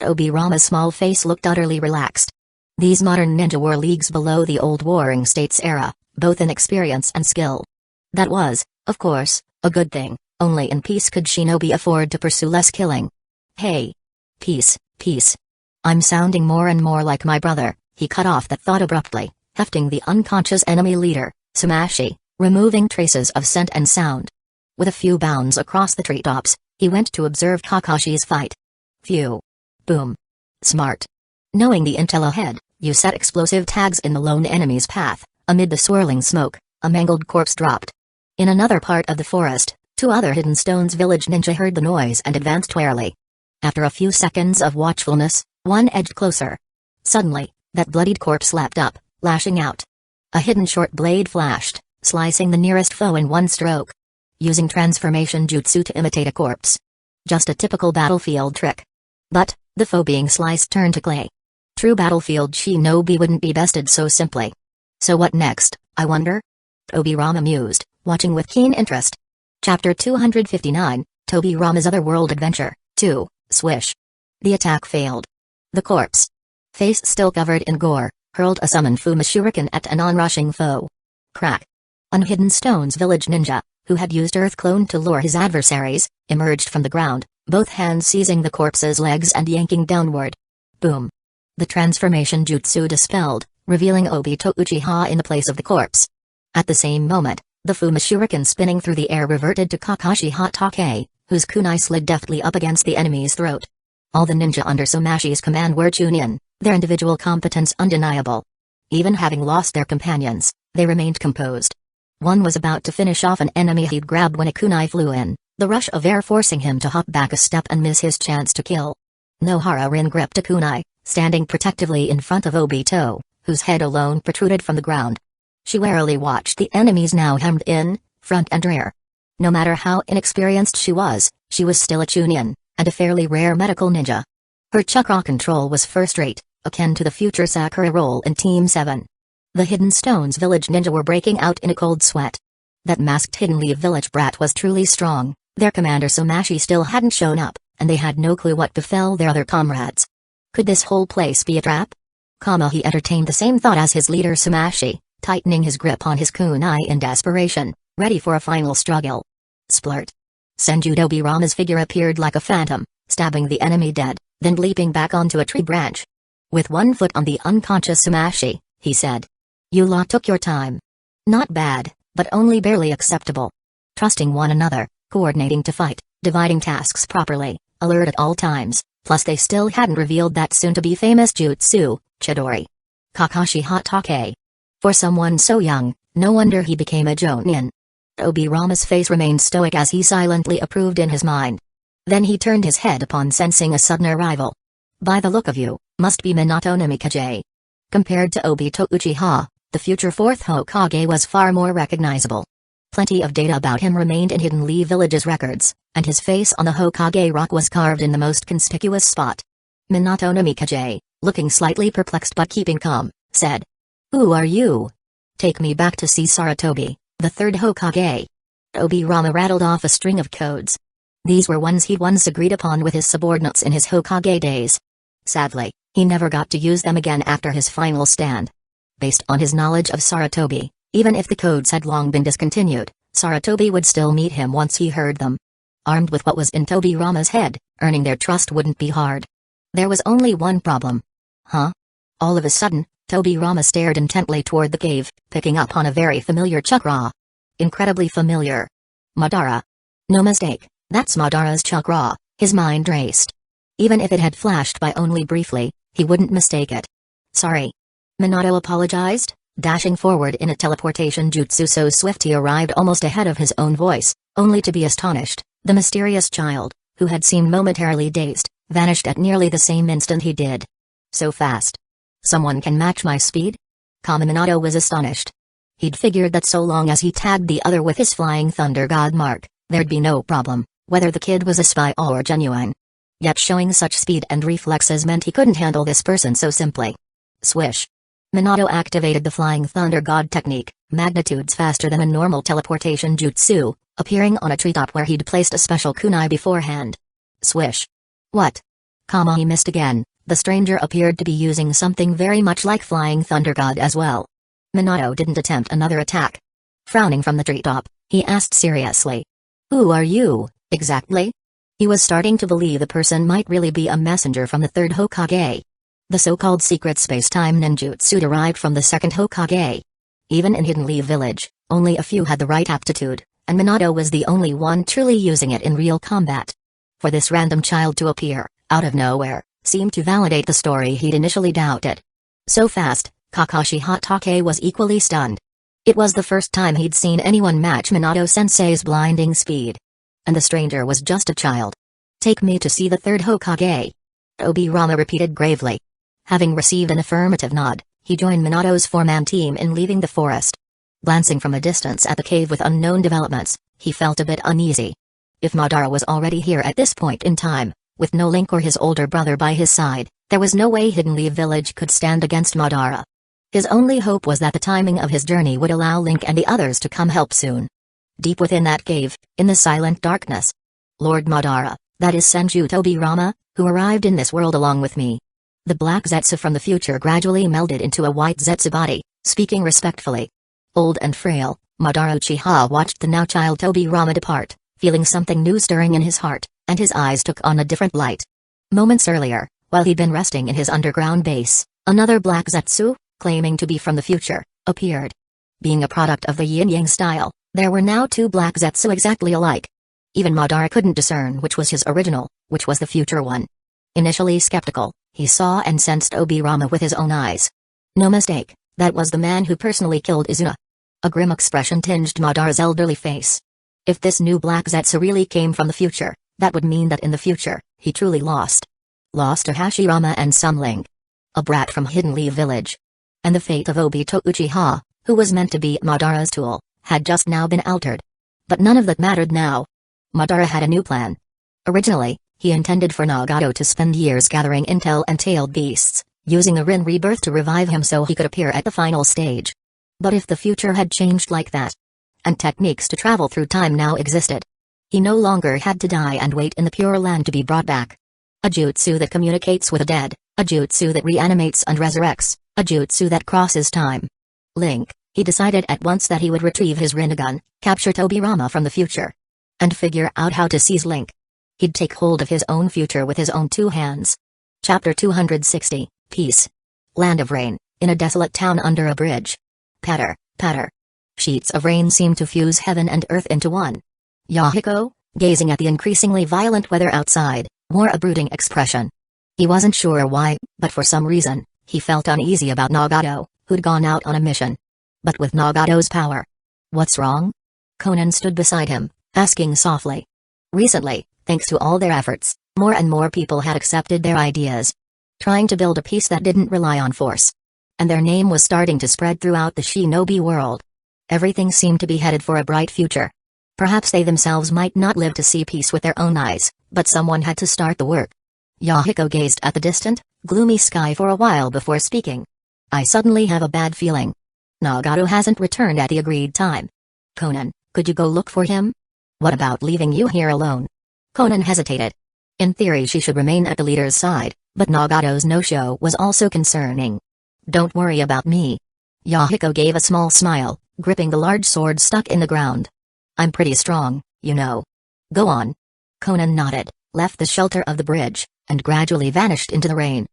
Obirama's small face looked utterly relaxed. These modern ninja were leagues below the old Warring States era, both in experience and skill. That was, of course, a good thing. Only in peace could shinobi afford to pursue less killing. Hey. Peace, peace. I'm sounding more and more like my brother. He cut off that thought abruptly, hefting the unconscious enemy leader, Samashi, removing traces of scent and sound. With a few bounds across the treetops, he went to observe Kakashi's fight. Phew. Boom. Smart. Knowing the intel ahead, you set explosive tags in the lone enemy's path. Amid the swirling smoke, a mangled corpse dropped. In another part of the forest, 2 other Hidden Stones village ninja heard the noise and advanced warily. After a few seconds of watchfulness, one edged closer. Suddenly, that bloodied corpse leapt up, lashing out. A hidden short blade flashed, slicing the nearest foe in one stroke. Using transformation jutsu to imitate a corpse. Just a typical battlefield trick. But, the foe being sliced turned to clay. True battlefield shinobi wouldn't be bested so simply. So what next, I wonder? Obirama mused, watching with keen interest. Chapter 259, Tobirama's Otherworld Adventure, 2, Swish. The attack failed. The corpse, face still covered in gore, hurled a summoned Fumashuriken at an onrushing foe. Crack. An Hidden Stones village ninja, who had used Earth Clone to lure his adversaries, emerged from the ground, both hands seizing the corpse's legs and yanking downward. Boom. The transformation jutsu dispelled, revealing Obito Uchiha in the place of the corpse. At the same moment, the Fumashuriken spinning through the air reverted to Kakashi Hatake, whose kunai slid deftly up against the enemy's throat. All the ninja under Somashi's command were Chunin, their individual competence undeniable. Even having lost their companions, they remained composed. One was about to finish off an enemy he'd grabbed when a kunai flew in, the rush of air forcing him to hop back a step and miss his chance to kill. Nohara Rin gripped a kunai, standing protectively in front of Obito, whose head alone protruded from the ground. She warily watched the enemies now hemmed in, front and rear. No matter how inexperienced she was still a Chunin, and a fairly rare medical ninja. Her chakra control was first-rate, akin to the future Sakura role in Team 7. The Hidden Stones village ninja were breaking out in a cold sweat. That masked Hidden Leaf village brat was truly strong, their commander Somashi still hadn't shown up, and they had no clue what befell their other comrades. Could this whole place be a trap? He entertained the same thought as his leader Somashi, tightening his grip on his kunai in desperation, ready for a final struggle. Splurt. Senju Obirama's figure appeared like a phantom, stabbing the enemy dead, then leaping back onto a tree branch. With one foot on the unconscious Somashi, he said. You lot took your time. Not bad, but only barely acceptable. Trusting one another, coordinating to fight, dividing tasks properly, alert at all times, plus they still hadn't revealed that soon-to-be famous jutsu, Chidori. Kakashi Hatake. For someone so young, no wonder he became a Jonin. Obirama's face remained stoic as he silently approved in his mind. Then he turned his head upon sensing a sudden arrival. By the look of you, must be Minato Namikaze. Compared to Obito Uchiha, the future 4th Hokage was far more recognizable. Plenty of data about him remained in Hidden Leaf Village's records, and his face on the Hokage rock was carved in the most conspicuous spot. Minato Namikaze, looking slightly perplexed but keeping calm, said. Who are you? Take me back to see Saratobi, the 3rd Hokage. Obirama rattled off a string of codes. These were ones he'd once agreed upon with his subordinates in his Hokage days. Sadly, he never got to use them again after his final stand. Based on his knowledge of Saratobi, even if the codes had long been discontinued, Saratobi would still meet him once he heard them. Armed with what was in Tobirama's head, earning their trust wouldn't be hard. There was only one problem. Huh? All of a sudden, Tobirama stared intently toward the cave, picking up on a very familiar chakra. Incredibly familiar. Madara. No mistake, that's Madara's chakra, his mind raced. Even if it had flashed by only briefly, he wouldn't mistake it. Sorry. Minato apologized, dashing forward in a teleportation jutsu so swift he arrived almost ahead of his own voice, only to be astonished. The mysterious child, who had seemed momentarily dazed, vanished at nearly the same instant he did. So fast. Someone can match my speed? Minato was astonished. He'd figured that so long as he tagged the other with his flying thunder god mark, there'd be no problem, whether the kid was a spy or genuine. Yet showing such speed and reflexes meant he couldn't handle this person so simply. Swish. Minato activated the Flying Thunder God technique, magnitudes faster than a normal teleportation jutsu, appearing on a treetop where he'd placed a special kunai beforehand. Swish. What? He missed again. The stranger appeared to be using something very much like Flying Thunder God as well. Minato didn't attempt another attack. Frowning from the treetop, he asked seriously. Who are you, exactly? He was starting to believe the person might really be a messenger from the third Hokage. The so-called secret space-time ninjutsu derived from the second Hokage. Even in Hidden Leaf Village, only a few had the right aptitude, and Minato was the only one truly using it in real combat. For this random child to appear, out of nowhere, seemed to validate the story he'd initially doubted. So fast, Kakashi Hatake was equally stunned. It was the first time he'd seen anyone match Minato-sensei's blinding speed. And the stranger was just a child. Take me to see the third Hokage. Obirama repeated gravely. Having received an affirmative nod, he joined Minato's four-man team in leaving the forest. Glancing from a distance at the cave with unknown developments, he felt a bit uneasy. If Madara was already here at this point in time, with no Link or his older brother by his side, there was no way Hidden Leaf Village could stand against Madara. His only hope was that the timing of his journey would allow Link and the others to come help soon. Deep within that cave, in the silent darkness. Lord Madara, that is Senju Tobirama, who arrived in this world along with me. The black Zetsu from the future gradually melded into a white Zetsu body, speaking respectfully. Old and frail, Madara Uchiha watched the now child Tobirama depart, feeling something new stirring in his heart, and his eyes took on a different light. Moments earlier, while he'd been resting in his underground base, another black Zetsu, claiming to be from the future, appeared. Being a product of the yin-yang style, there were now two black Zetsu exactly alike. Even Madara couldn't discern which was his original, which was the future one. Initially skeptical, he saw and sensed Obirama with his own eyes. No mistake, that was the man who personally killed Izuna. A grim expression tinged Madara's elderly face. If this new black Zetsu really came from the future, that would mean that in the future, he truly lost. Lost to Hashirama and some Link. A brat from Hidden Leaf Village. And the fate of Obito Uchiha, who was meant to be Madara's tool, had just now been altered. But none of that mattered now. Madara had a new plan. Originally, he intended for Nagato to spend years gathering intel and tailed beasts, using the Rin rebirth to revive him so he could appear at the final stage. But if the future had changed like that, and techniques to travel through time now existed, he no longer had to die and wait in the Pure Land to be brought back. A jutsu that communicates with the dead, a jutsu that reanimates and resurrects, a jutsu that crosses time. Link, he decided at once that he would retrieve his Rinnegan, capture Tobirama from the future, and figure out how to seize Link. He'd take hold of his own future with his own two hands. Chapter 260, Peace. Land of Rain, in a desolate town under a bridge. Patter, patter. Sheets of rain seemed to fuse heaven and earth into one. Yahiko, gazing at the increasingly violent weather outside, wore a brooding expression. He wasn't sure why, but for some reason, he felt uneasy about Nagato, who'd gone out on a mission. But with Nagato's power. What's wrong? Conan stood beside him, asking softly. Recently, thanks to all their efforts, more and more people had accepted their ideas. Trying to build a peace that didn't rely on force. And their name was starting to spread throughout the shinobi world. Everything seemed to be headed for a bright future. Perhaps they themselves might not live to see peace with their own eyes, but someone had to start the work. Yahiko gazed at the distant, gloomy sky for a while before speaking. I suddenly have a bad feeling. Nagato hasn't returned at the agreed time. Conan, could you go look for him? What about leaving you here alone? Conan hesitated. In theory she should remain at the leader's side, but Nagato's no-show was also concerning. Don't worry about me. Yahiko gave a small smile, gripping the large sword stuck in the ground. I'm pretty strong, you know. Go on. Conan nodded, left the shelter of the bridge, and gradually vanished into the rain.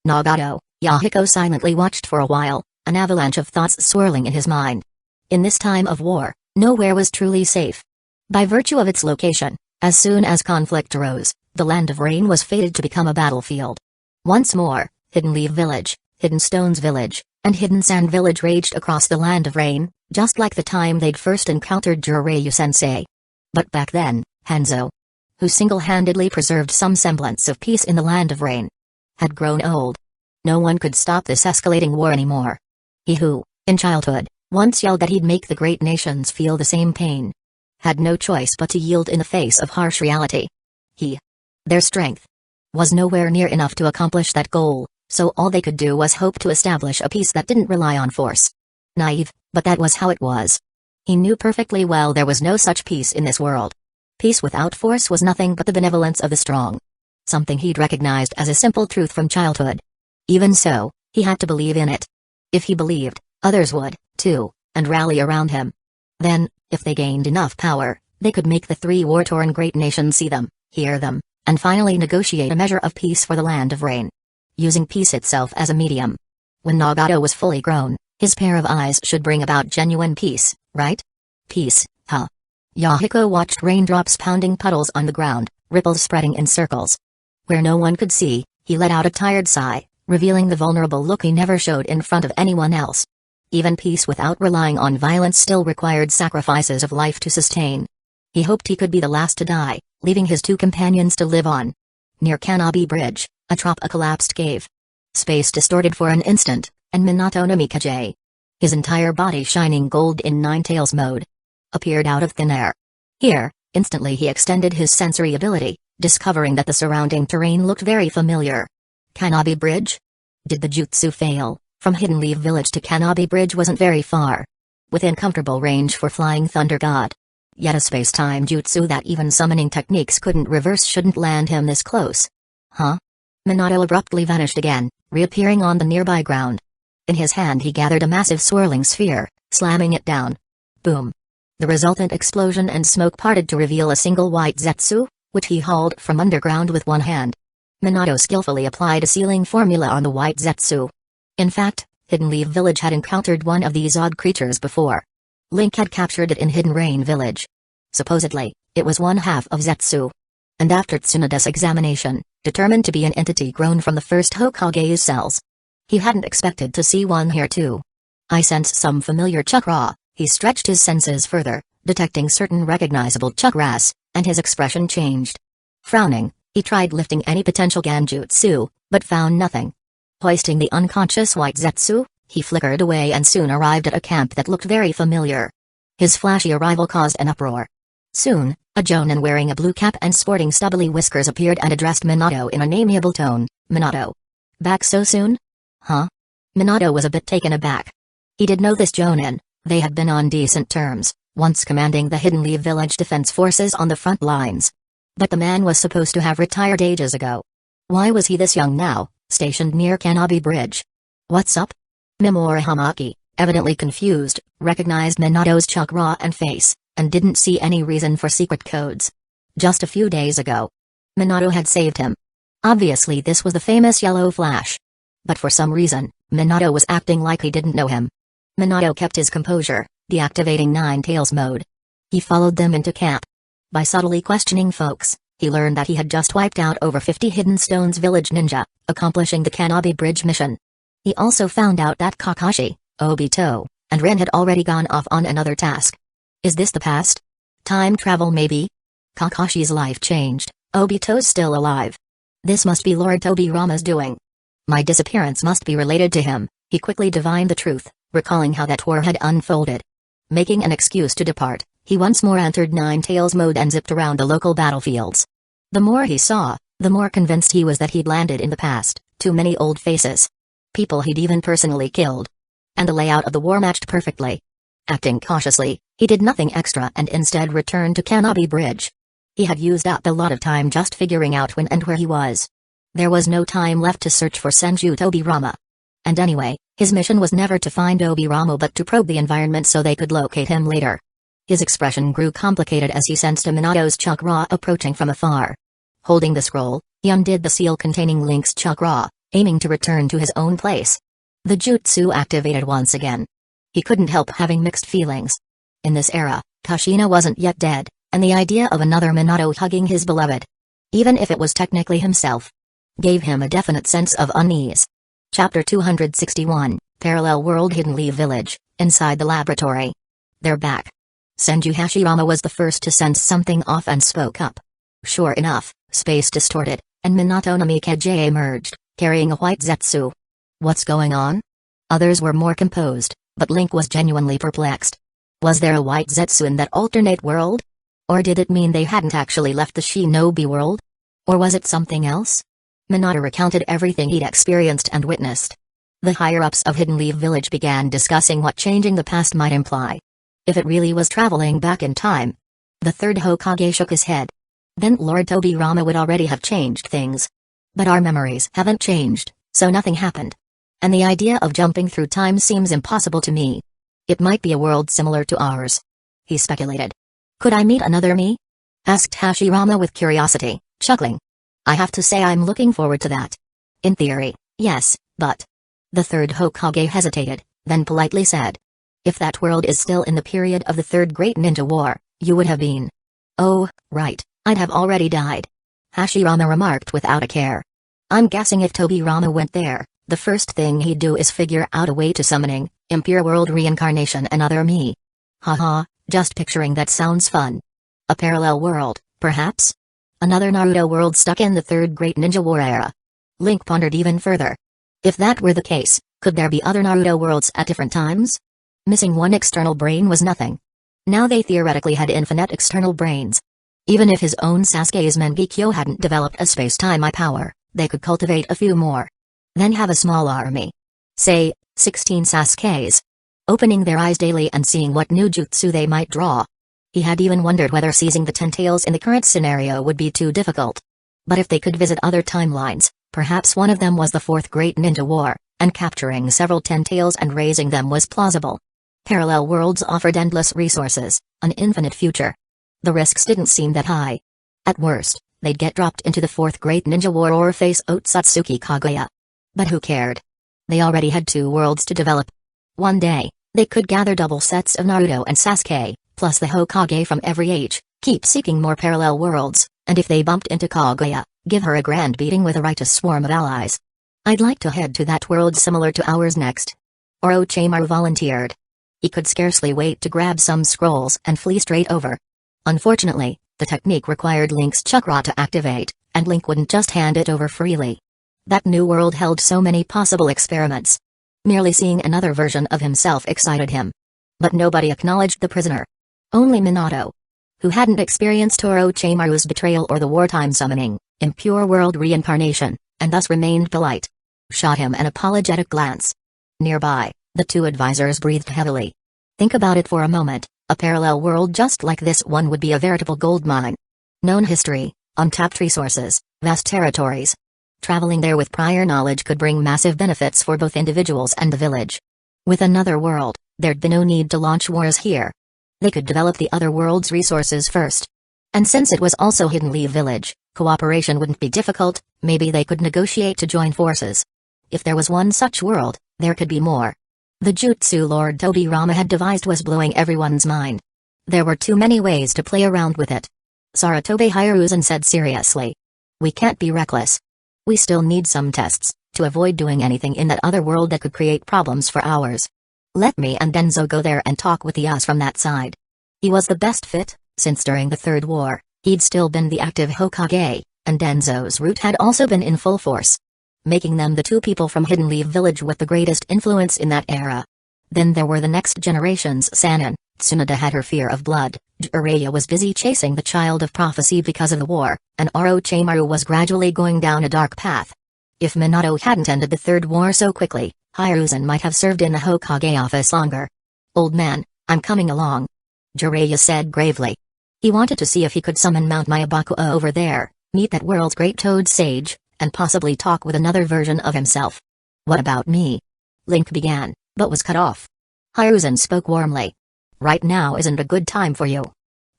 Nagato, Yahiko silently watched for a while, an avalanche of thoughts swirling in his mind. In this time of war, Nowhere was truly safe. By virtue of its location, as soon as conflict arose, the Land of Rain was fated to become a battlefield. Once more, Hidden Leaf Village, Hidden Stones Village, and Hidden Sand Village raged across the Land of Rain, just like the time they'd first encountered Jiraiya-sensei. But back then, Hanzo, who single-handedly preserved some semblance of peace in the Land of Rain, had grown old. No one could stop this escalating war anymore. He who, in childhood, once yelled that he'd make the great nations feel the same pain, had no choice but to yield in the face of harsh reality. Their strength was nowhere near enough to accomplish that goal, so all they could do was hope to establish a peace that didn't rely on force. Naive, but that was how it was. He knew perfectly well there was no such peace in this world. Peace without force was nothing but the benevolence of the strong. Something he'd recognized as a simple truth from childhood. Even so, he had to believe in it. If he believed, others would, too, and rally around him. Then, if they gained enough power, they could make the three war-torn great nations see them, hear them, and finally negotiate a measure of peace for the Land of Rain. Using peace itself as a medium. When Nagato was fully grown, his pair of eyes should bring about genuine peace, right? Peace, huh? Yahiko watched raindrops pounding puddles on the ground, ripples spreading in circles. Where no one could see, he let out a tired sigh, revealing the vulnerable look he never showed in front of anyone else. Even peace without relying on violence still required sacrifices of life to sustain. He hoped he could be the last to die, leaving his two companions to live on. Near Kanabi Bridge, atop a collapsed cave. Space distorted for an instant, and Minato no Mikaze, his entire body shining gold in Nine-Tails mode, appeared out of thin air. Here, instantly he extended his sensory ability, discovering that the surrounding terrain looked very familiar. Kanabi Bridge? Did the jutsu fail? From Hidden Leaf Village to Kanabi Bridge wasn't very far. Within comfortable range for Flying Thunder God. Yet a space-time jutsu that even summoning techniques couldn't reverse shouldn't land him this close. Huh? Minato abruptly vanished again, reappearing on the nearby ground. In his hand he gathered a massive swirling sphere, slamming it down. Boom. The resultant explosion and smoke parted to reveal a single white zetsu, which he hauled from underground with one hand. Minato skillfully applied a sealing formula on the white zetsu. In fact, Hidden Leaf Village had encountered one of these odd creatures before. Link had captured it in Hidden Rain Village. Supposedly, it was one half of Zetsu. And after Tsunoda's examination, determined to be an entity grown from the first Hokage's cells. He hadn't expected to see one here too. I sensed some familiar chakra. He stretched his senses further, detecting certain recognizable chakras, and his expression changed. Frowning, he tried lifting any potential Genjutsu, but found nothing. Hoisting the unconscious white Zetsu, he flickered away and soon arrived at a camp that looked very familiar. His flashy arrival caused an uproar. Soon, a Jonin wearing a blue cap and sporting stubbly whiskers appeared and addressed Minato in an amiable tone. Minato. Back so soon? Huh? Minato was a bit taken aback. He did know this Jonin. They had been on decent terms, once commanding the Hidden Leaf Village defense forces on the front lines. But the man was supposed to have retired ages ago. Why was he this young now, stationed near Kanabi Bridge? What's up? Mimura Hamaki, evidently confused, recognized Minato's chakra and face, and didn't see any reason for secret codes. Just a few days ago, Minato had saved him. Obviously this was the famous Yellow Flash. But for some reason, Minato was acting like he didn't know him. Minato kept his composure, deactivating Nine-Tails mode. He followed them into camp. By subtly questioning folks, he learned that he had just wiped out over 50 Hidden Stones Village ninja, accomplishing the Kanabi Bridge mission. He also found out that Kakashi, Obito, and Rin had already gone off on another task. Is this the past? Time travel maybe? Kakashi's life changed, Obito's still alive. This must be Lord Tobirama's doing. My disappearance must be related to him, he quickly divined the truth, recalling how that war had unfolded. Making an excuse to depart, he once more entered Nine-Tails mode and zipped around the local battlefields. The more he saw, the more convinced he was that he'd landed in the past, too many old faces. People he'd even personally killed. And the layout of the war matched perfectly. Acting cautiously, he did nothing extra and instead returned to Kanabi Bridge. He had used up a lot of time just figuring out when and where he was. There was no time left to search for Senju Tobirama. And anyway, his mission was never to find Tobirama but to probe the environment so they could locate him later. His expression grew complicated as he sensed Minato's chakra approaching from afar. Holding the scroll, he undid the seal containing Link's chakra, aiming to return to his own place. The jutsu activated once again. He couldn't help having mixed feelings. In this era, Kushina wasn't yet dead, and the idea of another Minato hugging his beloved, even if it was technically himself, gave him a definite sense of unease. Chapter 261, Parallel World Hidden Leaf Village, inside the laboratory. They're back. Senju Hashirama was the first to sense something off and spoke up. Sure enough, space distorted, and Minato Namikaze emerged, carrying a white zetsu. What's going on? Others were more composed, but Link was genuinely perplexed. Was there a white zetsu in that alternate world? Or did it mean they hadn't actually left the shinobi world? Or was it something else? Minato recounted everything he'd experienced and witnessed. The higher-ups of Hidden Leaf Village began discussing what changing the past might imply. If it really was traveling back in time. The third Hokage shook his head. Then Lord Tobirama would already have changed things. But our memories haven't changed, so nothing happened. And the idea of jumping through time seems impossible to me. It might be a world similar to ours. He speculated. Could I meet another me? Asked Hashirama with curiosity, chuckling. I have to say I'm looking forward to that. In theory, yes, but... The third Hokage hesitated, then politely said. If that world is still in the period of the Third Great Ninja War, you would have been. Oh, right, I'd have already died. Hashirama remarked without a care. I'm guessing if Tobirama went there, the first thing he'd do is figure out a way to summoning, impure world reincarnation another me. Haha, just picturing that sounds fun. A parallel world, perhaps? Another Naruto world stuck in the Third Great Ninja War era. Link pondered even further. If that were the case, could there be other Naruto worlds at different times? Missing one external brain was nothing. Now they theoretically had infinite external brains. Even if his own Sasuke's Mangekyo hadn't developed a space-time power, they could cultivate a few more. Then have a small army. Say, 16 Sasukes. Opening their eyes daily and seeing what new jutsu they might draw. He had even wondered whether seizing the Ten Tails in the current scenario would be too difficult. But if they could visit other timelines, perhaps one of them was the Fourth Great Ninja War, and capturing several Ten Tails and raising them was plausible. Parallel worlds offered endless resources, an infinite future. The risks didn't seem that high. At worst, they'd get dropped into the Fourth Great Ninja War or face Otsutsuki Kaguya. But who cared? They already had 2 worlds to develop. One day, they could gather double sets of Naruto and Sasuke, plus the Hokage from every age, keep seeking more parallel worlds, and if they bumped into Kaguya, give her a grand beating with a righteous swarm of allies. I'd like to head to that world similar to ours next. Orochimaru volunteered. He could scarcely wait to grab some scrolls and flee straight over. Unfortunately, the technique required Link's chakra to activate, and Link wouldn't just hand it over freely. That new world held so many possible experiments. Merely seeing another version of himself excited him. But nobody acknowledged the prisoner. Only Minato, who hadn't experienced Orochimaru's betrayal or the wartime summoning, impure world reincarnation, and thus remained polite. Shot him an apologetic glance. Nearby, the 2 advisors breathed heavily. Think about it for a moment, a parallel world just like this one would be a veritable gold mine. Known history, untapped resources, vast territories. Traveling there with prior knowledge could bring massive benefits for both individuals and the village. With another world, there'd be no need to launch wars here. They could develop the other world's resources first. And since it was also Hidden Leaf Village, cooperation wouldn't be difficult, maybe they could negotiate to join forces. If there was one such world, there could be more. The jutsu Lord Tobirama had devised was blowing everyone's mind. There were too many ways to play around with it. Saratobi Hiruzen said seriously. We can't be reckless. We still need some tests, to avoid doing anything in that other world that could create problems for ours. Let me and Denzo go there and talk with the us from that side. He was the best fit, since during the Third War, he'd still been the active Hokage, and Denzo's route had also been in full force. Making them the 2 people from Hidden Leaf Village with the greatest influence in that era. Then there were the next generation's Sannin. Tsunade had her fear of blood, Jiraiya was busy chasing the child of prophecy because of the war, and Orochimaru was gradually going down a dark path. If Minato hadn't ended the Third War so quickly, Hiruzen might have served in the Hokage office longer. Old man, I'm coming along. Jiraiya said gravely. He wanted to see if he could summon Mount Myabaku over there, meet that world's great toad sage, and possibly talk with another version of himself. What about me? Link began, but was cut off. Hiruzen spoke warmly. Right now isn't a good time for you.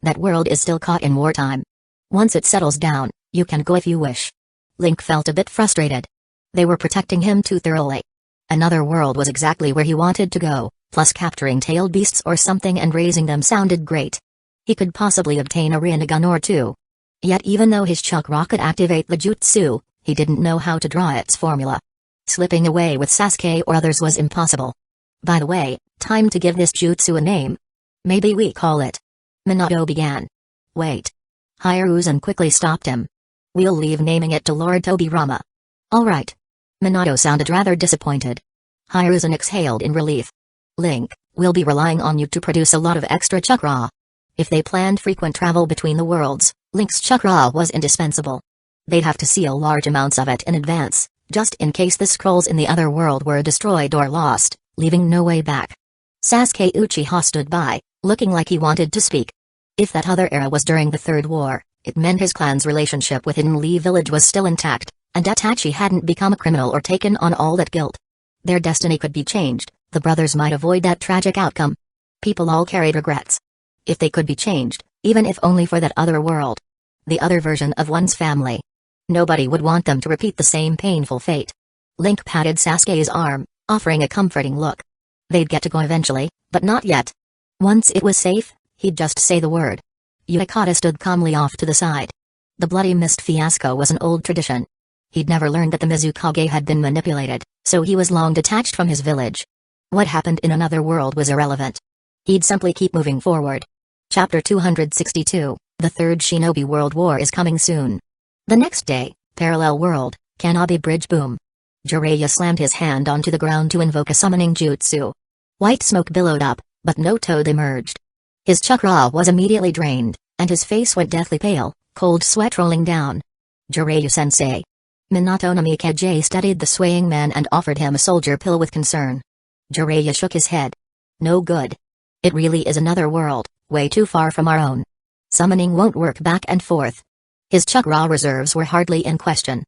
That world is still caught in wartime. Once it settles down, you can go if you wish. Link felt a bit frustrated. They were protecting him too thoroughly. Another world was exactly where he wanted to go, Plus capturing tailed beasts or something and raising them sounded great. He could possibly obtain a rinnegan or two. Yet even though his chakra could activate the jutsu, he didn't know how to draw its formula. Slipping away with Sasuke or others was impossible. By the way, time to give this jutsu a name. Maybe we call it. Minato began. Wait. Hiruzen quickly stopped him. We'll leave naming it to Lord Tobirama. Alright. Minato sounded rather disappointed. Hiruzen exhaled in relief. Link, we'll be relying on you to produce a lot of extra chakra. If they planned frequent travel between the worlds, Link's chakra was indispensable. They'd have to seal large amounts of it in advance, just in case the scrolls in the other world were destroyed or lost, leaving no way back. Sasuke Uchiha stood by, looking like he wanted to speak. If that other era was during the Third War, it meant his clan's relationship with Hidden Leaf Village was still intact, and Itachi hadn't become a criminal or taken on all that guilt. Their destiny could be changed, the brothers might avoid that tragic outcome. People all carried regrets. If they could be changed, even if only for that other world. The other version of one's family. Nobody would want them to repeat the same painful fate. Link patted Sasuke's arm, offering a comforting look. They'd get to go eventually, but not yet. Once it was safe, he'd just say the word. Uekata stood calmly off to the side. The Bloody Mist fiasco was an old tradition. He'd never learned that the Mizukage had been manipulated, so he was long detached from his village. What happened in another world was irrelevant. He'd simply keep moving forward. Chapter 262, The Third Shinobi World War is coming soon. The next day, parallel world, Kanabi Bridge boom. Jiraiya slammed his hand onto the ground to invoke a summoning jutsu. White smoke billowed up, but no toad emerged. His chakra was immediately drained, and his face went deathly pale, cold sweat rolling down. Jiraiya-sensei. Minato Namikaze studied the swaying man and offered him a soldier pill with concern. Jiraiya shook his head. No good. It really is another world, way too far from our own. Summoning won't work back and forth. His chakra reserves were hardly in question.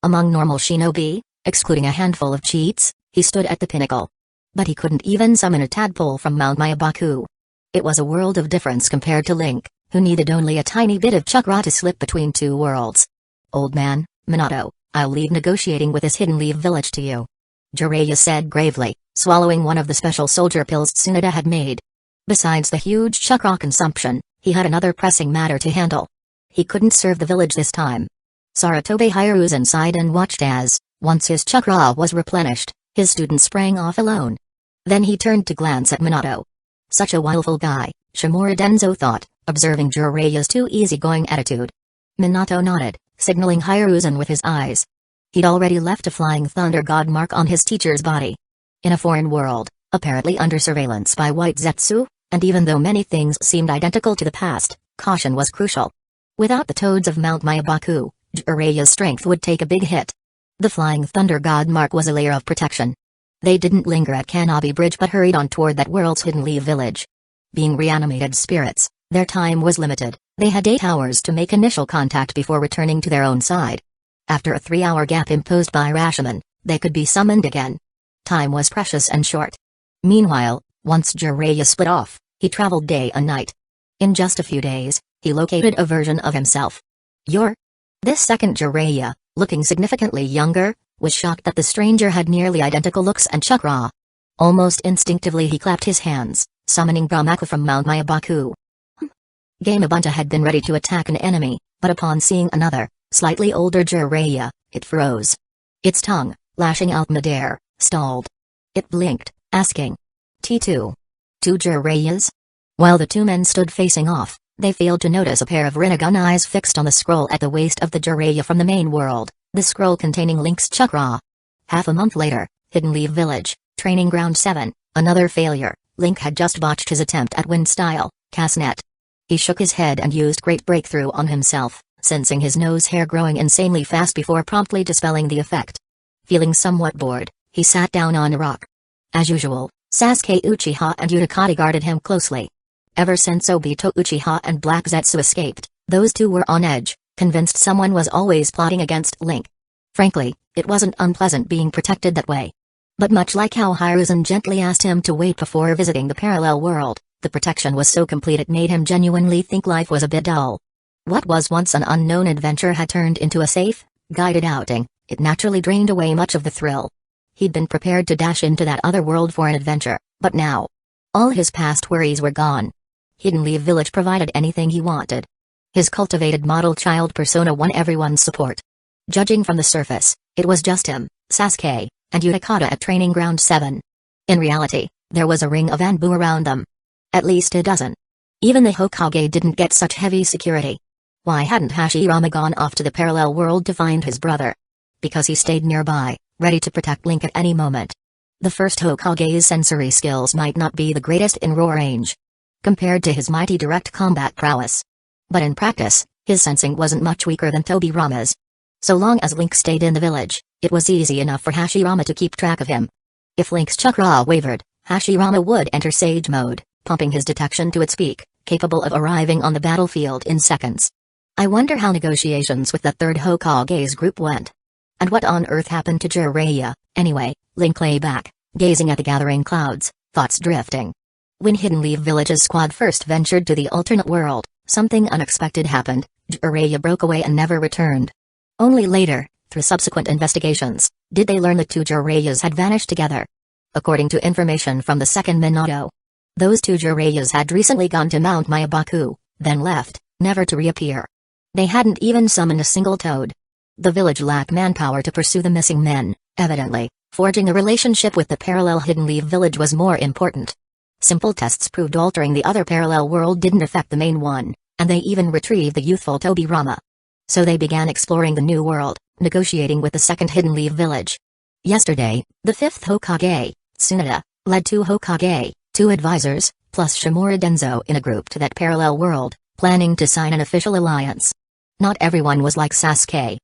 Among normal shinobi, excluding a handful of cheats, he stood at the pinnacle. But he couldn't even summon a tadpole from Mount Myabaku. It was a world of difference compared to Link, who needed only a tiny bit of chakra to slip between two worlds. Old man, Minato, I'll leave negotiating with this Hidden Leaf Village to you. Jiraiya said gravely, swallowing one of the special soldier pills Tsunade had made. Besides the huge chakra consumption, he had another pressing matter to handle. He couldn't serve the village this time. Sarutobi Hiruzen sighed and watched as, once his chakra was replenished, his student sprang off alone. Then he turned to glance at Minato. Such a willful guy, Shimura Denzo thought, observing Jiraiya's too easygoing attitude. Minato nodded, signaling Hiruzen with his eyes. He'd already left a flying thunder god mark on his teacher's body. In a foreign world, apparently under surveillance by White Zetsu, and even though many things seemed identical to the past, caution was crucial. Without the toads of Mount Myabaku, Jiraiya's strength would take a big hit. The flying thunder god mark was a layer of protection. They didn't linger at Kanabi Bridge but hurried on toward that world's Hidden Leaf Village. Being reanimated spirits, their time was limited. They had 8 hours to make initial contact before returning to their own side. After a 3-hour gap imposed by Rashomon, they could be summoned again. Time was precious and short. Meanwhile, once Jiraiya split off, he traveled day and night. In just a few days, he located a version of himself. This second Jiraiya, looking significantly younger, was shocked that the stranger had nearly identical looks and chakra. Almost instinctively he clapped his hands, summoning Brahmaka from Mount Myabaku. Gamabunta had been ready to attack an enemy, but upon seeing another, slightly older Jiraiya, it froze. Its tongue, lashing out midair, stalled. It blinked, asking, T2. 2 Jiraiyas? While the two men stood facing off, they failed to notice a pair of Rinnegan eyes fixed on the scroll at the waist of the Jiraiya from the main world, the scroll containing Link's chakra. Half a month later, Hidden Leaf Village, Training Ground 7, another failure. Link had just botched his attempt at wind style, Casnet. He shook his head and used Great Breakthrough on himself, sensing his nose hair growing insanely fast before promptly dispelling the effect. Feeling somewhat bored, he sat down on a rock. As usual, Sasuke Uchiha and Utakata guarded him closely. Ever since Obito Uchiha and Black Zetsu escaped, those two were on edge, convinced someone was always plotting against Link. Frankly, it wasn't unpleasant being protected that way. But much like how Hiruzen gently asked him to wait before visiting the parallel world, the protection was so complete it made him genuinely think life was a bit dull. What was once an unknown adventure had turned into a safe, guided outing. It naturally drained away much of the thrill. He'd been prepared to dash into that other world for an adventure, but now, All his past worries were gone. Hidden Leaf Village provided anything he wanted. His cultivated model child persona won everyone's support. Judging from the surface, it was just him, Sasuke, and Utakata at Training Ground 7. In reality, there was a ring of Anbu around them. At least a dozen. Even the Hokage didn't get such heavy security. Why hadn't Hashirama gone off to the parallel world to find his brother? Because he stayed nearby, ready to protect Link at any moment. The first Hokage's sensory skills might not be the greatest in raw range, compared to his mighty direct combat prowess. But in practice, his sensing wasn't much weaker than Tobirama's. So long as Link stayed in the village, it was easy enough for Hashirama to keep track of him. If Link's chakra wavered, Hashirama would enter Sage mode, pumping his detection to its peak, capable of arriving on the battlefield in seconds. I wonder how negotiations with the third Hokage's group went. And what on earth happened to Jiraiya, anyway? Link lay back, gazing at the gathering clouds, thoughts drifting. When Hidden Leaf Village's squad first ventured to the alternate world, something unexpected happened. Jiraiya broke away and never returned. Only later, through subsequent investigations, did they learn the two Jiraiyas had vanished together. According to information from the second Minato, those two Jiraiyas had recently gone to Mount Mayabaku, then left, never to reappear. They hadn't even summoned a single toad. The village lacked manpower to pursue the missing men, evidently. Forging a relationship with the parallel Hidden Leaf Village was more important. Simple tests proved altering the other parallel world didn't affect the main one, and they even retrieved the youthful Tobirama. So they began exploring the new world, negotiating with the second Hidden Leaf Village. Yesterday, the fifth Hokage, Tsunade, led two Hokage, two advisors, plus Shimura Denzo in a group to that parallel world, planning to sign an official alliance. Not everyone was like Sasuke,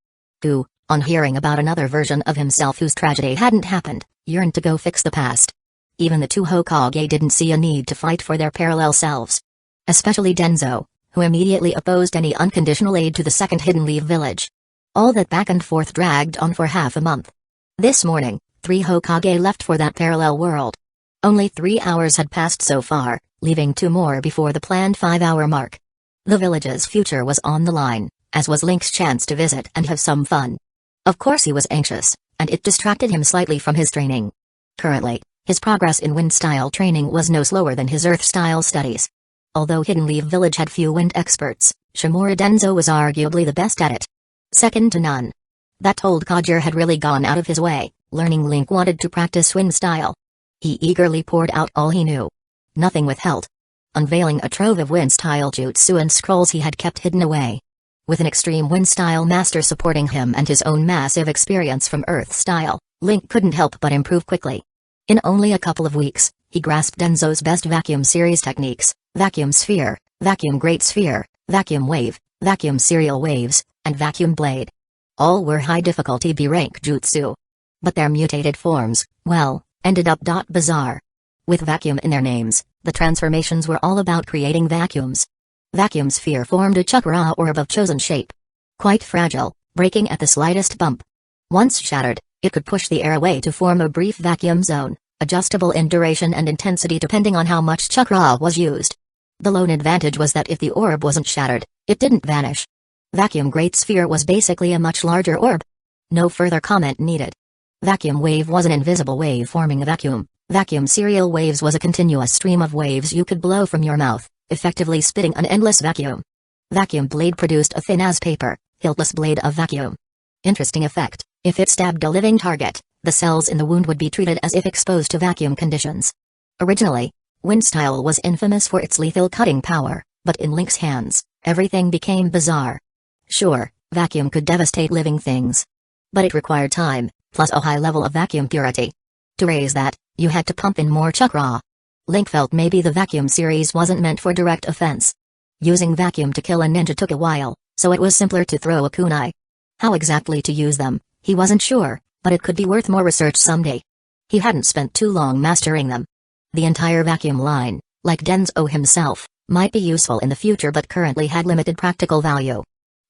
who, on hearing about another version of himself whose tragedy hadn't happened, yearned to go fix the past. Even the two Hokage didn't see a need to fight for their parallel selves. Especially Denzo, who immediately opposed any unconditional aid to the second Hidden Leaf Village. All that back and forth dragged on for half a month. This morning, 3 Hokage left for that parallel world. Only 3 hours had passed so far, leaving 2 more before the planned 5-hour mark. The village's future was on the line, as was Link's chance to visit and have some fun. Of course he was anxious, and it distracted him slightly from his training. Currently, his progress in wind-style training was no slower than his earth-style studies. Although Hidden Leaf Village had few wind experts, Shimura Denzo was arguably the best at it. Second to none. That old codger had really gone out of his way, learning Link wanted to practice wind style. He eagerly poured out all he knew. Nothing withheld. Unveiling a trove of wind style jutsu and scrolls he had kept hidden away. With an extreme wind style master supporting him and his own massive experience from earth style, Link couldn't help but improve quickly. In only a couple of weeks, he grasped Denzo's best vacuum series techniques: vacuum sphere, vacuum great sphere, vacuum wave, vacuum serial waves, and vacuum blade. All were high difficulty B-rank jutsu. But their mutated forms, well, ended up bizarre. With vacuum in their names, the transformations were all about creating vacuums. Vacuum sphere formed a chakra orb of chosen shape. Quite fragile, breaking at the slightest bump. Once shattered, it could push the air away to form a brief vacuum zone, adjustable in duration and intensity depending on how much chakra was used. The lone advantage was that if the orb wasn't shattered, it didn't vanish. Vacuum Great Sphere was basically a much larger orb. No further comment needed. Vacuum Wave was an invisible wave forming a vacuum. Vacuum Serial Waves was a continuous stream of waves you could blow from your mouth, effectively spitting an endless vacuum. Vacuum Blade produced a thin as paper, hiltless blade of vacuum. Interesting effect: if it stabbed a living target, the cells in the wound would be treated as if exposed to vacuum conditions. Originally, wind style was infamous for its lethal cutting power, but in Link's hands, everything became bizarre. Sure, vacuum could devastate living things. But it required time, plus a high level of vacuum purity. To raise that, you had to pump in more chakra. Link felt maybe the vacuum series wasn't meant for direct offense. Using vacuum to kill a ninja took a while, so it was simpler to throw a kunai. How exactly to use them, he wasn't sure, but it could be worth more research someday. He hadn't spent too long mastering them. The entire vacuum line, like Denzo himself, might be useful in the future but currently had limited practical value.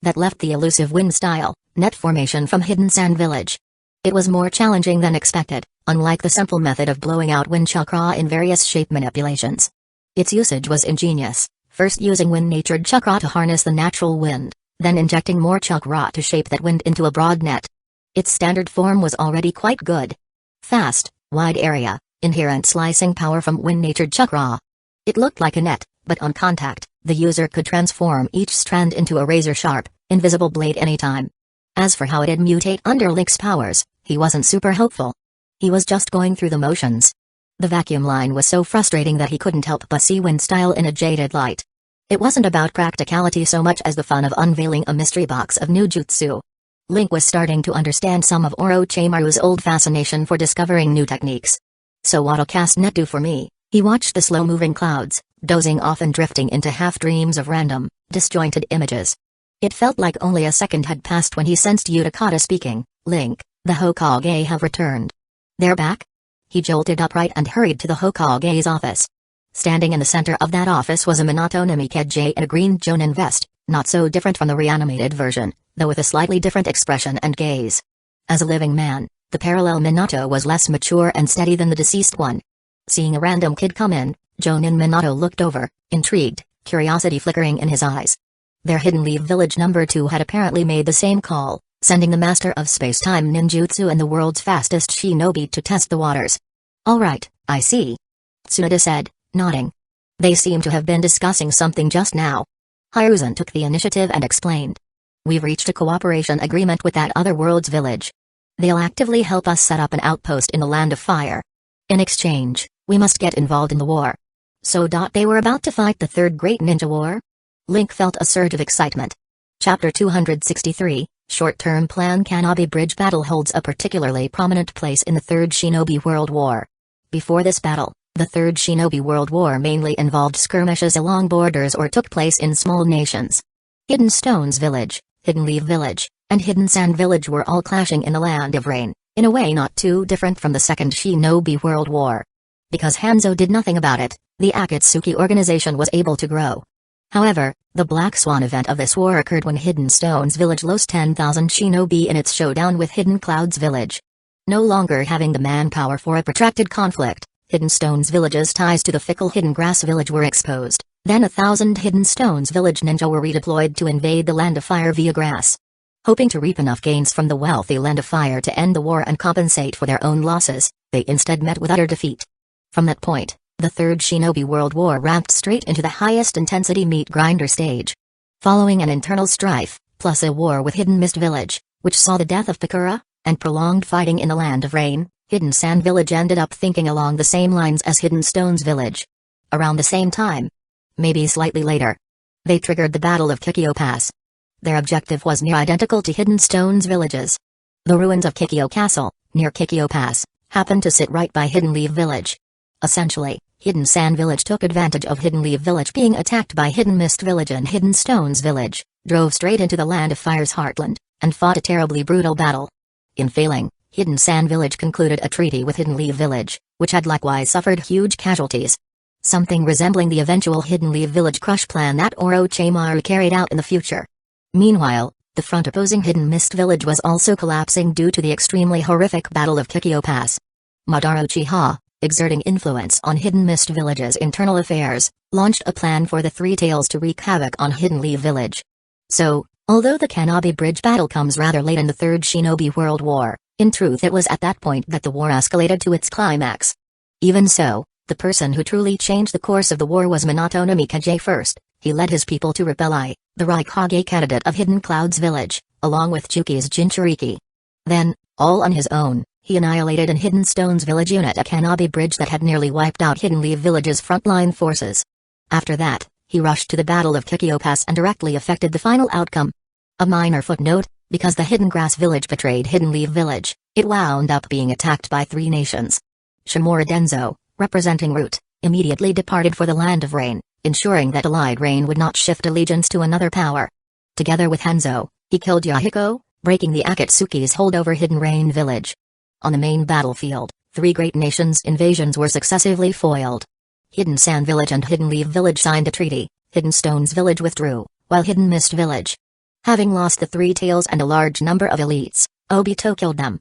That left the elusive wind style, net formation from Hidden Sand Village. It was more challenging than expected, unlike the simple method of blowing out wind chakra in various shape manipulations. Its usage was ingenious, first using wind-natured chakra to harness the natural wind, then injecting more chakra to shape that wind into a broad net. Its standard form was already quite good. Fast, wide area, inherent slicing power from wind-natured chakra. It looked like a net, but on contact, the user could transform each strand into a razor-sharp, invisible blade anytime. As for how it'd mutate under Link's powers, he wasn't super hopeful. He was just going through the motions. The vacuum line was so frustrating that he couldn't help but see wind style in a jaded light. It wasn't about practicality so much as the fun of unveiling a mystery box of new jutsu. Link was starting to understand some of Orochimaru's old fascination for discovering new techniques. So what'll cast net do for me? He watched the slow-moving clouds, dozing off and drifting into half-dreams of random, disjointed images. It felt like only a second had passed when he sensed Utakata speaking. Link, the Hokage have returned. They're back? He jolted upright and hurried to the Hokage's office. Standing in the center of that office was a Minato Namikaze in a green Jonin vest, not so different from the reanimated version, though with a slightly different expression and gaze. As a living man, the parallel Minato was less mature and steady than the deceased one. Seeing a random kid come in, Jonin Minato looked over, intrigued, curiosity flickering in his eyes. Their Hidden Leaf Village number 2 had apparently made the same call, sending the master of space-time ninjutsu and the world's fastest shinobi to test the waters. All right, I see. Tsunoda said, nodding. They seem to have been discussing something just now. Hiruzen took the initiative and explained. We've reached a cooperation agreement with that other world's village. They'll actively help us set up an outpost in the Land of Fire. In exchange, we must get involved in the war. So they were about to fight the Third Great Ninja War? Link felt a surge of excitement. Chapter 263, Short-Term Plan. Kanabi Bridge Battle holds a particularly prominent place in the Third Shinobi World War. Before this battle, the Third Shinobi World War mainly involved skirmishes along borders or took place in small nations. Hidden Stones Village, Hidden Leaf Village, and Hidden Sand Village were all clashing in the Land of Rain, in a way not too different from the Second Shinobi World War. Because Hanzo did nothing about it, the Akatsuki organization was able to grow. However, the Black Swan event of this war occurred when Hidden Stones Village lost 10,000 shinobi in its showdown with Hidden Clouds Village. No longer having the manpower for a protracted conflict, Hidden Stones Village's ties to the fickle Hidden Grass Village were exposed. Then 1,000 Hidden Stones Village ninja were redeployed to invade the Land of Fire via grass. Hoping to reap enough gains from the wealthy Land of Fire to end the war and compensate for their own losses, they instead met with utter defeat. From that point, the Third Shinobi World War ramped straight into the highest intensity meat grinder stage. Following an internal strife, plus a war with Hidden Mist Village, which saw the death of Pakura, and prolonged fighting in the Land of Rain, Hidden Sand Village ended up thinking along the same lines as Hidden Stones Village. Around the same time, maybe slightly later, they triggered the Battle of Kikyo Pass. Their objective was near identical to Hidden Stones Village's. The ruins of Kikyo Castle, near Kikyo Pass, happened to sit right by Hidden Leaf Village. Essentially, Hidden Sand Village took advantage of Hidden Leaf Village being attacked by Hidden Mist Village and Hidden Stones Village, drove straight into the Land of Fire's heartland, and fought a terribly brutal battle. In failing, Hidden Sand Village concluded a treaty with Hidden Leaf Village, which had likewise suffered huge casualties. Something resembling the eventual Hidden Leaf Village crush plan that Orochimaru carried out in the future. Meanwhile, the front opposing Hidden Mist Village was also collapsing due to the extremely horrific Battle of Kikyo Pass. Madara Uchiha, exerting influence on Hidden Mist Village's internal affairs, launched a plan for the Three Tails to wreak havoc on Hidden Leaf Village. So, although the Kanabi Bridge battle comes rather late in the Third Shinobi World War, in truth it was at that point that the war escalated to its climax. Even so, the person who truly changed the course of the war was Minato Namikaze first. He led his people to repel the Raikage candidate of Hidden Clouds Village, along with Chuki's Jinchuriki. Then, all on his own, he annihilated an Hidden Stones Village unit at Kanabi Bridge that had nearly wiped out Hidden Leaf Village's frontline forces. After that, he rushed to the Battle of Kikyo Pass and directly affected the final outcome. A minor footnote, because the Hidden Grass Village betrayed Hidden Leaf Village, it wound up being attacked by three nations. Shimura Denzo, representing Root, immediately departed for the Land of Rain, ensuring that Allied Rain would not shift allegiance to another power. Together with Hanzo, he killed Yahiko, breaking the Akatsuki's hold over Hidden Rain Village. On the main battlefield, three great nations' invasions were successively foiled. Hidden Sand Village and Hidden Leaf Village signed a treaty, Hidden Stones Village withdrew, while Hidden Mist Village, having lost the Three Tails and a large number of elites, Obito killed them.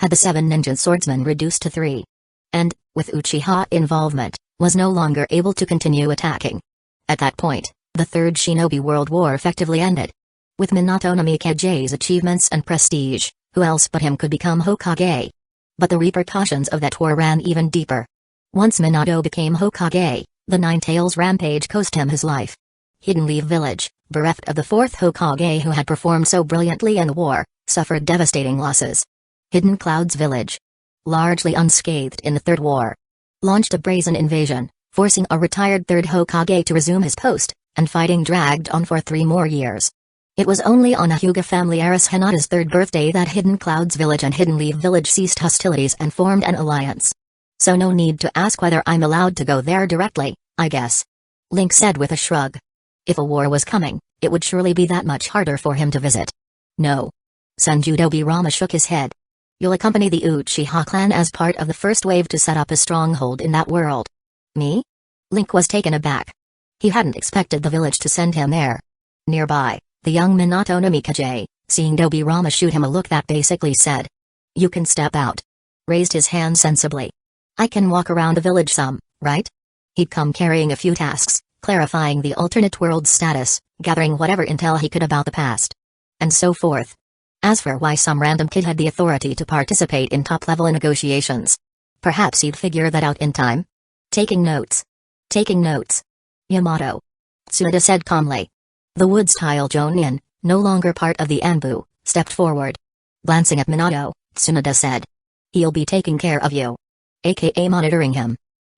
Had the 7 ninja swordsmen reduced to 3. And, with Uchiha involvement, was no longer able to continue attacking. At that point, the Third Shinobi World War effectively ended. With Minato Namikaze's achievements and prestige, who else but him could become Hokage? But the repercussions of that war ran even deeper. Once Minato became Hokage, the Nine-Tails rampage cost him his life. Hidden Leaf Village, bereft of the fourth Hokage who had performed so brilliantly in the war, suffered devastating losses. Hidden Clouds Village, largely unscathed in the Third War, launched a brazen invasion, forcing a retired third Hokage to resume his post, and fighting dragged on for 3 more years. It was only on a Hyuga family heiress Hinata's 3rd birthday that Hidden Clouds Village and Hidden Leaf Village ceased hostilities and formed an alliance. So no need to ask whether I'm allowed to go there directly, I guess. Link said with a shrug. If a war was coming, it would surely be that much harder for him to visit. No. Senju Tobirama shook his head. You'll accompany the Uchiha clan as part of the first wave to set up a stronghold in that world. Me? Link was taken aback. He hadn't expected the village to send him there. Nearby, the young Minato Namikaze, seeing Tobirama shoot him a look that basically said, "You can step out," raised his hand sensibly. "I can walk around the village some, right?" He'd come carrying a few tasks, clarifying the alternate world's status, gathering whatever intel he could about the past, and so forth. As for why some random kid had the authority to participate in top-level negotiations, perhaps he'd figure that out in time. Taking notes. Taking notes. Yamato. Tsunade said calmly. The wood-style Jonin, no longer part of the Anbu, stepped forward. Glancing at Minato, Tsunade said, "He'll be taking care of you." aka monitoring him.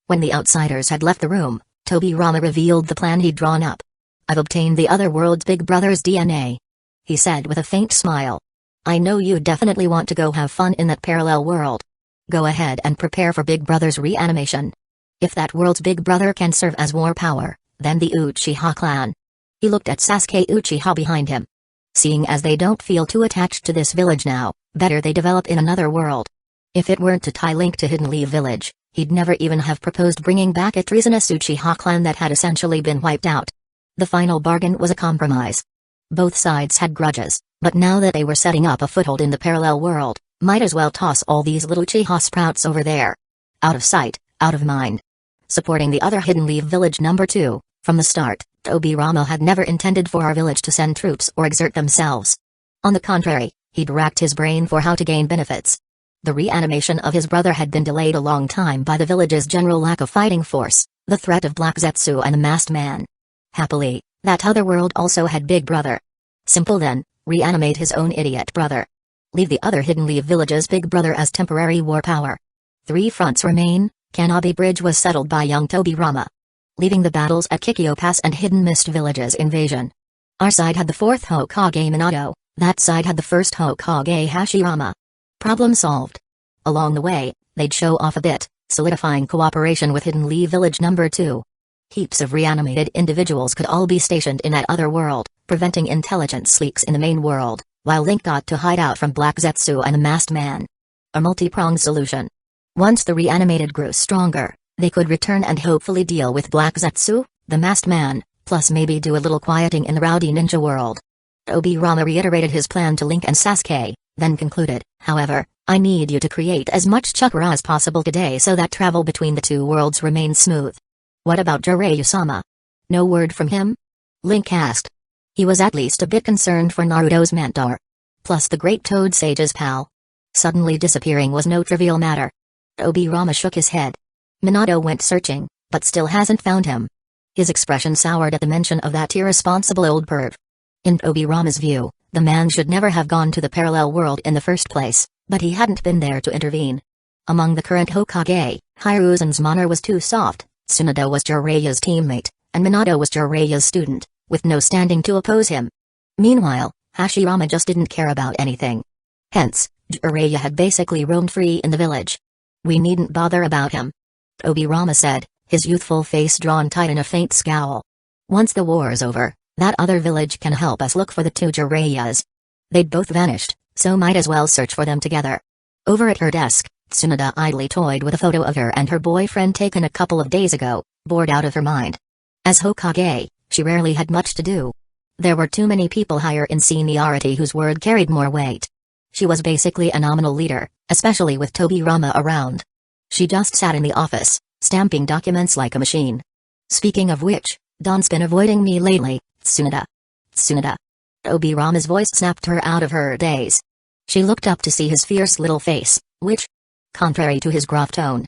When the outsiders had left the room, Tobirama revealed the plan he'd drawn up. "I've obtained the other world's big brother's DNA," he said with a faint smile. "I know you definitely want to go have fun in that parallel world. Go ahead and prepare for Big Brother's reanimation. If that world's Big Brother can serve as war power, then the Uchiha clan." He looked at Sasuke Uchiha behind him. "Seeing as they don't feel too attached to this village now, better they develop in another world." If it weren't to tie Link to Hidden Leaf Village, he'd never even have proposed bringing back a treasonous Uchiha clan that had essentially been wiped out. The final bargain was a compromise. Both sides had grudges, but now that they were setting up a foothold in the parallel world, might as well toss all these little Uchiha sprouts over there. Out of sight, out of mind. Supporting the other Hidden Leaf Village number 2, from the start, Tobirama had never intended for our village to send troops or exert themselves. On the contrary, he'd racked his brain for how to gain benefits. The reanimation of his brother had been delayed a long time by the village's general lack of fighting force, the threat of Black Zetsu and the masked man. Happily, that other world also had Big Brother. Simple then, reanimate his own idiot brother. Leave the other Hidden Leaf Village's Big Brother as temporary war power. 3 fronts remain. Kanabe Bridge was settled by young Tobirama. Leaving the battles at Kikyo Pass and Hidden Mist Village's invasion. Our side had the 4th Hokage Minato, that side had the 1st Hokage Hashirama. Problem solved. Along the way, they'd show off a bit, solidifying cooperation with Hidden Leaf Village number 2. Heaps of reanimated individuals could all be stationed in that other world, preventing intelligence leaks in the main world, while Link got to hide out from Black Zetsu and the masked man. A multi-pronged solution. Once the reanimated grew stronger, they could return and hopefully deal with Black Zetsu, the masked man, plus maybe do a little quieting in the rowdy ninja world. Tobirama reiterated his plan to Link and Sasuke, then concluded, "However, I need you to create as much chakra as possible today so that travel between the 2 worlds remains smooth." "What about Jiraiya-sama? No word from him?" Link asked. He was at least a bit concerned for Naruto's mentor. Plus the Great Toad Sage's pal. Suddenly disappearing was no trivial matter. Tobirama shook his head. "Minato went searching, but still hasn't found him." His expression soured at the mention of that irresponsible old perv. In Tobirama's view, the man should never have gone to the parallel world in the first place, but he hadn't been there to intervene. Among the current Hokage, Hiruzen's manner was too soft. Tsunade was Jiraiya's teammate, and Minato was Jiraiya's student, with no standing to oppose him. Meanwhile, Hashirama just didn't care about anything. Hence, Jiraiya had basically roamed free in the village. "We needn't bother about him," Tobirama said, his youthful face drawn tight in a faint scowl. "Once the war's over, that other village can help us look for the 2 Jiraiyas. They'd both vanished, so might as well search for them together." Over at her desk, Tsunade idly toyed with a photo of her and her boyfriend taken a couple of days ago, bored out of her mind. As Hokage, she rarely had much to do. There were too many people higher in seniority whose word carried more weight. She was basically a nominal leader, especially with Tobirama around. She just sat in the office, stamping documents like a machine. "Speaking of which, Don's been avoiding me lately, Tsunade." "Tsunade?" Tobirama's voice snapped her out of her daze. She looked up to see his fierce little face, which, contrary to his gruff tone,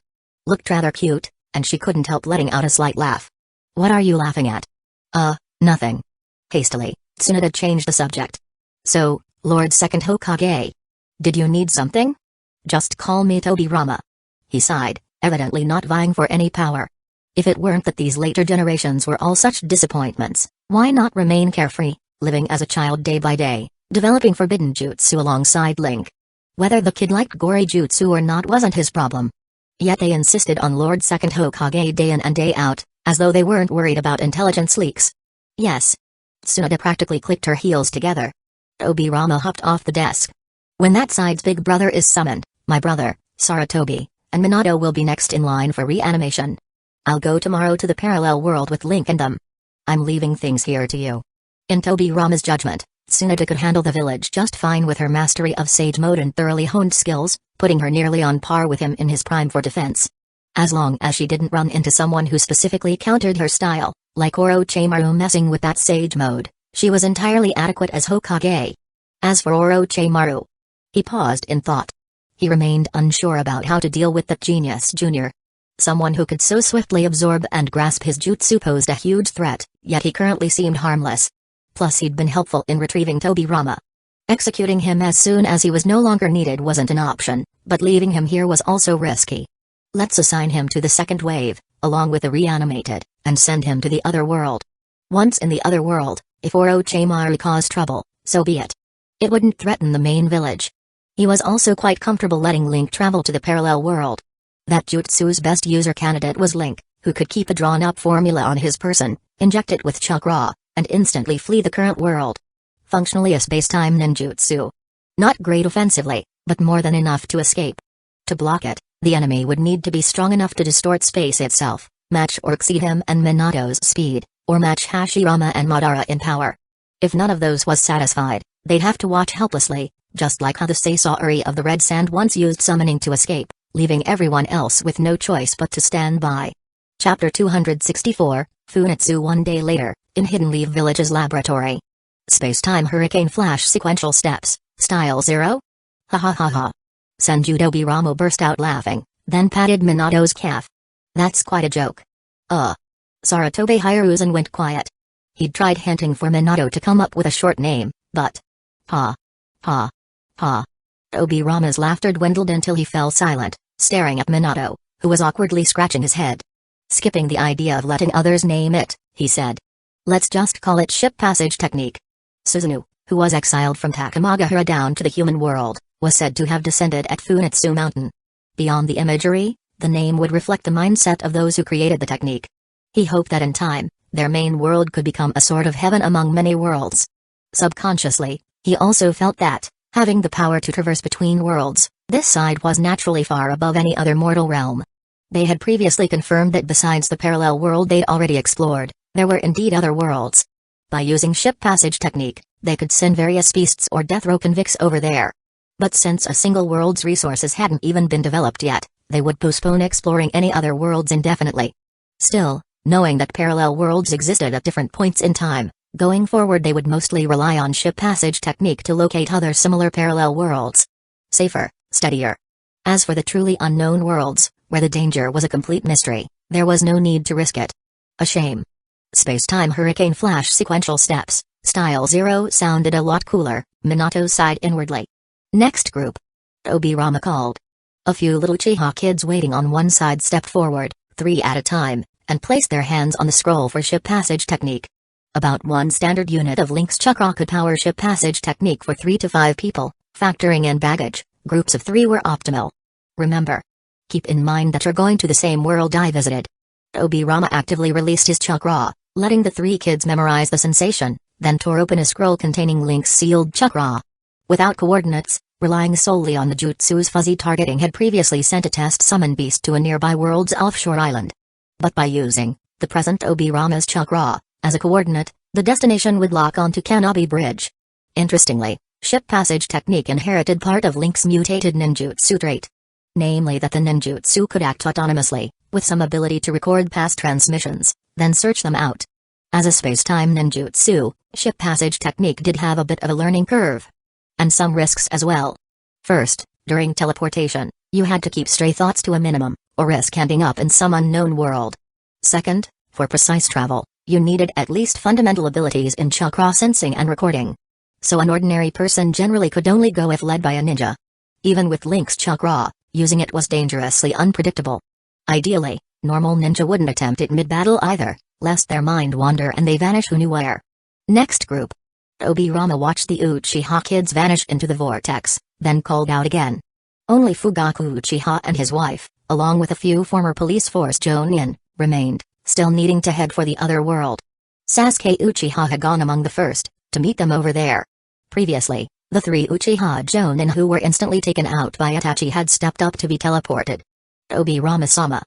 looked rather cute, and she couldn't help letting out a slight laugh. What are you laughing at? Nothing. Hastily, Tsunade changed the subject. So, Lord Second Hokage. Did you need something? Just call me Tobirama. He sighed, evidently not vying for any power. If it weren't that these later generations were all such disappointments, why not remain carefree, living as a child day by day, developing forbidden jutsu alongside Link? Whether the kid liked gory jutsu or not wasn't his problem. Yet they insisted on Lord Second Hokage day in and day out, as though they weren't worried about intelligence leaks. Yes. Tsunade practically clicked her heels together. Tobirama hopped off the desk. When that side's big brother is summoned, my brother, Saratobi, and Minato will be next in line for reanimation. I'll go tomorrow to the parallel world with Link and them. I'm leaving things here to you. In Tobirama's judgment, Tsunade could handle the village just fine with her mastery of Sage Mode and thoroughly honed skills, putting her nearly on par with him in his prime for defense. As long as she didn't run into someone who specifically countered her style, like Orochimaru messing with that Sage Mode, she was entirely adequate as Hokage. As for Orochimaru, he paused in thought. He remained unsure about how to deal with that genius junior. Someone who could so swiftly absorb and grasp his jutsu posed a huge threat, yet he currently seemed harmless. Plus he'd been helpful in retrieving Tobirama. Executing him as soon as he was no longer needed wasn't an option, but leaving him here was also risky. Let's assign him to the second wave, along with the reanimated, and send him to the other world. Once in the other world, if Orochimaru caused trouble, so be it. It wouldn't threaten the main village. He was also quite comfortable letting Link travel to the parallel world. That jutsu's best user candidate was Link, who could keep a drawn-up formula on his person, inject it with chakra, and instantly flee the current world. Functionally a space-time ninjutsu. Not great offensively, but more than enough to escape. To block it, the enemy would need to be strong enough to distort space itself, match or exceed him and Minato's speed, or match Hashirama and Madara in power. If none of those was satisfied, they'd have to watch helplessly, just like how the Sasori of the Red Sand once used summoning to escape, leaving everyone else with no choice but to stand by. Chapter 264, Funitsu. One day later, in Hidden Leaf Village's laboratory. Space-time hurricane flash sequential steps, style 0? Ha ha ha ha. Senju Tobirama burst out laughing, then patted Minato's calf. That's quite a joke. Saratobi Hiruzen went quiet. He'd tried hinting for Minato to come up with a short name, but... Ha. Ha. Ha. Tobirama's laughter dwindled until he fell silent, staring at Minato, who was awkwardly scratching his head. Skipping the idea of letting others name it, he said. Let's just call it ship passage technique. Susanoo, who was exiled from Takamagahara down to the human world, was said to have descended at Funitsu Mountain. Beyond the imagery, the name would reflect the mindset of those who created the technique. He hoped that in time, their main world could become a sort of heaven among many worlds. Subconsciously, he also felt that, having the power to traverse between worlds, this side was naturally far above any other mortal realm. They had previously confirmed that besides the parallel world they'd already explored, there were indeed other worlds. By using ship passage technique, they could send various beasts or death row convicts over there. But since a single world's resources hadn't even been developed yet, they would postpone exploring any other worlds indefinitely. Still, knowing that parallel worlds existed at different points in time, going forward they would mostly rely on ship passage technique to locate other similar parallel worlds. Safer, steadier. As for the truly unknown worlds, where the danger was a complete mystery, there was no need to risk it. A shame. Space-time hurricane flash sequential steps, style 0 sounded a lot cooler, Minato sighed inwardly. Next group. Tobirama called. A few little Chiha kids waiting on one side stepped forward, 3 at a time, and placed their hands on the scroll for ship passage technique. About one standard unit of Link's chakra could power ship passage technique for 3 to 5 people, factoring in baggage, groups of 3 were optimal. Remember. Keep in mind that you're going to the same world I visited. Tobirama actively released his chakra, letting the 3 kids memorize the sensation, then tore open a scroll containing Link's sealed chakra. Without coordinates, relying solely on the jutsu's fuzzy targeting had previously sent a test summon beast to a nearby world's offshore island. But by using the present Tobirama's chakra as a coordinate, the destination would lock onto Kanabi Bridge. Interestingly, ship passage technique inherited part of Link's mutated ninjutsu trait. Namely that the ninjutsu could act autonomously, with some ability to record past transmissions, then search them out. As a space-time ninjutsu, ship passage technique did have a bit of a learning curve. And some risks as well. First, during teleportation, you had to keep stray thoughts to a minimum, or risk ending up in some unknown world. Second, for precise travel, you needed at least fundamental abilities in chakra sensing and recording. So an ordinary person generally could only go if led by a ninja. Even with Link's chakra, using it was dangerously unpredictable. Ideally, normal ninja wouldn't attempt it mid-battle either, lest their mind wander and they vanish who knew where. Next group. Obirama watched the Uchiha kids vanish into the vortex, then called out again. Only Fugaku Uchiha and his wife, along with a few former police force Jonin, remained, still needing to head for the other world. Sasuke Uchiha had gone among the first, to meet them over there. Previously, the 3 Uchiha Jonin who were instantly taken out by Itachi had stepped up to be teleported. Obirama-sama.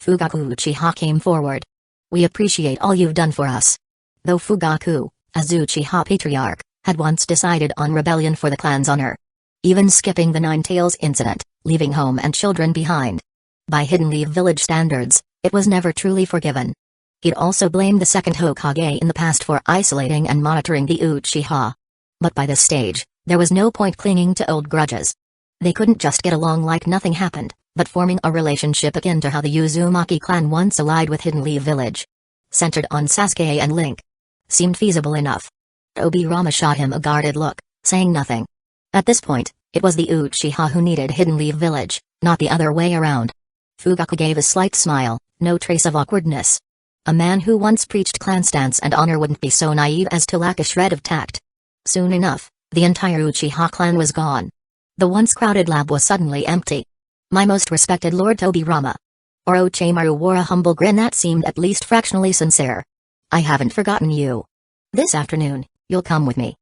Fugaku Uchiha came forward. We appreciate all you've done for us. Though Fugaku, as Uchiha Patriarch, had once decided on rebellion for the clan's honor. Even skipping the Nine Tails incident, leaving home and children behind. By Hidden Leaf Village standards, it was never truly forgiven. He'd also blamed the second Hokage in the past for isolating and monitoring the Uchiha. But by this stage, there was no point clinging to old grudges. They couldn't just get along like nothing happened, but forming a relationship akin to how the Uzumaki clan once allied with Hidden Leaf Village. Centered on Sasuke and Link. Seemed feasible enough. Obirama shot him a guarded look, saying nothing. At this point, it was the Uchiha who needed Hidden Leaf Village, not the other way around. Fugaku gave a slight smile, no trace of awkwardness. A man who once preached clan stance and honor wouldn't be so naive as to lack a shred of tact. Soon enough, the entire Uchiha clan was gone. The once crowded lab was suddenly empty. My most respected Lord Tobirama. Orochimaru wore a humble grin that seemed at least fractionally sincere. I haven't forgotten you. This afternoon, you'll come with me.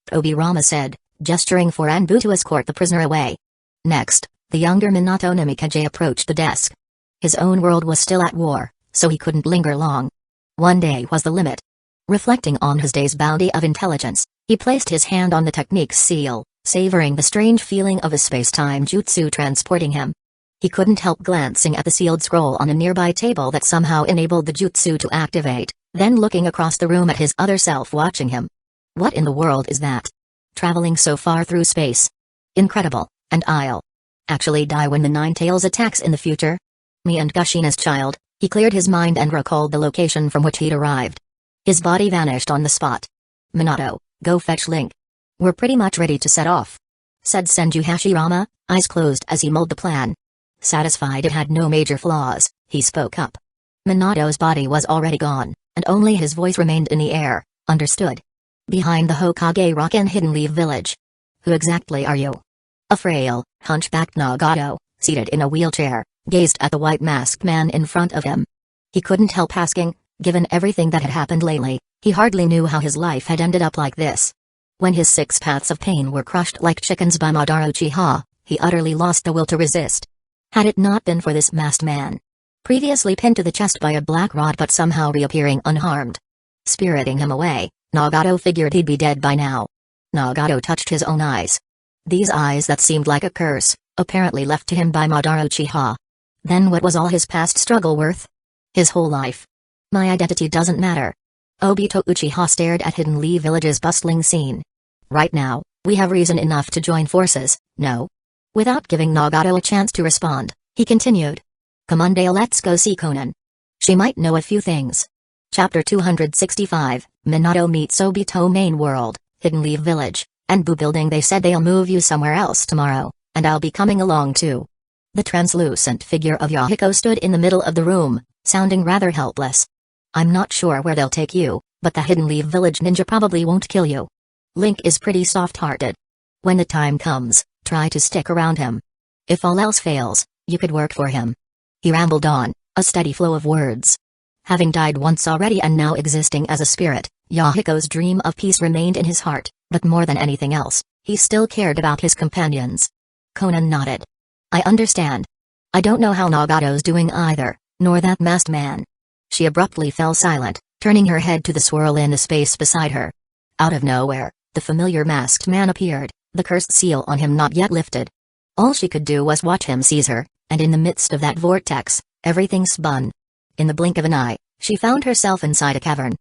Tobirama said, gesturing for Anbu to escort the prisoner away. Next, the younger Minato Namikaze approached the desk. His own world was still at war, so he couldn't linger long. One day was the limit. Reflecting on his day's bounty of intelligence, he placed his hand on the technique's seal, savoring the strange feeling of a space-time jutsu transporting him. He couldn't help glancing at the sealed scroll on a nearby table that somehow enabled the jutsu to activate, then looking across the room at his other self watching him. What in the world is that? Traveling so far through space. Incredible, and I'll actually die when the Nine Tails attacks in the future? Me and Kushina's child, he cleared his mind and recalled the location from which he'd arrived. His body vanished on the spot. Minato, go fetch Link. We're pretty much ready to set off, said Senju Hashirama, eyes closed as he mulled the plan. Satisfied it had no major flaws, he spoke up. Minato's body was already gone, and only his voice remained in the air. Understood. Behind the Hokage Rock in Hidden Leaf Village. Who exactly are you? A frail, hunchbacked Nagato, seated in a wheelchair, gazed at the white masked man in front of him. He couldn't help asking, given everything that had happened lately, he hardly knew how his life had ended up like this. When his 6 paths of pain were crushed like chickens by Madara Uchiha, he utterly lost the will to resist. Had it not been for this masked man, previously pinned to the chest by a black rod but somehow reappearing unharmed, spiriting him away, Nagato figured he'd be dead by now. Nagato touched his own eyes. These eyes that seemed like a curse, apparently left to him by Madara Uchiha. Then what was all his past struggle worth? His whole life. My identity doesn't matter. Obito Uchiha stared at Hidden Leaf Village's bustling scene. Right now, we have reason enough to join forces, no? Without giving Nagato a chance to respond, he continued. Come on Dale, let's go see Konan. She might know a few things. Chapter 265, Minato meets Obito main world, Hidden Leaf Village, and Boo building. They said they'll move you somewhere else tomorrow, and I'll be coming along too. The translucent figure of Yahiko stood in the middle of the room, sounding rather helpless. I'm not sure where they'll take you, but the Hidden Leaf Village ninja probably won't kill you. Link is pretty soft-hearted. When the time comes, try to stick around him. If all else fails, you could work for him. He rambled on, a steady flow of words. Having died once already and now existing as a spirit, Yahiko's dream of peace remained in his heart, but more than anything else, he still cared about his companions. Konan nodded. I understand. I don't know how Nagato's doing either, nor that masked man. She abruptly fell silent, turning her head to the swirl in the space beside her. Out of nowhere, the familiar masked man appeared, the cursed seal on him not yet lifted. All she could do was watch him seize her, and in the midst of that vortex, everything spun. In the blink of an eye, she found herself inside a cavern.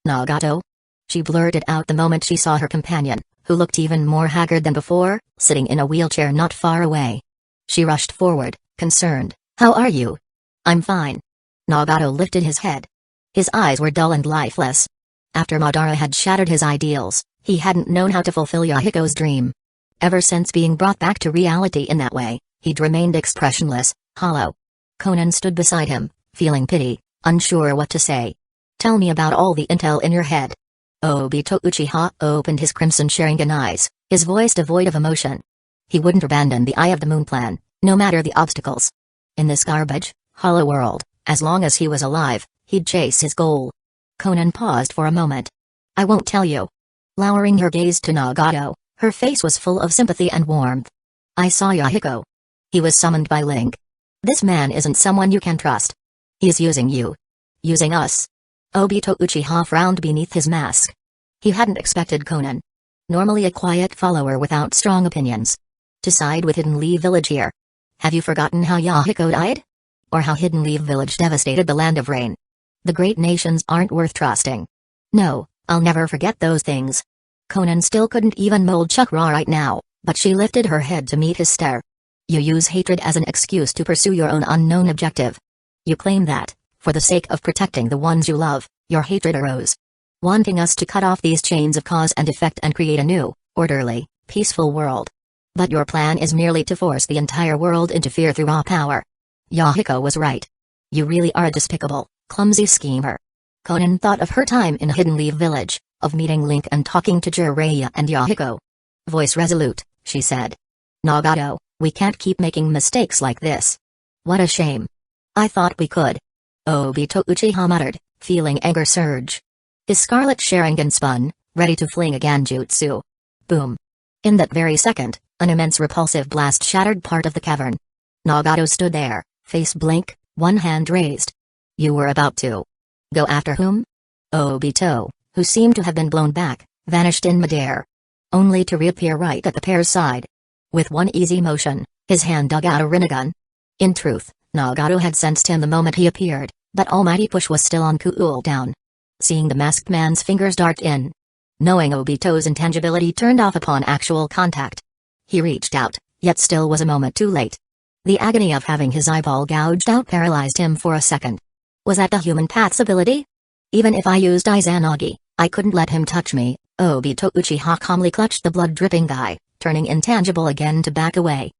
Nagato? She blurted out the moment she saw her companion, who looked even more haggard than before, sitting in a wheelchair not far away. She rushed forward, concerned. How are you? I'm fine. Nagato lifted his head. His eyes were dull and lifeless. After Madara had shattered his ideals, he hadn't known how to fulfill Yahiko's dream. Ever since being brought back to reality in that way, he'd remained expressionless, hollow. Conan stood beside him, feeling pity, unsure what to say. Tell me about all the intel in your head. Obito Uchiha opened his crimson Sharingan eyes, his voice devoid of emotion. He wouldn't abandon the Eye of the Moon plan, no matter the obstacles. In this garbage, hollow world, as long as he was alive, he'd chase his goal. Conan paused for a moment. I won't tell you. Lowering her gaze to Nagato, her face was full of sympathy and warmth. I saw Yahiko. He was summoned by Link. This man isn't someone you can trust. He's using you. Using us. Obito Uchiha frowned beneath his mask. He hadn't expected Conan, normally a quiet follower without strong opinions, to side with Hidden Leaf Village here. Have you forgotten how Yahiko died? Or how Hidden Leaf Village devastated the Land of Rain? The great nations aren't worth trusting. No, I'll never forget those things. Conan still couldn't even mold chakra right now, but she lifted her head to meet his stare. You use hatred as an excuse to pursue your own unknown objective. You claim that, for the sake of protecting the ones you love, your hatred arose. Wanting us to cut off these chains of cause and effect and create a new, orderly, peaceful world. But your plan is merely to force the entire world into fear through raw power. Yahiko was right. You really are a despicable, clumsy schemer. Conan thought of her time in Hidden Leaf Village, of meeting Link and talking to Jiraiya and Yahiko. Voice resolute, she said. Nagato, we can't keep making mistakes like this. What a shame. I thought we could. Obito Uchiha muttered, feeling anger surge. His scarlet Sharingan spun, ready to fling a Genjutsu. Boom. In that very second, an immense repulsive blast shattered part of the cavern. Nagato stood there, face blank, one hand raised. You were about to go after whom? Obito, who seemed to have been blown back, vanished in midair, only to reappear right at the pair's side. With one easy motion, his hand dug out a Rinnegan. In truth, Nagato had sensed him the moment he appeared, but almighty push was still on cool down. Seeing the masked man's fingers dart in, knowing Obito's intangibility turned off upon actual contact, he reached out, yet still was a moment too late. The agony of having his eyeball gouged out paralyzed him for a second. Was that the human path's ability? Even if I used Izanagi, I couldn't let him touch me. Obito Uchiha calmly clutched the blood-dripping guy, turning intangible again to back away.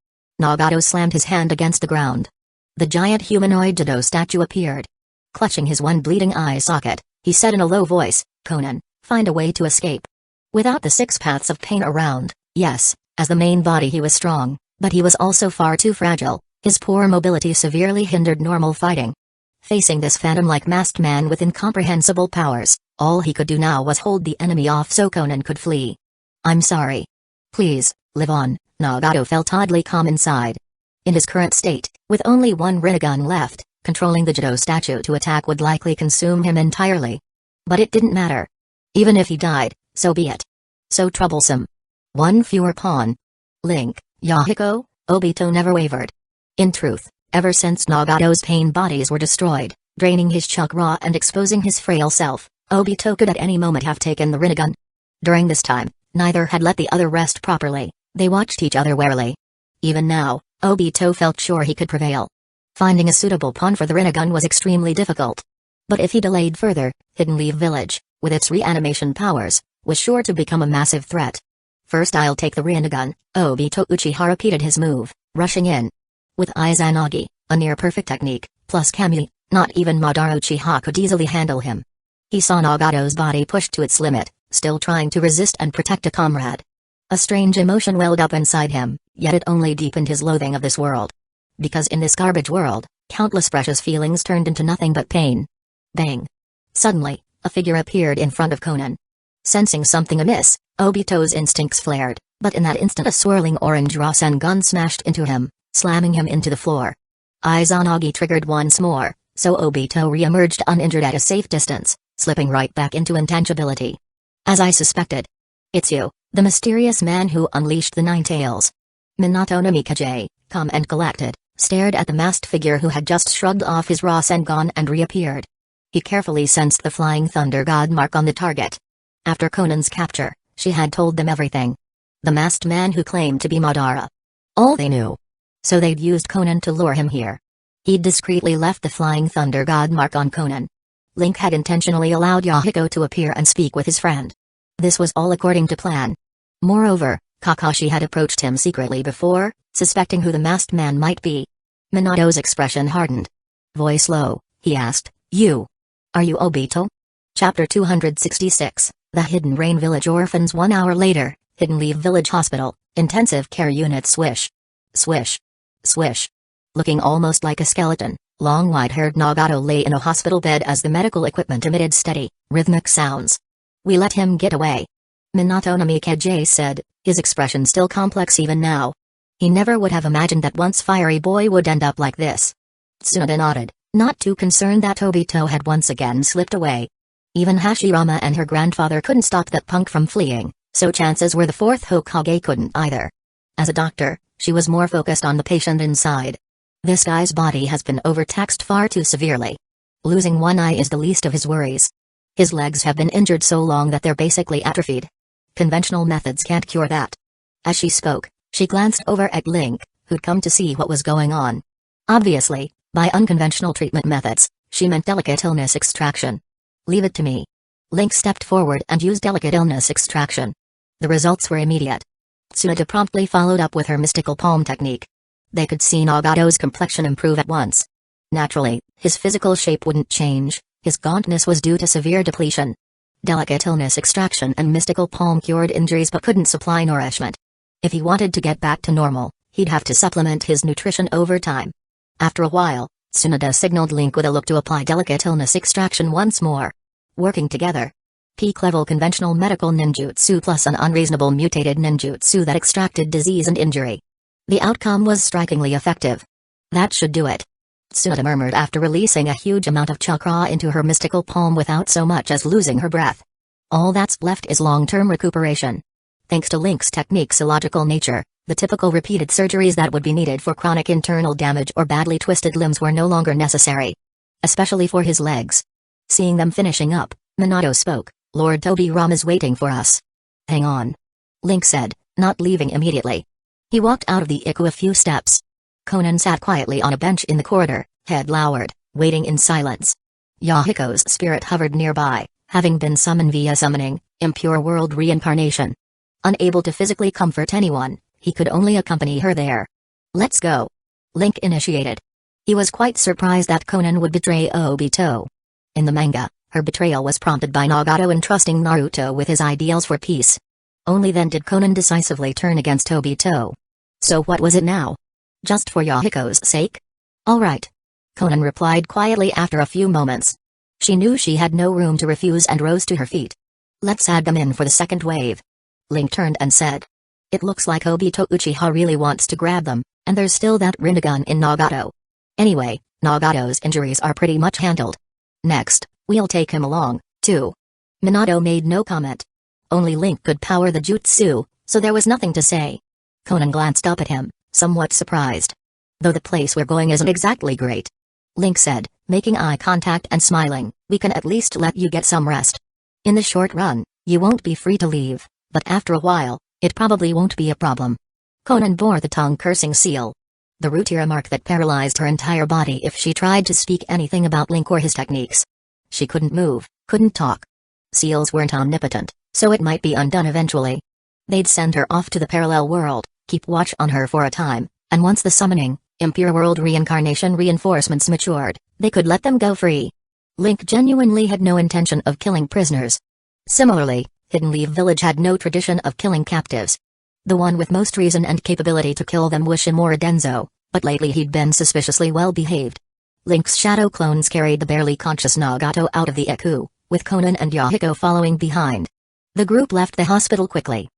Nagato slammed his hand against the ground. The giant humanoid Jado statue appeared. Clutching his one bleeding eye socket, he said in a low voice, Conan, find a way to escape. Without the 6 paths of pain around, yes, as the main body he was strong, but he was also far too fragile, his poor mobility severely hindered normal fighting. Facing this phantom-like masked man with incomprehensible powers, all he could do now was hold the enemy off so Conan could flee. I'm sorry. Please, live on, Nagato felt oddly calm inside. In his current state, with only one Rinnegan left, controlling the Jado statue to attack would likely consume him entirely. But it didn't matter. Even if he died, so be it. So troublesome. One fewer pawn. Link, Yahiko, Obito never wavered. In truth, ever since Nagato's pain bodies were destroyed, draining his chakra and exposing his frail self, Obito could at any moment have taken the Rinnegan. During this time, neither had let the other rest properly, they watched each other warily. Even now, Obito felt sure he could prevail. Finding a suitable pawn for the Rinnegan was extremely difficult. But if he delayed further, Hidden Leaf Village, with its reanimation powers, was sure to become a massive threat. First I'll take the Rinnegan, Obito Uchiha repeated his move, rushing in. With Izanagi, a near-perfect technique, plus Kami, not even Madara Uchiha could easily handle him. He saw Nagato's body pushed to its limit, still trying to resist and protect a comrade. A strange emotion welled up inside him, yet it only deepened his loathing of this world. Because in this garbage world, countless precious feelings turned into nothing but pain. Bang! Suddenly, a figure appeared in front of Conan. Sensing something amiss, Obito's instincts flared, but in that instant a swirling orange Rasengan smashed into him, slamming him into the floor. Izanagi triggered once more, so Obito re-emerged uninjured at a safe distance, slipping right back into intangibility. As I suspected. It's you, the mysterious man who unleashed the 9 tails. Minato Namikaze, calm and collected, stared at the masked figure who had just shrugged off his Rasengan and reappeared. He carefully sensed the flying thunder god mark on the target. After Conan's capture, she had told them everything. The masked man who claimed to be Madara. All they knew. So they'd used Conan to lure him here. He'd discreetly left the flying thunder god mark on Conan. Link had intentionally allowed Yahiko to appear and speak with his friend. This was all according to plan. Moreover, Kakashi had approached him secretly before, suspecting who the masked man might be. Minato's expression hardened. Voice low, he asked, Are you Obito? Chapter 266, The Hidden Rain Village Orphans. 1 hour later, Hidden Leaf Village Hospital, Intensive Care Unit. Swish. Swish. Swish. Looking almost like a skeleton, long white-haired Nagato lay in a hospital bed as the medical equipment emitted steady, rhythmic sounds. We let him get away. Minato Namikaze said, his expression still complex even now. He never would have imagined that once fiery boy would end up like this. Tsunade nodded, not too concerned that Obito had once again slipped away. Even Hashirama and her grandfather couldn't stop that punk from fleeing, so chances were the fourth Hokage couldn't either. As a doctor, she was more focused on the patient inside. This guy's body has been overtaxed far too severely. Losing one eye is the least of his worries. His legs have been injured so long that they're basically atrophied. Conventional methods can't cure that. As she spoke, she glanced over at Link, who'd come to see what was going on. Obviously, by unconventional treatment methods, she meant delicate illness extraction. Leave it to me. Link stepped forward and used delicate illness extraction. The results were immediate. Tsunade promptly followed up with her mystical palm technique. They could see Nagato's complexion improve at once. Naturally, his physical shape wouldn't change, his gauntness was due to severe depletion. Delicate illness extraction and mystical palm cured injuries but couldn't supply nourishment. If he wanted to get back to normal, he'd have to supplement his nutrition over time. After a while, Tsunade signaled Link with a look to apply delicate illness extraction once more. Working together. Peak-level conventional medical ninjutsu plus an unreasonable mutated ninjutsu that extracted disease and injury. The outcome was strikingly effective. That should do it. Tsunade murmured after releasing a huge amount of chakra into her mystical palm without so much as losing her breath. All that's left is long-term recuperation. Thanks to Link's technique's illogical nature, the typical repeated surgeries that would be needed for chronic internal damage or badly twisted limbs were no longer necessary. Especially for his legs. Seeing them finishing up, Minato spoke, Lord Tobirama is waiting for us. Hang on. Link said, not leaving immediately. He walked out of the Iku a few steps. Conan sat quietly on a bench in the corridor, head lowered, waiting in silence. Yahiko's spirit hovered nearby, having been summoned via summoning, impure world reincarnation. Unable to physically comfort anyone, he could only accompany her there. Let's go. Link initiated. He was quite surprised that Conan would betray Obito. In the manga, her betrayal was prompted by Nagato entrusting Naruto with his ideals for peace. Only then did Conan decisively turn against Obito. So what was it now? Just for Yahiko's sake? All right. Conan replied quietly after a few moments. She knew she had no room to refuse and rose to her feet. Let's add them in for the second wave. Link turned and said. It looks like Obito Uchiha really wants to grab them, and there's still that Rinnegan in Nagato. Anyway, Nagato's injuries are pretty much handled. Next, we'll take him along, too. Minato made no comment. Only Link could power the jutsu, so there was nothing to say. Conan glanced up at him, somewhat surprised. Though the place we're going isn't exactly great. Link said, making eye contact and smiling, we can at least let you get some rest. In the short run, you won't be free to leave, but after a while, it probably won't be a problem. Conan bore the tongue-cursing seal. The root mark that paralyzed her entire body if she tried to speak anything about Link or his techniques. She couldn't move, couldn't talk. Seals weren't omnipotent, so it might be undone eventually. They'd send her off to the parallel world, keep watch on her for a time, and once the summoning, impure world reincarnation reinforcements matured, they could let them go free. Link genuinely had no intention of killing prisoners. Similarly, Hidden Leaf Village had no tradition of killing captives. The one with most reason and capability to kill them was Shimura Denzo, but lately he'd been suspiciously well behaved. Link's shadow clones carried the barely conscious Nagato out of the Iku, with Conan and Yahiko following behind. The group left the hospital quickly.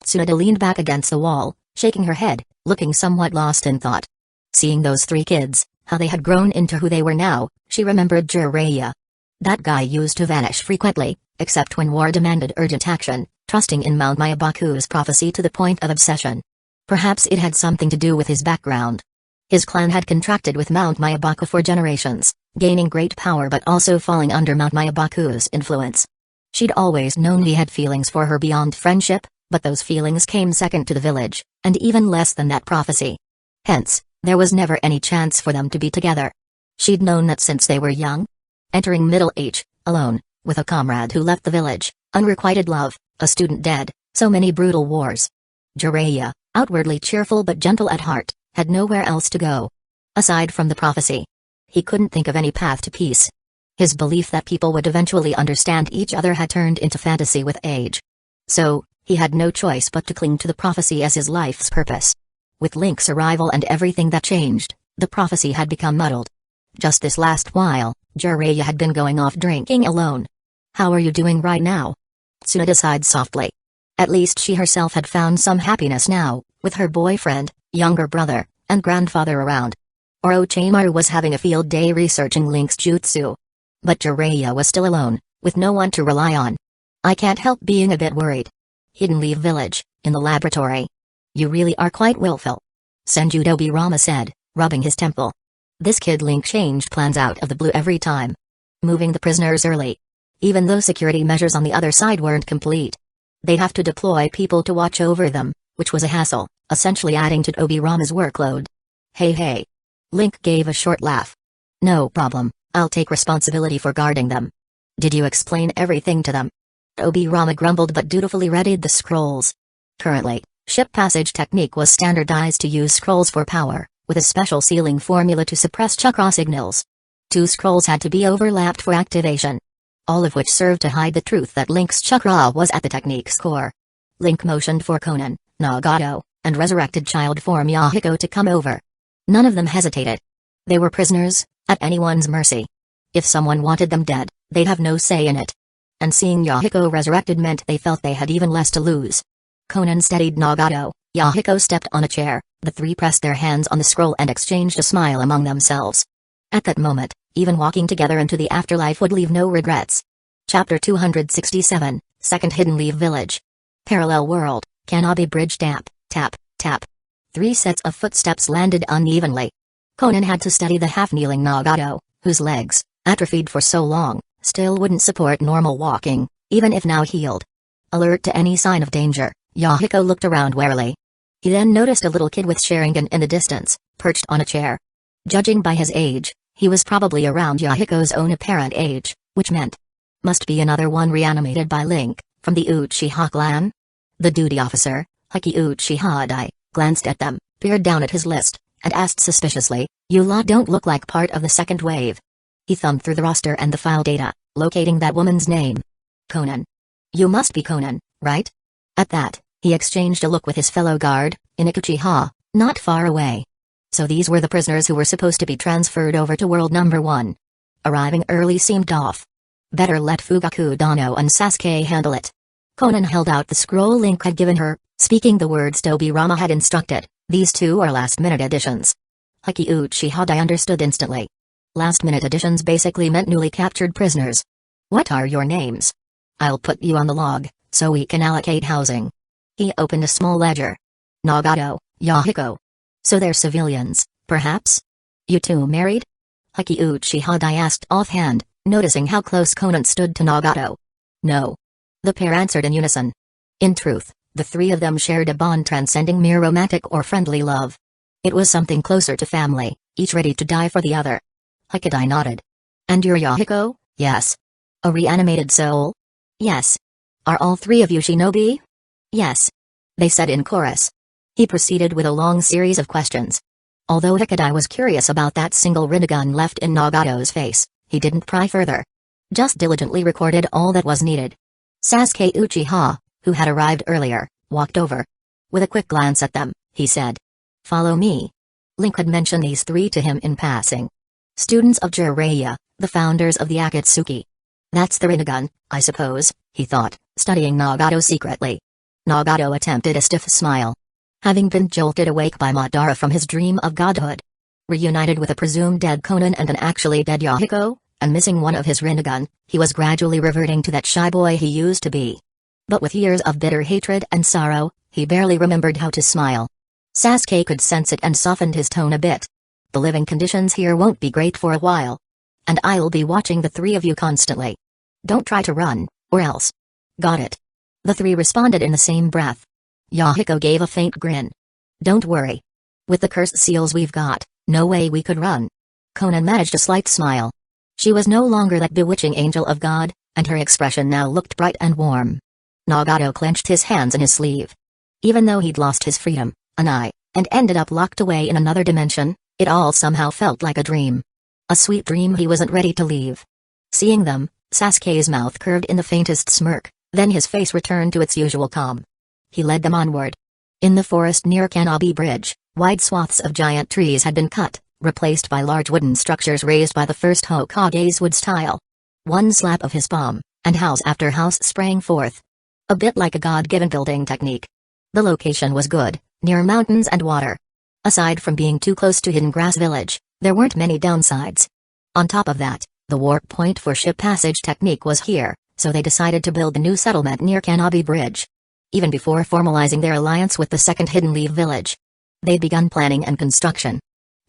Tsunade leaned back against the wall, shaking her head, looking somewhat lost in thought. Seeing those three kids, how they had grown into who they were now, she remembered Jiraiya. That guy used to vanish frequently, except when war demanded urgent action, trusting in Mount Myabaku's prophecy to the point of obsession. Perhaps it had something to do with his background. His clan had contracted with Mount Myabaku for generations, gaining great power but also falling under Mount Myabaku's influence. She'd always known he had feelings for her beyond friendship, but those feelings came second to the village, and even less than that prophecy. Hence, There was never any chance for them to be together. She'd known that since they were young. Entering middle age, alone, with a comrade who left the village, unrequited love, a student dead, so many brutal wars. Jiraiya, outwardly cheerful but gentle at heart, had nowhere else to go. Aside from the prophecy. He couldn't think of any path to peace. His belief that people would eventually understand each other had turned into fantasy with age. So, he had no choice but to cling to the prophecy as his life's purpose. With Link's arrival and everything that changed, the prophecy had become muddled. Just this last while, Jiraiya had been going off drinking alone. "How are you doing right now?" Tsunade sighed softly. At least she herself had found some happiness now, with her boyfriend, younger brother, and grandfather around. Orochimaru was having a field day researching Link's jutsu. But Jiraiya was still alone, with no one to rely on. "I can't help being a bit worried." Hidden Leaf Village, in the laboratory. "You really are quite willful," Senju Dobirama said, rubbing his temple. This kid Link changed plans out of the blue every time. Moving the prisoners early. Even though security measures on the other side weren't complete. They'd have to deploy people to watch over them, which was a hassle, essentially adding to Dobirama's workload. Hey. Link gave a short laugh. "No problem, I'll take responsibility for guarding them." "Did you explain everything to them?" Dobirama grumbled but dutifully readied the scrolls. Currently, ship passage technique was standardized to use scrolls for power, with a special sealing formula to suppress chakra signals. 2 scrolls had to be overlapped for activation. All of which served to hide the truth that Link's chakra was at the technique's core. Link motioned for Konan, Nagato, and resurrected child form Yahiko to come over. None of them hesitated. They were prisoners, at anyone's mercy. If someone wanted them dead, they'd have no say in it. And seeing Yahiko resurrected meant they felt they had even less to lose. Konan steadied Nagato, Yahiko stepped on a chair, the 3 pressed their hands on the scroll and exchanged a smile among themselves. At that moment, even walking together into the afterlife would leave no regrets. Chapter 267, Second Hidden Leaf Village. Parallel World, Kanabe Bridge tap, tap, tap. 3 sets of footsteps landed unevenly. Konan had to steady the half-kneeling Nagato, whose legs, atrophied for so long, still wouldn't support normal walking, even if now healed. Alert to any sign of danger, Yahiko looked around warily. He then noticed a little kid with Sharingan in the distance, perched on a chair. Judging by his age, he was probably around Yahiko's own apparent age, which meant must be another one reanimated by Link, from the Uchiha clan. The duty officer, Haki Uchiha Dai, glanced at them, peered down at his list, and asked suspiciously, "You lot don't look like part of the second wave." He thumbed through the roster and the file data, locating that woman's name. "Konan. You must be Konan, right?" At that, he exchanged a look with his fellow guard, in Uchiha, not far away. So these were the prisoners who were supposed to be transferred over to World Number 1. Arriving early seemed off. Better let Fugaku Dano and Sasuke handle it. Konan held out the scroll Link had given her, speaking the words Dobirama had instructed. "These 2 are last-minute additions." Haki Uchiha Dai understood instantly. Last-minute additions basically meant newly captured prisoners. "What are your names?" "I'll put you on the log, so we can allocate housing." He opened a small ledger. "Nagato, Yahiko. So they're civilians, perhaps? You 2 married?" Haki Uchiha Dai asked offhand, noticing how close Konan stood to Nagato. "No." The pair answered in unison. In truth, the 3 of them shared a bond transcending mere romantic or friendly love. It was something closer to family, each ready to die for the other. Haki Dai nodded. "And you're Yahiko?" "Yes." "A reanimated soul?" "Yes." "Are all 3 of you shinobi?" "Yes." They said in chorus. He proceeded with a long series of questions. Although Hikadai was curious about that single Rinnegan left in Nagato's face, he didn't pry further. Just diligently recorded all that was needed. Sasuke Uchiha, who had arrived earlier, walked over. With a quick glance at them, he said, "Follow me." Link had mentioned these 3 to him in passing. Students of Jiraiya, the founders of the Akatsuki. That's the Rinnegan, I suppose, he thought, studying Nagato secretly. Nagato attempted a stiff smile. Having been jolted awake by Madara from his dream of godhood. Reunited with a presumed dead Konan and an actually dead Yahiko, and missing one of his Rinnegan, he was gradually reverting to that shy boy he used to be. But with years of bitter hatred and sorrow, he barely remembered how to smile. Sasuke could sense it and softened his tone a bit. "The living conditions here won't be great for a while. And I'll be watching the 3 of you constantly. Don't try to run, or else." "Got it." The 3 responded in the same breath. Yahiko gave a faint grin. "Don't worry. With the cursed seals we've got, no way we could run. Conan managed a slight smile. She was no longer that bewitching angel of God, and her expression now looked bright and warm. Nagato clenched his hands in his sleeve. Even though he'd lost his freedom, an eye, and ended up locked away in another dimension, it all somehow felt like a dream. A sweet dream he wasn't ready to leave. Seeing them, Sasuke's mouth curved in the faintest smirk, then his face returned to its usual calm. He led them onward. In the forest near Kanabi Bridge, wide swaths of giant trees had been cut, replaced by large wooden structures raised by the first Hokage's wood style. One slap of his palm, and house after house sprang forth. A bit like a god-given building technique. The location was good, near mountains and water. Aside from being too close to Hidden Grass Village, there weren't many downsides. On top of that, the warp point for ship passage technique was here, so they decided to build the new settlement near Kanabi Bridge. Even before formalizing their alliance with the second Hidden Leaf Village, they'd begun planning and construction.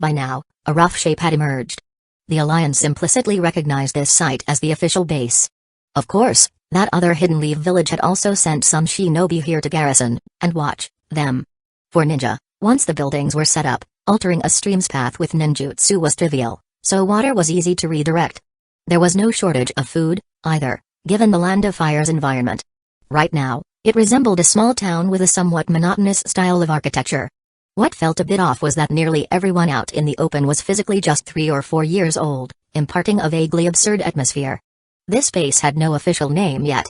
By now, a rough shape had emerged. The alliance implicitly recognized this site as the official base. Of course, that other Hidden Leaf Village had also sent some shinobi here to garrison, and watch them. For ninja, once the buildings were set up, altering a stream's path with ninjutsu was trivial, so water was easy to redirect. There was no shortage of food, either, given the Land of Fire's environment. Right now, it resembled a small town with a somewhat monotonous style of architecture. What felt a bit off was that nearly everyone out in the open was physically just 3 or 4 years old, imparting a vaguely absurd atmosphere. This base had no official name yet.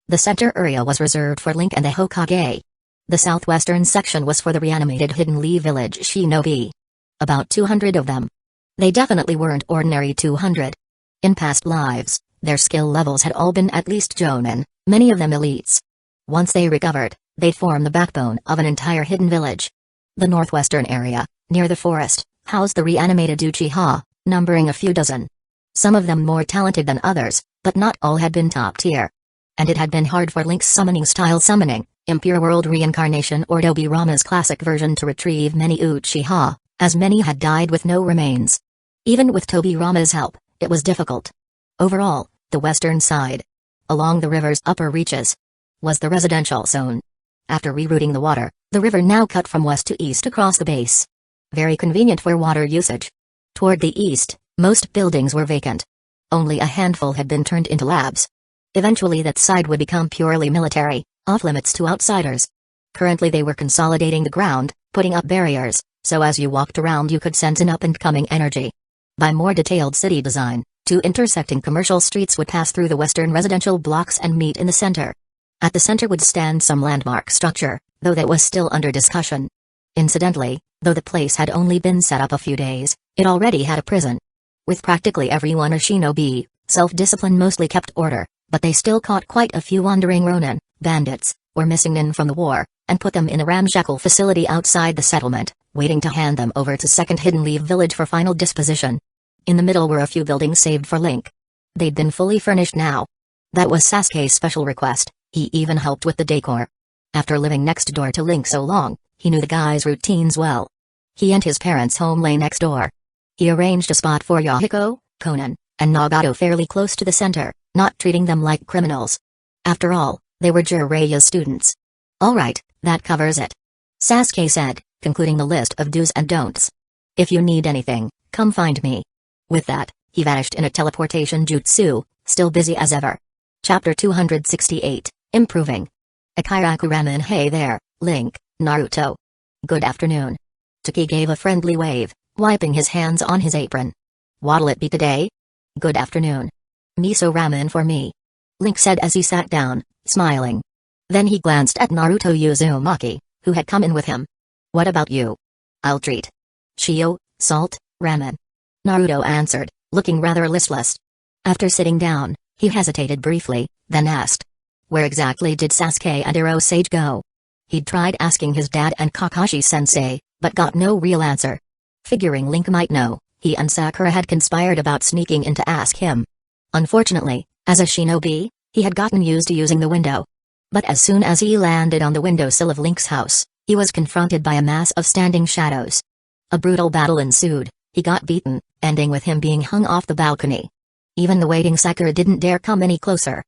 The center area was reserved for Link and the Hokage. The southwestern section was for the reanimated Hidden Leaf Village shinobi. About 200 of them. They definitely weren't ordinary 200. In past lives, their skill levels had all been at least jonin, many of them elites. Once they recovered, they'd form the backbone of an entire hidden village. The northwestern area, near the forest, housed the reanimated Uchiha, numbering a few dozen. Some of them more talented than others, but not all had been top tier. And it had been hard for Link's summoning-style summoning, Impure World Reincarnation or Dobirama's classic version to retrieve many Uchiha, as many had died with no remains. Even with Tobirama's help, it was difficult. Overall, the western side, along the river's upper reaches, was the residential zone. After rerouting the water, the river now cut from west to east across the base. Very convenient for water usage. Toward the east, most buildings were vacant. Only a handful had been turned into labs. Eventually that side would become purely military, off-limits to outsiders. Currently they were consolidating the ground, putting up barriers, so as you walked around you could sense an up-and-coming energy. By more detailed city design, 2 intersecting commercial streets would pass through the western residential blocks and meet in the center. At the center would stand some landmark structure, though that was still under discussion. Incidentally, though the place had only been set up a few days, it already had a prison. With practically everyone a shinobi, self-discipline mostly kept order, but they still caught quite a few wandering ronin, bandits, or missing men from the war, and put them in a ramshackle facility outside the settlement, waiting to hand them over to Second Hidden Leaf Village for final disposition. In the middle were a few buildings saved for Link. They'd been fully furnished now. That was Sasuke's special request. He even helped with the decor. After living next door to Link so long, he knew the guy's routines well. He and his parents' home lay next door. He arranged a spot for Yahiko, Conan, and Nagato fairly close to the center, not treating them like criminals. After all, they were Jiraiya's students. Alright, that covers it. Sasuke said, concluding the list of do's and don'ts. If you need anything, come find me. With that, he vanished in a teleportation jutsu, still busy as ever. Chapter 268. Improving. Akiraku Ramen. Hey there, Link, Naruto. Good afternoon. Taki gave a friendly wave, wiping his hands on his apron. What'll it be today? Good afternoon. Miso ramen for me. Link said as he sat down, smiling. Then he glanced at Naruto Uzumaki, who had come in with him. What about you? I'll treat. Shio, salt, ramen. Naruto answered, looking rather listless. After sitting down, he hesitated briefly, then asked. Where exactly did Sasuke and Ero Sage go? He'd tried asking his dad and Kakashi-sensei, but got no real answer. Figuring Link might know, he and Sakura had conspired about sneaking in to ask him. Unfortunately, as a shinobi, he had gotten used to using the window. But as soon as he landed on the windowsill of Link's house, he was confronted by a mass of standing shadows. A brutal battle ensued, he got beaten, ending with him being hung off the balcony. Even the waiting Sakura didn't dare come any closer.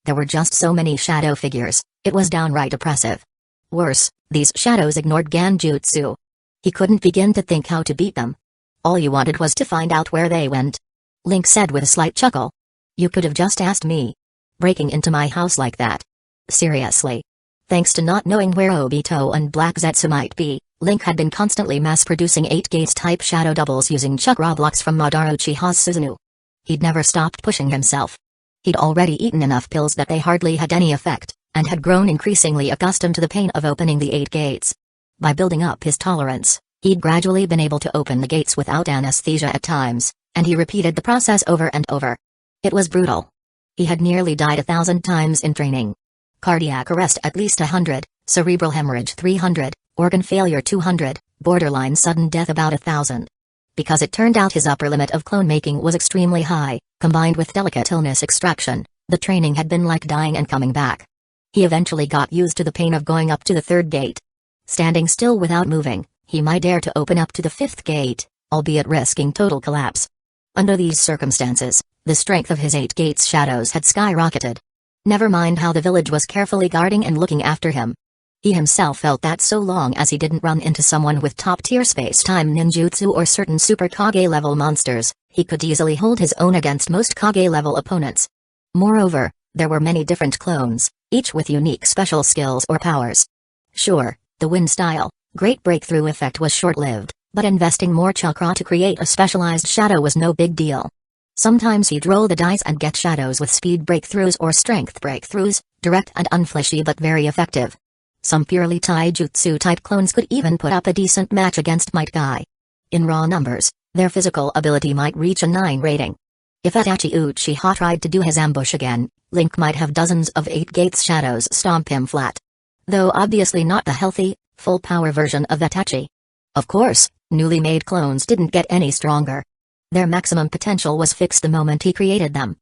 There were just so many shadow figures, it was downright oppressive. Worse, these shadows ignored Genjutsu. He couldn't begin to think how to beat them. All you wanted was to find out where they went. Link said with a slight chuckle. You could have just asked me. Breaking into my house like that. Seriously. Thanks to not knowing where Obito and Black Zetsu might be, Link had been constantly mass-producing 8-gates-type shadow doubles using chakra blocks from Madara Uchiha's Susanoo. He'd never stopped pushing himself. He'd already eaten enough pills that they hardly had any effect, and had grown increasingly accustomed to the pain of opening the 8 gates. By building up his tolerance, he'd gradually been able to open the gates without anesthesia at times, and he repeated the process over and over. It was brutal. He had nearly died 1,000 times in training. Cardiac arrest at least 100, cerebral hemorrhage 300, organ failure 200, borderline sudden death about 1,000. Because it turned out his upper limit of clone making was extremely high, combined with delicate illness extraction, the training had been like dying and coming back. He eventually got used to the pain of going up to the 3rd gate. Standing still without moving, he might dare to open up to the 5th gate, albeit risking total collapse. Under these circumstances, the strength of his 8 gates shadows had skyrocketed. Never mind how the village was carefully guarding and looking after him. He himself felt that so long as he didn't run into someone with top-tier space-time ninjutsu or certain super Kage-level monsters, he could easily hold his own against most Kage-level opponents. Moreover, there were many different clones, each with unique special skills or powers. Sure, the wind-style, great breakthrough effect was short-lived, but investing more chakra to create a specialized shadow was no big deal. Sometimes he'd roll the dice and get shadows with speed breakthroughs or strength breakthroughs, direct and unflashy but very effective. Some purely taijutsu-type clones could even put up a decent match against Might Guy. In raw numbers, their physical ability might reach a 9 rating. If Itachi Uchiha tried to do his ambush again, Link might have dozens of 8 gates shadows stomp him flat. Though obviously not the healthy, full-power version of Itachi. Of course, newly made clones didn't get any stronger. Their maximum potential was fixed the moment he created them.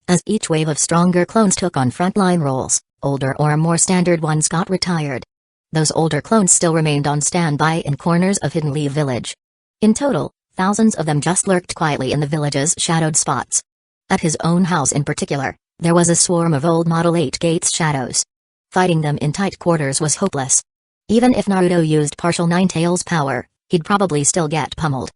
As each wave of stronger clones took on frontline roles, older or more standard ones got retired. Those older clones still remained on standby in corners of Hidden Leaf Village. In total, thousands of them just lurked quietly in the village's shadowed spots. At his own house in particular, there was a swarm of old Model 8 Gates shadows. Fighting them in tight quarters was hopeless. Even if Naruto used partial Nine-Tails power, he'd probably still get pummeled.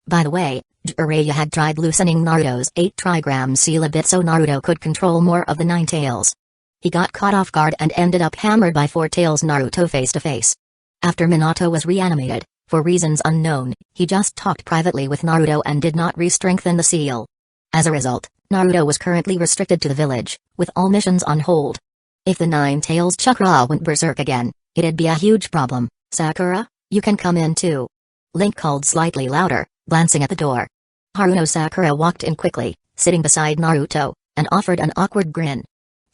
By the way, Jiraiya had tried loosening Naruto's 8 trigram seal a bit so Naruto could control more of the Nine-Tails. He got caught off guard and ended up hammered by Four-Tails Naruto face to face. After Minato was reanimated, for reasons unknown, he just talked privately with Naruto and did not re-strengthen the seal. As a result, Naruto was currently restricted to the village, with all missions on hold. If the Nine-Tails chakra went berserk again, it'd be a huge problem. Sakura, you can come in too. Link called slightly louder, glancing at the door. Haruno Sakura walked in quickly, sitting beside Naruto, and offered an awkward grin.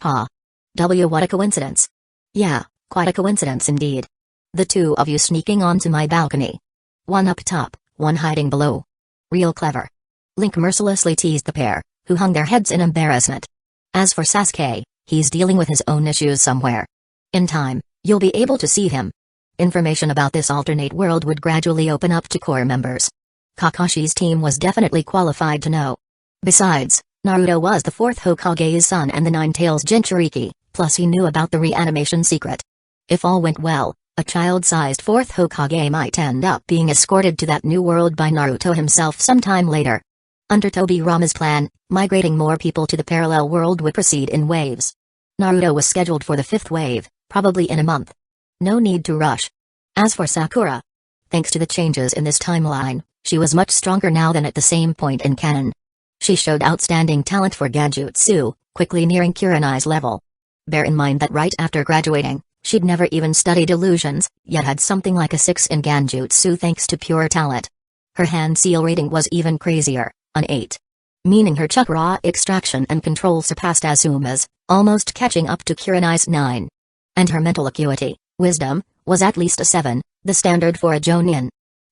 Ha. What a coincidence. Yeah, quite a coincidence indeed. The two of you sneaking onto my balcony. One up top, one hiding below. Real clever. Link mercilessly teased the pair, who hung their heads in embarrassment. As for Sasuke, he's dealing with his own issues somewhere. In time, you'll be able to see him. Information about this alternate world would gradually open up to core members. Kakashi's team was definitely qualified to know. Besides, Naruto was the 4th Hokage's son and the Nine-Tails Jinchuriki, plus he knew about the reanimation secret. If all went well, a child-sized 4th Hokage might end up being escorted to that new world by Naruto himself sometime later. Under Tobirama's plan, migrating more people to the parallel world would proceed in waves. Naruto was scheduled for the 5th wave, probably in a month. No need to rush. As for Sakura, thanks to the changes in this timeline, she was much stronger now than at the same point in canon. She showed outstanding talent for Genjutsu, quickly nearing Kurenai's level. Bear in mind that right after graduating, she'd never even studied illusions, yet had something like a 6 in Genjutsu thanks to pure talent. Her hand seal rating was even crazier, an 8. Meaning her chakra extraction and control surpassed Asuma's, almost catching up to Kurenai's 9. And her mental acuity, wisdom, was at least a 7, the standard for a Jonin.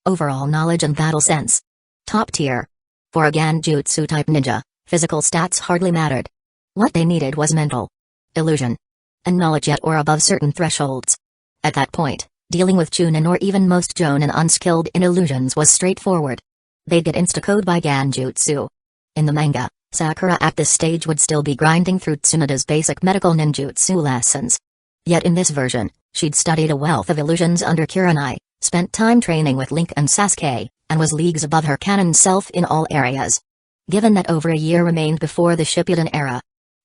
Overall knowledge and battle sense. Top tier. For a Genjutsu-type ninja, physical stats hardly mattered. What they needed was mental illusion and knowledge at or above certain thresholds. At that point, dealing with Chunin or even most Jonin unskilled in illusions was straightforward. They'd get insta-code by Genjutsu. In the manga, Sakura at this stage would still be grinding through Tsunada's basic medical ninjutsu lessons. Yet in this version, she'd studied a wealth of illusions under Kurenai, spent time training with Link and Sasuke, and was leagues above her canon self in all areas. Given that over a year remained before the Shippuden era,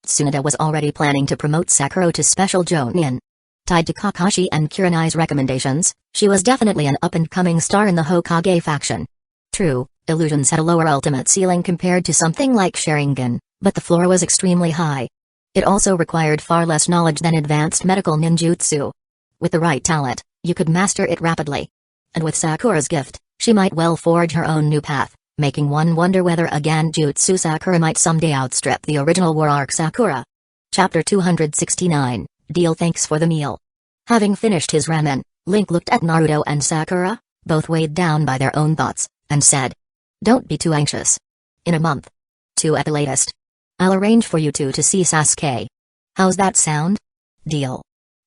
Tsunade was already planning to promote Sakura to Special Jonin. Tied to Kakashi and Kurenai's recommendations, she was definitely an up-and-coming star in the Hokage faction. True, illusions had a lower ultimate ceiling compared to something like Sharingan, but the floor was extremely high. It also required far less knowledge than advanced medical ninjutsu. With the right talent, you could master it rapidly. And with Sakura's gift, she might well forge her own new path, making one wonder whether a Genjutsu Sakura might someday outstrip the original War Arc Sakura. Chapter 269, Deal. Thanks for the meal. Having finished his ramen, Link looked at Naruto and Sakura, both weighed down by their own thoughts, and said, "Don't be too anxious. In a month. 2 at the latest. I'll arrange for you two to see Sasuke. How's that sound?" "Deal."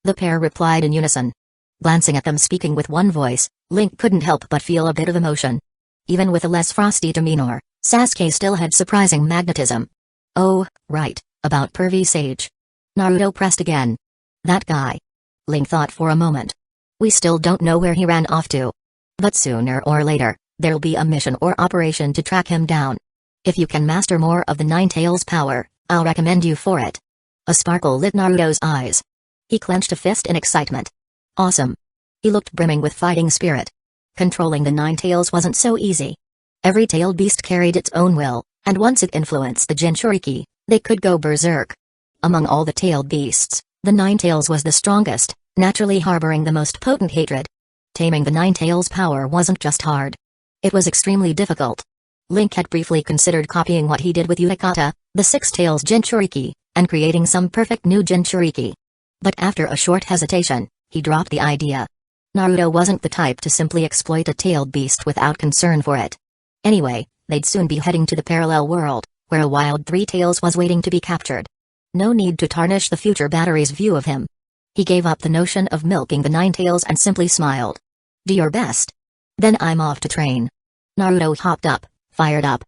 The pair replied in unison. Glancing at them speaking with one voice, Link couldn't help but feel a bit of emotion. Even with a less frosty demeanor, Sasuke still had surprising magnetism. "Oh, right, about Pervy Sage." Naruto pressed again. "That guy." Link thought for a moment. "We still don't know where he ran off to. But sooner or later, there'll be a mission or operation to track him down. If you can master more of the Nine-Tails power, I'll recommend you for it." A sparkle lit Naruto's eyes. He clenched a fist in excitement. Awesome. He looked brimming with fighting spirit. Controlling the Nine-Tails wasn't so easy. Every tailed beast carried its own will, and once it influenced the Jinchuriki, they could go berserk. Among all the tailed beasts, the Nine-Tails was the strongest, naturally harboring the most potent hatred. Taming the Nine-Tails' power wasn't just hard. It was extremely difficult. Link had briefly considered copying what he did with Utakata, the Six-Tails Jinchuriki, and creating some perfect new Jinchuriki. But after a short hesitation, he dropped the idea. Naruto wasn't the type to simply exploit a tailed beast without concern for it. Anyway, they'd soon be heading to the parallel world, where a wild Three-Tails was waiting to be captured. No need to tarnish the future battery's view of him. He gave up the notion of milking the Nine-Tails and simply smiled. "Do your best. Then I'm off to train." Naruto hopped up, fired up.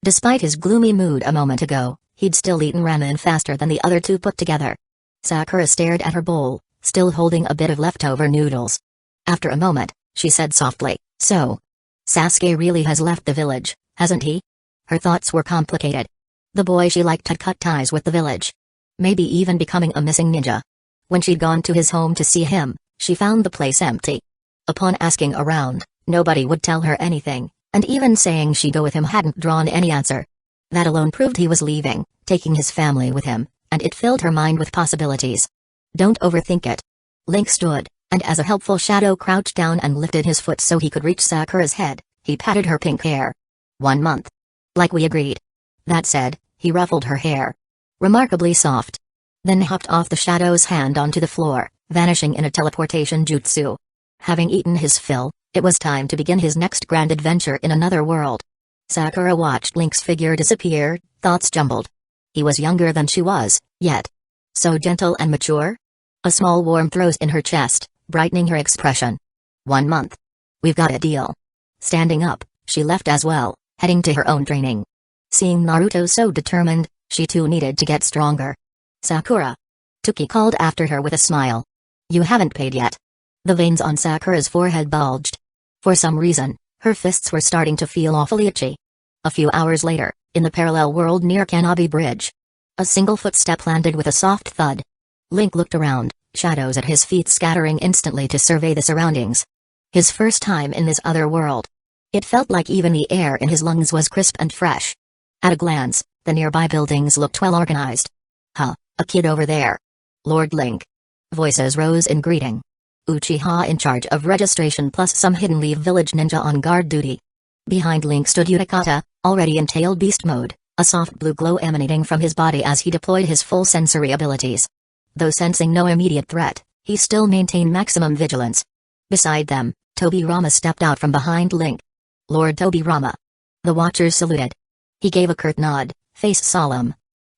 Despite his gloomy mood a moment ago, he'd still eaten ramen faster than the other two put together. Sakura stared at her bowl, still holding a bit of leftover noodles. After a moment, she said softly, "So, Sasuke really has left the village, hasn't he?" Her thoughts were complicated. The boy she liked had cut ties with the village. Maybe even becoming a missing ninja. When she'd gone to his home to see him, she found the place empty. Upon asking around, nobody would tell her anything, and even saying she'd go with him hadn't drawn any answer. That alone proved he was leaving, taking his family with him, and it filled her mind with possibilities. "Don't overthink it." Link stood, and as a helpful shadow crouched down and lifted his foot so he could reach Sakura's head, he patted her pink hair. 1 month. Like we agreed. That said, he ruffled her hair. Remarkably soft. Then hopped off the shadow's hand onto the floor, vanishing in a teleportation jutsu. Having eaten his fill, it was time to begin his next grand adventure in another world. Sakura watched Link's figure disappear, thoughts jumbled. He was younger than she was, yet so gentle and mature. A small warmth rose in her chest, brightening her expression. 1 month. We've got a deal. Standing up, she left as well, heading to her own training. Seeing Naruto so determined, she too needed to get stronger. "Sakura." Tuki called after her with a smile. "You haven't paid yet." The veins on Sakura's forehead bulged. For some reason, her fists were starting to feel awfully itchy. A few hours later, in the parallel world near Kanabi Bridge, a single footstep landed with a soft thud. Link looked around, shadows at his feet scattering instantly to survey the surroundings. His first time in this other world. It felt like even the air in his lungs was crisp and fresh. At a glance, the nearby buildings looked well organized. "Huh, a kid over there. Lord Link." Voices rose in greeting. Uchiha in charge of registration plus some hidden leave village ninja on guard duty. Behind Link stood Utakata, already in tailed beast mode, a soft blue glow emanating from his body as he deployed his full sensory abilities. Though sensing no immediate threat, he still maintained maximum vigilance. Beside them, Tobirama stepped out from behind Link. "Lord Tobirama." The watchers saluted. He gave a curt nod, face solemn.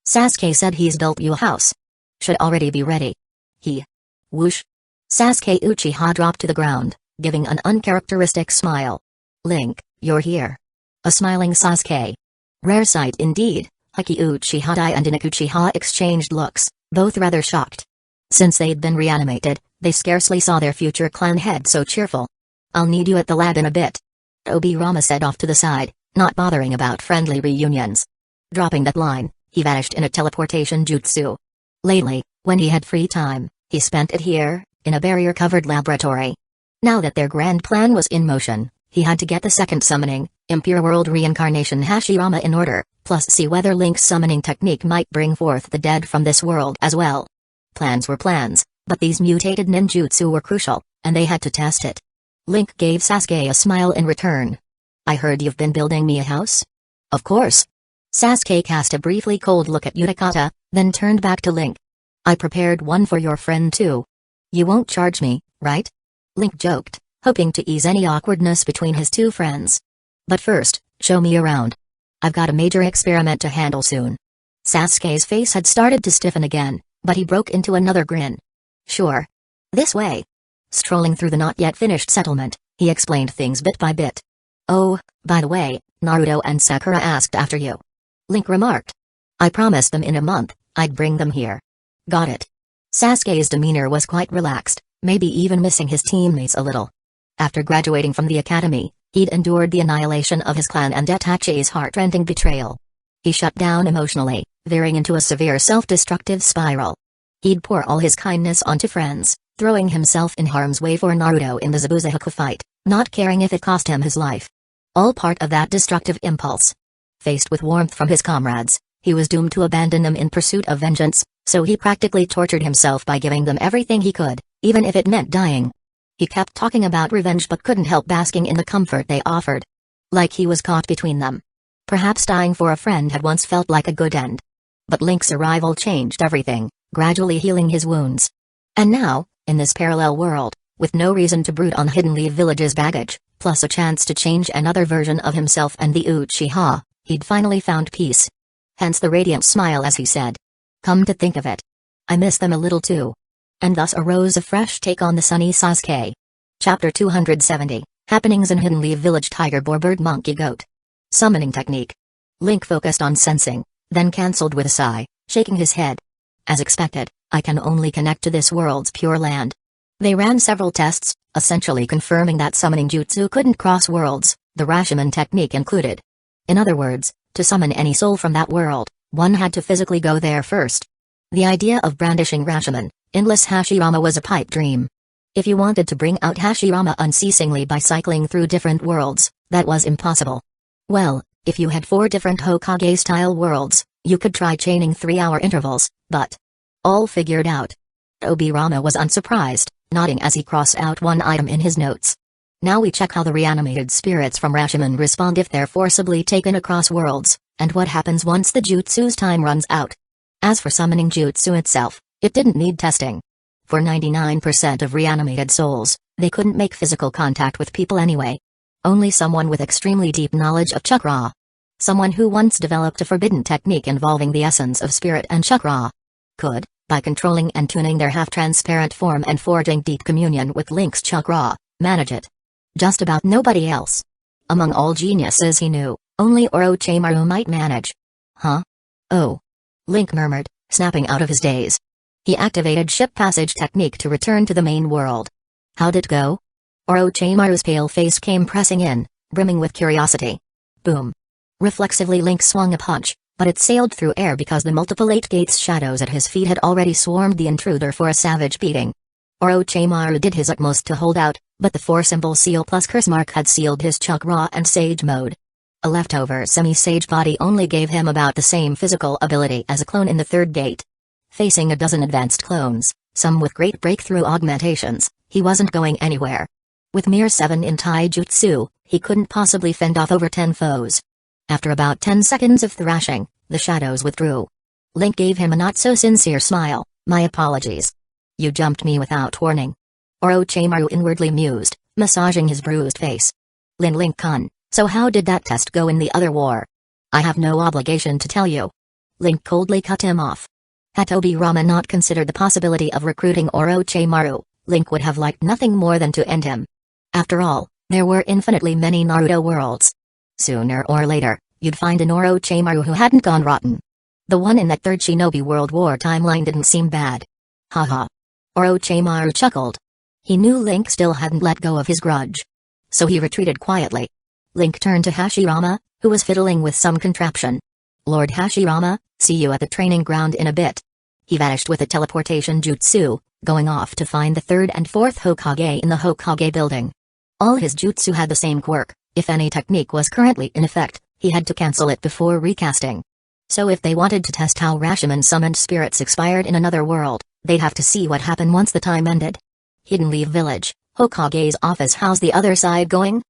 "Sasuke said he's built you a house. Should already be ready." He. Whoosh. Sasuke Uchiha dropped to the ground, giving an uncharacteristic smile. "Link, you're here." A smiling Sasuke. Rare sight indeed. Haki Uchiha and Inoki Uchiha exchanged looks, both rather shocked. Since they'd been reanimated, they scarcely saw their future clan head so cheerful. I'll need you at the lab in a bit. Obirama said off to the side, not bothering about friendly reunions. Dropping that line, he vanished in a teleportation jutsu. Lately, when he had free time, he spent it here, in a barrier-covered laboratory. Now that their grand plan was in motion, he had to get the second summoning, Impure World Reincarnation Hashirama in order, plus see whether Link's summoning technique might bring forth the dead from this world as well. Plans were plans, but these mutated ninjutsu were crucial, and they had to test it. Link gave Sasuke a smile in return. I heard you've been building me a house? Of course. Sasuke cast a briefly cold look at Utakata, then turned back to Link. I prepared one for your friend too. You won't charge me, right? Link joked, hoping to ease any awkwardness between his two friends. But first, show me around. I've got a major experiment to handle soon. Sasuke's face had started to stiffen again, but he broke into another grin. Sure. This way. Strolling through the not yet finished settlement, he explained things bit by bit. Oh, by the way, Naruto and Sakura asked after you. Link remarked. I promised them in a month, I'd bring them here. Got it. Sasuke's demeanor was quite relaxed, maybe even missing his teammates a little. After graduating from the academy, he'd endured the annihilation of his clan and Itachi's heart-rending betrayal. He shut down emotionally, veering into a severe self-destructive spiral. He'd pour all his kindness onto friends, throwing himself in harm's way for Naruto in the Zabuzahaku fight, not caring if it cost him his life. All part of that destructive impulse. Faced with warmth from his comrades, he was doomed to abandon them in pursuit of vengeance, so he practically tortured himself by giving them everything he could, even if it meant dying. He kept talking about revenge but couldn't help basking in the comfort they offered. Like he was caught between them. Perhaps dying for a friend had once felt like a good end. But Link's arrival changed everything, gradually healing his wounds. And now, in this parallel world, with no reason to brood on Hidden Leaf Village's baggage, plus a chance to change another version of himself and the Uchiha, he'd finally found peace. Hence the radiant smile as he said. Come to think of it. I miss them a little too. And thus arose a fresh take on the sunny Sasuke. Chapter 270, Happenings in Hidden Leaf Village. Tiger Boar Bird Monkey Goat. Summoning Technique. Link focused on sensing, then cancelled with a sigh, shaking his head. As expected, I can only connect to this world's pure land. They ran several tests, essentially confirming that summoning jutsu couldn't cross worlds, the Rashomon technique included. In other words, to summon any soul from that world, one had to physically go there first. The idea of brandishing Rashomon, endless Hashirama, was a pipe dream. If you wanted to bring out Hashirama unceasingly by cycling through different worlds, that was impossible. Well, if you had 4 different Hokage-style worlds, you could try chaining 3-hour intervals, but all figured out. Obirama was unsurprised, nodding as he crossed out one item in his notes. Now we check how the reanimated spirits from Rashomon respond if they're forcibly taken across worlds, and what happens once the jutsu's time runs out. As for summoning jutsu itself, it didn't need testing. For 99% of reanimated souls, they couldn't make physical contact with people anyway. Only someone with extremely deep knowledge of chakra. Someone who once developed a forbidden technique involving the essence of spirit and chakra could, by controlling and tuning their half-transparent form and forging deep communion with Link's chakra, manage it. Just about nobody else. Among all geniuses he knew, only Orochimaru might manage. Huh? Oh. Link murmured, snapping out of his daze. He activated ship passage technique to return to the main world. How'd it go? Orochimaru's pale face came pressing in, brimming with curiosity. Boom. Reflexively Link swung a punch, but it sailed through air because the multiple 8 gates shadows at his feet had already swarmed the intruder for a savage beating. Orochimaru did his utmost to hold out, but the 4-symbol seal plus curse mark had sealed his chakra and sage mode. A leftover semi-sage body only gave him about the same physical ability as a clone in the 3rd gate. Facing a dozen advanced clones, some with great breakthrough augmentations, he wasn't going anywhere. With mere 7 in taijutsu, he couldn't possibly fend off over 10 foes. After about 10 seconds of thrashing, the shadows withdrew. Link gave him a not-so-sincere smile. My apologies. You jumped me without warning. Orochimaru inwardly mused, massaging his bruised face. Link-kun, so how did that test go in the other war? I have no obligation to tell you. Link coldly cut him off. Had Obirama not considered the possibility of recruiting Orochimaru, Link would have liked nothing more than to end him. After all, there were infinitely many Naruto worlds. Sooner or later, you'd find an Orochimaru who hadn't gone rotten. The one in that 3rd Shinobi World War timeline didn't seem bad. Haha. Orochimaru chuckled. He knew Link still hadn't let go of his grudge. so he retreated quietly. Link turned to Hashirama, who was fiddling with some contraption. Lord Hashirama, see you at the training ground in a bit. He vanished with a teleportation jutsu, going off to find the third and fourth Hokage in the Hokage building. All his jutsu had the same quirk: if any technique was currently in effect, he had to cancel it before recasting. So if they wanted to test how Rashomon summoned spirits expired in another world, they'd have to see what happened once the time ended. Hidden Leaf Village, Hokage's office. How's the other side going?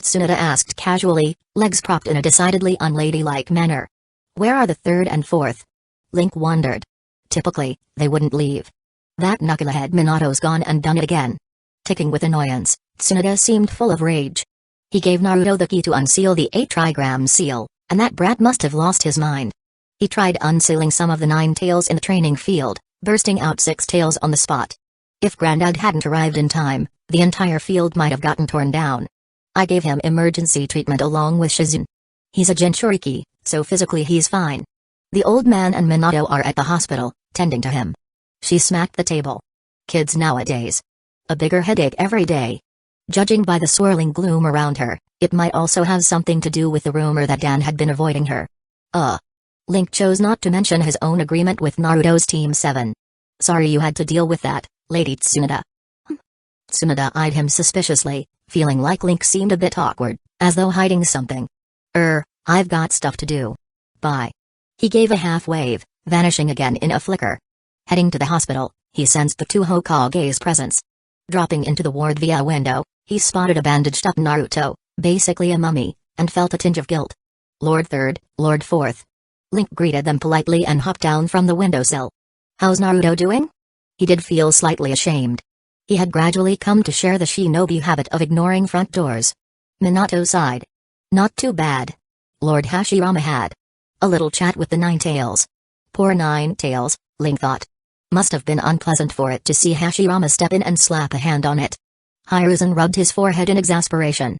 Tsunade asked casually, legs propped in a decidedly unladylike manner. Where are the third and fourth? Link wondered. Typically, they wouldn't leave. That knucklehead Minato's gone and done it again. Ticking with annoyance, Tsunade seemed full of rage. He gave Naruto the key to unseal the 8-trigram seal, and that brat must have lost his mind. He tried unsealing some of the 9 tails in the training field, bursting out 6 tails on the spot. If Granddad hadn't arrived in time, the entire field might have gotten torn down. I gave him emergency treatment along with Shizune. He's a Jinchuriki, so physically he's fine. The old man and Minato are at the hospital, tending to him. She smacked the table. Kids nowadays. A bigger headache every day. Judging by the swirling gloom around her, it might also have something to do with the rumor that Dan had been avoiding her. Link chose not to mention his own agreement with Naruto's Team 7. Sorry you had to deal with that, Lady Tsunade. Tsunade eyed him suspiciously, feeling like Link seemed a bit awkward, as though hiding something. I've got stuff to do. Bye. He gave a half wave, vanishing again in a flicker. Heading to the hospital, he sensed the 2 Hokage's presence. Dropping into the ward via a window, he spotted a bandaged-up Naruto, basically a mummy, and felt a tinge of guilt. Lord Third, Lord Fourth. Link greeted them politely and hopped down from the windowsill. How's Naruto doing? He did feel slightly ashamed. He had gradually come to share the shinobi habit of ignoring front doors. Minato sighed. Not too bad. Lord Hashirama had a little chat with the 9 tails. Poor 9 tails, Link thought. Must have been unpleasant for it to see Hashirama step in and slap a hand on it. Hiruzen rubbed his forehead in exasperation.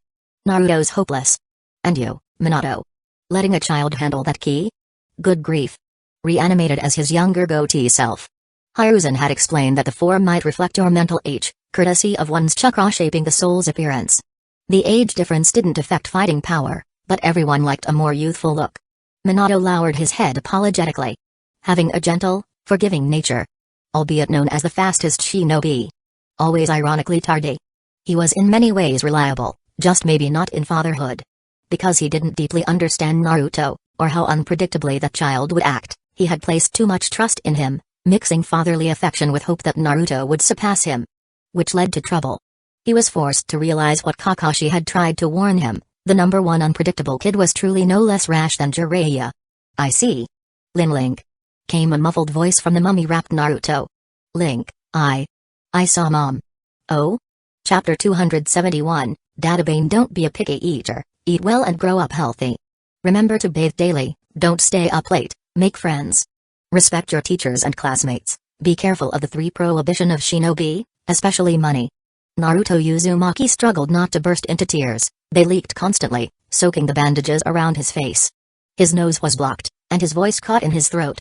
Naruto's hopeless. And you, Minato. Letting a child handle that key? Good grief. Reanimated as his younger goatee self. Hiruzen had explained that the form might reflect your mental age, courtesy of one's chakra shaping the soul's appearance. The age difference didn't affect fighting power, but everyone liked a more youthful look. Minato lowered his head apologetically. Having a gentle, forgiving nature. Albeit known as the fastest shinobi. Always ironically tardy. He was in many ways reliable, just maybe not in fatherhood. Because he didn't deeply understand Naruto, or how unpredictably that child would act, he had placed too much trust in him, mixing fatherly affection with hope that Naruto would surpass him. Which led to trouble. He was forced to realize what Kakashi had tried to warn him: the number 1 unpredictable kid was truly no less rash than Jiraiya. I see. Link. Came a muffled voice from the mummy-wrapped Naruto. Link, I saw Mom. Oh? Chapter 271, Databane. Don't be a picky eater, eat well and grow up healthy. Remember to bathe daily, don't stay up late, make friends. Respect your teachers and classmates, be careful of the 3 prohibition of shinobi, especially money. Naruto Uzumaki struggled not to burst into tears, they leaked constantly, soaking the bandages around his face. His nose was blocked, and his voice caught in his throat.